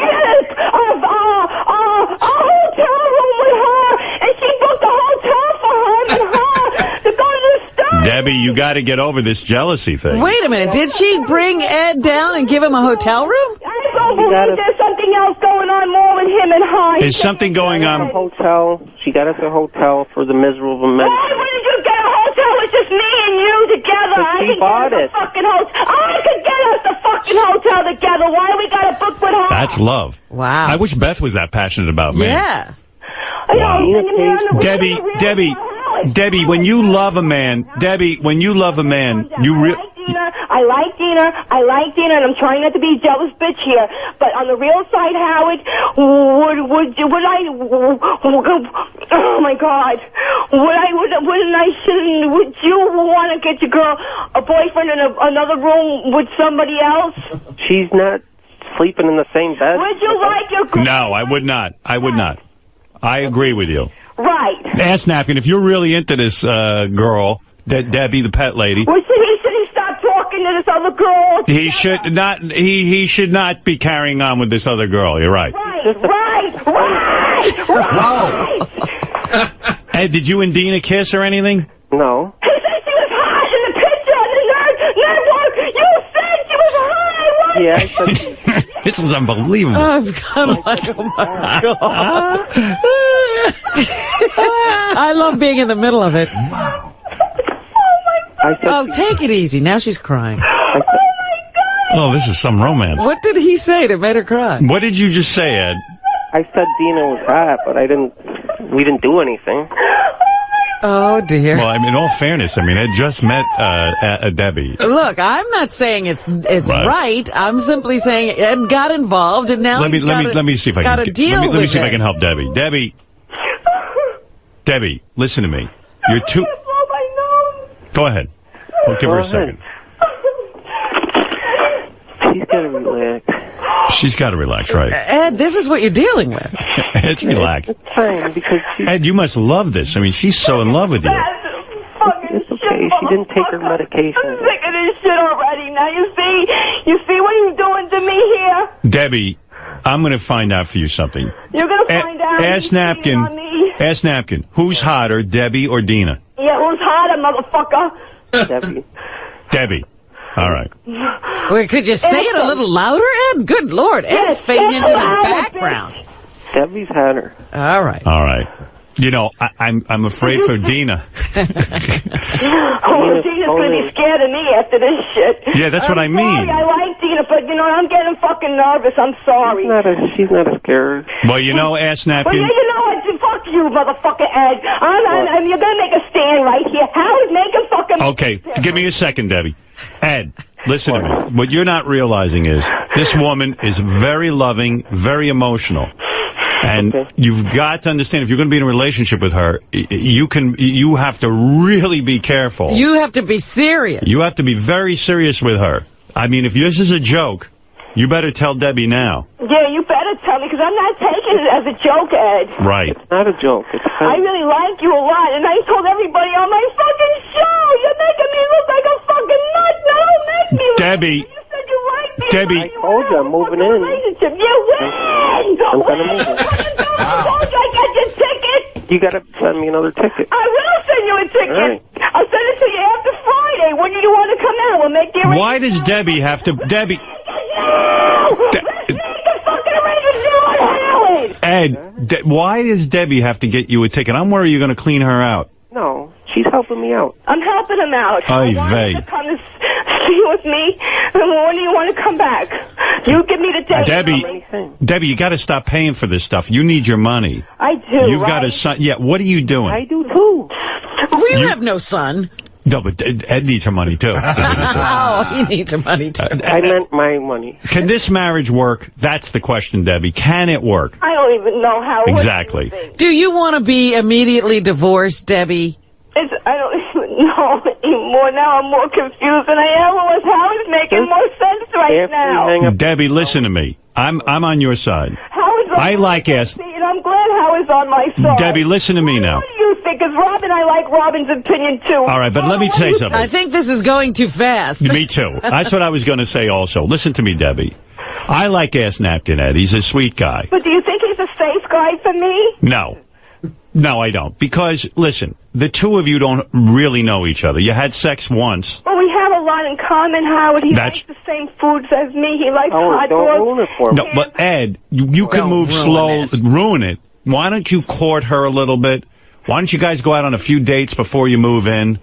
Speaker 15: hotel room with her, and she booked a hotel for him and her to go to the Stern.
Speaker 1: Debbie, you got to get over this jealousy thing.
Speaker 3: Wait a minute. Did she bring Ed down and give him a hotel room?
Speaker 15: I don't believe there's something else going on more with him and her.
Speaker 1: Is something going on?
Speaker 16: Hotel. She got us a hotel for the miserable men.
Speaker 15: Why wouldn't you get a hotel? It's just me and you together.
Speaker 16: She bought it.
Speaker 15: I could get us the fucking hotel together. Why we got to book with her?
Speaker 1: That's love.
Speaker 3: Wow.
Speaker 1: I wish Beth was that passionate about me.
Speaker 3: Yeah.
Speaker 1: Wow. Debbie, when you love a man, you
Speaker 15: I like Dina, and I'm trying not to be a jealous bitch here. But on the real side, Howard, would you want to get your girl a boyfriend in another room with somebody else?
Speaker 16: She's not sleeping in the same bed.
Speaker 15: Would you like your girl?
Speaker 1: No, I would not. I agree with you.
Speaker 15: Right.
Speaker 1: Ass napkin, if you're really into this girl, Debbie, the pet lady.
Speaker 15: Well, should he stop talking to this other girl?
Speaker 1: He should not. He should not be carrying on with this other girl. You're right.
Speaker 15: Right.
Speaker 1: Ed, did you and Dina kiss or anything?
Speaker 16: No.
Speaker 15: He said she was hot in the picture on the network. You said she was hot.
Speaker 16: Yeah, I said.
Speaker 1: This is unbelievable.
Speaker 3: Oh my God. I love being in the middle of it. Oh, take it easy. Now she's crying.
Speaker 1: Oh, this is some romance.
Speaker 3: What did he say that made her cry?
Speaker 1: What did you just say, Ed?
Speaker 16: I said Dina was hot, but we didn't do anything.
Speaker 3: Oh, dear.
Speaker 1: Well, I mean, in all fairness, I mean, Ed just met Debbie.
Speaker 3: Look, I'm not saying it's right. I'm simply saying Ed got involved, and now
Speaker 1: let me see if I can
Speaker 3: deal
Speaker 1: let me see if I can help Debbie. Debbie, listen to me. You're too. Go ahead. We'll give her a second.
Speaker 16: She's got to relax.
Speaker 1: She's got to relax, right?
Speaker 3: Ed, this is what you're dealing with.
Speaker 1: Ed's relaxed.
Speaker 16: It's fine, because
Speaker 1: Ed, you must love this. I mean, she's so in love with you.
Speaker 16: It's okay. She didn't take her medication.
Speaker 15: I'm sick of this shit already. Now you see what you're doing to me here?
Speaker 1: Debbie, I'm going to find out for you something.
Speaker 15: You're going to find out.
Speaker 1: Ass napkin. Ask Napkin, who's hotter, Debbie or Dina?
Speaker 15: Yeah, who's hotter, motherfucker? Debbie.
Speaker 1: Debbie. All right.
Speaker 3: Wait, could you say it a little louder, Ed? Good Lord, Ed's fading into the background.
Speaker 16: Debbie's hotter.
Speaker 3: All right.
Speaker 1: All right. You know, I'm afraid for Dina.
Speaker 15: Dina's gonna be scared of me after this shit.
Speaker 1: Yeah, that's what I mean.
Speaker 15: Sorry, I like Dina, but, you know, I'm getting fucking nervous. I'm sorry.
Speaker 16: She's not a scared.
Speaker 1: Well, you know, ask Napkin.
Speaker 15: Well, you know what? Fuck you, motherfucker, Ed. You're gonna make a stand right here. Howard, make him fucking...
Speaker 1: Okay, give me a second, Debbie. Ed, listen to me. What you're not realizing is this woman is very loving, very emotional. And you've got to understand, if you're going to be in a relationship with her, you have to really be careful.
Speaker 3: You have to be serious.
Speaker 1: You have to be very serious with her. I mean, if this is a joke, you better tell Debbie now.
Speaker 15: Yeah, you better tell me, because I'm not taking it as a joke, Ed.
Speaker 1: Right.
Speaker 16: It's not a joke. It's
Speaker 15: I really like you a lot, and I told everybody on my fucking show, you're making me look like a fucking nut. No, don't make me look.
Speaker 1: Debbie.
Speaker 15: You said you liked me.
Speaker 1: Debbie.
Speaker 16: I told you I'm moving in.
Speaker 15: Relationship. You win.
Speaker 16: I'm gonna move in.
Speaker 15: I got your ticket.
Speaker 16: You gotta send me another ticket.
Speaker 15: I will send you a ticket.
Speaker 16: All right.
Speaker 15: I'll send it to you after Friday. When do you want to come out? We'll make the arrangement.
Speaker 1: Why does Debbie have to... Debbie... Ed, why does Debbie have to get you a ticket? I'm worried you're going to clean her out.
Speaker 16: No, she's helping me out.
Speaker 15: I'm helping him out.
Speaker 1: Ay,
Speaker 15: I want
Speaker 1: vey.
Speaker 15: him to come to see with me. And when do you want to come back? You give me the date.
Speaker 1: Debbie, you got to stop paying for this stuff. You need your money.
Speaker 15: I do.
Speaker 1: You've got to... Yeah, what are you doing?
Speaker 16: I do too.
Speaker 3: You have no son.
Speaker 1: No, but Ed needs her money, too.
Speaker 3: Oh, he needs her money, too.
Speaker 16: I meant my money.
Speaker 1: Can this marriage work? That's the question, Debbie. Can it work?
Speaker 15: I don't even know how.
Speaker 1: Exactly.
Speaker 3: Do you want to be immediately divorced, Debbie?
Speaker 15: I don't even know anymore. Now I'm more confused than I ever was. How is making more sense right now?
Speaker 1: Debbie, listen to me. I'm on your side.
Speaker 15: How is
Speaker 1: I like ass.
Speaker 15: and I'm glad How is on my side.
Speaker 1: Debbie, listen to me now.
Speaker 15: What do you think? Because Robin, I like Robin's opinion too.
Speaker 1: All right, but let me say something.
Speaker 3: I think this is going too fast.
Speaker 1: Me too. That's what I was going to say also. Listen to me, Debbie. I like Ass Napkin Ed. He's a sweet guy.
Speaker 15: But do you think he's a safe guy for me?
Speaker 1: No. No, I don't. Because, listen, the two of you don't really know each other. You had sex once.
Speaker 15: Well, we have a lot in common, Howard. He likes the same foods as me. He likes hot dogs.
Speaker 16: Ruin it for me.
Speaker 1: No, but Ed, you can move slow. Ruin it. Why don't you court her a little bit? Why don't you guys go out on a few dates before you move in?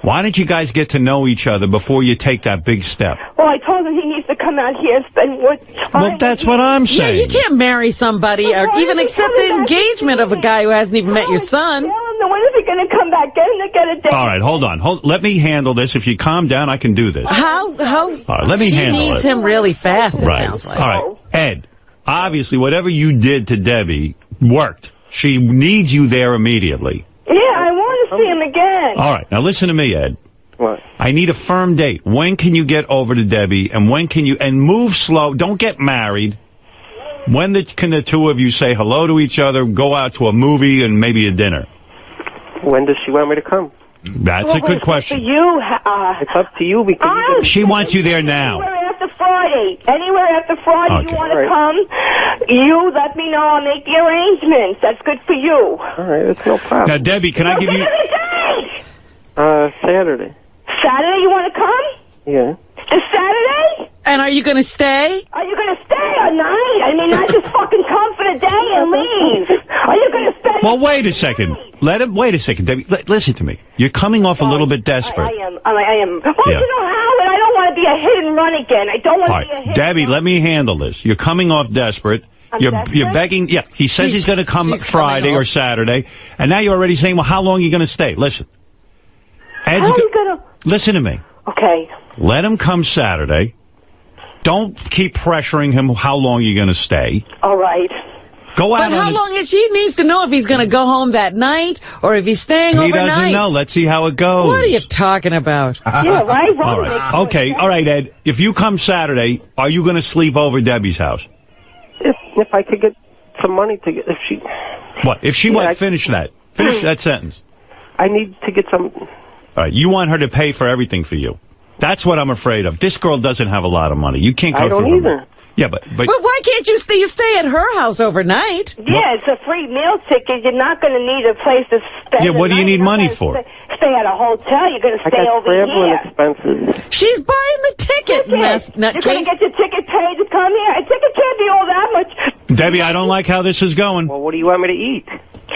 Speaker 1: Why don't you guys get to know each other before you take that big step?
Speaker 15: Well, I told him he needs to come out here and spend more time.
Speaker 1: Well, that's what I'm saying.
Speaker 3: Yeah, you can't marry somebody or even accept the engagement of a guy who hasn't even met your son.
Speaker 15: When is he going to come back? Get him to get a date.
Speaker 1: All right, hold on. Let me handle this. If you calm down, I can do this.
Speaker 3: How?
Speaker 1: All right, let me handle it.
Speaker 3: She needs him really fast, it
Speaker 1: right.
Speaker 3: sounds like.
Speaker 1: All right, Ed, obviously whatever you did to Debbie worked. She needs you there immediately.
Speaker 15: Yeah, I want to see him again.
Speaker 1: All right, now listen to me, Ed.
Speaker 16: What?
Speaker 1: I need a firm date. When can you get over to Debbie, and when can you, and move slow, don't get married. When can the two of you say hello to each other, go out to a movie and maybe a dinner?
Speaker 16: When does she want me to come?
Speaker 1: That's a good question.
Speaker 15: You,
Speaker 16: it's up to you because
Speaker 1: she wants you there now.
Speaker 15: Anywhere after Friday. Anywhere after Friday
Speaker 1: Okay.
Speaker 15: you want to come, you let me know. I'll make the arrangements. That's good for you.
Speaker 16: All right, that's no problem.
Speaker 1: Now, Debbie, can I give you...
Speaker 16: Saturday.
Speaker 15: Saturday you want to come?
Speaker 16: Yeah.
Speaker 15: This Saturday?
Speaker 3: And are you going to stay?
Speaker 15: Are you going to stay all night? I mean, not just fucking come for the day and leave. Are you going to spend...
Speaker 1: Well, wait a second. Wait a second, Debbie. Listen to me. You're coming off a little bit desperate.
Speaker 15: I am. Well,
Speaker 1: Yeah.
Speaker 15: you know, Howard, I don't want to be a hit and run again. I don't want
Speaker 1: All
Speaker 15: to be a
Speaker 1: right,
Speaker 15: hit
Speaker 1: Debbie, let me handle this. You're coming off desperate. You're begging. Yeah, he says he's going to come Friday or Saturday, and now you're already saying, well, how long are you going to stay? Listen.
Speaker 15: How are you going to...
Speaker 1: Listen to me.
Speaker 15: Okay.
Speaker 1: Let him come Saturday. Don't keep pressuring him how long you're going to stay.
Speaker 15: All right.
Speaker 1: Go out
Speaker 3: But how long is she needs to know if he's going to go home that night or if he's staying
Speaker 1: He
Speaker 3: overnight.
Speaker 1: doesn't know. Let's see how it goes.
Speaker 3: What are you talking about?
Speaker 15: Yeah, right?
Speaker 1: All right. Okay. All right, Ed. If you come Saturday, are you going to sleep over Debbie's house?
Speaker 16: If I could get some money to get... If she...
Speaker 1: What? If she won't finish that. Finish that sentence.
Speaker 16: I need to get some...
Speaker 1: All right. You want her to pay for everything for you. That's what I'm afraid of. This girl doesn't have a lot of money. You can't go
Speaker 16: I don't
Speaker 1: through
Speaker 16: either.
Speaker 1: her. Yeah, but
Speaker 3: why can't you stay at her house overnight?
Speaker 15: Yeah, it's a free meal ticket. You're not going to need a place to stay.
Speaker 1: Yeah, what do you need money for?
Speaker 15: Stay at a hotel. You're going to stay over here.
Speaker 16: Expenses.
Speaker 3: She's buying the ticket.
Speaker 15: You're going to get your ticket paid to come here. A ticket can't be all that much.
Speaker 1: Debbie, I don't like how this is going.
Speaker 16: Well, what do you want me to eat?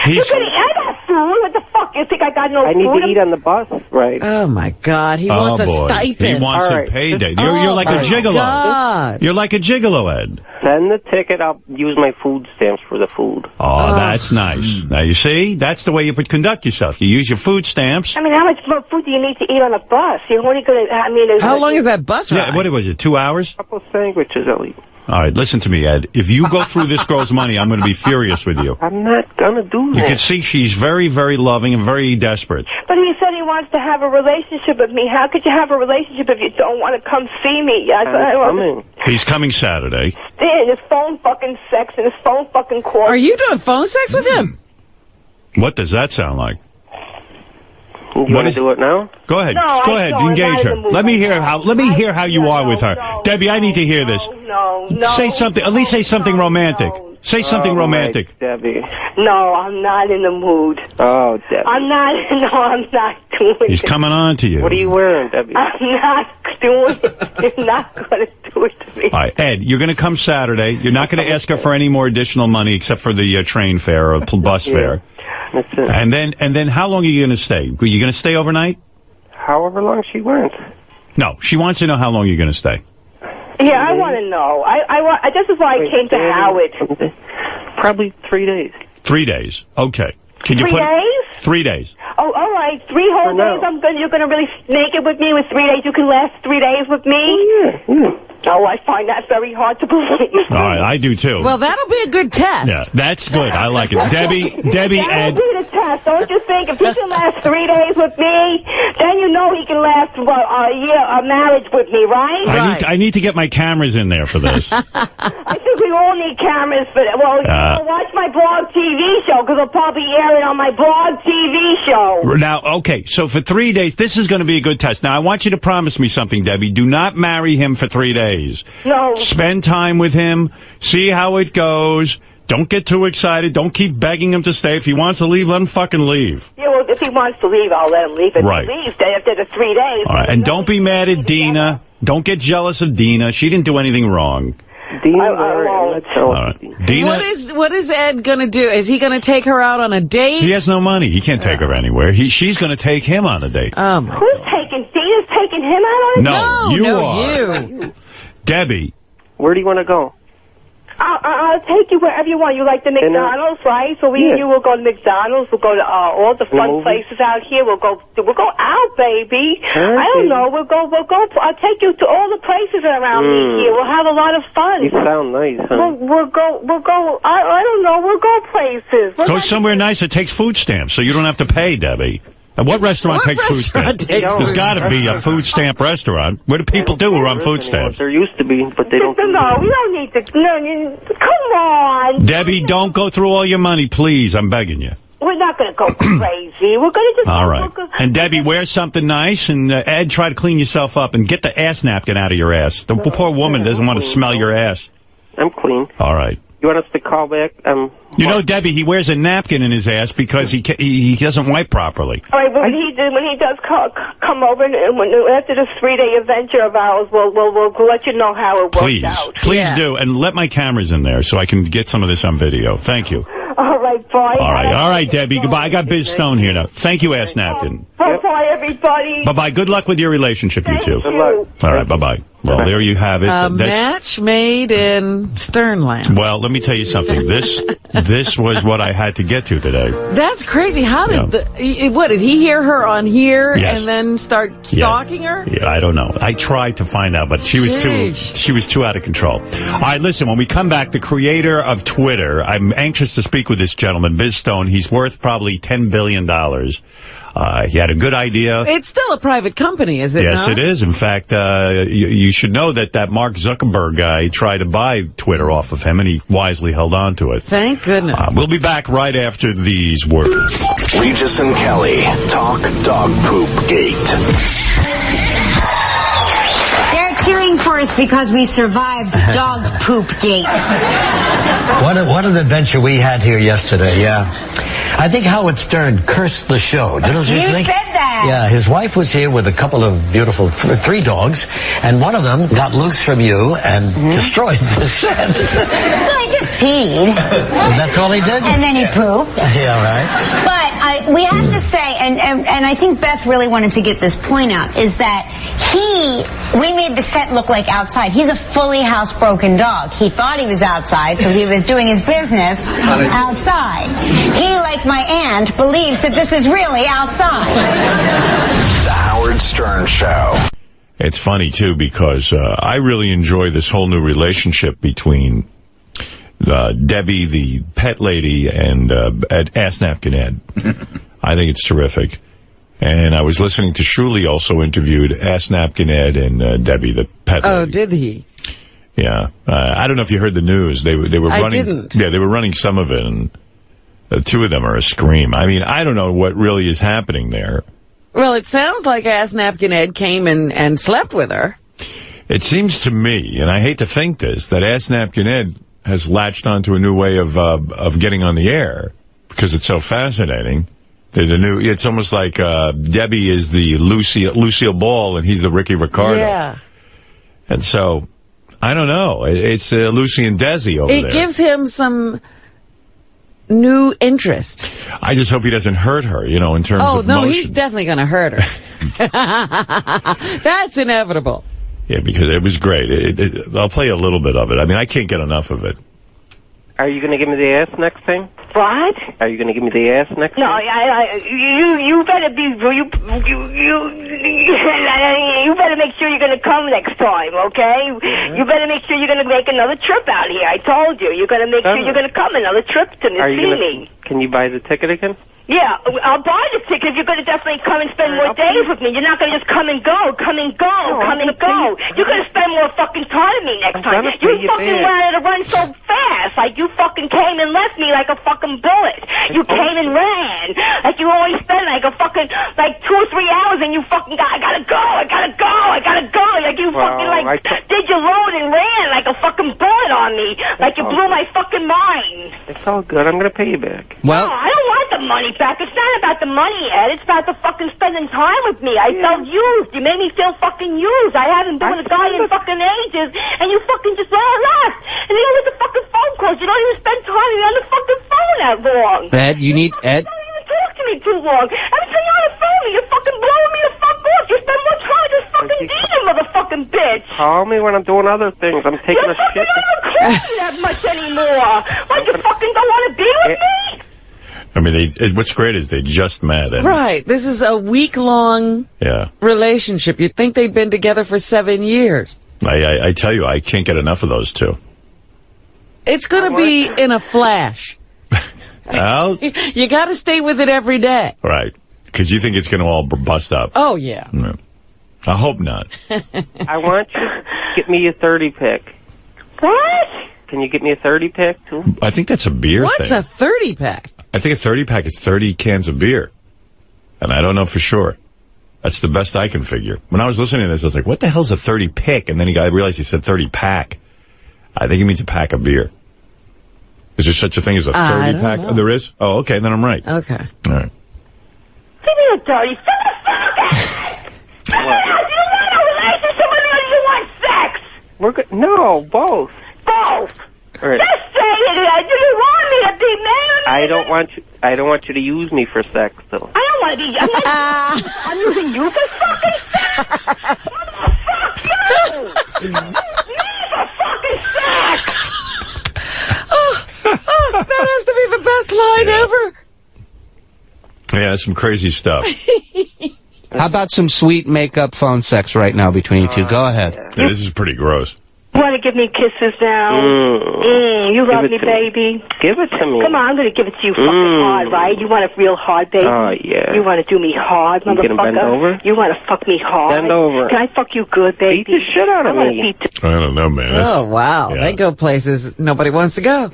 Speaker 15: You're going to eat that food? What the fuck? You think I got no food?
Speaker 16: I need to eat on the bus, right?
Speaker 3: Oh, my God. He wants a stipend.
Speaker 1: He wants a payday. You're like a gigolo.
Speaker 3: God.
Speaker 1: You're like a gigolo, Ed.
Speaker 16: Send the ticket. I'll use my food stamps for the food.
Speaker 1: Oh, that's nice. Now, you see? That's the way you would conduct yourself. You use your food stamps.
Speaker 15: I mean, how much more food do you need to eat on a bus? You're only going to,
Speaker 3: How long is that bus ride?
Speaker 1: Yeah, what was it, 2 hours?
Speaker 16: A couple of sandwiches, I'll eat.
Speaker 1: All right, listen to me, Ed. If you go through this girl's money, I'm going to be furious with you.
Speaker 16: I'm not going to do that.
Speaker 1: You can see she's very, very loving and very desperate.
Speaker 15: But he said he wants to have a relationship with me. How could you have a relationship if you don't want to come see me?
Speaker 16: I'm coming.
Speaker 1: He's coming Saturday.
Speaker 15: His phone fucking sex and his phone fucking calls.
Speaker 3: Are you doing phone sex with him?
Speaker 1: What does that sound like?
Speaker 16: You want to do it now?
Speaker 1: Go ahead.
Speaker 15: No,
Speaker 1: Go ahead. Engage her. Let me hear how you are with her. Debbie, I need to hear this.
Speaker 15: No.
Speaker 1: Say something. At least say something romantic. Say something romantic.
Speaker 16: Debbie.
Speaker 15: No, I'm not in the mood.
Speaker 16: Oh, Debbie.
Speaker 15: I'm not doing it.
Speaker 1: He's coming on to you.
Speaker 16: What are you wearing, Debbie?
Speaker 15: I'm not doing it. You're not going to do it to me.
Speaker 1: All right, Ed, you're going to come Saturday. You're not going to ask her for any more additional money except for the train fare or bus fare.
Speaker 16: That's it.
Speaker 1: And then how long are you going to stay? Are you going to stay overnight?
Speaker 16: However long she wants.
Speaker 1: No, she wants to know how long you're going to stay.
Speaker 15: Yeah, I want to know. This is why I came to Howard.
Speaker 16: Probably 3 days.
Speaker 1: 3 days. Okay. Can you
Speaker 15: 3 days?
Speaker 1: 3 days.
Speaker 15: Oh, all right. 3 whole days. You're going to really snake it with me with 3 days. You can last 3 days with me?
Speaker 16: Yeah.
Speaker 15: Oh, I find that very hard to believe.
Speaker 1: All right, I do too.
Speaker 3: Well, that'll be a good test.
Speaker 1: Yeah, that's good. I like it. Debbie,
Speaker 15: That'll
Speaker 1: Ed.
Speaker 15: be the test. Don't you think if he can last 3 days with me, then you know he can last a year, a marriage with me, right?
Speaker 1: I need to get my cameras in there for this.
Speaker 15: I think we all need cameras for that. Well, watch my blog TV show, because I'll probably air it on my blog TV show.
Speaker 1: Now, okay, so for 3 days, this is going to be a good test. Now, I want you to promise me something, Debbie. Do not marry him for 3 days.
Speaker 15: No.
Speaker 1: Spend time with him. See how it goes. Don't get too excited. Don't keep begging him to stay. If he wants to leave, let him fucking leave.
Speaker 15: Yeah, well, if he wants to leave, I'll let him leave. If
Speaker 1: Right.
Speaker 15: he leaves after the 3 days.
Speaker 1: All right, and don't be mad at Dina. Don't get jealous of Dina. She didn't do anything wrong.
Speaker 16: Dina,
Speaker 1: All right. Dina,
Speaker 3: What is Ed going to do? Is he going to take her out on a date?
Speaker 1: he has no money. He can't take her anywhere. She's going to take him on a date.
Speaker 15: Who's taking? Dina's taking him out on a
Speaker 1: No,
Speaker 15: date?
Speaker 1: you are.
Speaker 15: You.
Speaker 1: Debbie.
Speaker 16: Where do you want to go?
Speaker 15: I'll take you wherever you want. You like the McDonald's, right? So we and you will go to McDonald's. We'll go to all the fun places out here. We'll go out, baby. I don't know. We'll go. I'll take you to all the places around me here. We'll have a lot of fun.
Speaker 16: You sound nice, huh?
Speaker 15: We'll go. I don't know. We'll go places.
Speaker 1: Go somewhere nice that takes food stamps so you don't have to pay, Debbie. And what restaurant takes food stamps? There's got to be a food stamp restaurant. What do people do who are on food stamps?
Speaker 16: There used to be, but they don't.
Speaker 15: No, we don't need to. No, come on.
Speaker 1: Debbie, don't go through all your money, please. I'm begging you.
Speaker 15: We're not going to go crazy. We're going to just...
Speaker 1: All right. And Debbie, wear something nice, and Ed, try to clean yourself up and get the ass napkin out of your ass. The poor woman doesn't want to smell your ass.
Speaker 16: I'm clean.
Speaker 1: All right.
Speaker 16: You want us to call back?
Speaker 1: You know, Debbie, he wears a napkin in his ass because he doesn't wipe properly.
Speaker 15: All right, when he does come over, and after this 3-day adventure of ours, we'll let you know how it works out.
Speaker 1: Please do, and let my cameras in there so I can get some of this on video. Thank you.
Speaker 15: All right, bye.
Speaker 1: All right, Debbie. Goodbye. I got Biz Stone here now. Thank you, ass napkin.
Speaker 15: Bye, everybody.
Speaker 1: Bye-bye. Good luck with your relationship, you two.
Speaker 15: Good luck.
Speaker 1: All right, bye-bye. Well, there you have it.
Speaker 3: Match made in Sternland.
Speaker 1: Well, let me tell you something. This was what I had to get to today.
Speaker 3: That's crazy. How did what did he hear her on here
Speaker 1: Yes.
Speaker 3: and then start stalking her?
Speaker 1: Yeah, I don't know. I tried to find out, but she was too out of control. All right, listen, when we come back, the creator of Twitter, I'm anxious to speak with this gentleman, Biz Stone. He's worth probably $10 billion. He had a good idea.
Speaker 3: It's still a private company, is it
Speaker 1: Yes,
Speaker 3: not?
Speaker 1: it is. In fact, you should know that Mark Zuckerberg guy tried to buy Twitter off of him, and he wisely held on to it.
Speaker 3: Thank goodness.
Speaker 1: We'll be back right after these words.
Speaker 20: Regis and Kelly, Talk Dog Poop Gate.
Speaker 22: They're cheering for
Speaker 8: it's because we survived dog poop gate.
Speaker 22: What an adventure we had here yesterday, yeah. I think Howard Stern cursed the show. Didn't you think?
Speaker 8: Said that.
Speaker 22: Yeah, his wife was here with a couple of beautiful, 3 dogs, and one of them got loose from you and destroyed the set.
Speaker 8: Well, he just peed.
Speaker 22: Well, that's all he did?
Speaker 8: And then he pooped.
Speaker 22: Yeah, right.
Speaker 8: But we have to say, and I think Beth really wanted to get this point out, is that we made the set look like outside. He's a fully housebroken dog. He thought he was outside, so he was doing his business outside. He, like my aunt, believes that this is really outside.
Speaker 20: The Howard Stern Show.
Speaker 1: It's funny, too, because I really enjoy this whole new relationship between Debbie, the pet lady, and Ass Napkin Ed. I think it's terrific. And I was listening to Shuli also interviewed Ass Napkin Ed and Debbie, the pet lady.
Speaker 3: Oh, did he?
Speaker 1: Yeah. I don't know if you heard the news. They were running.
Speaker 3: I didn't.
Speaker 1: Yeah, they were running some of it, and the 2 of them are a scream. I mean, I don't know what really is happening there.
Speaker 3: Well, it sounds like Ass Napkin Ed came and slept with her.
Speaker 1: It seems to me, and I hate to think this, that Ass Napkin Ed has latched onto a new way of getting on the air because it's so fascinating. There's a new. It's almost like Debbie is the Lucille Ball and he's the Ricky Ricardo.
Speaker 3: Yeah.
Speaker 1: And so, I don't know. It's Lucy and Desi over there.
Speaker 3: It gives him some new interest.
Speaker 1: I just hope he doesn't hurt her, in terms of
Speaker 3: Oh, no,
Speaker 1: motion.
Speaker 3: he's definitely going to hurt her. That's inevitable.
Speaker 1: Yeah, because it was great. I'll play a little bit of it. I mean, I can't get enough of it.
Speaker 16: Are you going to give me the ass next time?
Speaker 15: What?
Speaker 16: Are you going to give me the ass next
Speaker 15: No,
Speaker 16: time?
Speaker 15: you better be you better make sure you're going to come next time, okay? You better make sure you're going to make another trip out here. I told you, you're going to make sure you're going to come another trip to see me.
Speaker 16: Can you buy the ticket again?
Speaker 15: Yeah, I'll buy the ticket if you're going to definitely come and spend more days with me. You're not going to just come and go. You're going to spend more fucking time with me next time. You fucking wanted to run so fast. Like, you fucking came and left me like a fucking bullet. You came and ran. Like, you always spend like a fucking, 2 or 3 hours and you fucking I gotta go. Like, you fucking, did your load and ran like a fucking bullet on me. Like, you blew my fucking mind.
Speaker 16: It's all good. I'm going to pay you back.
Speaker 15: Well, no, I don't want the money back. It's not about the money, Ed. It's about the fucking spending time with me. I felt used. You made me feel fucking used. I haven't been with a guy in fucking ages, and you fucking just left. And then with the fucking phone calls, you don't even spend time with me on the fucking phone that long.
Speaker 23: Ed, you need Ed.
Speaker 15: You don't even talk to me too long. Every time you're on the phone, you're fucking blowing me the fuck off. You spend more time with this fucking demon motherfucking bitch.
Speaker 16: Call me when I'm doing other things. I'm taking a shit.
Speaker 15: You don't call me that much anymore. Like, you fucking don't want to be with me?
Speaker 1: I mean, what's great is they just met. And,
Speaker 3: right. This is a week-long relationship. You'd think they'd been together for 7 years.
Speaker 1: I tell you, I can't get enough of those 2.
Speaker 3: It's going to be in a flash.
Speaker 1: Well,
Speaker 3: you got to stay with it every day.
Speaker 1: Right. Because you think it's going to all bust up.
Speaker 3: Oh, yeah.
Speaker 1: No. I hope not.
Speaker 16: I want you to get me a 30-pick.
Speaker 15: What?
Speaker 16: Can you get me a 30-pack, too?
Speaker 1: I think that's a beer thing.
Speaker 3: What's a 30-pack?
Speaker 1: I think a 30-pack is 30 cans of beer. And I don't know for sure. That's the best I can figure. When I was listening to this, I was like, what the hell's a 30-pick? And then I realized he said 30-pack. I think he means a pack of beer. Is there such a thing as a 30-pack? Oh, there is? Oh, okay, then I'm right.
Speaker 3: Okay.
Speaker 1: All right.
Speaker 15: Give me a dirty fuck. You want a relationship with me or do you want sex?
Speaker 16: We're good. No, both.
Speaker 15: Both.
Speaker 16: Right.
Speaker 15: Just say it. Do you want me to be married?
Speaker 16: I don't want you to use me for sex, though.
Speaker 15: I don't want to be. I'm using you for fucking sex. Fuck you. Me for fucking sex.
Speaker 3: That has to be the best line ever.
Speaker 1: Yeah, some crazy stuff.
Speaker 23: How about some sweet make-up phone sex right now between you 2? Go ahead.
Speaker 1: Yeah, this is pretty gross.
Speaker 15: You want to give me kisses now? You love me, baby?
Speaker 16: Give it to me.
Speaker 15: Come on, I'm going to give it to you fucking hard, right? You want it real hard, baby?
Speaker 16: Oh, yeah.
Speaker 15: You want to do me hard, motherfucker?
Speaker 16: You gonna bend over?
Speaker 15: You want to fuck me hard?
Speaker 16: Bend over.
Speaker 15: Can I fuck you good, baby?
Speaker 16: Beat the shit out of me.
Speaker 1: I don't know, man.
Speaker 3: Oh, wow. They go places nobody wants to go.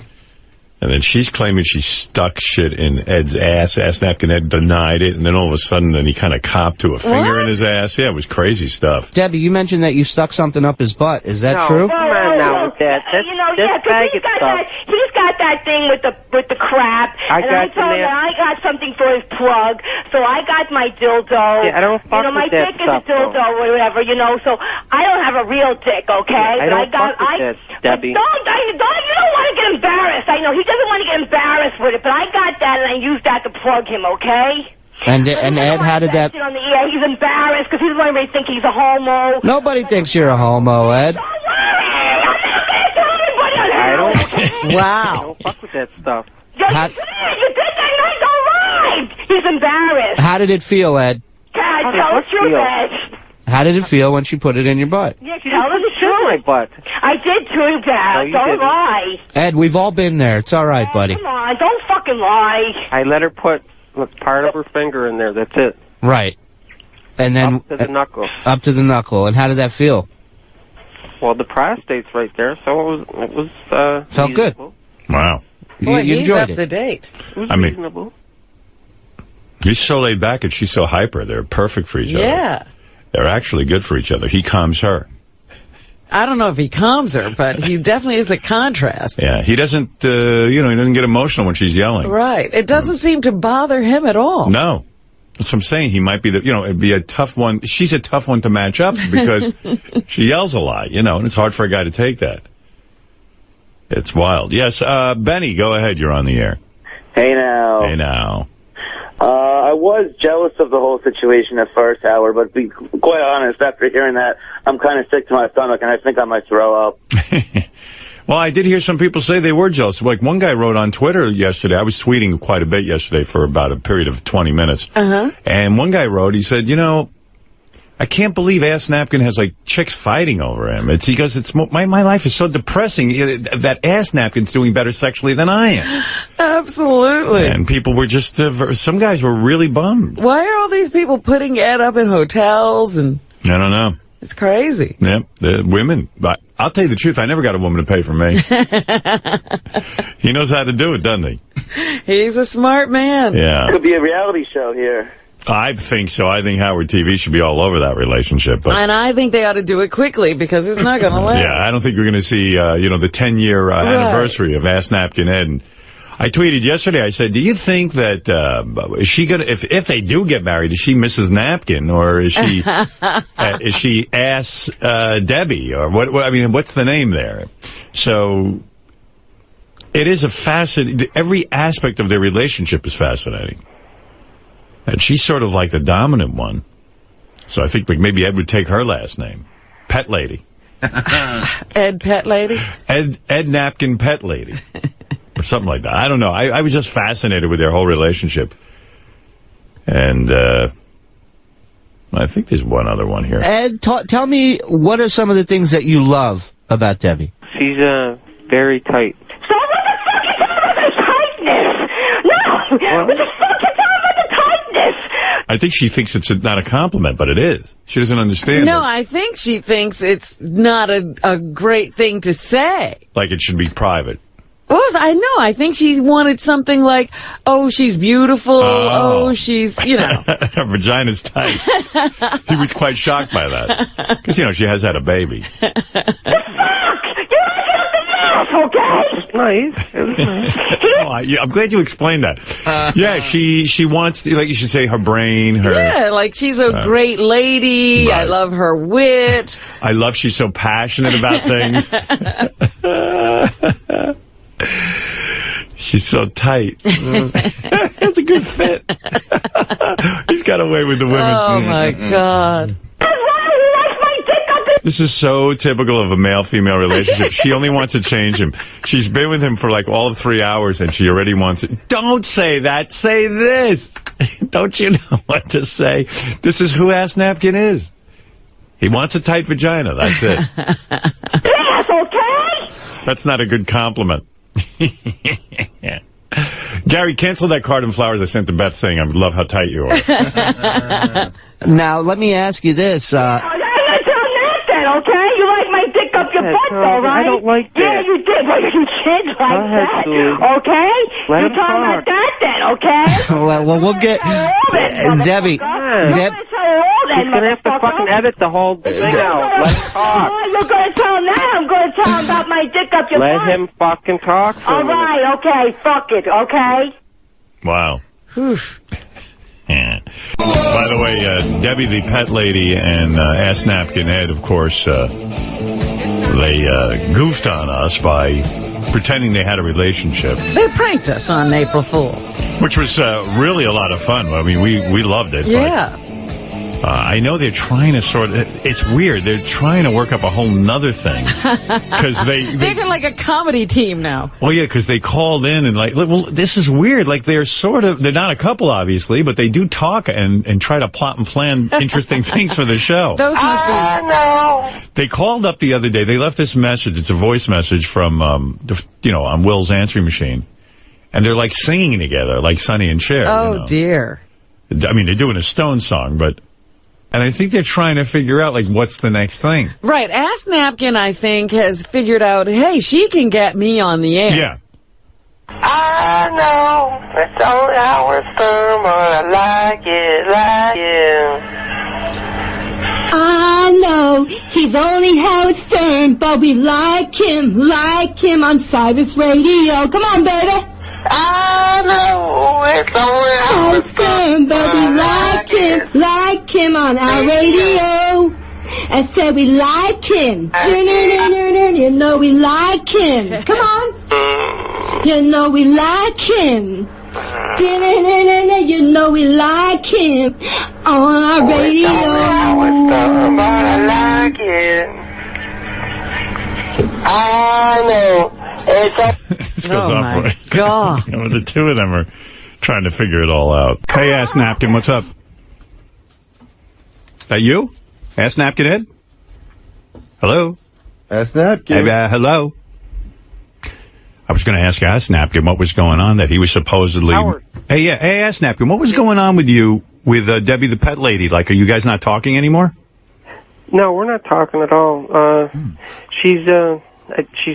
Speaker 1: And then she's claiming she stuck shit in Ed's ass. Ass Napkin Ed denied it. And then all of a sudden, then he kind of copped to a finger in his ass. Yeah, it was crazy stuff.
Speaker 23: Debbie, you mentioned that you stuck something up his butt. Is that true?
Speaker 16: Come on now with that. That's faggot stuff.
Speaker 15: He's got that thing with the crap. I told him that I got something for his plug, so I got my dildo.
Speaker 16: Yeah, I don't fuck with
Speaker 15: my
Speaker 16: that
Speaker 15: dick
Speaker 16: stuff,
Speaker 15: is a dildo or whatever, so I don't have a real dick, okay?
Speaker 16: I don't fuck with that, Debbie.
Speaker 15: You don't want to get embarrassed. I know he doesn't want to get embarrassed with it, but I got that and I used that to plug him, okay?
Speaker 23: And Ed, how did that...
Speaker 15: On the air, he's embarrassed because he doesn't want to think he's a homo.
Speaker 23: Nobody thinks you're a homo, Ed.
Speaker 16: I don't fuck with that stuff.
Speaker 15: Yeah, you did that night, all right. He's embarrassed.
Speaker 23: How did it feel, Ed?
Speaker 15: God, tell the truth, Ed.
Speaker 23: How did it feel when she put it in your butt?
Speaker 15: Yeah, tell the truth.
Speaker 16: My butt.
Speaker 15: I did too, Dad.
Speaker 16: No,
Speaker 15: Don't lie.
Speaker 23: Ed, we've all been there. It's all right, buddy.
Speaker 15: Come on, don't fucking lie.
Speaker 16: I let her put part of her finger in there. That's it.
Speaker 23: Right. And then...
Speaker 16: Up to the knuckle.
Speaker 23: Up to the knuckle. And how did that feel?
Speaker 16: Well, the prostate's right there, so it was
Speaker 23: felt
Speaker 16: reasonable.
Speaker 23: Good.
Speaker 1: Wow.
Speaker 3: Boy,
Speaker 23: you
Speaker 3: he's
Speaker 23: enjoyed
Speaker 3: up
Speaker 23: it.
Speaker 3: to date.
Speaker 16: It was
Speaker 1: I mean,
Speaker 16: reasonable.
Speaker 1: He's so laid back and she's so hyper. They're perfect for each other.
Speaker 3: Yeah.
Speaker 1: They're actually good for each other. He calms her.
Speaker 3: I don't know if he calms her, but he definitely is a contrast.
Speaker 1: Yeah, he doesn't, he doesn't get emotional when she's yelling.
Speaker 3: Right. It doesn't seem to bother him at all.
Speaker 1: No. That's what I'm saying. He might be it'd be a tough one. She's a tough one to match up because she yells a lot, and it's hard for a guy to take that. It's wild. Yes, Benny, go ahead. You're on the air.
Speaker 7: Hey now.
Speaker 1: Hey now.
Speaker 7: I was jealous of the whole situation at first, Howard, but to be quite honest, after hearing that, I'm kind of sick to my stomach, and I think I might throw up.
Speaker 1: Well, I did hear some people say they were jealous. Like, one guy wrote on Twitter yesterday. I was tweeting quite a bit yesterday for about a period of 20 minutes.
Speaker 3: Uh-huh.
Speaker 1: And one guy wrote, he said, I can't believe Ass Napkin has, chicks fighting over him. He goes, my life is so depressing that Ass Napkin's doing better sexually than I am.
Speaker 3: Absolutely.
Speaker 1: And people were just, some guys were really bummed.
Speaker 3: Why are all these people putting Ed up in hotels? And
Speaker 1: I don't know.
Speaker 3: It's crazy.
Speaker 1: Yeah, the women. I'll tell you the truth, I never got a woman to pay for me. He knows how to do it, doesn't he?
Speaker 3: He's a smart man.
Speaker 1: Yeah.
Speaker 7: Could be a reality show here.
Speaker 1: I think so. I think Howard TV should be all over that relationship. But
Speaker 3: And I think they ought to do it quickly because it's not going to last.
Speaker 1: yeah, I don't think we're going to see, the 10-year anniversary of Ass Napkin Ed. And I tweeted yesterday, I said, do you think that, is she going to, if they do get married, is she Mrs. Napkin or is she, Ass Debbie or what, what's the name there? So it is a fascinating, every aspect of their relationship is fascinating. And she's sort of like the dominant one. So I think maybe Ed would take her last name. Pet Lady.
Speaker 3: Ed Pet Lady?
Speaker 1: Ed Napkin Pet Lady. Or something like that. I don't know. I was just fascinated with their whole relationship. And I think there's one other one here.
Speaker 23: Ed, tell me, what are some of the things that you love about Debbie?
Speaker 16: She's very tight.
Speaker 15: So what the fuck is all about the tightness? No! What the fuck is all about the tightness?
Speaker 1: I think she thinks it's not a compliment, but it is. She doesn't understand
Speaker 3: No,
Speaker 1: it.
Speaker 3: I think she thinks it's not a great thing to say.
Speaker 1: Like it should be private.
Speaker 3: Well, I know. I think she wanted something like, oh, she's beautiful. Oh, she's,
Speaker 1: Her vagina's tight. He was quite shocked by that. Because, she has had a baby.
Speaker 15: Okay?
Speaker 16: Nice. It was nice.
Speaker 1: I'm glad you explained that. Yeah, she wants, you should say her brain, her...
Speaker 3: Yeah, like she's a great lady.
Speaker 1: Right.
Speaker 3: I love her wit.
Speaker 1: I love she's so passionate about things. She's so tight. That's a good fit. He's got away with the women.
Speaker 3: Oh, my God.
Speaker 1: This is so typical of a male-female relationship. She only wants to change him. She's been with him for all of 3 hours, and she already wants it. Don't say that. Say this. Don't you know what to say? This is who Ass Napkin is. He wants a tight vagina. That's it.
Speaker 15: Yes, okay?
Speaker 1: That's not a good compliment. Yeah. Gary, cancel that card and flowers I sent to Beth saying I love how tight you are.
Speaker 23: Now, let me ask you this.
Speaker 15: Okay? You like my dick up your butt all right?
Speaker 16: I don't like that.
Speaker 15: Yeah, you did. Well, you did like that. Okay?
Speaker 16: Let
Speaker 15: You're
Speaker 16: him
Speaker 15: talking
Speaker 16: talk.
Speaker 15: about that then, okay?
Speaker 23: well, we'll get... Debbie,
Speaker 16: He's going to have to fucking edit the whole thing out. Let him talk.
Speaker 15: Oh, you're going to tell him now. I'm going to tell him about my dick up your butt.
Speaker 16: Let him fucking talk for
Speaker 15: All
Speaker 16: a minute.
Speaker 15: right, okay, fuck it, okay?
Speaker 1: Wow. Yeah. By the way, Debbie the Pet Lady and Ass Napkin Ed, of course, they goofed on us by pretending they had a relationship.
Speaker 3: They pranked us on April Fool's.
Speaker 1: Which was really a lot of fun. I mean, we loved it.
Speaker 3: Yeah.
Speaker 1: But, I know they're trying to it's weird. They're trying to work up a whole nother thing. Because
Speaker 3: They're like a comedy team now.
Speaker 1: Well, yeah, because they called in and well, this is weird. Like, they're not a couple, obviously, but they do talk and try to plot and plan interesting things for the show.
Speaker 3: Those must be...
Speaker 1: They called up the other day. They left this message. It's a voice message from, on Will's answering machine. And they're like singing together, like Sonny and Cher.
Speaker 3: Oh, dear.
Speaker 1: I mean, they're doing a Stone song, but... And I think they're trying to figure out, like, what's the next thing.
Speaker 3: Right. Ass Napkin, I think, has figured out, hey, she can get me on the air.
Speaker 1: Yeah.
Speaker 2: I know it's only our sperm, but I like it.
Speaker 6: I know he's only Howard Stern, but we like him on Cyrus Radio. Come on, baby.
Speaker 2: I know it's only
Speaker 6: Howard Stern, but we like him on our radio. I said we like him. You know we like him. Come on. You know we like him. You know we like him on our radio.
Speaker 2: I like it. I know it's
Speaker 1: This goes on
Speaker 3: my
Speaker 1: for
Speaker 3: God.
Speaker 1: The two of them are trying to figure it all out. Hey, Ass Napkin, what's up? That you? Ass Napkin Ed? Hello?
Speaker 17: Ass Napkin.
Speaker 1: Hey, hello? I was going to ask Ass Napkin what was going on, that he was supposedly...
Speaker 16: Howard.
Speaker 1: Hey, Ass Napkin, what was going on with you with Debbie the Pet Lady? Like, are you guys not talking anymore?
Speaker 16: No, we're not talking at all. She's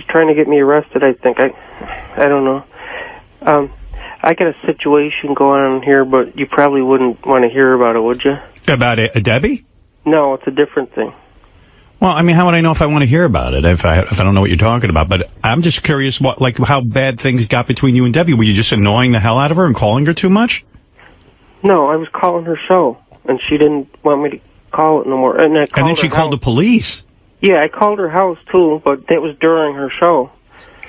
Speaker 16: trying to get me arrested, I think. I don't know. I got a situation going on here, but you probably wouldn't want to hear about it, would you?
Speaker 1: About Debbie?
Speaker 16: No, it's a different thing.
Speaker 1: Well, I mean, how would I know if I want to hear about it, if I don't know what you're talking about? But I'm just curious, how bad things got between you and Debbie. Were you just annoying the hell out of her and calling her too much?
Speaker 16: No, I was calling her show, and she didn't want me to call it no more. And
Speaker 1: then she called the police.
Speaker 16: Yeah, I called her house, too, but that was during her show.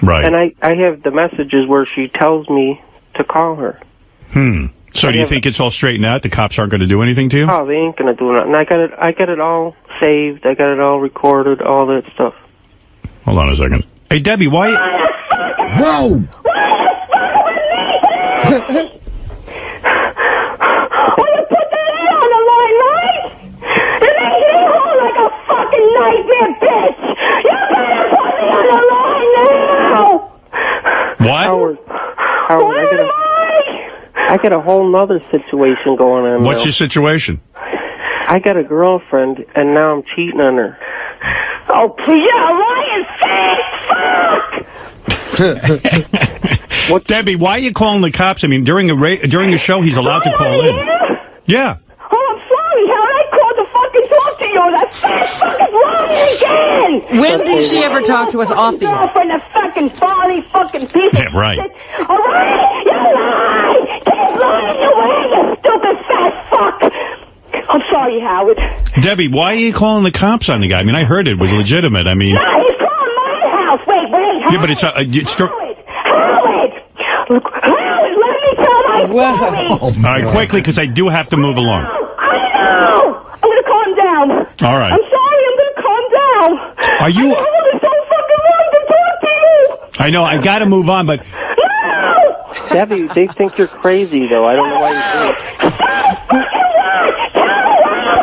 Speaker 1: Right.
Speaker 16: And I have the messages where she tells me to call her.
Speaker 1: So do you think it's all straightened out? The cops aren't going to do anything to you?
Speaker 16: Oh, they ain't going to do nothing. I got it all saved. I got it all recorded, all that stuff.
Speaker 1: Hold on a second. Hey, Debbie, why...
Speaker 5: Whoa!
Speaker 15: Nightmare, bitch! You better put me on the line now!
Speaker 1: What?
Speaker 16: Howard, I got a whole nother situation going on.
Speaker 1: What's
Speaker 16: now.
Speaker 1: your situation?
Speaker 16: I got a girlfriend, and now I'm cheating on her.
Speaker 15: Oh, please, you're a lying fag!
Speaker 1: What, Debbie, why are you calling the cops? I mean, during a show, he's allowed to call in. Yeah.
Speaker 15: That fat fucking lying again!
Speaker 3: When did she ever talk to us off the air?
Speaker 15: Girlfriend, a fucking phony fucking piece of
Speaker 1: right.
Speaker 15: shit. All right, you lie! Keep lying away, you stupid fat fuck! I'm sorry, Howard.
Speaker 1: Debbie, why are you calling the cops on the guy? I mean, I heard it was legitimate. I mean...
Speaker 15: No, he's calling my house. Wait, Howard.
Speaker 1: Yeah, but it's...
Speaker 15: Howard! Look, Howard, let me tell my story!
Speaker 1: All right, quickly, because I do have to move along.
Speaker 15: I know! I'm gonna calm down.
Speaker 1: All right.
Speaker 15: I'm sorry, I'm gonna calm down.
Speaker 1: Are you...
Speaker 15: It's so fucking long to talk to you!
Speaker 1: I know, I gotta move on, but...
Speaker 15: No!
Speaker 16: Debbie, they think you're crazy, though. I don't know why you're doing it.
Speaker 15: Stop fucking lying! Tell me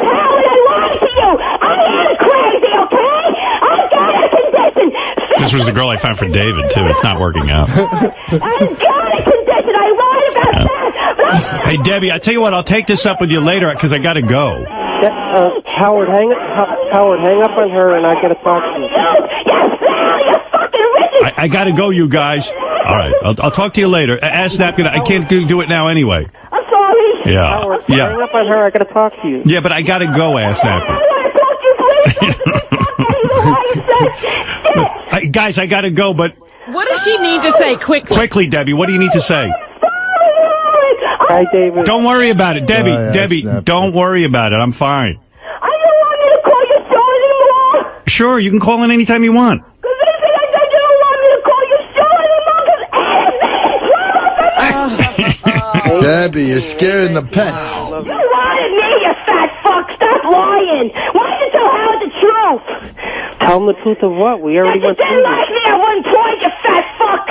Speaker 15: Howard, I lied to you! I am crazy, okay? I got a condition!
Speaker 1: This was the girl I found for David, too. It's not working out.
Speaker 15: I got a condition! I lied about that!
Speaker 1: Hey, Debbie, I tell you what, I'll take this up with you later, because I gotta go.
Speaker 16: Howard, hang up on her, and I gotta talk to you.
Speaker 15: You
Speaker 1: I got to go, you guys. All right, I'll talk to you later. Ask Napkin. I can't do it now anyway.
Speaker 15: I'm sorry.
Speaker 1: Yeah.
Speaker 16: Howard,
Speaker 1: Yeah.
Speaker 16: hang up on her. I got to talk to you.
Speaker 1: Yeah, but I got to go, Ask Napkin. Guys, I got to go, but...
Speaker 3: What does she need to say quickly?
Speaker 1: Quickly, Debbie, what do you need to say?
Speaker 16: Hi, David.
Speaker 1: Don't worry about it, Debbie. Debbie, don't worry about it. I'm fine.
Speaker 15: I don't want me to call your show anymore.
Speaker 1: Sure, you can call in anytime you want.
Speaker 15: Because I said you don't want me to call your show anymore.
Speaker 17: Debbie, you're scaring the pets.
Speaker 15: You wanted me, you fat fuck. Stop lying. Why did you tell Howard the truth?
Speaker 16: Tell him the truth of what? We already went
Speaker 15: You
Speaker 16: through
Speaker 15: didn't
Speaker 16: this.
Speaker 15: like me at one point, you fat fuck.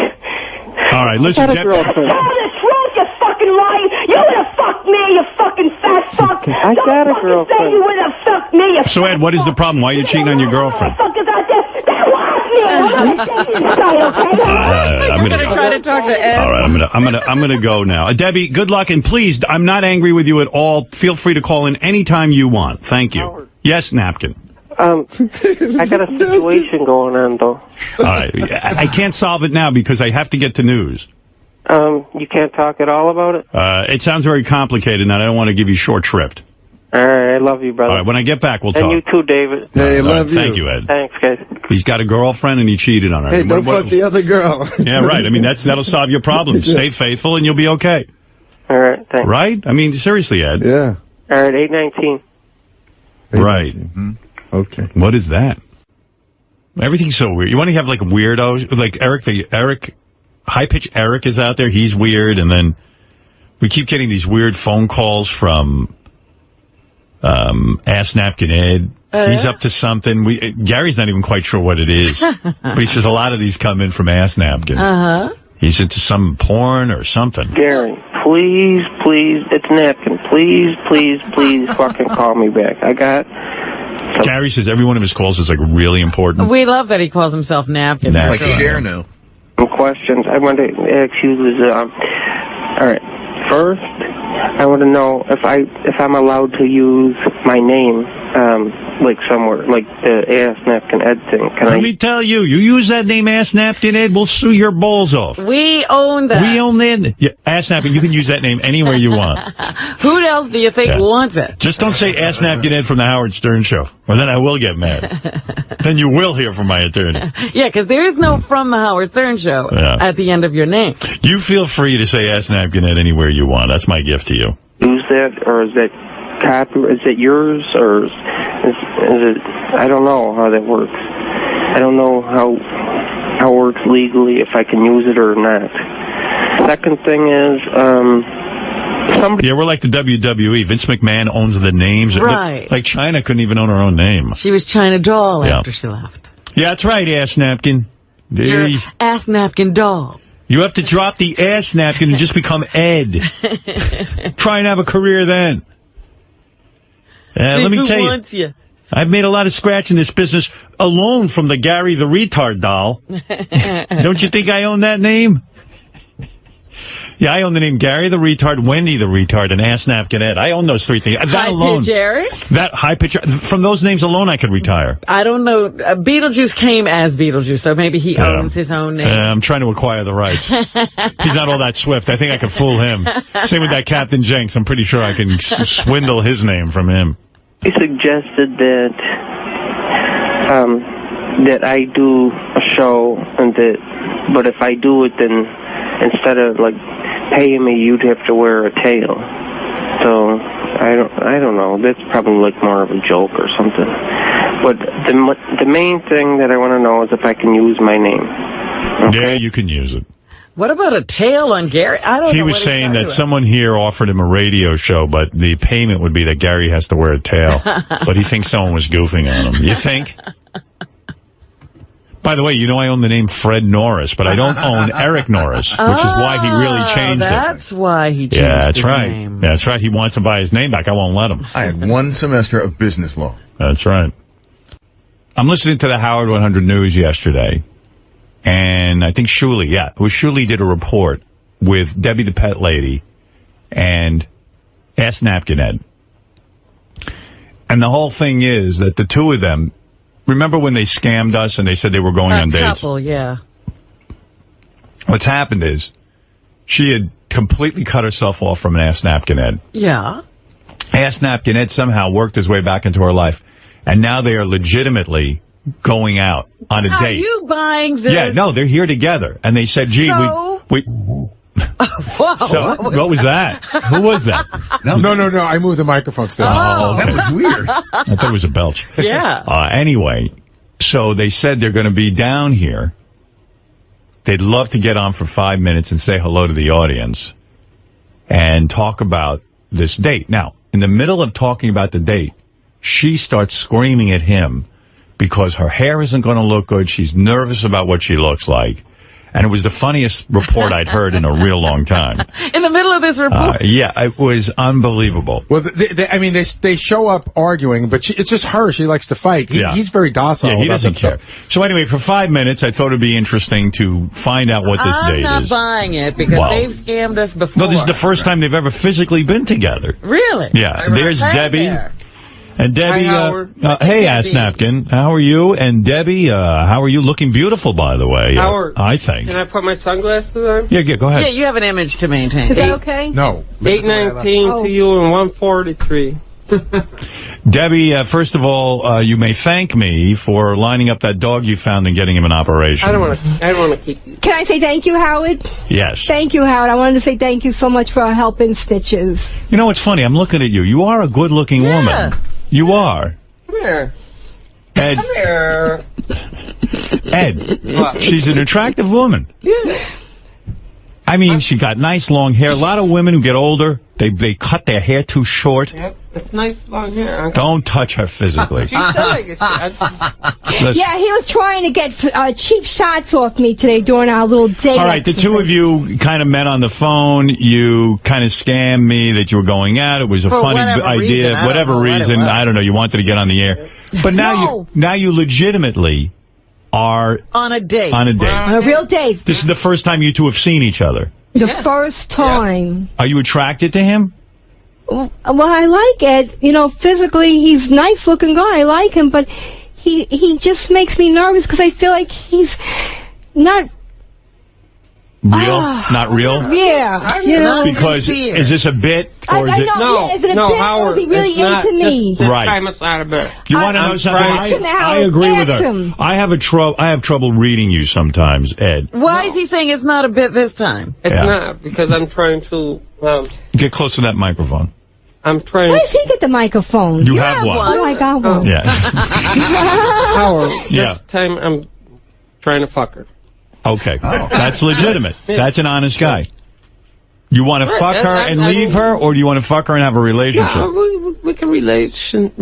Speaker 1: All right, listen,
Speaker 16: Got a
Speaker 1: Debbie.
Speaker 16: girlfriend.
Speaker 15: Tell the truth, you fucking liar. You would have fucked me, you fucking fat fuck.
Speaker 16: I got a
Speaker 15: Say
Speaker 16: girlfriend.
Speaker 15: you would have fucked me, you
Speaker 1: So, Ed, what is the problem? Why are you cheating on your girlfriend?
Speaker 15: fuckers out there. That was me. I'm not saying inside, okay?
Speaker 1: I'm gonna go.
Speaker 3: Try to talk to Ed.
Speaker 1: All right, I'm gonna go now. Debbie, good luck, and please, I'm not angry with you at all. Feel free to call in anytime you want. Thank you. Yes, Napkin.
Speaker 16: I got a situation going on, though.
Speaker 1: All right, I can't solve it now because I have to get to news.
Speaker 16: You can't talk at all about it?
Speaker 1: It sounds very complicated, and I don't want to give you short shrift.
Speaker 16: All right, I love you, brother.
Speaker 1: All right, when I get back, we'll talk.
Speaker 16: And you too, David.
Speaker 17: Hey, love you.
Speaker 1: Thank you, Ed.
Speaker 16: Thanks, guys.
Speaker 1: He's got a girlfriend, and he cheated on her.
Speaker 17: Hey, don't fuck the other girl.
Speaker 1: Yeah, right. I mean, that'll solve your problem. Stay faithful, and you'll be okay.
Speaker 16: All right, thanks.
Speaker 1: Right? I mean, seriously, Ed.
Speaker 17: Yeah.
Speaker 16: All right, 819.
Speaker 1: Right.
Speaker 17: Okay.
Speaker 1: What is that? Everything's so weird. You want to have, like, weirdos? Like, high-pitch Eric is out there. He's weird. And then we keep getting these weird phone calls from Ask Napkin Ed. He's up to something. Gary's not even quite sure what it is. But he says a lot of these come in from Ask Napkin.
Speaker 3: Uh-huh.
Speaker 1: He's into some porn or something.
Speaker 16: Gary, please, it's Napkin. Please fucking call me back. I got...
Speaker 1: Gary says every one of his calls is, like, really important.
Speaker 3: We love that he calls himself Napkin.
Speaker 1: Napkin.
Speaker 4: Like share now.
Speaker 16: Some questions. I want to ask you is, all right. First, I want to know if I'm allowed to use my name, like somewhere, like the Ask Napkin Ed thing.
Speaker 1: Let me tell you, you use that name Ask Napkin Ed, we'll sue your balls off.
Speaker 3: We own that.
Speaker 1: We own that. Yeah, Ask Napkin, you can use that name anywhere you want.
Speaker 3: Who else do you think wants it?
Speaker 1: Just don't say Ask Napkin Ed from the Howard Stern Show, or then I will get mad. Then you will hear from my attorney.
Speaker 3: Yeah, because there is no From the Howard Stern Show at the end of your name.
Speaker 1: You feel free to say Ask Napkin Ed anywhere you want. That's my gift to you.
Speaker 16: Use that, or is that copy? Is it yours, or is it? I don't know how that works. I don't know how it works legally, if I can use it or not. Second thing is,
Speaker 1: Yeah, we're like the WWE. Vince McMahon owns the names.
Speaker 3: Right.
Speaker 1: Like China couldn't even own her own name.
Speaker 3: She was China Doll after she left.
Speaker 1: Yeah, that's right, Ass Napkin.
Speaker 3: You're Ass Napkin Doll.
Speaker 1: You have to drop the ass napkin and just become Ed. Try and have a career then. Let me tell you, I've made a lot of scratch in this business alone from the Gary the Retard doll. Don't you think I own that name? Yeah, I own the name Gary the Retard, Wendy the Retard, and Ass Napkin Ed. I own those three things. That alone.
Speaker 3: High-pitch Eric?
Speaker 1: That high-pitch. From those names alone, I could retire.
Speaker 3: I don't know. Beetlejuice came as Beetlejuice, so maybe he owns his own name.
Speaker 1: I'm trying to acquire the rights. He's not all that swift. I think I can fool him. Same with that Captain Jenks. I'm pretty sure I can swindle his name from him.
Speaker 16: he suggested that that I do a show, and but if I do it, then instead of like paying me, you'd have to wear a tail. So I don't know. That's probably like more of a joke or something. But the main thing that I want to know is if I can use my name.
Speaker 1: Okay? Yeah, you can use it.
Speaker 3: What about a tail on Gary? I don't know.
Speaker 1: He was saying that someone here offered him a radio show, but the payment would be that Gary has to wear a tail. But he thinks someone was goofing on him. You think? By the way, you know I own the name Fred Norris, but I don't own Eric Norris, which is why he really changed it.
Speaker 3: That's why he changed
Speaker 1: his name. That's right. He wants to buy his name back. I won't let him.
Speaker 4: I had one semester of business law.
Speaker 1: That's right. I'm listening to the Howard 100 News yesterday, and I think Shuley, it was Shuley did a report with Debbie the Pet Lady and Ask Napkin Ed. And the whole thing is that the two of them, remember when they scammed us and they said they were going on dates?
Speaker 3: Couple, yeah.
Speaker 1: what's happened is she had completely cut herself off from an Ask Napkin Ed.
Speaker 3: Yeah.
Speaker 1: Ask Napkin Ed somehow worked his way back into her life, and now they are legitimately going out on a
Speaker 3: Are
Speaker 1: date.
Speaker 3: you buying this?
Speaker 1: Yeah, no, they're here together, and they said, "Gee, we."
Speaker 3: Whoa,
Speaker 1: So what was that? Who was that?
Speaker 13: No. I moved the microphone still.
Speaker 1: Oh, okay.
Speaker 5: That was weird.
Speaker 1: I thought it was a belch.
Speaker 3: Yeah.
Speaker 1: Anyway, so they said they're going to be down here. They'd love to get on for 5 minutes and say hello to the audience and talk about this date. Now, in the middle of talking about the date, she starts screaming at him because her hair isn't going to look good. She's nervous about what she looks like. And it was the funniest report I'd heard in a real long time.
Speaker 3: In the middle of this report?
Speaker 1: Yeah, it was unbelievable.
Speaker 13: Well, they show up arguing, but it's just her. She likes to fight. He's very docile.
Speaker 1: Yeah, he
Speaker 13: about
Speaker 1: doesn't
Speaker 13: that
Speaker 1: care.
Speaker 13: stuff.
Speaker 1: So anyway, for 5 minutes, I thought it'd be interesting to find out what this date
Speaker 3: I'm not
Speaker 1: is.
Speaker 3: buying it because they've scammed us before.
Speaker 1: No, this is the first time they've ever physically been together.
Speaker 3: Really?
Speaker 1: Yeah, there's Debbie.
Speaker 3: There.
Speaker 1: And Debbie,
Speaker 3: Hi, Howard.
Speaker 1: hey, Ask Napkin, how are you? And Debbie, how are you? Looking beautiful, by the way.
Speaker 18: Howard,
Speaker 1: I think.
Speaker 18: Can I put my sunglasses on?
Speaker 1: Yeah, go ahead.
Speaker 3: Yeah, you have an image to maintain.
Speaker 18: Is that okay?
Speaker 13: No.
Speaker 18: 819 to you and 143.
Speaker 1: Debbie, first of all, you may thank me for lining up that dog you found and getting him an operation.
Speaker 18: I don't want to keep you.
Speaker 15: Can I say thank you, Howard?
Speaker 1: Yes.
Speaker 15: Thank you, Howard. I wanted to say thank you so much for helping Stitches.
Speaker 1: You know, it's funny. I'm looking at you. You are a good-looking woman. You are.
Speaker 18: Come here.
Speaker 1: Ed.
Speaker 18: Come here.
Speaker 1: Ed.
Speaker 18: What?
Speaker 1: She's an attractive woman.
Speaker 18: Yeah.
Speaker 1: I mean, she got nice long hair. A lot of women who get older, they cut their hair too short.
Speaker 18: Yep. It's nice long hair.
Speaker 1: Don't touch her physically.
Speaker 18: She said I could
Speaker 15: Yeah, he was trying to get cheap shots off me today during our little date.
Speaker 1: All right, the two of you kind of met on the phone. You kind of scammed me that you were going out. It was a funny idea. Whatever reason, I don't know. You wanted to get on the air. But now you legitimately are
Speaker 3: on a date.
Speaker 1: On a date.
Speaker 15: On a real date.
Speaker 1: This is the first time you two have seen each other.
Speaker 15: The first time.
Speaker 1: Are you attracted to him?
Speaker 15: Well, I like Ed. You know, physically, he's a nice looking guy. I like him, but he just makes me nervous because I feel like he's not
Speaker 1: real. Not real.
Speaker 15: Yeah, you know,
Speaker 1: because is this a bit or is it?
Speaker 15: No, is it a bit?
Speaker 18: Howard,
Speaker 15: or is he really into me?
Speaker 18: This
Speaker 1: Right.
Speaker 18: time it's not a bit.
Speaker 1: You want to know something? I agree with her. I have trouble reading you sometimes, Ed.
Speaker 3: Why is he saying it's not a bit this time?
Speaker 18: It's not, because I'm trying to...
Speaker 1: Get close to that microphone.
Speaker 18: I'm trying...
Speaker 15: Where does he get the microphone?
Speaker 1: You have one.
Speaker 15: Oh, I got one.
Speaker 1: Yeah.
Speaker 18: Howard, this time I'm trying to fuck her.
Speaker 1: Okay. That's legitimate. That's an honest guy. You want to fuck her and leave her, or do you want to fuck her and have a relationship?
Speaker 18: No, we can relationship.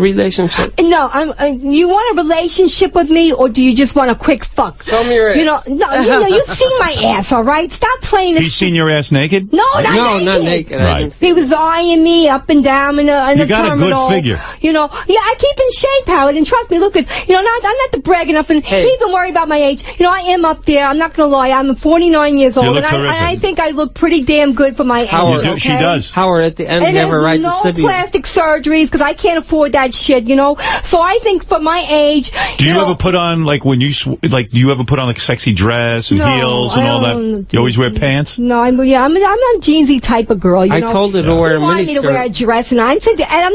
Speaker 15: No, you want a relationship with me, or do you just want a quick fuck?
Speaker 18: Show me your ass.
Speaker 15: You know, you've seen my ass, all right? Stop playing this.
Speaker 1: He's seen your ass naked?
Speaker 15: No, not
Speaker 18: naked.
Speaker 1: Right.
Speaker 15: He was eyeing me up and down in the
Speaker 1: You got
Speaker 15: terminal.
Speaker 1: a good figure.
Speaker 15: You know, yeah, I keep in shape, Howard, and trust me, look at, I'm not the bragging up, and he's been worried about my age. You know, I am up there. I'm not going to lie. I'm 49 years old,
Speaker 1: look
Speaker 15: and
Speaker 1: terrific.
Speaker 15: I think I look pretty damn good for my age.
Speaker 18: Howard,
Speaker 15: okay?
Speaker 1: She does.
Speaker 18: Howard, at the end,
Speaker 15: And
Speaker 18: you have a right
Speaker 15: no
Speaker 18: to sit
Speaker 15: plastic surgeries because I can't afford that shit, you know. So I think for my age,
Speaker 1: Do you ever put on, like, when you, do you ever put on, like, sexy dress and
Speaker 15: No,
Speaker 1: heels and
Speaker 15: I
Speaker 1: all that?
Speaker 15: don't
Speaker 1: You always wear pants?
Speaker 15: No, I'm a jeansy type of girl. You
Speaker 18: I
Speaker 15: know?
Speaker 18: told her to wear a
Speaker 15: You want me to
Speaker 18: miniskirt.
Speaker 15: wear a dress, and I'm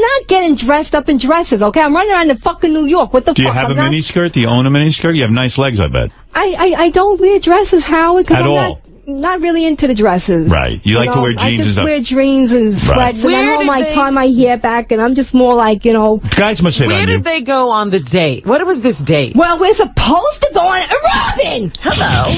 Speaker 15: not getting dressed up in dresses. Okay, I'm running around in fucking New York. What the
Speaker 1: Do you
Speaker 15: fuck?
Speaker 1: have
Speaker 15: I'm
Speaker 1: a
Speaker 15: not-
Speaker 1: miniskirt? Do you own a miniskirt? You have nice legs, I bet.
Speaker 15: I don't wear dresses, Howard. 'Cause
Speaker 1: At
Speaker 15: I'm
Speaker 1: all?
Speaker 15: Not really into the dresses.
Speaker 1: Right. You like to wear jeans
Speaker 15: I
Speaker 1: and
Speaker 15: just
Speaker 1: stuff.
Speaker 15: wear jeans and sweats, and
Speaker 3: Where
Speaker 15: I
Speaker 3: did
Speaker 15: hold
Speaker 3: they-
Speaker 15: tie my hair back, and I'm just more like,
Speaker 1: Guys must hit
Speaker 3: Where
Speaker 1: on you.
Speaker 3: did they go on the date? What was this date?
Speaker 15: Well, we're supposed to go on. Robin!
Speaker 3: Hello.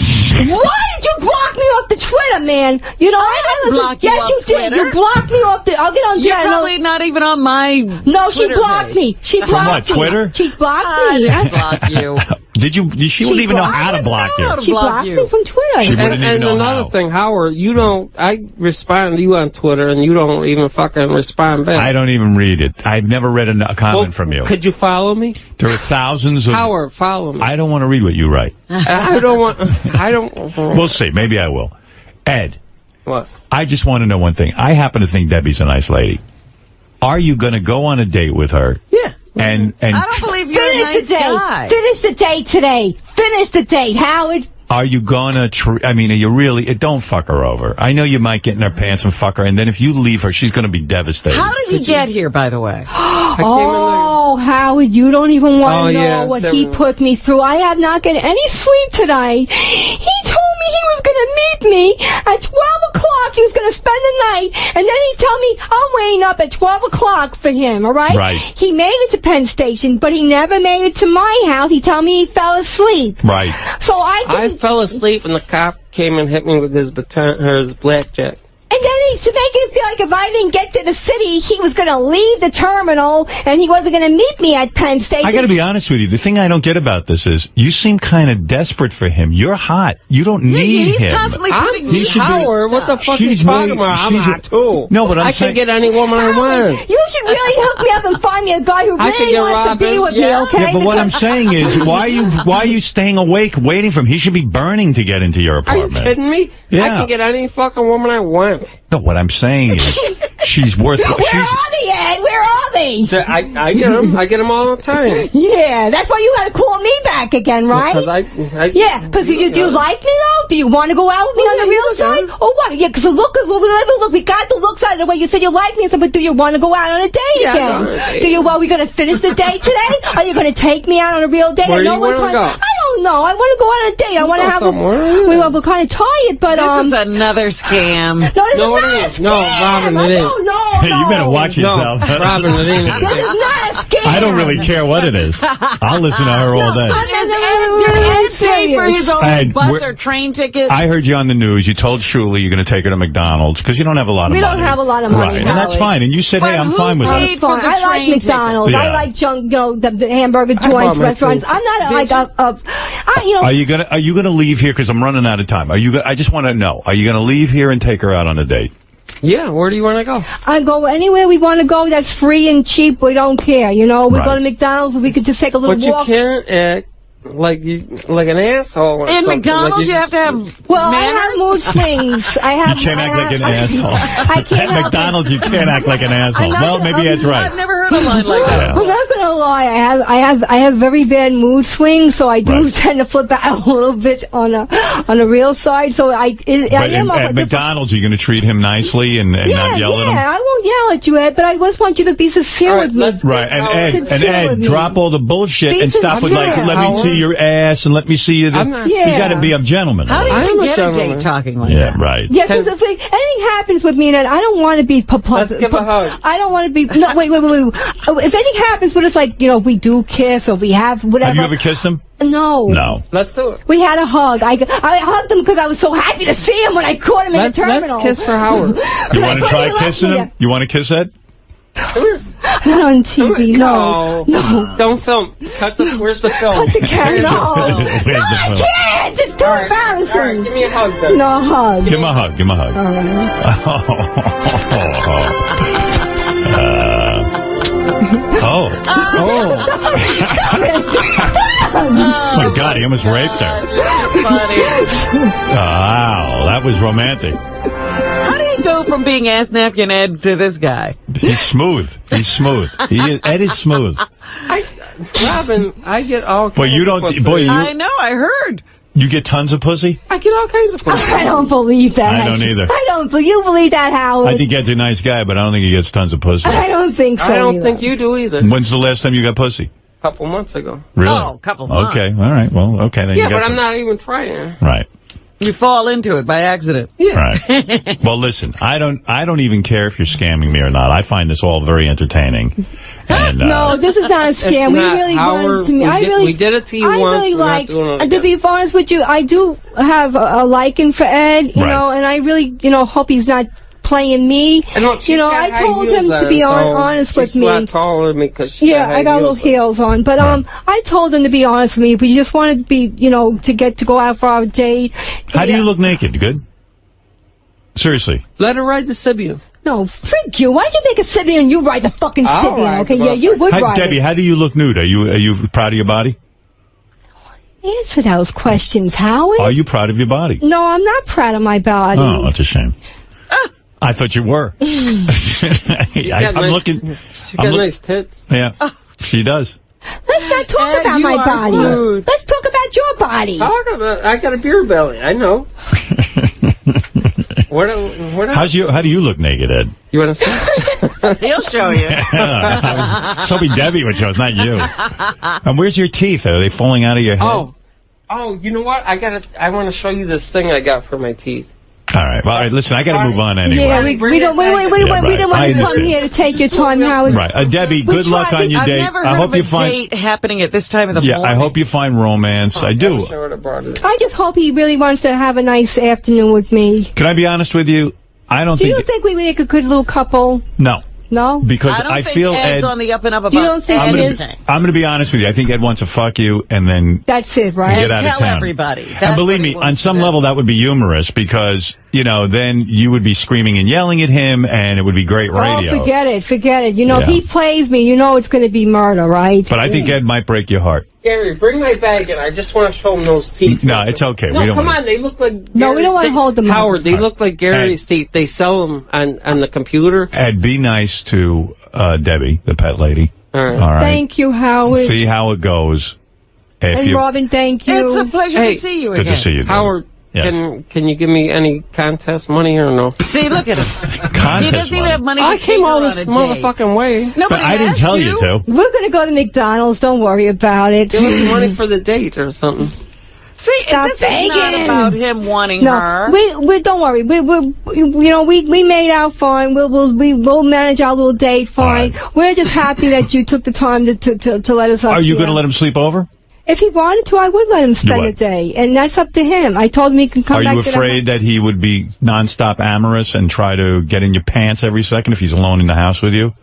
Speaker 15: Why did you block me off the Twitter, man? You know, I
Speaker 3: didn't block you
Speaker 15: yes,
Speaker 3: off
Speaker 15: you did.
Speaker 3: Twitter.
Speaker 15: You blocked me off the. I'll get on
Speaker 3: You're
Speaker 15: Twitter.
Speaker 3: probably not even on my
Speaker 15: No, she
Speaker 3: Twitter
Speaker 15: blocked
Speaker 3: page.
Speaker 15: me. She
Speaker 1: From
Speaker 15: blocked
Speaker 1: what,
Speaker 15: me.
Speaker 1: Twitter?
Speaker 15: She blocked
Speaker 3: I
Speaker 15: me.
Speaker 3: didn't block you.
Speaker 1: She wouldn't even know how to block you.
Speaker 3: how to
Speaker 15: She
Speaker 3: block
Speaker 15: blocked
Speaker 3: you.
Speaker 15: me from Twitter.
Speaker 1: She wouldn't even
Speaker 18: And
Speaker 1: know
Speaker 18: another
Speaker 1: how.
Speaker 18: thing, Howard, I respond to you on Twitter, and you don't even fucking respond back.
Speaker 1: I don't even read it. I've never read a comment from you.
Speaker 18: Could you follow me?
Speaker 1: There are thousands of...
Speaker 18: Howard, follow me.
Speaker 1: I don't want to read what you write.
Speaker 18: I don't.
Speaker 1: We'll see. Maybe I will. Ed.
Speaker 18: What?
Speaker 1: I just want to know one thing. I happen to think Debbie's a nice lady. Are you going to go on a date with her?
Speaker 18: Yeah.
Speaker 1: And
Speaker 3: I don't believe you're a
Speaker 15: Finish
Speaker 3: nice
Speaker 15: the date.
Speaker 3: guy.
Speaker 15: Finish the date today. Finish the date, Howard.
Speaker 1: Are you gonna, are you really, don't fuck her over. I know you might get in her pants and fuck her, and then if you leave her, she's gonna be devastated.
Speaker 3: How did he get here, by the way?
Speaker 6: Oh, Howard, you don't even want to know what he put me through. I have not gotten any sleep tonight. He told me he was going to meet me at 12 o'clock. He was going to spend the night, and then he told me I'm waiting up at 12 o'clock for him, all right?
Speaker 1: Right.
Speaker 6: He made it to Penn Station, but he never made it to my house. He told me he fell asleep.
Speaker 1: Right.
Speaker 6: So I
Speaker 18: fell asleep, and the cop came and hit me with his baton, or his blackjack.
Speaker 6: And then to make it feel like if I didn't get to the city, he was going to leave the terminal and he wasn't going to meet me at Penn Station.
Speaker 1: I got to be honest with you. The thing I don't get about this is you seem kind of desperate for him. You're hot. You don't need
Speaker 3: he's
Speaker 1: him.
Speaker 3: Constantly putting
Speaker 18: I'm Howard. What the fuck are you talking about? I'm hot too.
Speaker 1: No, but
Speaker 18: I can get any woman I want.
Speaker 6: You should really hook me up and find me a guy who
Speaker 18: I could
Speaker 6: really
Speaker 18: get
Speaker 6: wants to be
Speaker 18: Robin.
Speaker 6: with me, okay?
Speaker 1: Yeah, but what I'm saying is, why are you staying awake waiting for him? He should be burning to get into your
Speaker 18: Are you
Speaker 1: apartment.
Speaker 18: kidding me?
Speaker 1: Yeah.
Speaker 18: I can get any fucking woman I want.
Speaker 1: No, what I'm saying is, she's worth.
Speaker 6: Where are they, Ed? Where are they?
Speaker 18: I get them. I get them all the time.
Speaker 6: Yeah, that's why you had to call me back again, right? Because you do like me though? Do you want to go out with me on the real side? Or what? Yeah, because look, we got the looks out of the way you said you like me. I said, but do you want to go out on a date again? Are we going to finish the date today? Are you going to take me out on a real date?
Speaker 18: Where do you want to go?
Speaker 6: I don't know. I want to go on a date. I want to have
Speaker 18: somewhere.
Speaker 6: We're kind of tired, but
Speaker 3: this is another scam.
Speaker 6: No, this is not a scam.
Speaker 18: No, Robin, it is.
Speaker 1: Hey, you better watch yourself.
Speaker 18: No, Robin, it ain't.
Speaker 6: This is not a scam.
Speaker 1: I don't really care what it is. I'll listen to her all day.
Speaker 3: Did Ed pay for his own
Speaker 1: Ed,
Speaker 3: bus or train ticket?
Speaker 1: I heard you on the news. You told Shuli you're going to take her to McDonald's because you don't have a lot of money.
Speaker 6: We don't have a lot of money.
Speaker 1: Right, and that's fine. And you said, hey, I'm fine with that.
Speaker 6: I like McDonald's.
Speaker 1: Yeah.
Speaker 6: I like junk, the hamburger joints, restaurants. I'm not like
Speaker 1: Are you gonna leave here? Because I'm running out of time. I just want to know. Are you gonna leave here and take her out on a date?
Speaker 18: Yeah, where do you want to go?
Speaker 6: I go anywhere we want to go that's free and cheap. We don't care, We go to McDonald's. We could just take a little walk.
Speaker 18: But you can't act like an asshole. Or
Speaker 3: in
Speaker 18: something.
Speaker 3: McDonald's,
Speaker 18: like
Speaker 3: you have to have
Speaker 6: Well,
Speaker 3: manners?
Speaker 6: I have mood swings.
Speaker 1: You can't act like an asshole.
Speaker 6: I can't
Speaker 1: At McDonald's, you can't act like an asshole. Well, maybe that's right.
Speaker 3: I've never heard a line like that.
Speaker 6: I'm not gonna lie. I have very bad mood swings, so I do tend to flip out a little bit on a real side. So I am
Speaker 1: at McDonald's, you're going to treat him nicely and not yell at him.
Speaker 6: Yeah, I won't yell at you, Ed, but I just want you to be sincere with me.
Speaker 1: Right, and Ed, drop all the bullshit and stop with let me see your ass and let me see you. You got to be a gentleman.
Speaker 3: How do you get a date talking like that?
Speaker 1: Yeah, right.
Speaker 6: Yeah, because if anything happens with me, and I don't want to be
Speaker 18: Let's give a hug.
Speaker 6: I don't want to be. No, wait. If anything happens, but it's like we do kiss or we have whatever.
Speaker 1: Have you ever kissed him?
Speaker 6: No.
Speaker 1: No.
Speaker 18: Let's do it.
Speaker 6: We had a hug. I hugged him because I was so happy to see him when I caught him in the terminal.
Speaker 18: Let's kiss for Howard.
Speaker 1: You want to try kissing him? You want to kiss Ed?
Speaker 6: Not on TV. No.
Speaker 18: Don't film. Where's the film?
Speaker 6: Cut the camera. No.
Speaker 1: Where's the film?
Speaker 6: I can't. It's too embarrassing.
Speaker 18: All right, give me a hug then.
Speaker 6: No hug.
Speaker 1: Give him a hug. Give him a hug. Oh my God, he almost raped her.
Speaker 3: Funny.
Speaker 1: Wow, that was romantic.
Speaker 3: How did he go from being Ass Napkin Ed to this guy?
Speaker 1: He's smooth. Ed is smooth.
Speaker 18: Robin, I get all kinds of pussy.
Speaker 3: I know, I heard.
Speaker 1: You get tons of pussy?
Speaker 18: I get all kinds of pussy.
Speaker 6: I don't believe that.
Speaker 1: I don't either.
Speaker 6: I don't. You believe that, Howard?
Speaker 1: I think Ed's a nice guy, but I don't think he gets tons of pussy.
Speaker 6: I don't think so.
Speaker 18: I don't
Speaker 6: either.
Speaker 18: think you do either.
Speaker 1: When's the last time you got pussy?
Speaker 18: A couple months ago.
Speaker 1: Really?
Speaker 3: Oh, a couple months.
Speaker 1: Okay, all right. Well, okay. Then
Speaker 18: Yeah,
Speaker 1: you got
Speaker 18: but I'm not even trying.
Speaker 1: Right.
Speaker 3: You fall into it by accident.
Speaker 18: Yeah.
Speaker 1: Right. Well, listen, I don't even care if you're scamming me or not. I find this all very entertaining. And,
Speaker 6: no, this is not a scam. We really wanted to meet.
Speaker 18: We did it to you
Speaker 6: I
Speaker 18: once.
Speaker 6: really
Speaker 18: we're not
Speaker 6: like.
Speaker 18: doing it
Speaker 6: To
Speaker 18: again.
Speaker 6: be honest with you, I do have a liking for Ed. You know, and I really, hope he's not playing me.
Speaker 18: And look,
Speaker 6: I told him to be honest with me.
Speaker 18: She's a lot taller than me because
Speaker 6: I got little heels on, but I told him to be honest with me. We just wanted to be, to go out for our date.
Speaker 1: How do you look naked? Good? Seriously.
Speaker 18: Let her ride the Sibian.
Speaker 6: No, freak you. Why'd you make a Sibian? You ride the fucking
Speaker 18: I'll
Speaker 6: Sibian,
Speaker 18: ride
Speaker 6: okay?
Speaker 18: the
Speaker 6: Yeah, you would ride
Speaker 1: Debbie,
Speaker 6: it.
Speaker 1: how do you look nude? Are you proud of your body?
Speaker 6: Answer those questions, Howard.
Speaker 1: Are you proud of your body?
Speaker 6: No, I'm not proud of my body.
Speaker 1: Oh, that's a shame. I thought you were. I'm looking.
Speaker 18: She's got nice tits.
Speaker 1: Yeah, she does.
Speaker 6: Let's not talk about my body.
Speaker 18: Smooth.
Speaker 6: Let's talk about your body.
Speaker 18: I got a beer belly. I know.
Speaker 1: How do you look naked, Ed?
Speaker 18: You want to see?
Speaker 3: He'll show you.
Speaker 1: I was hoping Debbie would show us, not you. And where's your teeth? Are they falling out of your head?
Speaker 18: Oh, you know what? I want to show you this thing I got for my teeth.
Speaker 1: All right. Well, listen, I got to move on anyway.
Speaker 6: Yeah, we don't want to come here to take your time, Howard.
Speaker 1: Right. Debbie, good luck on your date.
Speaker 3: I've never heard of a date happening at this time of the morning.
Speaker 1: I hope you find romance. I do.
Speaker 6: I just hope he really wants to have a nice afternoon with me.
Speaker 1: Can I be honest with you? I don't
Speaker 6: think... Do you think we make a good little couple?
Speaker 1: No.
Speaker 6: No?
Speaker 1: Because
Speaker 3: I
Speaker 1: feel
Speaker 3: think Ed's
Speaker 1: Ed...
Speaker 3: on the up and up about
Speaker 6: you don't think
Speaker 3: anything.
Speaker 1: I'm going to be honest with you. I think Ed wants to fuck you and then...
Speaker 6: That's it, right?
Speaker 1: Get out of town.
Speaker 3: Tell everybody.
Speaker 1: And believe me, on some level that would be humorous because, then you would be screaming and yelling at him and it would be great radio.
Speaker 6: Oh, forget it. If he plays me, it's going to be murder, right?
Speaker 1: But I think Ed might break your heart.
Speaker 18: Gary, bring my bag in. I just want to show him those teeth.
Speaker 1: No, it's okay.
Speaker 18: No, come on. They look like...
Speaker 6: No, we don't want to hold them up.
Speaker 18: Howard, they look like Gary's teeth. They sell them on the computer.
Speaker 1: Ed, be nice to Debbie, the pet lady.
Speaker 18: All
Speaker 1: right.
Speaker 6: Thank you, Howard.
Speaker 1: See how it goes.
Speaker 6: And Robin, thank you.
Speaker 3: It's a pleasure to see you again.
Speaker 1: Good to see you, Debbie.
Speaker 18: Howard, can you give me any contest money or no?
Speaker 3: See, look at him.
Speaker 1: Contest
Speaker 3: he doesn't even have money to
Speaker 18: I came all this
Speaker 3: on a
Speaker 18: motherfucking way.
Speaker 3: No,
Speaker 1: but I didn't tell you to.
Speaker 6: We're going to go to McDonald's. Don't worry about it.
Speaker 18: Give us money for the date or something.
Speaker 3: See,
Speaker 6: Stop
Speaker 3: this
Speaker 6: begging.
Speaker 3: is not about him wanting her.
Speaker 6: We don't worry. We made out fine. We'll manage our little date fine. Right. We're just happy that you took the time to let us up.
Speaker 1: Are you going to let him sleep over?
Speaker 6: If he wanted to, I would let him spend the day, and that's up to him. I told him he can come back.
Speaker 1: Are you afraid that he would be nonstop amorous and try to get in your pants every second if he's alone in the house with you?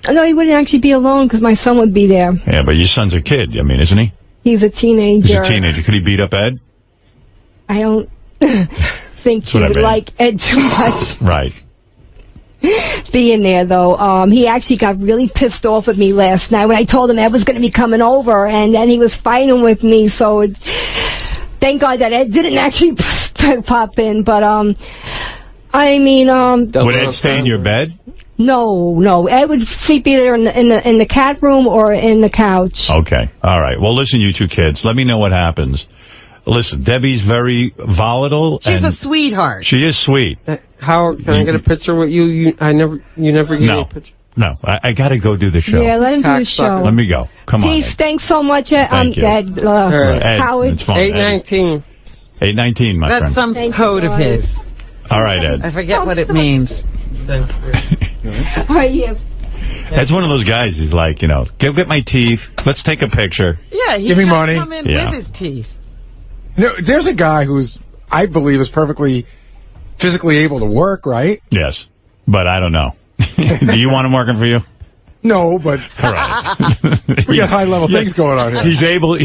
Speaker 6: No, he wouldn't actually be alone because my son would be there.
Speaker 1: Yeah, but your son's a kid. I mean, isn't he?
Speaker 6: He's a teenager.
Speaker 1: He's a teenager. Could he beat up Ed?
Speaker 6: I don't think he would like Ed too much.
Speaker 1: Right.
Speaker 6: Being there, though. He actually got really pissed off at me last night when I told him Ed was going to be coming over, and then he was fighting with me, so thank God that Ed didn't actually pop in, but,
Speaker 1: Would Ed stay in your bed?
Speaker 6: No. Ed would sleep either in the cat room or in the couch.
Speaker 1: Okay. All right. Well, listen, you two kids. Let me know what happens. Listen, Debbie's very volatile.
Speaker 3: She's a sweetheart.
Speaker 1: She is sweet.
Speaker 18: Howard, can I get a picture with you? You never gave me a picture.
Speaker 1: No, I got to go do the show.
Speaker 6: Yeah, let him do the show.
Speaker 1: Let me go. Come on.
Speaker 6: Peace. Thanks so much, Ed.
Speaker 1: Thank you.
Speaker 6: Ed,
Speaker 1: Ed,
Speaker 6: Howard.
Speaker 1: it's fine.
Speaker 18: 819.
Speaker 1: 819, my friend.
Speaker 3: That's some code of his.
Speaker 1: All right, Ed.
Speaker 3: I forget what it means.
Speaker 1: That's one of those guys. He's like, get my teeth. Let's take a picture.
Speaker 3: Yeah, he
Speaker 13: Give me
Speaker 3: just
Speaker 13: money.
Speaker 3: come in with his teeth.
Speaker 13: No, there's a guy who's, I believe, is perfectly physically able to work, right?
Speaker 1: Yes, but I don't know. Do you want him working for you?
Speaker 13: No, but
Speaker 1: all right.
Speaker 13: We got high-level things going on here.
Speaker 1: He's able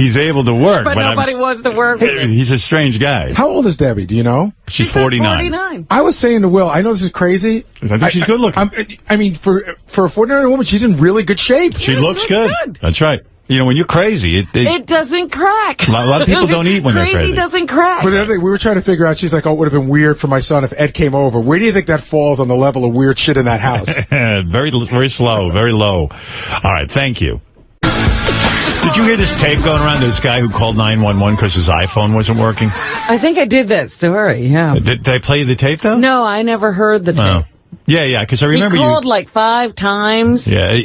Speaker 1: to work.
Speaker 3: But nobody wants to work with him.
Speaker 1: He's a strange guy.
Speaker 13: How old is Debbie? Do you know?
Speaker 1: She's 49.
Speaker 13: I was saying to Will, I know this is crazy.
Speaker 1: I think she's good looking.
Speaker 13: I mean, for a 49-year-old woman, she's in really good shape.
Speaker 1: She looks good. That's right. When you're crazy, it
Speaker 3: doesn't crack.
Speaker 1: A lot of people don't eat when they're crazy.
Speaker 3: Crazy doesn't crack.
Speaker 13: But the other thing, we were trying to figure out, she's like, it would have been weird for my son if Ed came over. Where do you think that falls on the level of weird shit in that house?
Speaker 1: Very, very slow, very low. All right, thank you. Did you hear this tape going around? This guy who called 911 because his iPhone wasn't working?
Speaker 3: I think I did that story, yeah.
Speaker 1: Did I play the tape, though?
Speaker 3: No, I never heard the tape.
Speaker 1: Oh. Yeah, because I remember
Speaker 3: he called like 5 times.
Speaker 1: Yeah,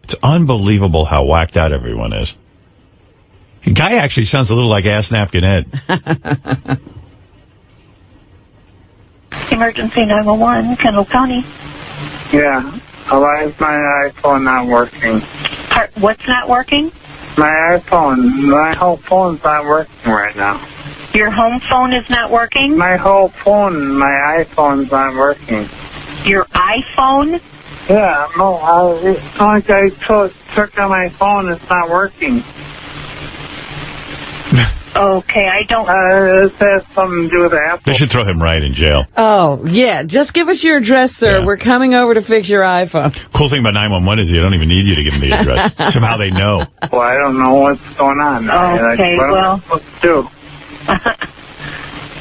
Speaker 1: it's unbelievable how whacked out everyone is. The guy actually sounds a little like Ass Napkin Ed.
Speaker 10: Emergency 911, Kendall County.
Speaker 19: Yeah. Why is my iPhone not working?
Speaker 10: What's not working?
Speaker 19: My iPhone. My whole phone's not working right now.
Speaker 10: Your home phone is not working?
Speaker 19: My whole phone, my iPhone's not working.
Speaker 10: Your iPhone?
Speaker 19: Yeah, no, it's like I took on my phone, it's not working.
Speaker 10: Okay, I don't...
Speaker 19: It has something to do with Apple.
Speaker 1: They should throw him right in jail.
Speaker 3: Oh, yeah. Just give us your address, sir. Yeah. We're coming over to fix your iPhone.
Speaker 1: Cool thing about 911 is they don't even need you to give them the address. Somehow they know.
Speaker 19: Well, I don't know what's going on.
Speaker 10: Okay,
Speaker 19: what am I supposed to do?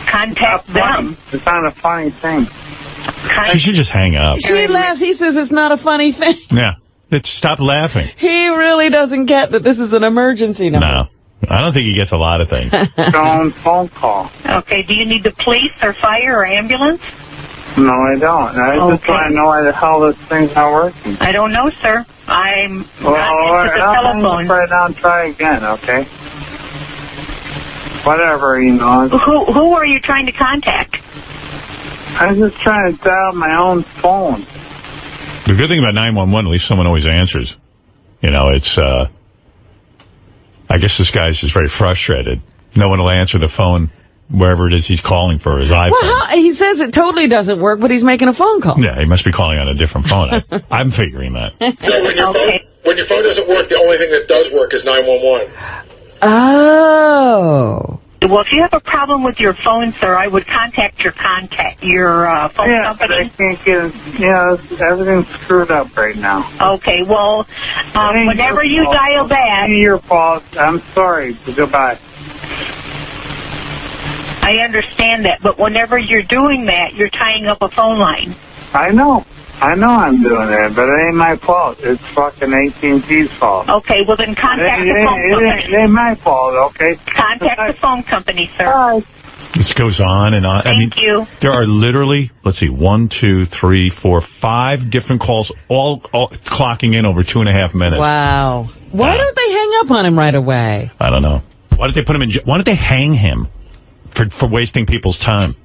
Speaker 10: Contact them.
Speaker 19: It's not a funny thing.
Speaker 1: She should just hang up.
Speaker 3: She laughs. He says it's not a funny thing.
Speaker 1: Yeah. Stop laughing.
Speaker 3: He really doesn't get that this is an emergency number.
Speaker 1: No. I don't think he gets a lot of things.
Speaker 19: Phone call.
Speaker 10: Okay, do you need the police or fire or ambulance?
Speaker 19: No, I don't. I just want to know why the hell this thing's not working.
Speaker 10: I don't know, sir. I'm not into the
Speaker 19: I'll
Speaker 10: telephone.
Speaker 19: right now and try again, okay? Whatever, you know.
Speaker 10: Who are you trying to contact?
Speaker 19: I was just trying to dial my own phone.
Speaker 1: The good thing about 911, at least someone always answers. You know, it's, I guess this guy's just very frustrated. No one will answer the phone wherever it is he's calling for his iPhone.
Speaker 3: Well, he says it totally doesn't work, but he's making a phone call.
Speaker 1: Yeah, he must be calling on a different phone. I'm figuring that.
Speaker 9: No, when your phone doesn't work, the only thing that does work is 911.
Speaker 3: Oh.
Speaker 10: Well, if you have a problem with your phone, sir, I would contact your phone company.
Speaker 19: But I can't get it. Yeah, everything's screwed up right now.
Speaker 10: Okay, well, whenever you dial back...
Speaker 19: It's your fault. I'm sorry. Goodbye.
Speaker 10: I understand that, but whenever you're doing that, you're tying up a phone line.
Speaker 19: I know I'm doing it, but it ain't my fault. It's fucking AT&T's fault.
Speaker 10: Okay, well then contact the phone company.
Speaker 19: It ain't my fault, okay?
Speaker 10: Contact the phone company, sir.
Speaker 1: This goes on and on.
Speaker 10: Thank you.
Speaker 1: There are literally, 1, 2, 3, 4, 5 different calls, all clocking in over 2.5 minutes.
Speaker 3: Wow. Why don't they hang up on him right away?
Speaker 1: I don't know. Why did they put him in? Why did they hang him for wasting people's time?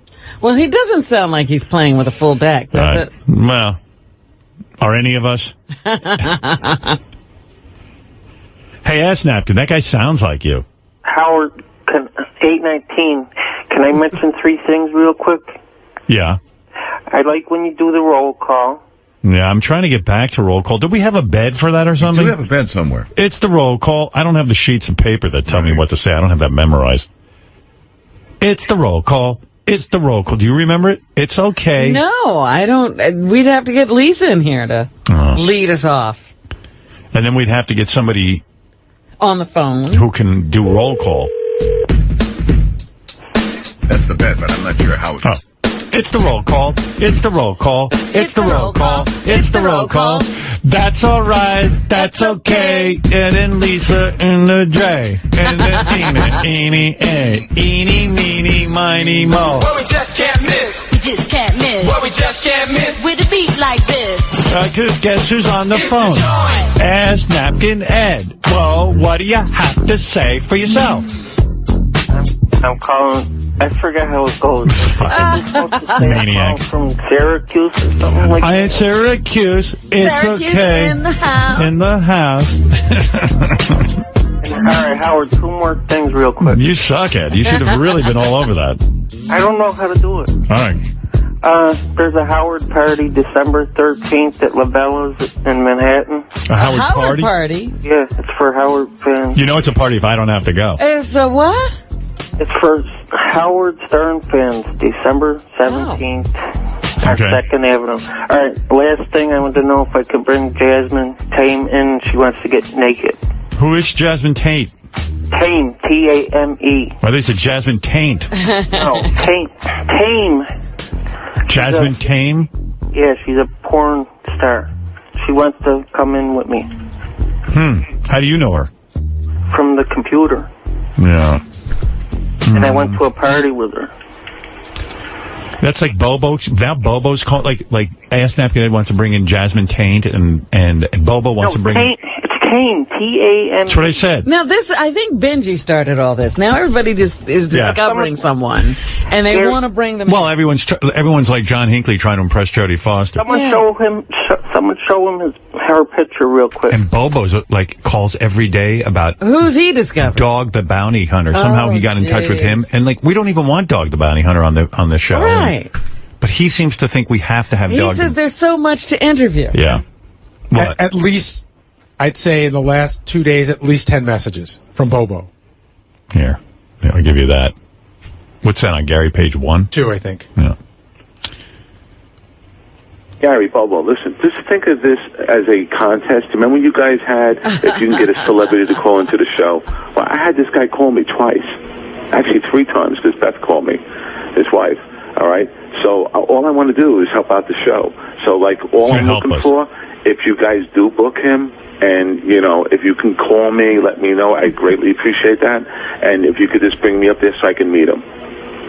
Speaker 3: Well, he doesn't sound like he's playing with a full deck, does it?
Speaker 1: Well, are any of us? Hey, Ass Napkin, that guy sounds like you.
Speaker 16: Howard, 819. Can I mention 3 things real quick?
Speaker 1: Yeah.
Speaker 16: I like when you do the roll call.
Speaker 1: Yeah, I'm trying to get back to roll call. Do we have a bed for that or something?
Speaker 4: We do have a bed somewhere.
Speaker 1: It's the roll call. I don't have the sheets of paper that tell me what to say. I don't have that memorized. It's the roll call. It's the roll call. Do you remember it? It's okay.
Speaker 3: No, I don't. We'd have to get Lisa in here to lead us off.
Speaker 1: And then we'd have to get somebody
Speaker 3: on the phone
Speaker 1: who can do roll call.
Speaker 4: That's the bed, but I'm not sure how it's...
Speaker 1: It's the roll call. It's the roll call. It's the roll call. It's the roll call. That's all right. That's okay. Ed and Lisa in the J. And then Tina, Eenie, A. Eenie, meenie, miny, mo.
Speaker 12: Well, we just can't miss.
Speaker 14: We just can't miss.
Speaker 12: Well, we just can't miss.
Speaker 14: With a beat like this.
Speaker 1: Guess who's on the
Speaker 12: It's
Speaker 1: phone?
Speaker 12: the joint.
Speaker 1: Ask Napkin Ed. Well, what do you have to say for yourself?
Speaker 16: I'm calling. I forget how it goes.
Speaker 1: Maniac.
Speaker 16: From Syracuse or something like that.
Speaker 1: Hi, it's Syracuse. It's
Speaker 14: Syracuse
Speaker 1: okay.
Speaker 14: in the house.
Speaker 1: In the house.
Speaker 16: All right, Howard, 2 more things real quick.
Speaker 1: You suck, Ed. You should have really been all over that.
Speaker 16: I don't know how to do it.
Speaker 1: All right.
Speaker 16: There's a Howard party December 13th at Labella's in Manhattan.
Speaker 1: A Howard party?
Speaker 16: Yeah, it's for Howard fans.
Speaker 1: You know it's a party if I don't have to go.
Speaker 3: It's a what?
Speaker 16: It's for Howard Stern fans, December 17th on 2nd Avenue. All right, last thing, I want to know if I could bring Jasmine Tame in. She wants to get naked.
Speaker 1: Who is Jasmine Tate?
Speaker 16: Tame, T-A-M-E.
Speaker 1: Well, they said Jasmine Taint.
Speaker 16: No, Tame.
Speaker 1: Jasmine Tame?
Speaker 16: Yeah, she's a porn star. She wants to come in with me.
Speaker 1: How do you know her?
Speaker 16: From the computer.
Speaker 1: Yeah.
Speaker 16: And I went to a party with her.
Speaker 1: That's like Bobo. Now Bobo's called, like Ass Napkin Ed wants to bring in Jasmine Taint, and Bobo wants to bring in...
Speaker 16: It's Tame, T-A-M-E.
Speaker 1: That's what I said.
Speaker 3: Now I think Benji started all this. Now everybody just is discovering someone, and they want to bring them.
Speaker 1: Well, everyone's like John Hinckley trying to impress Jodie Foster.
Speaker 16: Someone show him her picture real quick.
Speaker 1: And Bobo's calls every day about
Speaker 3: who's he discovered?
Speaker 1: Dog the Bounty Hunter. Somehow he got in touch with him, and we don't even want Dog the Bounty Hunter on the show.
Speaker 3: Right.
Speaker 1: But he seems to think we have to have
Speaker 3: He
Speaker 1: Dog.
Speaker 3: says there's so much to interview.
Speaker 1: Yeah.
Speaker 13: At least, I'd say in the last 2 days, at least 10 messages from Bobo.
Speaker 1: Here, I'll give you that. What's that on Gary page 1?
Speaker 13: 2, I think.
Speaker 1: Yeah.
Speaker 21: Gary, Bobo, listen, just think of this as a contest. Remember when you guys had, if you can get a celebrity to call into the show? Well, I had this guy call me twice. Actually, 3 times, because Beth called me, his wife. All right? So all I want to do is help out the show. So, all I'm looking for if you guys do book him, and, if you can call me, let me know. I greatly appreciate that. And if you could just bring me up there so I can meet him.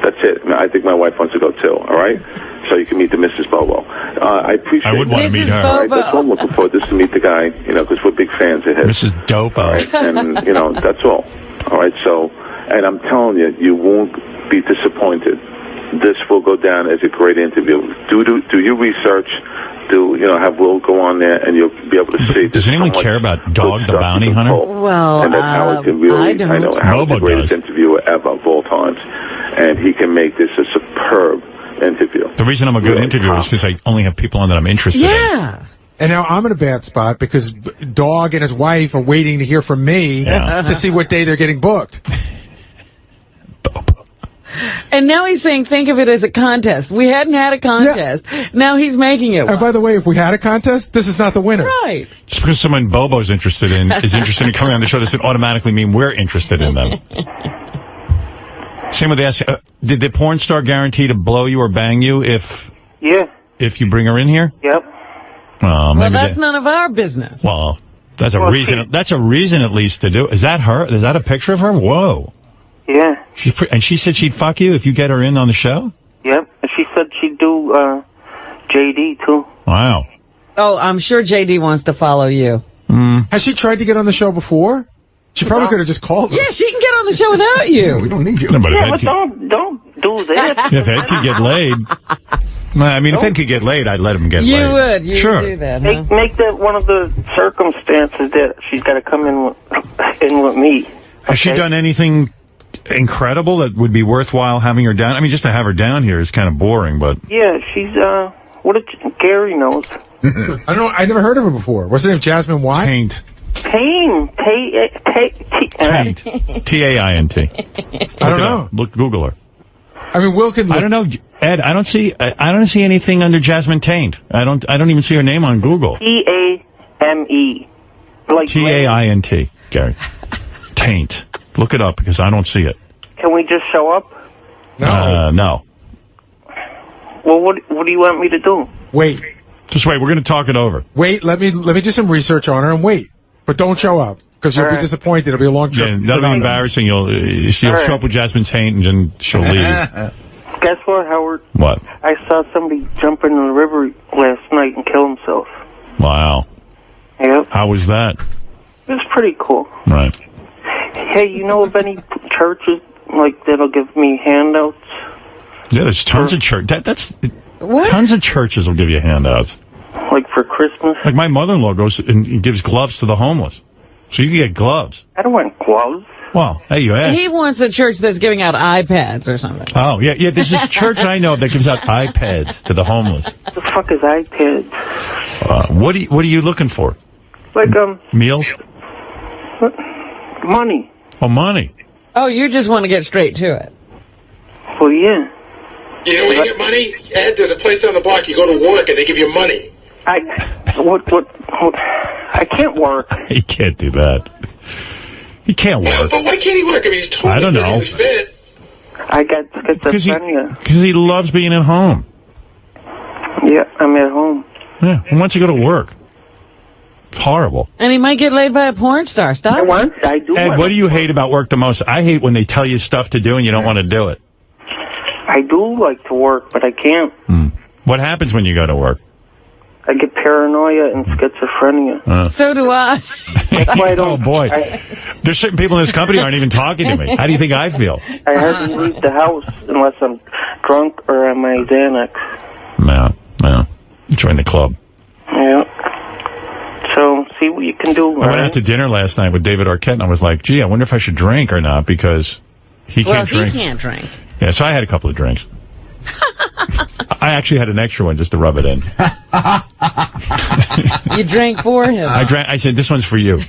Speaker 21: That's it. I think my wife wants to go, too, all right? So you can meet the Mrs. Bobo. I appreciate it.
Speaker 1: I would want to meet her.
Speaker 21: All right, that's what I'm looking for, just to meet the guy, because we're big fans of his.
Speaker 1: Mrs. Dopo.
Speaker 21: All right? And, that's all. All right, so, and I'm telling you, you won't be disappointed. This will go down as a great interview. Do your research. Have Will go on there, and you'll be able to see.
Speaker 1: Does anyone care about Dog the Bounty Hunter?
Speaker 21: Well, and that Howard can really,
Speaker 3: I don't.
Speaker 21: I know Howard's the greatest interviewer ever of all times, and he can make this a superb interview.
Speaker 1: The reason I'm a good interviewer is because I only have people on that I'm interested in.
Speaker 3: Yeah.
Speaker 13: And now I'm in a bad spot because Dog and his wife are waiting to hear from me to see what day they're getting booked.
Speaker 3: And now he's saying, think of it as a contest. We hadn't had a contest. Yeah. Now he's making it one.
Speaker 13: And by the way, if we had a contest, this is not the winner.
Speaker 3: Right.
Speaker 1: Just because someone Bobo's interested in coming on the show doesn't automatically mean we're interested in them. Same with the did the porn star guarantee to blow you or bang you if you bring her in here?
Speaker 16: Yep.
Speaker 1: Well,
Speaker 3: that's none of our business.
Speaker 1: Well, that's a reason. That's a reason at least to do it. Is that her? Is that a picture of her? Whoa.
Speaker 16: Yeah.
Speaker 1: And she said she'd fuck you if you get her in on the show?
Speaker 16: Yep. And she said she'd do JD, too.
Speaker 1: Wow.
Speaker 3: Oh, I'm sure JD wants to follow you.
Speaker 13: Has she tried to get on the show before? She probably could have just called us.
Speaker 3: Yeah, she can get on the show without you.
Speaker 5: We don't need you.
Speaker 1: No, but
Speaker 16: don't do that.
Speaker 1: If Ed could get laid... I mean, if Ed could get laid, I'd let him get laid.
Speaker 3: You would. You
Speaker 1: sure.
Speaker 3: would do that, huh?
Speaker 16: Make that one of the circumstances that she's got to come in with me. Okay?
Speaker 1: Has she done anything incredible that would be worthwhile having her down? I mean, just to have her down here is kind of boring, but...
Speaker 16: Yeah, she's, Gary knows.
Speaker 13: I don't know, I never heard of her before. What's her name, Jasmine White?
Speaker 1: Taint.
Speaker 16: Taint.
Speaker 1: T-A-I-N-T.
Speaker 13: I don't know.
Speaker 1: Google her.
Speaker 13: I mean, Will can...
Speaker 1: I don't know, Ed, I don't see anything under Jasmine Taint. I don't even see her name on Google.
Speaker 16: T-A-M-E. Like
Speaker 1: T-A-I-N-T, Gary. Taint. Look it up, because I don't see it.
Speaker 16: Can we just show up?
Speaker 13: No.
Speaker 1: No.
Speaker 16: Well, what do you want me to do?
Speaker 13: Wait.
Speaker 1: Just wait, we're going to talk it over.
Speaker 13: Wait, let me do some research on her and wait. But don't show up, because you'll be disappointed. It'll be a long trip.
Speaker 1: Yeah, that'll be embarrassing. She'll show up with Jasmine Taint, and then she'll leave.
Speaker 16: Guess what, Howard?
Speaker 1: What?
Speaker 16: I saw somebody jump in the river last night and kill himself.
Speaker 1: Wow.
Speaker 16: Yep.
Speaker 1: How was that?
Speaker 16: It was pretty cool.
Speaker 1: Right.
Speaker 16: Hey, you know of any churches that'll give me handouts?
Speaker 1: Yeah, there's tons of church. Tons of churches will give you handouts.
Speaker 16: Like for Christmas?
Speaker 1: Like my mother-in-law goes and gives gloves to the homeless, so you can get gloves.
Speaker 16: I don't want gloves.
Speaker 1: Well, hey, you asked.
Speaker 3: He wants a church that's giving out iPads or something.
Speaker 1: Oh, yeah. There's this church I know that gives out iPads to the homeless.
Speaker 16: What the fuck is iPads?
Speaker 1: What are you looking for?
Speaker 16: Like
Speaker 1: meals?
Speaker 16: Money.
Speaker 1: Oh, money.
Speaker 3: Oh, you just want to get straight to it.
Speaker 16: Well, yeah.
Speaker 9: You know where you get money? Ed, there's a place down the block. You go to work and they give you money.
Speaker 16: I can't work.
Speaker 1: He can't do that. He can't work.
Speaker 9: But why can't he work? I mean, he's totally physically fit.
Speaker 16: I got schizophrenia.
Speaker 1: Because he loves being at home.
Speaker 16: Yeah, I'm at home.
Speaker 1: Yeah, why don't you go to work? It's horrible.
Speaker 3: And he might get laid by a porn star. Stop.
Speaker 16: I do.
Speaker 1: Ed, what do you hate about work the most? I hate when they tell you stuff to do and you don't want to do it.
Speaker 16: I do like to work, but I can't.
Speaker 1: What happens when you go to work?
Speaker 16: I get paranoia and schizophrenia.
Speaker 3: So do I.
Speaker 16: That's why I don't.
Speaker 1: Oh, boy. There's certain people in this company aren't even talking to me. How do you think I feel?
Speaker 16: I hardly leave the house unless I'm drunk or on my Xanax.
Speaker 1: No. Join the club.
Speaker 16: Yeah. So, see what you can do.
Speaker 1: I went out to dinner last night with David Arquette, and I was like, gee, I wonder if I should drink or not, because he can't drink.
Speaker 3: He can't drink.
Speaker 1: Yeah, so I had a couple of drinks. I actually had an extra one just to rub it in.
Speaker 3: You drank for him.
Speaker 1: I said, this one's for you.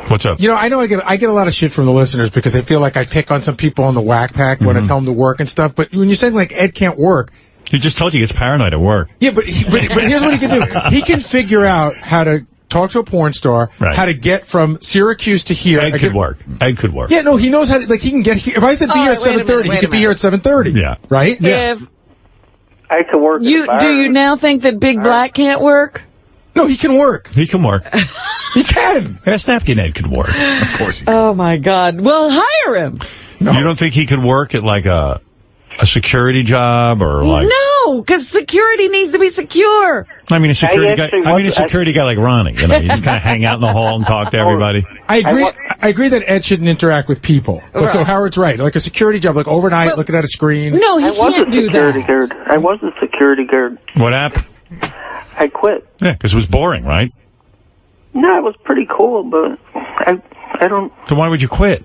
Speaker 1: What's up?
Speaker 13: You know, I get a lot of shit from the listeners because they feel like I pick on some people on the whack pack when I tell them to work and stuff. But when you're saying like Ed can't work,
Speaker 1: he just told you he gets paranoid at work.
Speaker 13: Yeah, but here's what he can do. He can figure out how to talk to a porn star, how to get from Syracuse to here.
Speaker 1: Ed could work. Yeah,
Speaker 13: no, he knows how to, like, he can get here. If I said be here at 7:30, he could be here at 7:30.
Speaker 1: Yeah.
Speaker 13: Right?
Speaker 3: If
Speaker 16: I could work.
Speaker 3: Do you now think that Big Black can't work?
Speaker 13: No, he can work.
Speaker 1: He can work.
Speaker 13: He can.
Speaker 1: Ask Napkin Ed could work.
Speaker 13: Of course he can.
Speaker 3: Oh, my God. Well, hire him.
Speaker 1: No. You don't think he could work at, like, a security job or, like...
Speaker 3: No, because security needs to be secure.
Speaker 1: I mean, a security guy like Ronnie. You know, you just kind of hang out in the hall and talk to everybody.
Speaker 13: I agree that Ed shouldn't interact with people. Right. So Howard's right. Like a security job, like overnight, looking at a screen.
Speaker 3: No, he can't do that.
Speaker 16: I was a security guard.
Speaker 1: What happened?
Speaker 16: I quit.
Speaker 1: Yeah, because it was boring, right?
Speaker 16: No, it was pretty cool, but I don't...
Speaker 1: So why would you quit?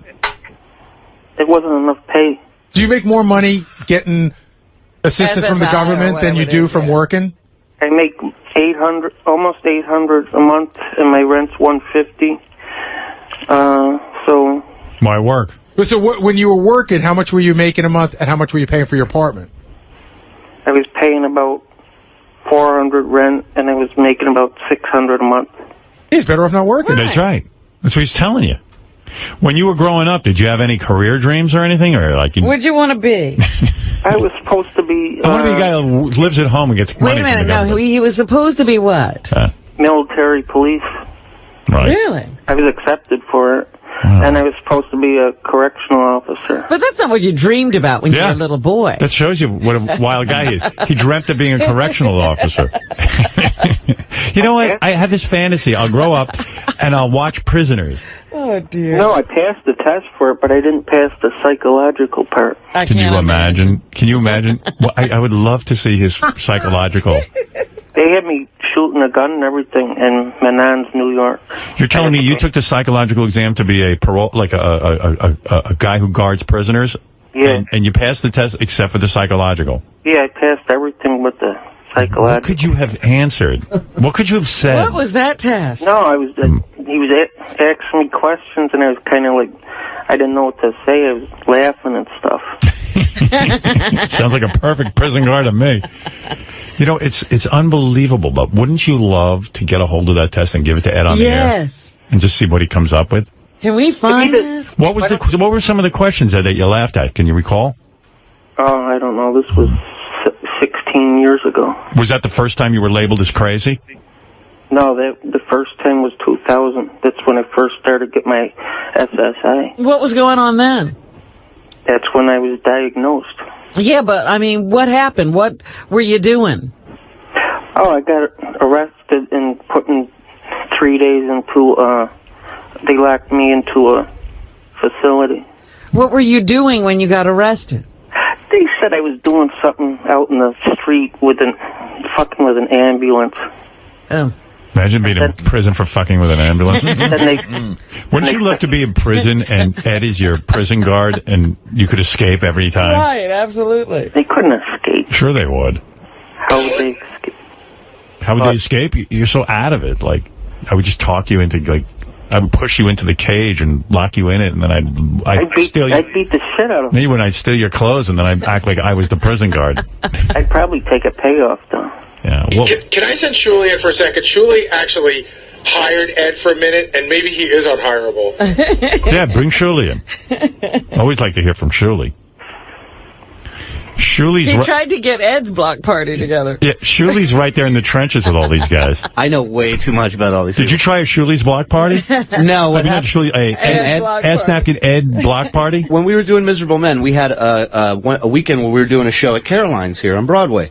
Speaker 16: It wasn't enough pay.
Speaker 13: Do you make more money getting assistance from the government than you do from working?
Speaker 16: I make $800, almost $800 a month, and my rent's $150. So...
Speaker 1: Why work?
Speaker 13: So when you were working, how much were you making a month, and how much were you paying for your apartment?
Speaker 16: I was paying about $400 rent, and I was making about $600 a month.
Speaker 13: He's better off not working.
Speaker 1: That's right. That's what he's telling you. When you were growing up, did you have any career dreams or anything, or like?
Speaker 3: What'd you want to be?
Speaker 16: I was supposed to be.
Speaker 1: I want to be a guy who lives at home and gets money.
Speaker 3: Wait a minute, no, he was supposed to be what?
Speaker 16: Military police.
Speaker 1: Right.
Speaker 3: Really?
Speaker 16: I was accepted for it, and I was supposed to be a correctional officer.
Speaker 3: But that's not what you dreamed about when you were a little boy.
Speaker 1: That shows you what a wild guy he is. He dreamt of being a correctional officer. You know what? I have this fantasy. I'll grow up and I'll watch prisoners.
Speaker 3: Oh, dear.
Speaker 16: No, I passed the test for it, but I didn't pass the psychological part.
Speaker 1: Can you imagine? Can you imagine? Well, I would love to see his psychological.
Speaker 16: They had me shooting a gun and everything in Menands, New York.
Speaker 1: You're telling me you took the psychological exam to be a parole, like a guy who guards prisoners?
Speaker 16: Yeah.
Speaker 1: And you passed the test except for the psychological?
Speaker 16: Yeah, I passed everything but the psychological.
Speaker 1: What could you have answered? What could you have said?
Speaker 3: What was that test?
Speaker 16: No, I was. He was asking me questions, and I was kind of like, I didn't know what to say. I was laughing and stuff.
Speaker 1: Sounds like a perfect prison guard to me. You know, it's unbelievable, but wouldn't you love to get a hold of that test and give it to Ed on the air?
Speaker 3: Yes.
Speaker 1: And just see what he comes up with?
Speaker 3: Can we find this?
Speaker 1: What were some of the questions that you laughed at? Can you recall?
Speaker 16: Oh, I don't know. This was 16 years ago.
Speaker 1: Was that the first time you were labeled as crazy?
Speaker 16: No, the first time was 2000. That's when I first started to get my SSI.
Speaker 3: What was going on then?
Speaker 16: That's when I was diagnosed.
Speaker 3: Yeah, but, I mean, what happened? What were you doing?
Speaker 16: Oh, I got arrested and put in 3 days into, they locked me into a facility.
Speaker 3: What were you doing when you got arrested?
Speaker 16: They said I was doing something out in the street fucking with an ambulance.
Speaker 3: Oh.
Speaker 1: Imagine being in prison for fucking with an ambulance. Wouldn't you love to be in prison and Ed is your prison guard and you could escape every time?
Speaker 3: Right, absolutely.
Speaker 16: They couldn't escape.
Speaker 1: Sure they would.
Speaker 16: How would they escape?
Speaker 1: How would they escape? You're so out of it. Like, I would just talk you into, like, I would push you into the cage and lock you in it, and then I'd steal you.
Speaker 16: I'd beat the shit out of
Speaker 1: me when I'd steal your clothes, and then I'd act like I was the prison guard.
Speaker 16: I'd probably take a payoff, though.
Speaker 1: Yeah. Well,
Speaker 9: can I send Shuli in for a second? Shuli actually hired Ed for a minute, and maybe he is unhireable.
Speaker 1: Yeah, bring Shuli in. Always like to hear from Shuli. Shuli's
Speaker 3: he tried to get Ed's block party together.
Speaker 1: Yeah, Shuli's right there in the trenches with all these guys.
Speaker 23: I know way too much about all these
Speaker 1: Did you try a Shuli's block party?
Speaker 23: No.
Speaker 1: Have you had Ask Napkin Ed block party?
Speaker 23: When we were doing Miserable Men, we had a weekend where we were doing a show at Caroline's here on Broadway.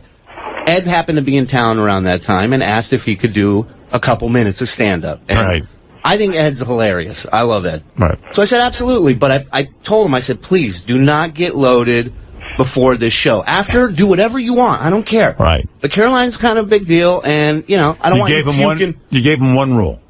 Speaker 23: Ed happened to be in town around that time and asked if he could do a couple minutes of stand-up.
Speaker 1: Right.
Speaker 23: I think Ed's hilarious. I love Ed.
Speaker 1: Right.
Speaker 23: So I said, absolutely. But I told him, I said, please, do not get loaded before this show. After, do whatever you want. I don't care.
Speaker 1: Right.
Speaker 23: But Caroline's kind of a big deal, and, you know, I don't want you puking.
Speaker 1: You gave him one rule.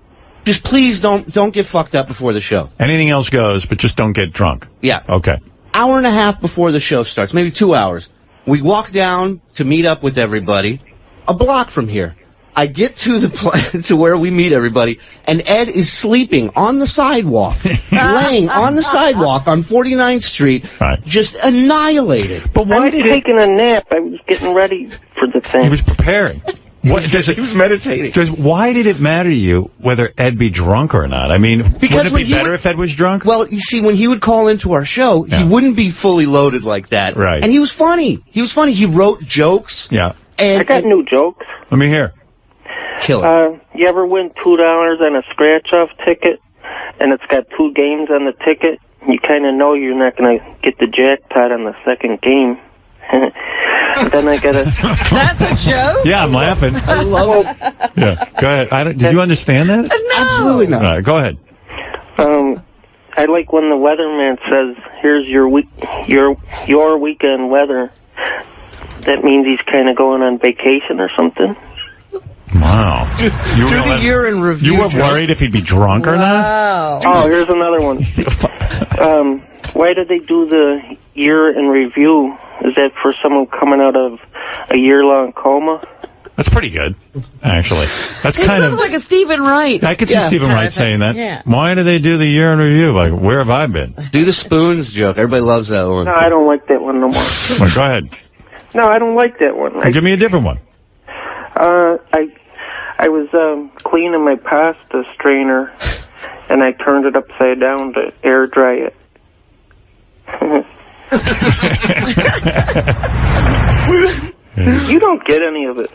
Speaker 23: Just please don't get fucked up before the show.
Speaker 1: Anything else goes, but just don't get drunk.
Speaker 23: Yeah.
Speaker 1: Okay.
Speaker 23: Hour and a half before the show starts, maybe 2 hours. We walk down to meet up with everybody a block from here. I get to to where we meet everybody, and Ed is sleeping on the sidewalk, laying on the sidewalk on 49th Street, just annihilated.
Speaker 1: But why did
Speaker 16: taking a nap? I was getting ready for the thing.
Speaker 1: He was preparing.
Speaker 23: He was meditating.
Speaker 1: Why did it matter to you whether Ed be drunk or not? I mean, wouldn't it be better if Ed was drunk?
Speaker 23: Well, you see, when he would call into our show, he wouldn't be fully loaded like that.
Speaker 1: Right.
Speaker 23: And he was funny. He wrote jokes.
Speaker 1: Yeah.
Speaker 23: And
Speaker 8: I got new jokes.
Speaker 1: Let me hear.
Speaker 23: Killer.
Speaker 8: You ever win $2 on a scratch-off ticket, and it's got 2 games on the ticket? You kind of know you're not going to get the jackpot on the second game. Then I got to...
Speaker 3: That's a joke?
Speaker 1: Yeah, I'm laughing.
Speaker 23: I love it.
Speaker 1: Yeah, go ahead. Did you understand that?
Speaker 3: No.
Speaker 23: Absolutely not.
Speaker 1: All right, go ahead.
Speaker 8: I like when the weatherman says, "Here's your weekend weather." That means he's kind of going on vacation or something.
Speaker 1: Wow. You
Speaker 23: Do the year in review.
Speaker 1: You were worried if he'd be drunk or not?
Speaker 8: Oh, here's another one. Why did they do the year in review? Is that for someone coming out of a year-long coma?
Speaker 1: That's pretty good, actually. That's
Speaker 3: It's
Speaker 1: kind
Speaker 3: sort
Speaker 1: of
Speaker 3: like a Stephen Wright.
Speaker 1: I could see Stephen Wright saying that.
Speaker 3: Yeah.
Speaker 1: Why do they do the year in review? Like, where have I been?
Speaker 23: Do the spoons joke. Everybody loves that one.
Speaker 8: No, I don't like that one no more.
Speaker 1: Well, go ahead.
Speaker 8: No, I don't like that one.
Speaker 1: Give me a different one.
Speaker 8: I was cleaning my pasta strainer, and I turned it upside down to air dry it. You don't get any of it.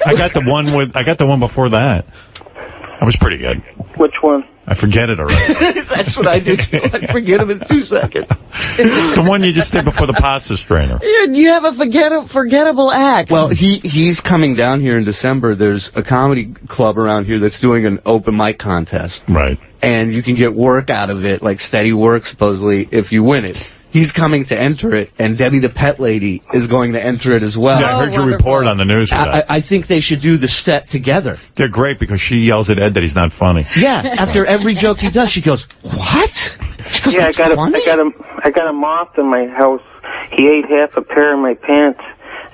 Speaker 1: I got the one before that. That was pretty good.
Speaker 8: Which one?
Speaker 1: I forget it already.
Speaker 23: That's what I do too. I forget him in 2 seconds.
Speaker 1: The one you just did before the pasta strainer.
Speaker 3: You have a forgettable act.
Speaker 23: Well, he's coming down here in December. There's a comedy club around here that's doing an open mic contest.
Speaker 1: Right.
Speaker 23: And you can get work out of it, like steady work, supposedly, if you win it. He's coming to enter it, and Debbie the Pet Lady is going to enter it as well.
Speaker 1: Yeah, I heard your report on the news for that.
Speaker 23: I think they should do the set together.
Speaker 1: They're great because she yells at Ed that he's not funny.
Speaker 23: Yeah, after every joke he does, she goes, "What?" She goes,
Speaker 8: Yeah, I got a moth in my house. He ate half a pair of my pants.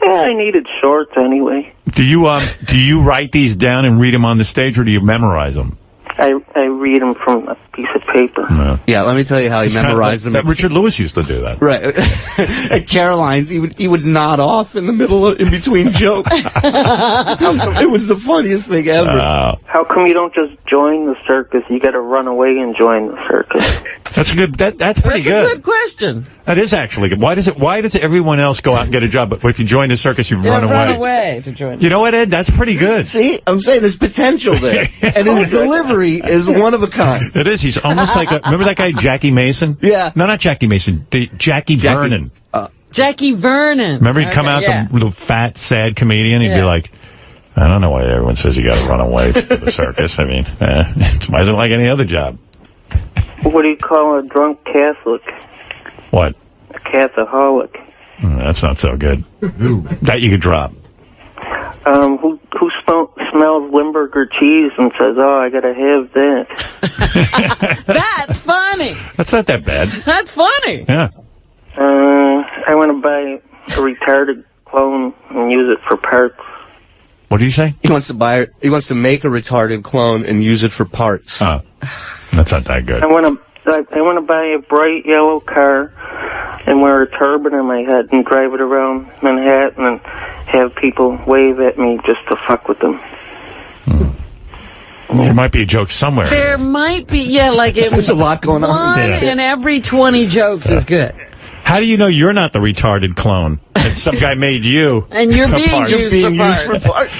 Speaker 8: I needed shorts anyway.
Speaker 1: Do you write these down and read them on the stage, or do you memorize them?
Speaker 8: I read them from a piece of paper.
Speaker 1: No.
Speaker 23: Yeah, let me tell you how he memorized them.
Speaker 1: That Richard Lewis used to do that.
Speaker 23: Right. At Caroline's, he would nod off in the middle in between jokes. It was the funniest thing ever.
Speaker 8: How come you don't just join the circus? You got to run away and join the circus.
Speaker 1: That's a good. That's pretty good.
Speaker 3: That's a good question.
Speaker 1: That is actually good. Why does everyone else go out and get a job, but if you join the circus, you run away?
Speaker 3: Run away to join.
Speaker 1: You know what, Ed? That's pretty good.
Speaker 23: See, I'm saying there's potential there, and his delivery is one of a kind.
Speaker 1: It is. He's almost like remember that guy Jackie Mason?
Speaker 23: Yeah.
Speaker 1: No, not Jackie Mason. Jackie Vernon.
Speaker 3: Jackie Vernon.
Speaker 1: Remember he'd come out, the fat, sad comedian. He'd be like, I don't know why everyone says you got to run away to the circus. I mean, it's like any other job.
Speaker 8: What do you call a drunk Catholic?
Speaker 1: What?
Speaker 8: A Catholic.
Speaker 1: That's not so good. That you could drop.
Speaker 8: Who smells Limburger cheese and says, "Oh, I gotta have that."
Speaker 3: That's funny.
Speaker 1: That's not that bad.
Speaker 3: That's funny.
Speaker 1: Yeah.
Speaker 8: I want to buy a retarded clone and use it for parts.
Speaker 1: What do you say?
Speaker 23: He wants to make a retarded clone and use it for parts.
Speaker 1: Oh, that's not that good.
Speaker 8: I want to buy a bright yellow car and wear a turban on my head and drive it around Manhattan and have people wave at me just to fuck with them.
Speaker 1: There might be a joke somewhere.
Speaker 3: There might be,
Speaker 23: there's a lot going on.
Speaker 3: One in every 20 jokes is good.
Speaker 1: How do you know you're not the retarded clone? And some guy made you.
Speaker 3: And you're being used for parts.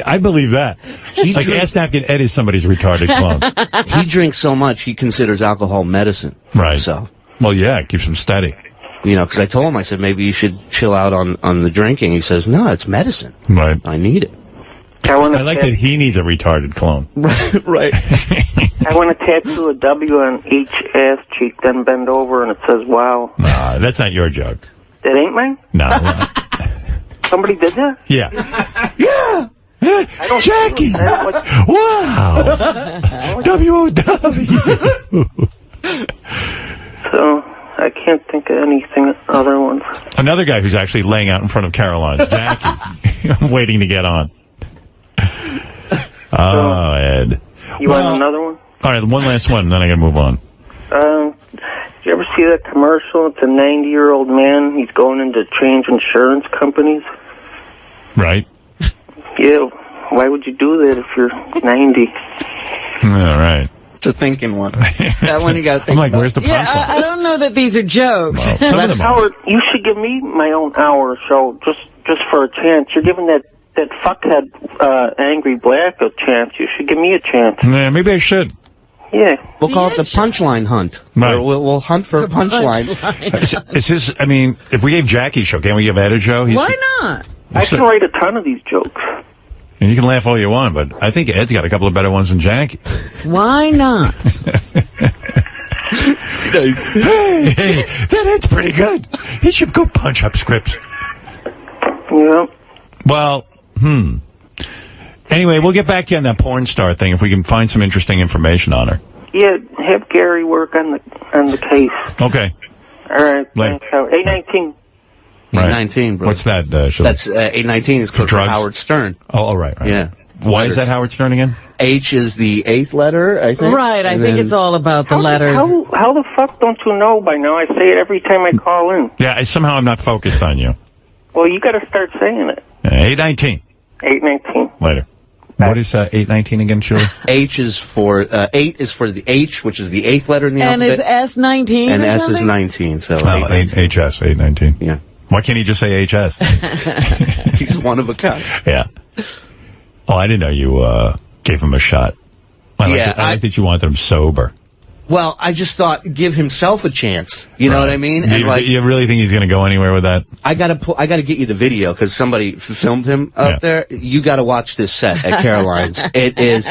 Speaker 1: I believe that. Ask Napkin Ed is somebody's retarded clone.
Speaker 23: He drinks so much, he considers alcohol medicine.
Speaker 1: Right.
Speaker 23: So.
Speaker 1: Well, yeah, it keeps him steady.
Speaker 23: You know, because I told him, I said, maybe you should chill out on the drinking. He says, no, it's medicine.
Speaker 1: Right.
Speaker 23: I need it.
Speaker 1: I like that he needs a retarded clone.
Speaker 23: Right.
Speaker 8: I want to tattoo a W on each ass cheek, then bend over and it says, wow.
Speaker 1: Nah, that's not your joke.
Speaker 8: That ain't mine?
Speaker 1: No.
Speaker 8: Somebody did that?
Speaker 1: Yeah.
Speaker 23: Yeah.
Speaker 1: Jackie! Wow! W-O-W!
Speaker 8: So, I can't think of anything other ones.
Speaker 1: Another guy who's actually laying out in front of Caroline's, Jackie. I'm waiting to get on. Oh, Ed.
Speaker 8: You want another one?
Speaker 1: All right, one last one, and then I gotta move on.
Speaker 8: Did you ever see that commercial? It's a 90-year-old man. He's going in to change insurance companies.
Speaker 1: Right.
Speaker 8: Yeah, why would you do that if you're 90?
Speaker 1: All right.
Speaker 23: It's a thinking one. That one you got to think
Speaker 1: I'm like,
Speaker 23: about.
Speaker 1: where's the punchline?
Speaker 3: Yeah, I don't know that these are jokes.
Speaker 1: Well, some of them are.
Speaker 8: Howard, you should give me my own hour show just for a chance. You're giving that fuckhead Angry Black a chance. You should give me a chance.
Speaker 1: Yeah, maybe I should.
Speaker 8: Yeah.
Speaker 23: We'll call it the punchline hunt.
Speaker 1: Right.
Speaker 23: We'll hunt for a punchline.
Speaker 1: Is his, I mean, if we gave Jackie a show, can't we give Ed a show?
Speaker 3: Why not?
Speaker 8: I can write a ton of these jokes.
Speaker 1: And you can laugh all you want, but I think Ed's got a couple of better ones than Jackie.
Speaker 3: Why not?
Speaker 1: Hey, that Ed's pretty good. He should go punch up scripts.
Speaker 8: Yeah.
Speaker 1: Well, Anyway, we'll get back to you on that porn star thing if we can find some interesting information on her.
Speaker 8: Yeah, have Gary work on the case.
Speaker 1: Okay.
Speaker 8: All right.
Speaker 1: Later.
Speaker 8: Thanks, Howard. 819.
Speaker 23: 819, bro.
Speaker 1: What's that, Shirley?
Speaker 23: That's 819 is code for
Speaker 1: drugs?
Speaker 23: Howard Stern.
Speaker 1: Oh, right.
Speaker 23: Yeah.
Speaker 1: Why is that Howard Stern again?
Speaker 23: H is the 8th letter, I think.
Speaker 3: Right, I think it's all about the letters.
Speaker 8: How the fuck don't you know by now? I say it every time I call in.
Speaker 1: Yeah, somehow I'm not focused on you.
Speaker 8: Well, you got to start saying it.
Speaker 1: 819.
Speaker 8: 819.
Speaker 1: Later. What is 819 again, Shirley?
Speaker 23: H is for 8 is for the H, which is the 8th letter in the
Speaker 3: And
Speaker 23: alphabet.
Speaker 3: is S 19?
Speaker 23: And
Speaker 3: or
Speaker 23: S is
Speaker 3: something?
Speaker 23: 19. So
Speaker 1: Oh, HS, 819.
Speaker 23: Yeah.
Speaker 1: Why can't he just say HS?
Speaker 23: He's one of a kind.
Speaker 1: Yeah. Oh, I didn't know you gave him a shot. I like that you wanted him sober.
Speaker 23: Well, I just thought give himself a chance. You know what I mean? And
Speaker 1: You really think he's going to go anywhere with that?
Speaker 23: I gotta get you the video because somebody filmed him up there. You gotta watch this set at Caroline's. It is.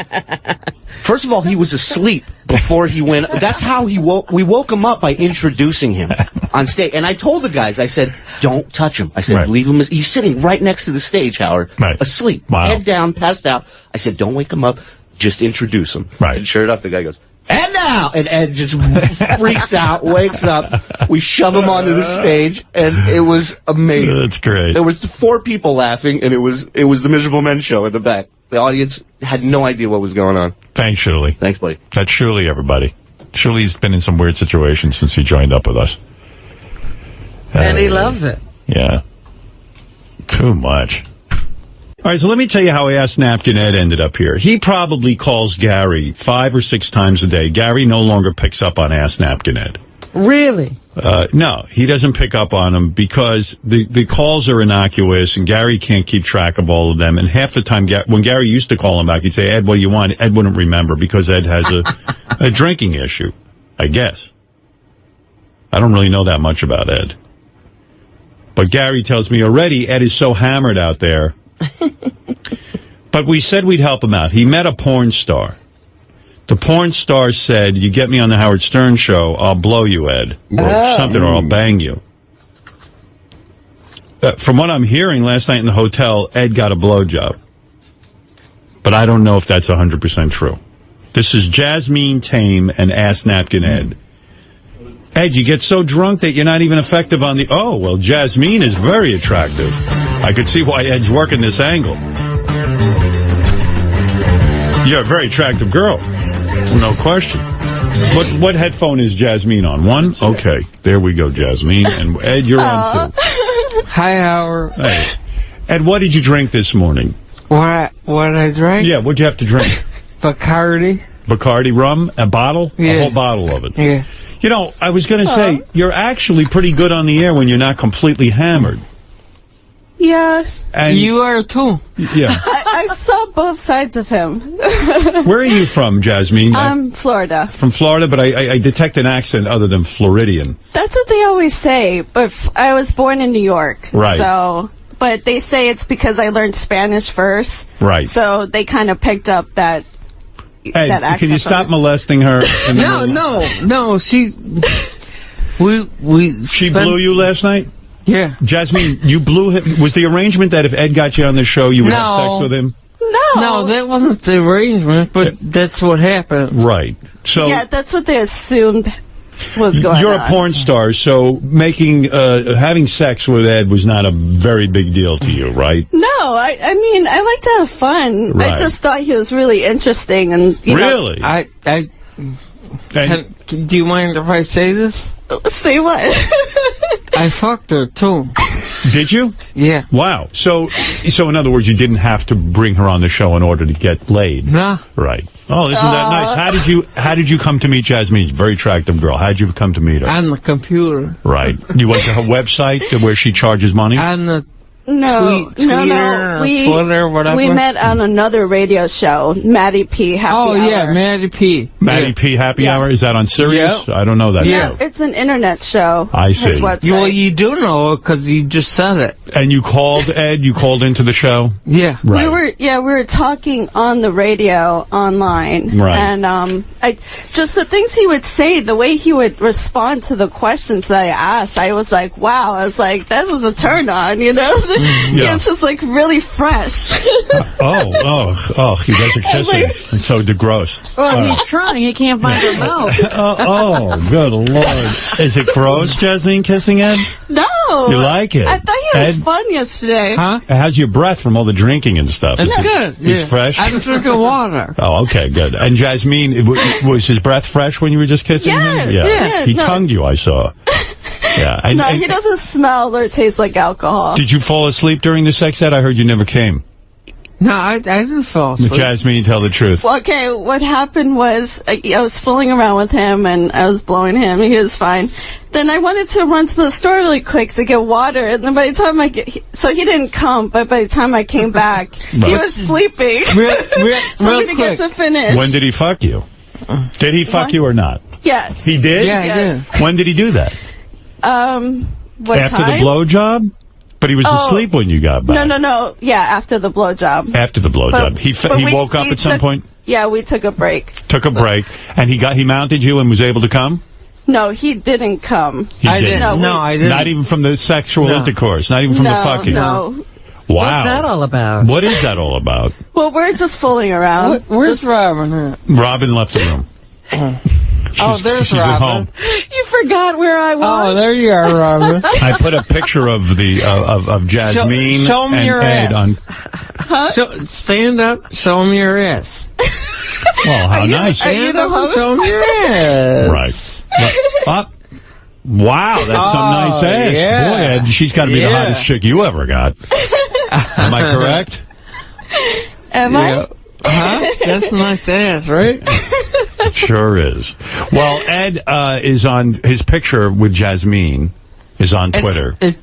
Speaker 23: First of all, he was asleep before he went. That's how he woke. We woke him up by introducing him on stage. And I told the guys, I said, "Don't touch him." I said, "Leave him." He's sitting right next to the stage, Howard, asleep, head down, passed out. I said, "Don't wake him up. Just introduce him."
Speaker 1: Right.
Speaker 23: And sure enough, the guy goes, "And now," and Ed just freaks out, wakes up. We shove him onto the stage, and it was amazing.
Speaker 1: That's great.
Speaker 23: There was 4 people laughing, and it was the Miserable Men show in the back. The audience had no idea what was going on.
Speaker 1: Thanks, Shirley.
Speaker 23: Thanks, buddy.
Speaker 1: That's Shirley, everybody. Shirley's been in some weird situations since he joined up with us.
Speaker 3: And he loves it.
Speaker 1: Yeah. Too much. All right, so let me tell you how Ask Napkin Ed ended up here. He probably calls Gary 5 or 6 times a day. Gary no longer picks up on Ask Napkin Ed.
Speaker 3: Really?
Speaker 1: No, he doesn't pick up on them because the calls are innocuous and Gary can't keep track of all of them. And half the time, when Gary used to call him back, he'd say, "Ed, what do you want?" Ed wouldn't remember because Ed has a drinking issue, I guess. I don't really know that much about Ed. But Gary tells me already Ed is so hammered out there. But we said we'd help him out. He met a porn star. The porn star said, "You get me on the Howard Stern show, I'll blow you, Ed." Or something, or I'll bang you. From what I'm hearing, last night in the hotel, Ed got a blowjob. But I don't know if that's 100% true. This is Jasmine Tame and Ask Napkin Ed. Ed, you get so drunk that you're not even effective on the... Oh, well, Jasmine is very attractive. I could see why Ed's working this angle. You're a very attractive girl. No question. What headphone is Jasmine on? One? Okay. There we go, Jasmine. And Ed, you're on 2.
Speaker 18: Hi, Howard.
Speaker 1: Hey. Ed, what did you drink this morning?
Speaker 18: What I drank?
Speaker 1: Yeah, what'd you have to drink?
Speaker 18: Bacardi.
Speaker 1: Bacardi rum? A bottle?
Speaker 18: Yeah.
Speaker 1: A whole bottle of it?
Speaker 18: Yeah.
Speaker 1: You know, I was going to say, you're actually pretty good on the air when you're not completely hammered.
Speaker 11: Yeah.
Speaker 1: And
Speaker 18: you are too.
Speaker 1: Yeah.
Speaker 11: I saw both sides of him.
Speaker 1: Where are you from, Jasmine?
Speaker 11: Florida.
Speaker 1: From Florida, but I detect an accent other than Floridian.
Speaker 11: That's what they always say, but I was born in New York.
Speaker 1: Right.
Speaker 11: So, but they say it's because I learned Spanish first.
Speaker 1: Right.
Speaker 11: So they kind of picked up that
Speaker 1: Ed,
Speaker 11: accent.
Speaker 1: can you stop molesting her?
Speaker 18: No, she
Speaker 1: blew you last night?
Speaker 18: Yeah.
Speaker 1: Jasmine, you blew him. Was the arrangement that if Ed got you on the show, you would have sex with him?
Speaker 18: No, that wasn't the arrangement, but that's what happened.
Speaker 1: Right. So
Speaker 11: yeah, that's what they assumed was going on.
Speaker 1: You're a porn star, so having sex with Ed was not a very big deal to you, right?
Speaker 11: No, I mean, I like to have fun.
Speaker 1: Right.
Speaker 11: I just thought he was really interesting, and you
Speaker 1: really,
Speaker 11: know,
Speaker 18: do you mind if I say this?
Speaker 11: Say what?
Speaker 18: I fucked her too.
Speaker 1: Did you?
Speaker 18: Yeah.
Speaker 1: Wow. So So, in other words, you didn't have to bring her on the show in order to get laid.
Speaker 18: No.
Speaker 1: Right. Oh, isn't that nice? How did you come to meet Jasmine? Very attractive girl. How did you come to meet her?
Speaker 18: On the computer.
Speaker 1: Right. You went to her website where she charges money?
Speaker 18: On the
Speaker 11: No,
Speaker 18: Twitter, Twitter, whatever.
Speaker 11: We met on another radio show, Maddie P. Happy Hour.
Speaker 18: Oh, yeah, Maddie P.
Speaker 1: Maddie P. Happy Hour? Is that on Sirius?
Speaker 18: Yep.
Speaker 1: I don't know that
Speaker 11: Yeah,
Speaker 1: show.
Speaker 11: it's an internet show.
Speaker 1: I see.
Speaker 11: His website.
Speaker 18: Well, you do know because you just said it.
Speaker 1: And you called, Ed? You called into the show?
Speaker 18: Yeah.
Speaker 1: Right.
Speaker 11: We were talking on the radio online.
Speaker 1: Right.
Speaker 11: And I just the things he would say, the way he would respond to the questions that I asked, I was like, wow. I was like, that was a turn on, you know?
Speaker 1: Yeah.
Speaker 11: It was just like really fresh.
Speaker 1: You guys are kissing. And so gross.
Speaker 3: Well, he's trying. He can't find her mouth.
Speaker 1: Good Lord. Is it gross, Jasmine, kissing Ed?
Speaker 11: No.
Speaker 1: You like it?
Speaker 11: I thought he was
Speaker 1: Ed?
Speaker 11: fun yesterday.
Speaker 18: Huh?
Speaker 1: How's your breath from all the drinking and stuff?
Speaker 18: It's good.
Speaker 1: He's
Speaker 18: Yeah.
Speaker 1: fresh?
Speaker 18: I'm drinking water.
Speaker 1: Oh, okay, good. And Jasmine, was his breath fresh when you were just kissing him?
Speaker 11: Yeah.
Speaker 1: He tongued you, I saw. Yeah. And,
Speaker 11: No, he doesn't smell or taste like alcohol.
Speaker 1: Did you fall asleep during the sex ed? I heard you never came.
Speaker 18: No, I didn't fall asleep.
Speaker 1: Jasmine, tell the truth.
Speaker 11: Well, okay, what happened was I was fooling around with him and I was blowing him. He was fine. Then I wanted to run to the store really quick to get water. And then by the time so he didn't come, but by the time I came back, he was sleeping. So we didn't get to finish.
Speaker 1: When did he fuck you? Did he fuck you or not?
Speaker 11: Yes.
Speaker 1: He did?
Speaker 18: Yeah,
Speaker 11: Yes.
Speaker 18: I did.
Speaker 1: When did he do that?
Speaker 11: What
Speaker 1: After
Speaker 11: time?
Speaker 1: the blowjob? But he was asleep when you got back.
Speaker 11: No. Yeah, after the blowjob.
Speaker 1: After the blowjob. He woke up at some point?
Speaker 11: Yeah, we took a break.
Speaker 1: Took a break. And he mounted you and was able to come?
Speaker 11: No, he didn't come.
Speaker 1: He didn't.
Speaker 18: I didn't.
Speaker 1: Not even from the sexual intercourse. Not even from the fucking.
Speaker 11: No.
Speaker 1: Wow.
Speaker 3: What's that all about?
Speaker 1: What is that all about?
Speaker 11: Well, we're just fooling around.
Speaker 18: Where's Robin at?
Speaker 1: Robin left the room.
Speaker 18: There's
Speaker 1: she's at
Speaker 18: Robin.
Speaker 1: home.
Speaker 3: You forgot where I was.
Speaker 18: Oh, there you are, Robin.
Speaker 1: I put a picture of the of Jasmine
Speaker 18: show me
Speaker 1: and
Speaker 18: your
Speaker 1: Ed
Speaker 18: ass.
Speaker 1: on.
Speaker 18: Stand up, show me your ass.
Speaker 1: Well, how nice.
Speaker 18: Stand up and show me your ass.
Speaker 1: Right. Up. Wow, that's some nice ass.
Speaker 18: Yeah.
Speaker 1: Boy, Ed, she's got to be the hottest chick you ever got. Am I correct?
Speaker 11: Am I?
Speaker 18: That's a nice ass, right?
Speaker 1: It sure is. Well, Ed is on his picture with Jasmine is on Twitter.
Speaker 18: Is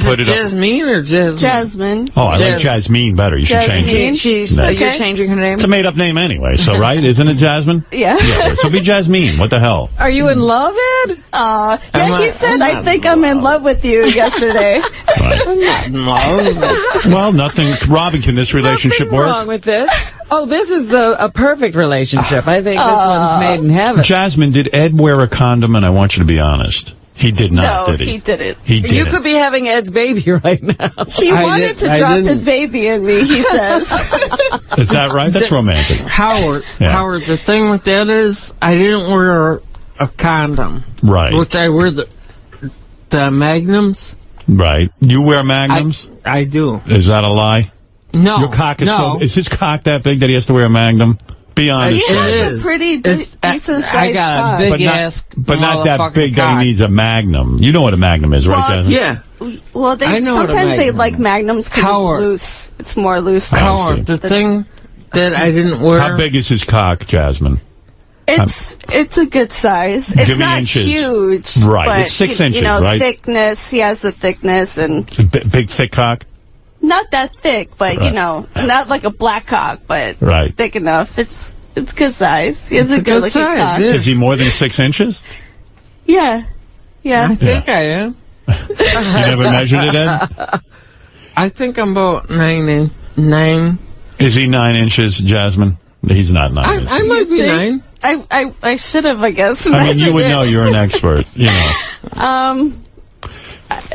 Speaker 18: it Jasmine or Jasmine?
Speaker 11: Jasmine.
Speaker 1: Oh, I like Jasmine better. You should change it.
Speaker 3: You're changing her name?
Speaker 1: It's a made-up name anyway, so right? Isn't it Jasmine?
Speaker 11: Yeah.
Speaker 1: So be Jasmine. What the hell?
Speaker 3: Are you in love, Ed?
Speaker 11: Yeah, he said, I think I'm in love with you yesterday.
Speaker 18: I'm not in love.
Speaker 1: Well, nothing. Robin, can this relationship
Speaker 3: Nothing
Speaker 1: work?
Speaker 3: wrong with this. Oh, this is a perfect relationship. I think this one's made in heaven.
Speaker 1: Jasmine, did Ed wear a condom? And I want you to be honest. He did not,
Speaker 11: No,
Speaker 1: did he?
Speaker 11: he didn't.
Speaker 1: He didn't.
Speaker 3: You could be having Ed's baby right now.
Speaker 11: He wanted to drop his baby in me, he says.
Speaker 1: Is that right? That's romantic.
Speaker 18: Howard,
Speaker 1: Yeah.
Speaker 18: Howard, the thing with that is I didn't wear a condom.
Speaker 1: Right.
Speaker 18: Which I wear the magnums.
Speaker 1: Right. You wear magnums?
Speaker 18: I do.
Speaker 1: Is that a lie?
Speaker 18: No.
Speaker 1: Your cock is
Speaker 18: no.
Speaker 1: so... Is his cock that big that he has to wear a magnum? Be honest.
Speaker 11: He has
Speaker 1: Jasmine.
Speaker 11: a pretty decent sized
Speaker 18: I got a big ass,
Speaker 1: But not that
Speaker 18: motherfucking
Speaker 1: big that
Speaker 18: cock.
Speaker 1: he needs a magnum. You know what a magnum is, right,
Speaker 11: Well,
Speaker 1: Jasmine?
Speaker 18: Yeah.
Speaker 11: Well,
Speaker 18: I know what a
Speaker 11: sometimes they
Speaker 18: magnum
Speaker 11: like magnums because
Speaker 18: Howard.
Speaker 11: it's loose. It's more loose.
Speaker 18: Howard, the thing that I didn't wear...
Speaker 1: How big is his cock, Jasmine?
Speaker 11: It's a good size. It's
Speaker 1: Give me
Speaker 11: not
Speaker 1: inches.
Speaker 11: huge.
Speaker 1: Right,
Speaker 11: But,
Speaker 1: it's 6
Speaker 11: you
Speaker 1: inches,
Speaker 11: know,
Speaker 1: right?
Speaker 11: thickness. He has the thickness and
Speaker 1: Big, thick cock?
Speaker 11: not that thick, but you
Speaker 1: Right.
Speaker 11: know, not like a black cock, but
Speaker 1: Right.
Speaker 11: thick enough. It's good size. He has
Speaker 18: It's
Speaker 11: a
Speaker 18: a
Speaker 11: good
Speaker 18: good
Speaker 11: looking
Speaker 18: size,
Speaker 11: cock.
Speaker 18: yeah.
Speaker 1: Is he more than 6 inches?
Speaker 11: Yeah.
Speaker 18: I think I am.
Speaker 1: You never measured it, Ed?
Speaker 18: I think I'm about 9.
Speaker 1: Is he 9 inches, Jasmine? He's not 9 inches.
Speaker 18: I might be 9.
Speaker 11: I should have, I guess.
Speaker 1: I mean, you
Speaker 11: measured
Speaker 1: would
Speaker 11: it.
Speaker 1: know. You're an expert. You know.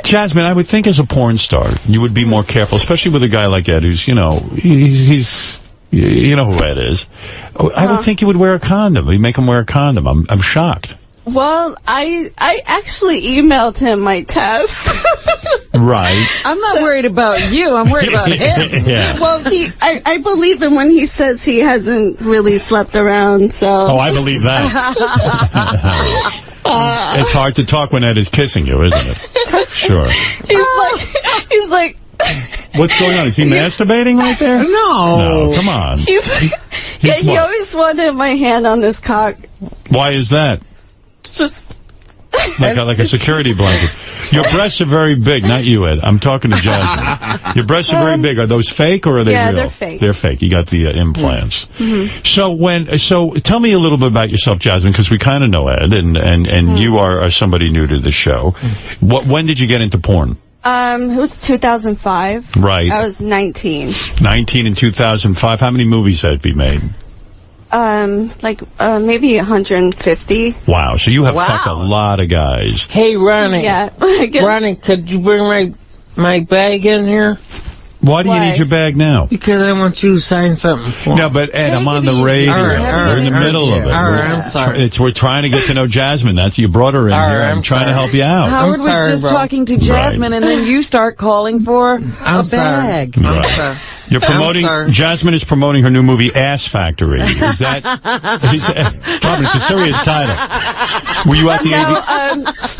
Speaker 1: Jasmine, I would think as a porn star, you would be more careful, especially with a guy like Ed, who's, you know, he's you know who Ed is. I would think you would wear a condom. You'd make him wear a condom. I'm shocked.
Speaker 11: Well, I actually emailed him my test.
Speaker 1: Right.
Speaker 3: I'm not worried about you. I'm worried about him.
Speaker 1: Yeah.
Speaker 11: Well, I believe him when he says he hasn't really slept around, so...
Speaker 1: Oh, I believe that. It's hard to talk when Ed is kissing you, isn't it? Sure.
Speaker 11: He's like,
Speaker 1: What's going on? Is he masturbating right there?
Speaker 11: No.
Speaker 1: No, come on.
Speaker 11: He
Speaker 1: what?
Speaker 11: always wanted my hand on his cock.
Speaker 1: Why is that?
Speaker 11: Just
Speaker 1: like a security blanket. Your breasts are very big, not you, Ed. I'm talking to Jasmine. Your breasts are very big. Are those fake or are they real?
Speaker 11: they're fake.
Speaker 1: They're fake. You got the implants.
Speaker 11: Mm-hmm.
Speaker 1: So tell me a little bit about yourself, Jasmine, because we kind of know Ed, and you are somebody new to the show. When did you get into porn?
Speaker 11: It was 2005.
Speaker 1: Right.
Speaker 11: I was 19.
Speaker 1: 19 in 2005. How many movies had you made?
Speaker 11: Maybe 150.
Speaker 1: Wow. So you have fucked a lot of guys.
Speaker 18: Hey, Ronnie.
Speaker 11: Yeah.
Speaker 18: Ronnie, could you bring my bag in here?
Speaker 1: Why do you need your bag now?
Speaker 18: Because I want you to sign something for me.
Speaker 1: No, but Ed, I'm on the radio. We're in the middle of it.
Speaker 18: I'm sorry.
Speaker 1: We're trying to get to know Jasmine. You brought her in here. I'm trying to help you out.
Speaker 3: Howard was just talking to Jasmine, and then you start calling for a bag.
Speaker 18: I'm sorry.
Speaker 1: You're promoting. Jasmine is promoting her new movie, Ass Factory. Is that? Robin, it's a serious title. Were you at the?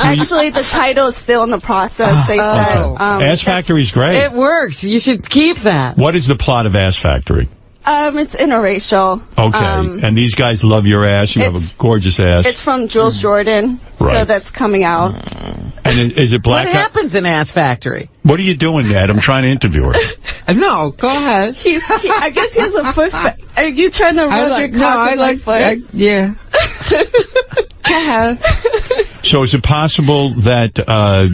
Speaker 11: Actually, the title is still in the process. They said
Speaker 1: Ass Factory's great.
Speaker 3: It works. You should keep that.
Speaker 1: What is the plot of Ass Factory?
Speaker 11: It's interracial.
Speaker 1: Okay, and these guys love your ass. You have a gorgeous ass.
Speaker 11: It's from Jules Jordan, so that's coming out.
Speaker 1: And is it black?
Speaker 3: What happens in Ass Factory?
Speaker 1: What are you doing, Ed? I'm trying to interview her.
Speaker 18: No, go ahead.
Speaker 11: I guess he has a foot. Are you trying to rub your cock with my foot?
Speaker 18: Yeah. Go ahead.
Speaker 1: So is it possible that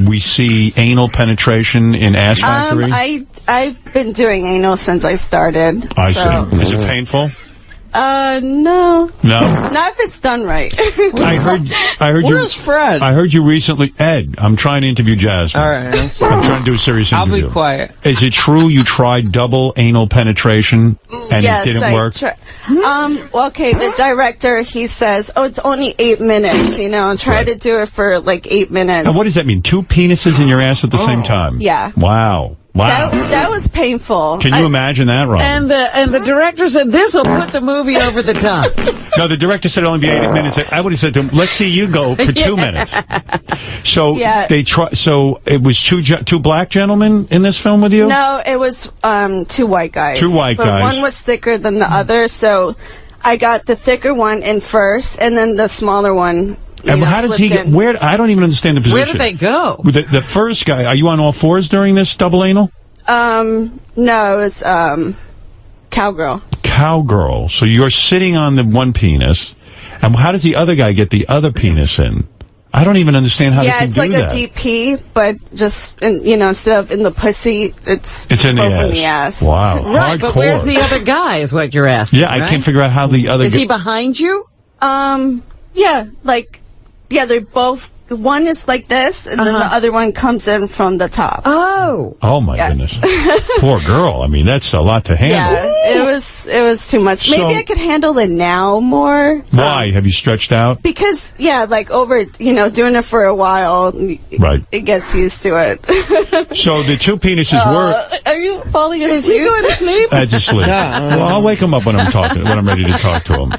Speaker 1: we see anal penetration in Ass Factory?
Speaker 11: I've been doing anal since I started.
Speaker 1: I see. Is it painful?
Speaker 11: No.
Speaker 1: No?
Speaker 11: Not if it's done right.
Speaker 1: I heard
Speaker 18: Where's Fred?
Speaker 1: I heard you recently, Ed, I'm trying to interview Jasmine.
Speaker 18: All right, I'm sorry.
Speaker 1: I'm trying to do a serious interview.
Speaker 18: I'll be quiet.
Speaker 1: Is it true you tried double anal penetration and it didn't work?
Speaker 11: Okay, the director, he says, it's only 8 minutes, try to do it for like 8 minutes.
Speaker 1: And what does that mean? 2 penises in your ass at the same time?
Speaker 11: Yeah.
Speaker 1: Wow.
Speaker 11: That was painful.
Speaker 1: Can you imagine that, Robin?
Speaker 3: And the director said, this will put the movie over the top.
Speaker 1: No, the director said it'll only be 8 minutes. I would have said to him, let's see you go for 2 minutes. So they try. So it was two black gentlemen in this film with you?
Speaker 11: No, it was 2 white guys.
Speaker 1: 2 white guys.
Speaker 11: One was thicker than the other, so I got the thicker one in first, and then the smaller one.
Speaker 1: And how does he get? Where? I don't even understand the position.
Speaker 3: Where did they go?
Speaker 1: The first guy. Are you on all fours during this double anal?
Speaker 11: No, it's cowgirl.
Speaker 1: Cowgirl. So you're sitting on the one penis, and how does the other guy get the other penis in? I don't even understand how they can do that.
Speaker 11: Yeah, it's like a DP, but just instead of in the pussy, it's
Speaker 1: in
Speaker 11: both
Speaker 1: the
Speaker 11: in the ass.
Speaker 1: Wow,
Speaker 3: right?
Speaker 1: hardcore.
Speaker 3: But where's the other guy? Is what you're asking?
Speaker 1: Yeah, right? I can't figure out how the other.
Speaker 3: Is he behind you?
Speaker 11: Yeah, they're both. One is like this, and then the other one comes in from the top.
Speaker 1: Oh my goodness. Poor girl. I mean, that's a lot to handle.
Speaker 11: Yeah, it was too much. Maybe I could handle it now more.
Speaker 1: Why? Have you stretched out?
Speaker 11: Because, over, doing it for a while, it gets used to it.
Speaker 1: So the 2 penises were...
Speaker 11: Are you falling asleep?
Speaker 3: Is he going to sleep?
Speaker 1: Ed's asleep. Well, I'll wake him up when I'm ready to talk to him.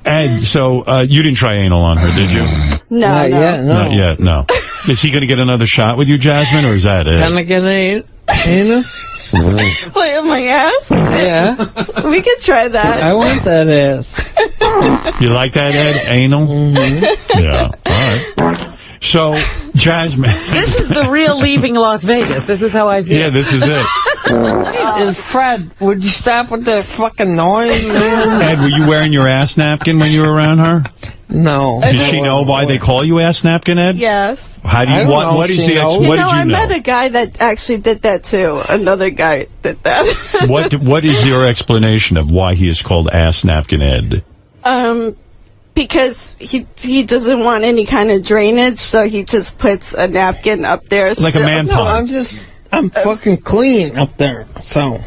Speaker 1: Ed, so you didn't try anal on her, did you?
Speaker 11: No,
Speaker 18: Not yet, no.
Speaker 1: Not yet, no. Is he going to get another shot with you, Jasmine, or is that it?
Speaker 18: Can I get anal?
Speaker 11: Wait, on my ass?
Speaker 18: Yeah.
Speaker 11: We could try that.
Speaker 18: I want that ass.
Speaker 1: You like that, Ed? Anal? Mm-hmm. Yeah. All right. So, Jasmine.
Speaker 3: This is the real leaving Las Vegas. This is how I feel.
Speaker 1: Yeah, this is it.
Speaker 18: Fred, would you stop with that fucking noise, man?
Speaker 1: Ed, were you wearing your ass napkin when you were around her?
Speaker 18: No.
Speaker 1: Does she know why they call you ass napkin, Ed?
Speaker 11: Yes.
Speaker 1: How do you? What is the? What did you know?
Speaker 11: I met a guy that actually did that too. Another guy did that.
Speaker 1: What is your explanation of why he is called Ass Napkin Ed?
Speaker 11: Because he doesn't want any kind of drainage, so he just puts a napkin up there.
Speaker 1: Like a man pond.
Speaker 18: I'm fucking clean up there, so.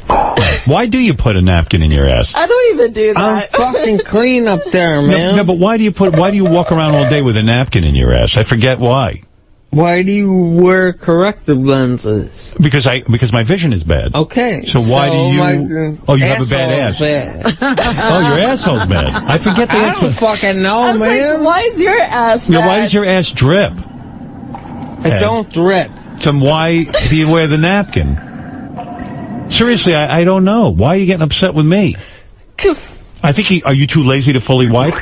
Speaker 1: Why do you put a napkin in your ass?
Speaker 11: I don't even do that.
Speaker 18: I'm fucking clean up there, man.
Speaker 1: No, but why do you walk around all day with a napkin in your ass? I forget why.
Speaker 18: Why do you wear corrective lenses?
Speaker 1: Because my vision is bad.
Speaker 18: Okay.
Speaker 1: So why do you? You have a bad ass.
Speaker 18: Bad.
Speaker 1: Oh, your asshole's bad. I forget the
Speaker 18: I don't fucking know,
Speaker 11: I was
Speaker 18: man.
Speaker 11: like, why is your ass bad?
Speaker 1: Why does your ass drip?
Speaker 18: It don't drip.
Speaker 1: So why do you wear the napkin? Seriously, I don't know. Why are you getting upset with me?
Speaker 18: Because
Speaker 1: I think are you too lazy to fully wipe?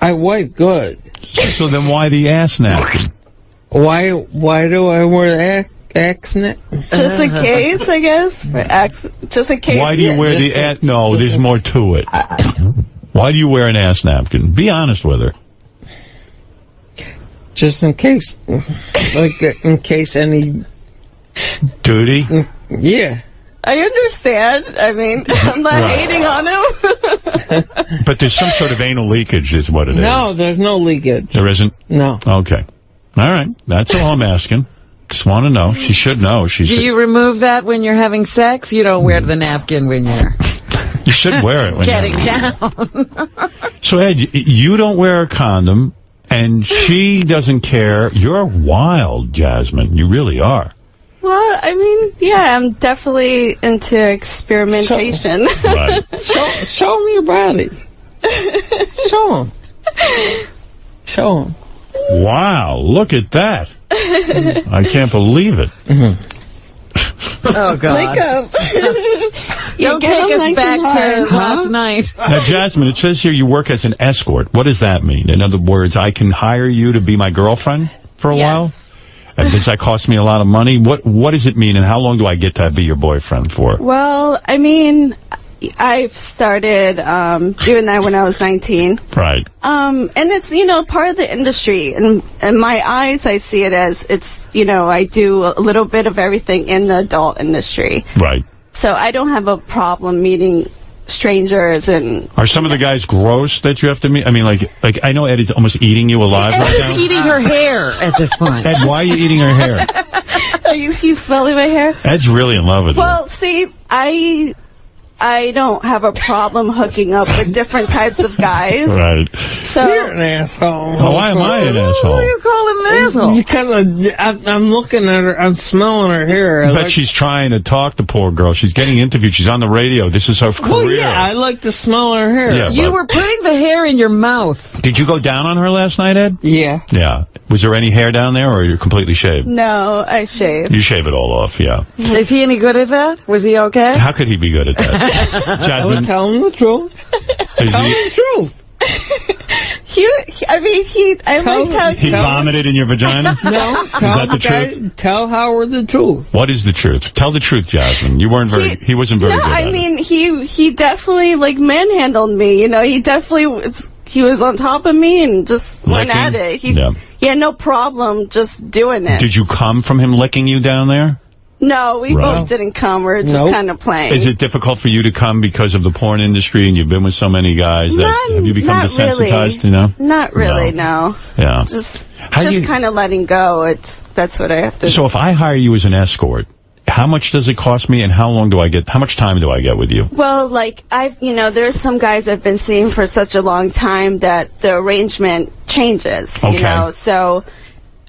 Speaker 18: I wipe good.
Speaker 1: So then why the ass napkin?
Speaker 18: Why do I wear the accent?
Speaker 11: Just in case, I guess. Just in case.
Speaker 1: Why do you wear the ass? No, there's more to it. Why do you wear an ass napkin? Be honest with her.
Speaker 18: Just in case. Like, in case any...
Speaker 1: Duty?
Speaker 18: Yeah.
Speaker 11: I understand. I mean, I'm not hating on him.
Speaker 1: But there's some sort of anal leakage is what it is.
Speaker 18: No, there's no leakage.
Speaker 1: There isn't?
Speaker 18: No.
Speaker 1: Okay. All right. That's all I'm asking. Just want to know. She should know.
Speaker 3: Do you remove that when you're having sex? You don't wear the napkin when you're...
Speaker 1: You should wear it when
Speaker 3: getting down.
Speaker 1: So, Ed, you don't wear a condom, and she doesn't care. You're wild, Jasmine. You really are.
Speaker 11: Well, I mean, yeah, I'm definitely into experimentation.
Speaker 1: Right.
Speaker 18: Show me your body. Show him. Show him.
Speaker 1: Wow, look at that. I can't believe it.
Speaker 3: Oh, God.
Speaker 11: Wake up.
Speaker 3: Don't take us back to last night.
Speaker 1: Now, Jasmine, it says here you work as an escort. What does that mean? In other words, I can hire you to be my girlfriend for a while? And does that cost me a lot of money? What does it mean, and how long do I get to be your boyfriend for?
Speaker 11: Well, I mean, I've started doing that when I was 19.
Speaker 1: Right.
Speaker 11: And it's, part of the industry. And in my eyes, I see it as it's, I do a little bit of everything in the adult industry.
Speaker 1: Right.
Speaker 11: So I don't have a problem meeting strangers and...
Speaker 1: Are some of the guys gross that you have to meet? I mean, like I know Ed is almost eating you alive right now.
Speaker 3: He's eating her hair at this point.
Speaker 1: Ed, why are you eating her hair?
Speaker 11: He's smelling my hair?
Speaker 1: Ed's really in love with you.
Speaker 11: Well, see, I don't have a problem hooking up with different types of guys.
Speaker 1: Right.
Speaker 11: So
Speaker 18: you're an asshole.
Speaker 1: Well, why am I an asshole?
Speaker 3: Why are you calling him an asshole?
Speaker 18: Because I'm looking at her, I'm smelling her hair.
Speaker 1: But she's trying to talk, the poor girl. She's getting interviewed. She's on the radio. This is her career.
Speaker 18: Well, yeah, I like to smell her hair.
Speaker 1: Yeah,
Speaker 3: you were putting the hair in your mouth.
Speaker 1: Did you go down on her last night, Ed?
Speaker 18: Yeah.
Speaker 1: Yeah. Was there any hair down there, or are you completely shaved?
Speaker 11: No, I shave.
Speaker 1: You shave it all off, yeah.
Speaker 3: Is he any good at that? Was he okay?
Speaker 1: How could he be good at that?
Speaker 18: I would tell him the truth. Tell him the truth.
Speaker 1: He vomited in your vagina?
Speaker 18: No, tell the truth. Tell Howard the truth.
Speaker 1: What is the truth? Tell the truth, Jasmine. You weren't he wasn't very good at it.
Speaker 11: No, I mean, he definitely, manhandled me, he definitely he was on top of me and just went at it. He had no problem just doing it.
Speaker 1: Did you come from him licking you down there?
Speaker 11: No, we both didn't come. We were just kind of playing.
Speaker 1: Is it difficult for you to come because of the porn industry and you've been with so many guys? Have you become desensitized?
Speaker 11: Really. Not really, no.
Speaker 1: Yeah.
Speaker 11: Just kind of letting go. That's what I have to do.
Speaker 1: So if I hire you as an escort, how much does it cost me and how much time do I get with you?
Speaker 11: Well, there's some guys I've been seeing for such a long time that the arrangement changes, so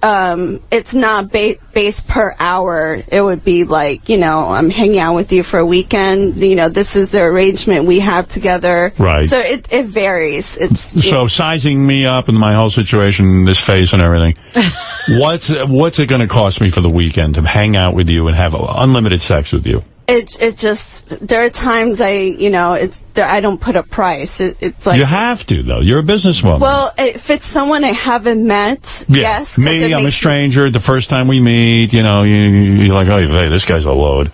Speaker 11: it's not based per hour. It would be I'm hanging out with you for a weekend. This is the arrangement we have together.
Speaker 1: Right.
Speaker 11: So it varies.
Speaker 1: So sizing me up and my whole situation, this face and everything, what's it going to cost me for the weekend to hang out with you and have unlimited sex with you?
Speaker 11: It just, there are times I don't put a price. It's like...
Speaker 1: You have to, though. You're a businesswoman.
Speaker 11: Well, if it's someone I haven't met, yes.
Speaker 1: Me, I'm a stranger. The first time we meet, you're like, oh, hey, this guy's a load.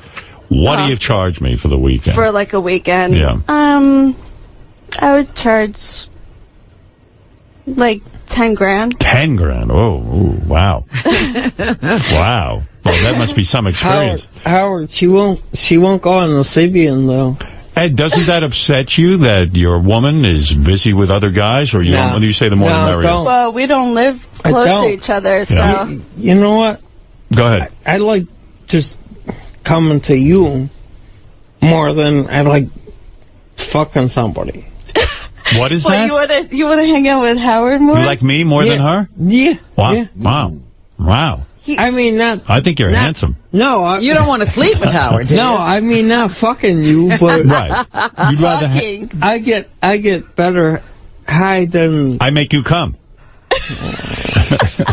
Speaker 1: What do you charge me for the weekend?
Speaker 11: For a weekend?
Speaker 1: Yeah.
Speaker 11: I would charge 10 grand.
Speaker 1: 10 grand? Oh, wow. Wow. Well, that must be some experience.
Speaker 18: Howard, she won't go on the Sybian, though.
Speaker 1: Ed, doesn't that upset you that your woman is busy with other guys, or when you say the more the merrier?
Speaker 11: Well, we don't live close to each other, so...
Speaker 18: You know what?
Speaker 1: Go ahead.
Speaker 18: I like just coming to you more than I like fucking somebody.
Speaker 1: What is that?
Speaker 11: You wanna hang out with Howard more?
Speaker 1: You like me more than her?
Speaker 18: Yeah.
Speaker 1: Wow.
Speaker 18: Yeah.
Speaker 1: Wow. I think you're handsome.
Speaker 18: No,
Speaker 3: you don't want to sleep with Howard. Do you?
Speaker 18: I mean not fucking you, but
Speaker 1: right. You'd rather.
Speaker 18: I get better high than.
Speaker 1: I make you come.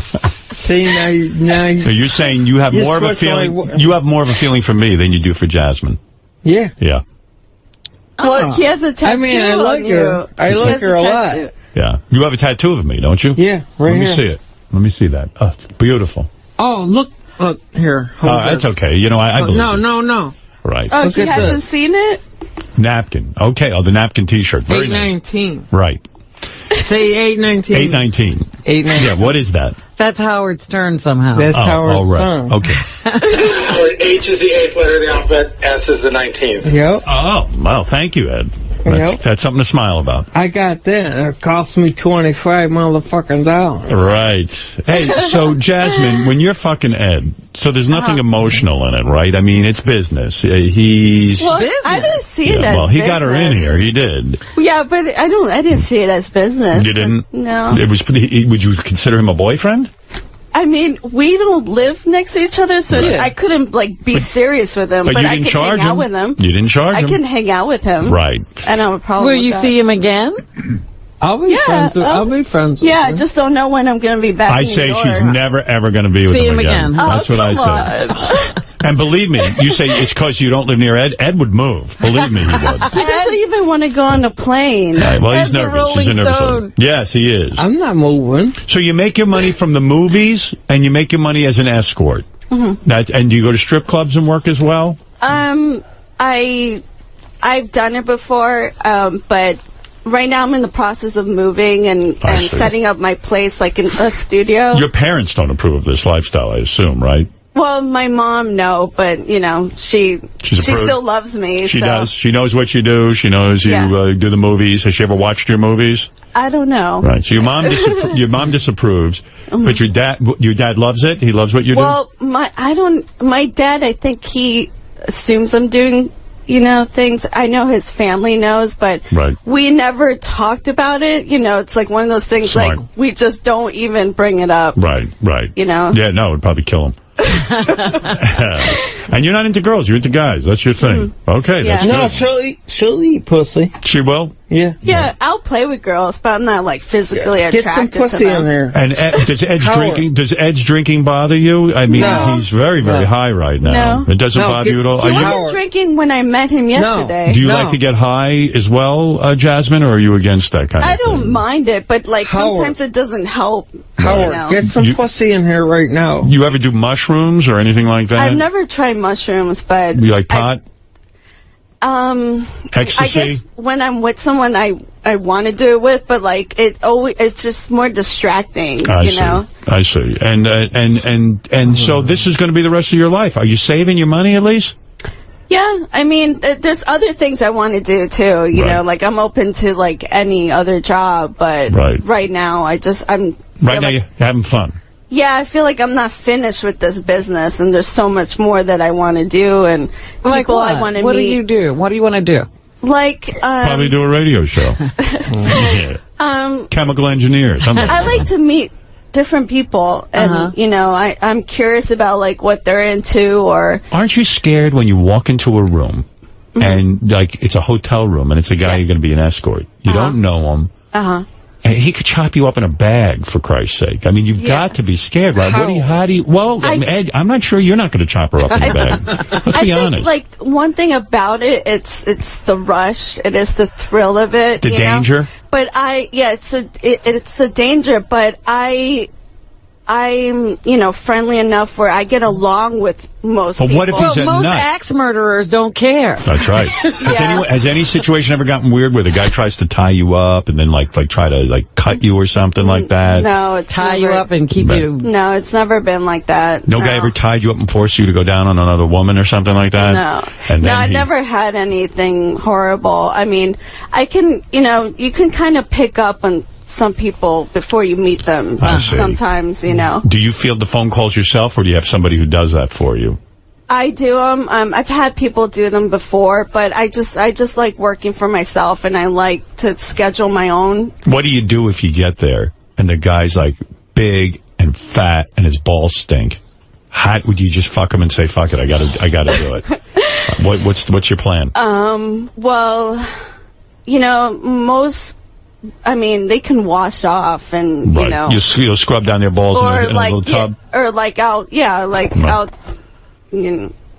Speaker 18: See now.
Speaker 1: So you're saying you have more of a feeling. You have more of a feeling for me than you do for Jasmine.
Speaker 18: Yeah.
Speaker 1: Yeah.
Speaker 11: Well, he has a tattoo.
Speaker 18: I mean, I like
Speaker 11: on
Speaker 18: her.
Speaker 11: you.
Speaker 18: I
Speaker 11: He
Speaker 18: like
Speaker 11: has
Speaker 18: her a lot.
Speaker 11: tattoo.
Speaker 1: Yeah. You have a tattoo of me, don't you?
Speaker 18: Yeah, right
Speaker 1: Let me
Speaker 18: here.
Speaker 1: see it. Let me see that. Oh, it's beautiful.
Speaker 18: Oh, look here.
Speaker 1: That's okay. You know, I believe
Speaker 18: No,
Speaker 1: you.
Speaker 18: no.
Speaker 1: Right.
Speaker 11: Oh,
Speaker 18: Look
Speaker 11: he
Speaker 18: at
Speaker 11: hasn't
Speaker 18: this.
Speaker 11: seen it?
Speaker 1: Napkin. Okay. Oh, the napkin T-shirt. Very nice.
Speaker 18: 819.
Speaker 1: Right.
Speaker 18: Say 819.
Speaker 1: 819.
Speaker 18: 819.
Speaker 1: Yeah. What is that?
Speaker 3: That's Howard Stern somehow.
Speaker 18: That's Howard's
Speaker 1: right.
Speaker 18: son.
Speaker 1: Okay.
Speaker 9: H is the 8th letter of the alphabet. S is the 19th.
Speaker 18: Yep.
Speaker 1: Oh, well, thank you, Ed. That's something to smile about.
Speaker 18: I got that. It cost me $25 motherfucking dollars.
Speaker 1: Right. Hey, so, Jasmine, when you're fucking Ed, so there's nothing emotional in it, right? I mean, it's business. He's...
Speaker 11: Well, I didn't see it as
Speaker 1: well, he got her in
Speaker 11: business.
Speaker 1: here. He did.
Speaker 11: Yeah, but I didn't see it as business.
Speaker 1: You didn't?
Speaker 11: No.
Speaker 1: It was. Would you consider him a boyfriend?
Speaker 11: I mean, we don't live next to each other, so I couldn't be serious with him.
Speaker 1: But
Speaker 11: But
Speaker 1: you
Speaker 11: I
Speaker 1: didn't
Speaker 11: can
Speaker 1: charge
Speaker 11: hang out
Speaker 1: him?
Speaker 11: with him.
Speaker 1: You didn't charge
Speaker 11: I
Speaker 1: him?
Speaker 11: can hang out with him.
Speaker 1: Right.
Speaker 11: I don't have a problem.
Speaker 3: Will
Speaker 11: with
Speaker 3: you
Speaker 11: that.
Speaker 3: see him again?
Speaker 18: I'll be friends with I'll be friends with
Speaker 11: Yeah, I
Speaker 18: him.
Speaker 11: just don't know when I'm going to be back.
Speaker 1: I
Speaker 11: in
Speaker 1: say
Speaker 11: New York.
Speaker 1: she's never, ever going to be with
Speaker 3: See
Speaker 1: him
Speaker 3: him again.
Speaker 1: That's what I say. And believe me, you say it's because you don't live near Ed. Ed would move. Believe me, he would.
Speaker 11: He doesn't even want to go on a plane.
Speaker 1: Right, well, he's
Speaker 11: Ed's a
Speaker 1: nervous.
Speaker 11: Rolling
Speaker 1: He's a nervous.
Speaker 11: Stone.
Speaker 1: Yes, he is.
Speaker 18: I'm not moving.
Speaker 1: So you make your money from the movies, and you make your money as an escort.
Speaker 11: Mm-hmm.
Speaker 1: And do you go to strip clubs and work as well?
Speaker 11: I've done it before, but right now I'm in the process of moving and
Speaker 1: see.
Speaker 11: setting up my place like in a studio.
Speaker 1: Your parents don't approve of this lifestyle, I assume, right?
Speaker 11: Well, my mom, no, but, you know, she
Speaker 1: She's approved.
Speaker 11: still loves me.
Speaker 1: She
Speaker 11: so.
Speaker 1: does. She knows what you do. She knows you
Speaker 11: Yeah.
Speaker 1: do the movies. Has she ever watched your movies?
Speaker 11: I don't know.
Speaker 1: Right. So your mom disapproves, but your dad loves it. He loves what you do.
Speaker 11: Well, my dad, I think he assumes I'm doing, things. I know his family knows, but
Speaker 1: Right.
Speaker 11: we never talked about it. It's like one of those things
Speaker 1: Smart.
Speaker 11: like we just don't even bring it up.
Speaker 1: Right. Yeah, no, it'd probably kill him. And you're not into girls, you're into guys. That's your thing. Okay, that's
Speaker 18: No,
Speaker 1: good.
Speaker 18: she'll eat pussy.
Speaker 1: She will?
Speaker 18: Yeah.
Speaker 11: Yeah, I'll play with girls, but I'm not like physically
Speaker 18: Get some
Speaker 11: attracted
Speaker 18: pussy
Speaker 11: to them.
Speaker 18: in there.
Speaker 1: And does Ed's drinking bother you? I mean,
Speaker 11: No.
Speaker 1: he's very, very high right now.
Speaker 11: No.
Speaker 1: It doesn't bother you at all?
Speaker 11: He wasn't drinking when I met him yesterday.
Speaker 1: Do you like to get high as well, Jasmine, or are you against that kind of
Speaker 11: I
Speaker 1: thing?
Speaker 11: don't mind it, but like
Speaker 18: Howard.
Speaker 11: sometimes it doesn't help.
Speaker 18: Howard, get some pussy in here right now.
Speaker 1: You ever do mushrooms or anything like that?
Speaker 11: I've never tried mushrooms, but
Speaker 1: You like pot?
Speaker 11: I
Speaker 1: Ecstasy?
Speaker 11: guess when I'm with someone I want to do it with, but like it's just more distracting,
Speaker 1: I
Speaker 11: you
Speaker 1: see.
Speaker 11: know.
Speaker 1: I see. And so this is going to be the rest of your life. Are you saving your money at least?
Speaker 11: Yeah, I mean, there's other things I want to do too. You know, like I'm open to like any other job, but right now I'm
Speaker 1: Right now you're having fun.
Speaker 11: Yeah, I feel like I'm not finished with this business, and there's so much more that I want to do, and
Speaker 3: Like
Speaker 11: people
Speaker 3: what?
Speaker 11: I want to meet.
Speaker 3: What do you do? What do you want to do?
Speaker 11: Like,
Speaker 1: Probably do a radio show. Yeah. Chemical engineer. Something.
Speaker 11: I like to meet different people, and you know, I'm curious about like what they're into, or
Speaker 1: Aren't you scared when you walk into a room and like it's a hotel room and it's a guy you're going to be an escort? You don't know him. And he could chop you up in a bag, for Christ's sake. I mean, you've got to be scared, right? How do you, well, Ed, I'm not sure you're not going to chop her up in a bag. Let's be honest.
Speaker 11: Like one thing about it, it's the rush. It is the thrill of it.
Speaker 1: The
Speaker 11: you
Speaker 1: danger?
Speaker 11: know? But it's the danger. But I'm friendly enough where I get along with most
Speaker 1: But
Speaker 11: people.
Speaker 1: what if he's a
Speaker 3: Most
Speaker 1: nut?
Speaker 3: axe murderers don't care.
Speaker 1: That's right. Has any situation ever gotten weird where the guy tries to tie you up and then like try to like cut you or something like that?
Speaker 11: No, it's
Speaker 3: Tie you
Speaker 11: never-
Speaker 3: up and keep you.
Speaker 11: No, it's never been like that.
Speaker 1: No guy ever tied you up and forced you to go down on another woman or something like that?
Speaker 11: No.
Speaker 1: And
Speaker 11: No,
Speaker 1: then
Speaker 11: I
Speaker 1: he-
Speaker 11: never had anything horrible. I mean, you can kind of pick up on some people before you meet them.
Speaker 1: I see.
Speaker 11: Sometimes,
Speaker 1: Do you field the phone calls yourself, or do you have somebody who does that for you?
Speaker 11: I do them. I've had people do them before, but I just like working for myself, and I like to schedule my own.
Speaker 1: What do you do if you get there and the guy's like big and fat and his balls stink? How would you just fuck him and say, "Fuck it, I gotta do it"? What's your plan?
Speaker 11: Well, they can wash off, and
Speaker 1: Right. You'll scrub down their balls in a little tub.
Speaker 11: I'll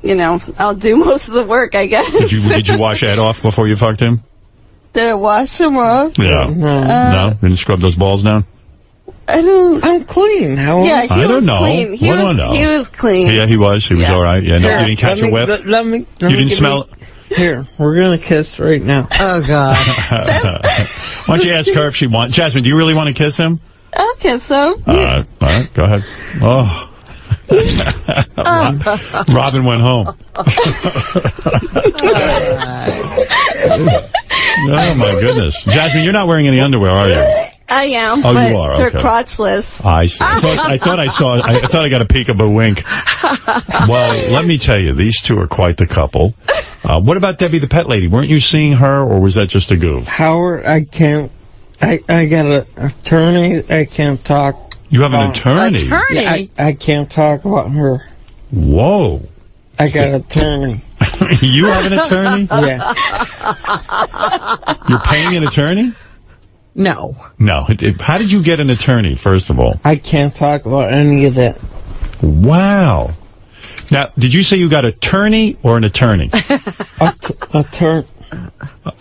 Speaker 11: I'll do most of the work, I guess.
Speaker 1: Did you wash Ed off before you fucked him?
Speaker 11: Did I wash him off?
Speaker 1: Yeah. No? Didn't scrub those balls down?
Speaker 18: I'm clean. How?
Speaker 11: Yeah, he
Speaker 1: I
Speaker 11: was
Speaker 1: don't know.
Speaker 11: clean. He was clean.
Speaker 1: Yeah, he was. He was all right. Yeah, no, you didn't catch a whiff?
Speaker 18: Let me
Speaker 1: You didn't smell it?
Speaker 18: Here, we're going to kiss right now.
Speaker 3: Oh, God.
Speaker 1: Why don't you ask her if she wants... Jasmine, do you really want to kiss him?
Speaker 11: I'll kiss him.
Speaker 1: All right, go ahead. Oh. Robin went home. Oh, my goodness. Jasmine, you're not wearing any underwear, are you?
Speaker 11: I am,
Speaker 1: Oh,
Speaker 11: but
Speaker 1: you are?
Speaker 11: they're
Speaker 1: Okay.
Speaker 11: crotchless.
Speaker 1: I see. I thought I got a peek of a wink. Well, let me tell you, these two are quite the couple. What about Debbie the pet lady? Weren't you seeing her, or was that just a goof?
Speaker 18: Howard, I can't. I got an attorney. I can't talk.
Speaker 1: You have an attorney?
Speaker 18: Yeah, I can't talk about her.
Speaker 1: Whoa.
Speaker 18: I got an attorney.
Speaker 1: You have an attorney?
Speaker 18: Yeah.
Speaker 1: You're paying an attorney?
Speaker 3: No.
Speaker 1: No. How did you get an attorney, first of all?
Speaker 18: I can't talk about any of that.
Speaker 1: Wow. Now, did you say you got attorney or an attorney?
Speaker 18: Attorney.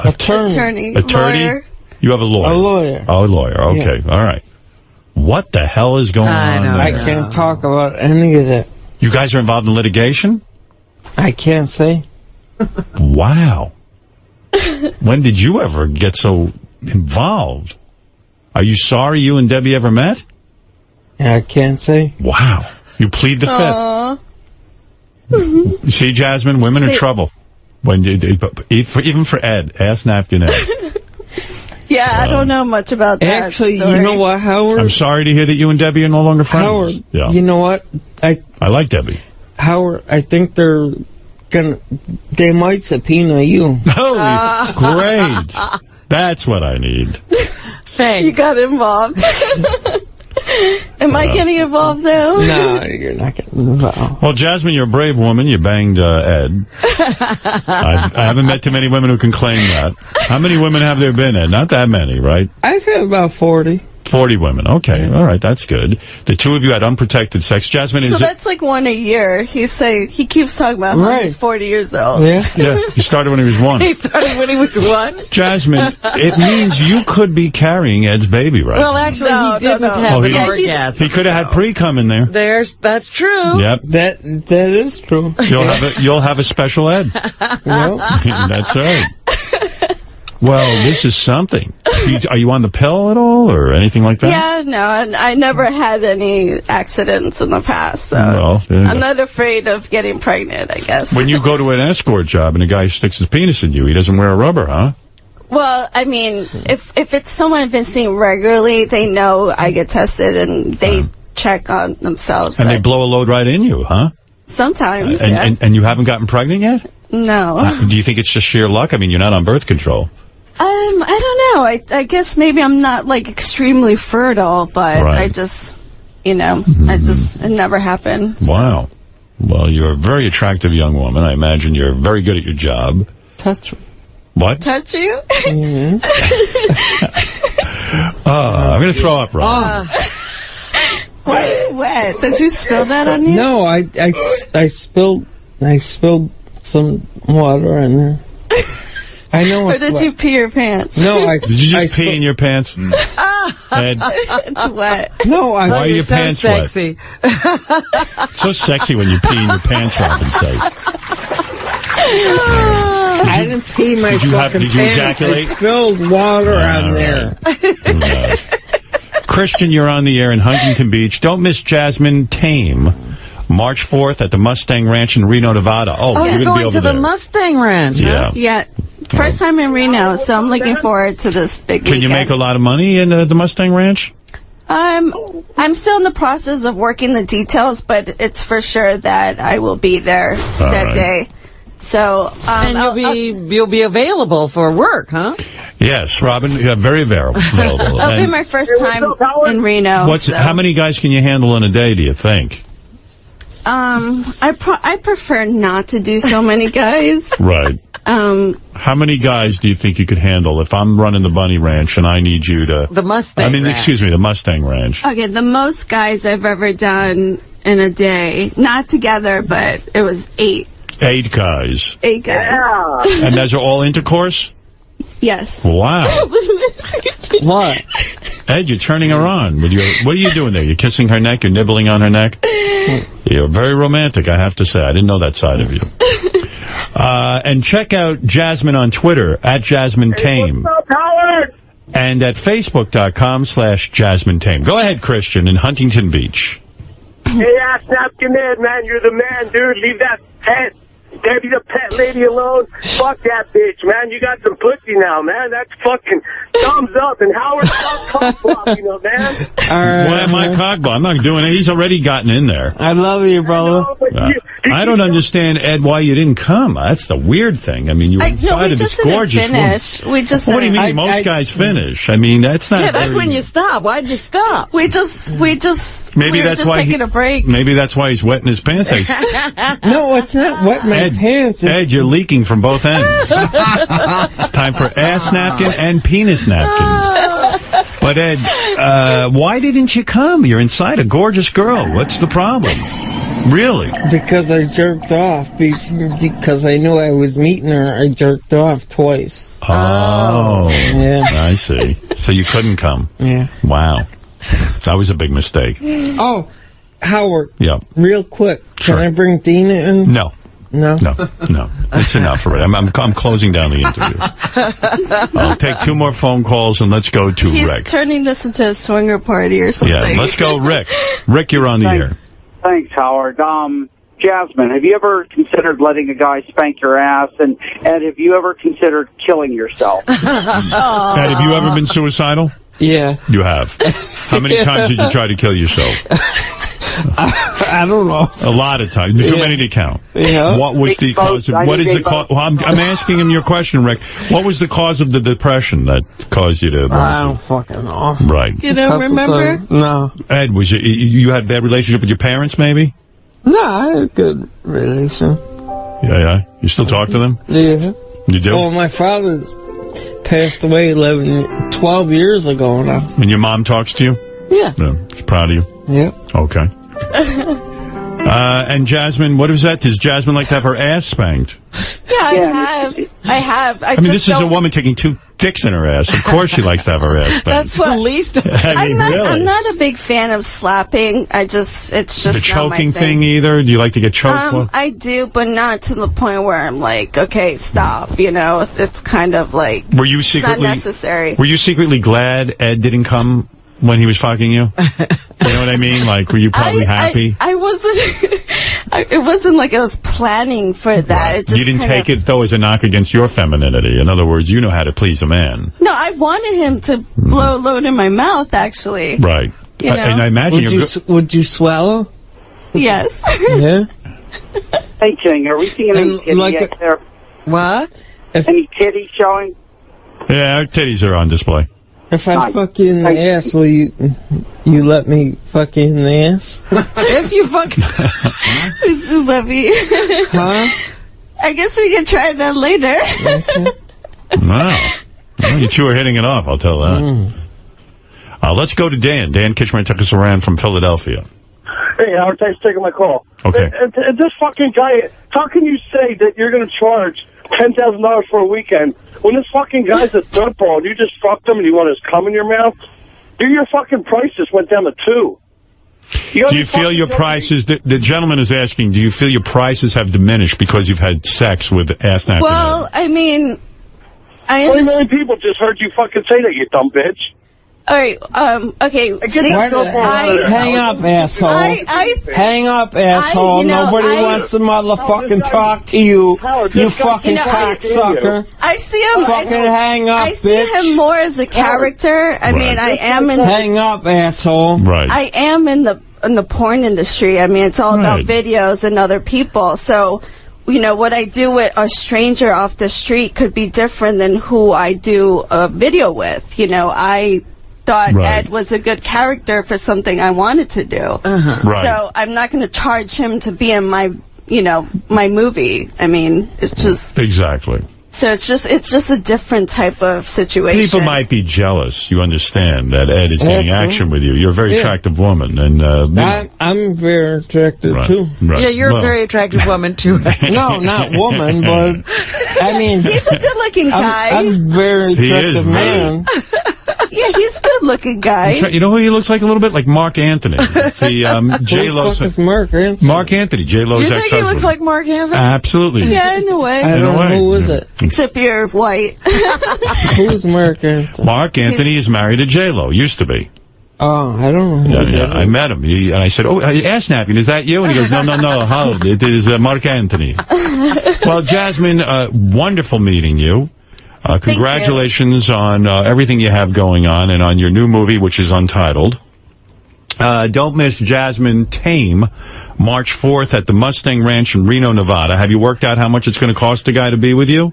Speaker 1: Attorney?
Speaker 11: Lawyer.
Speaker 1: You have a lawyer?
Speaker 18: A lawyer.
Speaker 1: Oh, a lawyer. Okay. Yeah. All right. What the hell is going on there?
Speaker 18: I can't talk about any of that.
Speaker 1: You guys are involved in litigation?
Speaker 18: I can't say.
Speaker 1: Wow. When did you ever get so involved? Are you sorry you and Debbie ever met?
Speaker 18: Yeah, I can't say.
Speaker 1: Wow. You plead the fifth. You see, Jasmine, women are trouble. Even for Ed. Ask Napkin Ed.
Speaker 11: Yeah, I don't know much about that.
Speaker 18: Actually,
Speaker 11: story.
Speaker 18: you know what, Howard?
Speaker 1: I'm sorry to hear that you and Debbie are no longer friends.
Speaker 18: Howard,
Speaker 1: yeah.
Speaker 18: You know what?
Speaker 1: I like Debbie.
Speaker 18: Howard, I think they might subpoena you.
Speaker 1: Oh, great. That's what I need.
Speaker 3: Thanks.
Speaker 11: You got involved. Am I getting involved now?
Speaker 18: No, you're not getting involved.
Speaker 1: Well, Jasmine, you're a brave woman. You banged Ed. I haven't met too many women who can claim that. How many women have there been, Ed? Not that many, right?
Speaker 18: I've had about 40.
Speaker 1: 40 women. Okay. Yeah. All right. That's good. The two of you had unprotected sex. Jasmine,
Speaker 11: so that's like one a year. He keeps talking about how he's 40 years old.
Speaker 1: Yeah. He started when he was 1.
Speaker 3: He started when he was 1?
Speaker 1: Jasmine, it means you could be carrying Ed's baby right
Speaker 3: Well, actually, he didn't have an orgasm.
Speaker 1: He could have had pre-cum in there.
Speaker 3: That's true.
Speaker 1: Yep.
Speaker 18: That is true.
Speaker 1: You'll have a special Ed. That's right. Well, this is something. Are you on the pill at all or anything like that?
Speaker 11: Yeah, no, I never had any accidents in the past, so I'm not afraid of getting pregnant, I guess.
Speaker 1: When you go to an escort job and a guy sticks his penis in you, he doesn't wear a rubber, huh?
Speaker 11: Well, I mean, if it's someone I've been seeing regularly, they know I get tested and they check on themselves.
Speaker 1: And they blow a load right in you, huh?
Speaker 11: Sometimes,
Speaker 1: and you haven't gotten pregnant yet?
Speaker 11: No.
Speaker 1: Do you think it's just sheer luck? I mean, you're not on birth control.
Speaker 11: I don't know. I guess maybe I'm not, like, extremely fertile, but I just, it never happened.
Speaker 1: Wow. Well, you're a very attractive young woman. I imagine you're very good at your job.
Speaker 18: Touch me.
Speaker 1: What?
Speaker 11: Touch you?
Speaker 18: Mm-hmm.
Speaker 1: I'm going to throw up, Rob.
Speaker 11: What? Did you spill that on you?
Speaker 18: No, I spilled some water in there. I know.
Speaker 11: Or did you pee your pants?
Speaker 18: No,
Speaker 1: Did you just pee in your pants? Ed?
Speaker 11: It's wet.
Speaker 18: No,
Speaker 1: why are your pants
Speaker 3: sexy.
Speaker 1: wet? So sexy when you pee in your pants, Robin's sake.
Speaker 18: I didn't pee my fucking
Speaker 1: Did you
Speaker 18: pants.
Speaker 1: ejaculate?
Speaker 18: I spilled water on there.
Speaker 1: Christian, you're on the air in Huntington Beach. Don't miss Jasmine Tame. March 4th at the Mustang Ranch in Reno, Nevada. Oh, you're going to be over
Speaker 3: to
Speaker 1: there.
Speaker 3: the Mustang Ranch.
Speaker 1: Yeah.
Speaker 11: Yeah. First time in Reno, so I'm looking forward to this big
Speaker 1: Can you make a lot of money in the Mustang Ranch?
Speaker 11: I'm still in the process of working the details, but it's for sure that I will be there that day. So,
Speaker 3: and you'll be available for work, huh?
Speaker 1: Yes, Robin, very available.
Speaker 11: It'll be my first time in Reno.
Speaker 1: How many guys can you handle in a day, do you think?
Speaker 11: I prefer not to do so many guys.
Speaker 1: Right. How many guys do you think you could handle if I'm running the Bunny Ranch and I need you to...
Speaker 3: The Mustang Ranch.
Speaker 1: Excuse me, the Mustang Ranch.
Speaker 11: Okay, the most guys I've ever done in a day, not together, but it was 8.
Speaker 1: 8 guys.
Speaker 11: 8 guys.
Speaker 1: And those are all intercourse?
Speaker 11: Yes.
Speaker 1: Wow.
Speaker 18: What?
Speaker 1: Ed, you're turning her on. What are you doing there? You're kissing her neck? You're nibbling on her neck? You're very romantic, I have to say. I didn't know that side of you. And check out Jasmine on Twitter, @JasmineTame.
Speaker 7: What's up, Howard?
Speaker 1: And at Facebook.com/JasmineTame. Go ahead, Christian, in Huntington Beach.
Speaker 7: Hey, ass Napkin Ed, man, you're the man, dude. Leave that pet, Debbie the pet lady alone. Fuck that bitch, man. You got some pussy now, man. That's fucking thumbs up. And Howard's cock block, you know, man.
Speaker 1: Why am I cockball? I'm not doing it. He's already gotten in there.
Speaker 18: I love you, brother.
Speaker 1: I don't understand, Ed, why you didn't come. That's the weird thing. I mean, you were inside of this gorgeous
Speaker 11: finish.
Speaker 1: woman.
Speaker 11: We just
Speaker 1: What do you mean? Most guys finish. I mean, that's not.
Speaker 3: Yeah, that's when you stop. Why'd you stop?
Speaker 11: We just.
Speaker 1: Maybe
Speaker 11: we were
Speaker 1: that's
Speaker 11: just
Speaker 1: why
Speaker 11: taking a break.
Speaker 1: Maybe that's why he's wetting his pants.
Speaker 18: No, it's not wet my pants.
Speaker 1: Ed, you're leaking from both ends. It's time for ass napkin and penis napkin. But Ed, why didn't you come? You're inside a gorgeous girl. What's the problem? Really?
Speaker 18: Because I jerked off. Because I knew I was meeting her, I jerked off twice.
Speaker 1: Oh.
Speaker 18: Yeah.
Speaker 1: I see. So you couldn't come?
Speaker 18: Yeah.
Speaker 1: Wow. That was a big mistake.
Speaker 18: Oh, Howard.
Speaker 1: Yeah.
Speaker 18: Real quick. Can I bring Dina in?
Speaker 1: No.
Speaker 18: No?
Speaker 1: No. It's enough already. I'm closing down the interview. I'll take 2 more phone calls and let's go to
Speaker 11: He's
Speaker 1: Rick.
Speaker 11: turning this into a swinger party or something.
Speaker 1: Yeah, let's go, Rick. Rick, you're on the air.
Speaker 20: Thanks, Howard. Jasmine, have you ever considered letting a guy spank your ass? And Ed, have you ever considered killing yourself?
Speaker 1: Ed, have you ever been suicidal?
Speaker 18: Yeah.
Speaker 1: You have. How many times did you try to kill yourself?
Speaker 18: I don't know.
Speaker 1: A lot of times. Too many to count.
Speaker 18: Yeah.
Speaker 1: What was the cause? What is the cause? Well, I'm asking him your question, Rick. What was the cause of the depression that caused you to?
Speaker 18: I don't fucking know.
Speaker 1: Right.
Speaker 11: You don't remember?
Speaker 18: No.
Speaker 1: Ed, was you had a bad relationship with your parents, maybe?
Speaker 18: No, I had a good relation.
Speaker 1: Yeah. You still talk to them?
Speaker 18: Yeah.
Speaker 1: You do?
Speaker 18: Well, my father passed away 12 years ago now.
Speaker 1: And your mom talks to you?
Speaker 18: Yeah.
Speaker 1: She's proud of you?
Speaker 18: Yeah.
Speaker 1: Okay. And Jasmine, what is that? Does Jasmine like to have her ass spanked?
Speaker 11: Yeah, I have.
Speaker 1: I mean, this is a woman taking 2 dicks in her ass. Of course she likes to have her ass spanked.
Speaker 3: That's the least of it.
Speaker 1: I mean, really.
Speaker 11: I'm not a big fan of slapping. It's just
Speaker 1: The
Speaker 11: not my
Speaker 1: choking
Speaker 11: thing
Speaker 1: either? Do you like to get choked?
Speaker 11: I do, but not to the point where I'm like, okay, stop. You know, it's kind of like
Speaker 1: Were you secretly,
Speaker 11: it's not necessary.
Speaker 1: Were you secretly glad Ed didn't come when he was fucking you? You know what I mean? Like, were you probably happy?
Speaker 11: I wasn't. It wasn't like I was planning for that. It just
Speaker 1: You didn't take it, though, as a knock against your femininity. In other words, you know how to please a man.
Speaker 11: No, I wanted him to blow a load in my mouth, actually.
Speaker 1: Right.
Speaker 11: You know?
Speaker 1: And I imagine
Speaker 18: would you swallow?
Speaker 11: Yes.
Speaker 18: Yeah.
Speaker 20: Hey, Ching, are we seeing any titties yet there?
Speaker 3: What?
Speaker 20: Any titties showing?
Speaker 1: Yeah, our titties are on display.
Speaker 18: If I fuck you in the ass, will you let me fuck you in the ass?
Speaker 3: If you fuck...
Speaker 11: It's Levy.
Speaker 18: Huh?
Speaker 11: I guess we can try that later.
Speaker 1: Wow. Well, you two are hitting it off, I'll tell that. Let's go to Dan. Dan Kitchener took us around from Philadelphia.
Speaker 7: Hey, Howard, thanks for taking my call.
Speaker 1: Okay.
Speaker 7: And this fucking guy, how can you say that you're going to charge $10,000 for a weekend when this fucking guy's a dirtball and you just fucked him and you want his cum in your mouth? Your fucking price just went down to $2.
Speaker 1: Do you feel your prices, the gentleman is asking, do you feel your prices have diminished because you've had sex with ass napkin?
Speaker 11: Well, I mean,
Speaker 7: 20 million people just heard you fucking say that, you dumb bitch.
Speaker 11: All right. Okay.
Speaker 18: Hang up, asshole. Hang up, asshole. Nobody wants to motherfucking talk to you. You fucking cocksucker.
Speaker 11: I see him.
Speaker 18: Fucking hang up,
Speaker 11: I see
Speaker 18: bitch.
Speaker 11: him more as a character. I mean, I am in.
Speaker 18: Hang up, asshole.
Speaker 1: Right.
Speaker 11: I am in the porn industry. I mean, it's all about videos and other people. So, you know, what I do with a stranger off the street could be different than who I do a video with. You know, I thought Ed was a good character for something I wanted to do.
Speaker 1: Right.
Speaker 11: So I'm not going to charge him to be in my movie. I mean, it's just...
Speaker 1: Exactly.
Speaker 11: So it's just a different type of situation.
Speaker 1: People might be jealous. You understand that Ed is getting
Speaker 18: Absolutely.
Speaker 1: action with you. You're a very attractive woman, and
Speaker 18: I'm very attractive too.
Speaker 1: Right.
Speaker 3: Yeah, you're a very attractive woman too.
Speaker 18: No, not woman, but I mean,
Speaker 11: he's a good-looking guy.
Speaker 18: I'm very attractive man.
Speaker 11: Yeah, he's a good-looking guy.
Speaker 1: You know who he looks like a little bit? Like Mark Anthony. The J-Lo's.
Speaker 18: Who the fuck is Mark Anthony?
Speaker 1: Mark Anthony, J-Lo's
Speaker 3: You think
Speaker 1: ex-husband.
Speaker 3: he looks like Mark Anthony?
Speaker 1: Absolutely.
Speaker 11: Yeah, in a way.
Speaker 18: I don't know who is it.
Speaker 11: Except you're white.
Speaker 18: Who's Mark Anthony?
Speaker 1: Mark Anthony is married to J-Lo. Used to be.
Speaker 18: Oh, I don't know.
Speaker 1: Yeah. I met him. And I said, ass napping, is that you? And he goes, no, Howard, it is Mark Anthony. Well, Jasmine, wonderful meeting you. Congratulations on everything you have going on and on your new movie, which is untitled. Don't miss Jasmine Tame, March 4th at the Mustang Ranch in Reno, Nevada. Have you worked out how much it's going to cost a guy to be with you?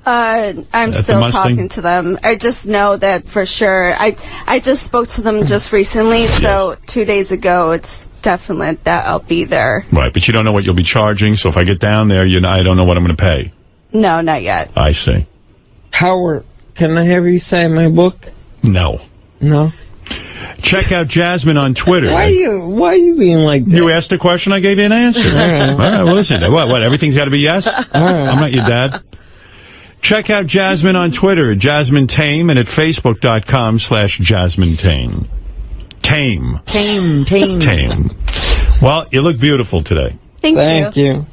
Speaker 11: I'm still talking to them. I just know that for sure. I just spoke to them just recently, so 2 days ago, it's definite that I'll be there.
Speaker 1: Right, but you don't know what you'll be charging, so if I get down there, I don't know what I'm going to pay.
Speaker 11: No, not yet.
Speaker 1: I see.
Speaker 18: Howard, can I have you sign my book?
Speaker 1: No.
Speaker 18: No?
Speaker 1: Check out Jasmine on Twitter.
Speaker 18: Why are you being like that?
Speaker 1: You asked a question, I gave you an answer.
Speaker 18: All right.
Speaker 1: All right, well, listen, what, everything's got to be yes?
Speaker 18: All right.
Speaker 1: I'm not your dad. Check out Jasmine on Twitter, Jasmine Tame, and at Facebook.com/Jasmine Tame. Tame. Well, you look beautiful today.
Speaker 11: Thank
Speaker 18: you.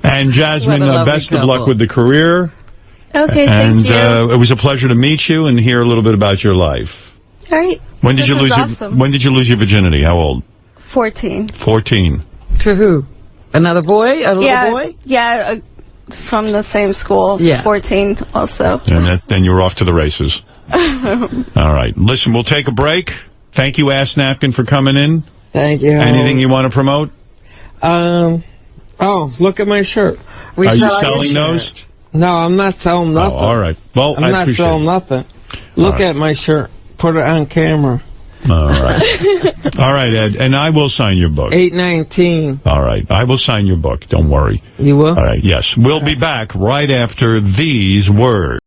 Speaker 1: And Jasmine, best of luck with the career.
Speaker 11: Okay,
Speaker 1: and,
Speaker 11: thank you.
Speaker 1: it was a pleasure to meet you and hear a little bit about your life.
Speaker 11: All right.
Speaker 1: When did
Speaker 11: This
Speaker 1: you
Speaker 11: is
Speaker 1: lose
Speaker 11: awesome.
Speaker 1: When did you lose your virginity? How old?
Speaker 11: 14.
Speaker 1: 14.
Speaker 3: To who? Another boy? A little boy?
Speaker 11: Yeah, from the same school.
Speaker 3: Yeah.
Speaker 11: 14 also.
Speaker 1: And then you were off to the races. All right. Listen, we'll take a break. Thank you, Ass Napkin, for coming in.
Speaker 18: Thank you.
Speaker 1: Anything you want to promote?
Speaker 18: Oh, look at my shirt.
Speaker 1: Are you selling those?
Speaker 18: No, I'm not selling nothing.
Speaker 1: Oh, all right. Well,
Speaker 18: I'm
Speaker 1: I
Speaker 18: not
Speaker 1: appreciate
Speaker 18: selling
Speaker 1: it.
Speaker 18: nothing. Look at my shirt. Put it on camera.
Speaker 1: All right. All right, Ed. And I will sign your book.
Speaker 18: 819.
Speaker 1: All right. I will sign your book. Don't worry.
Speaker 18: You will?
Speaker 1: All right. Yes. We'll be back right after these words.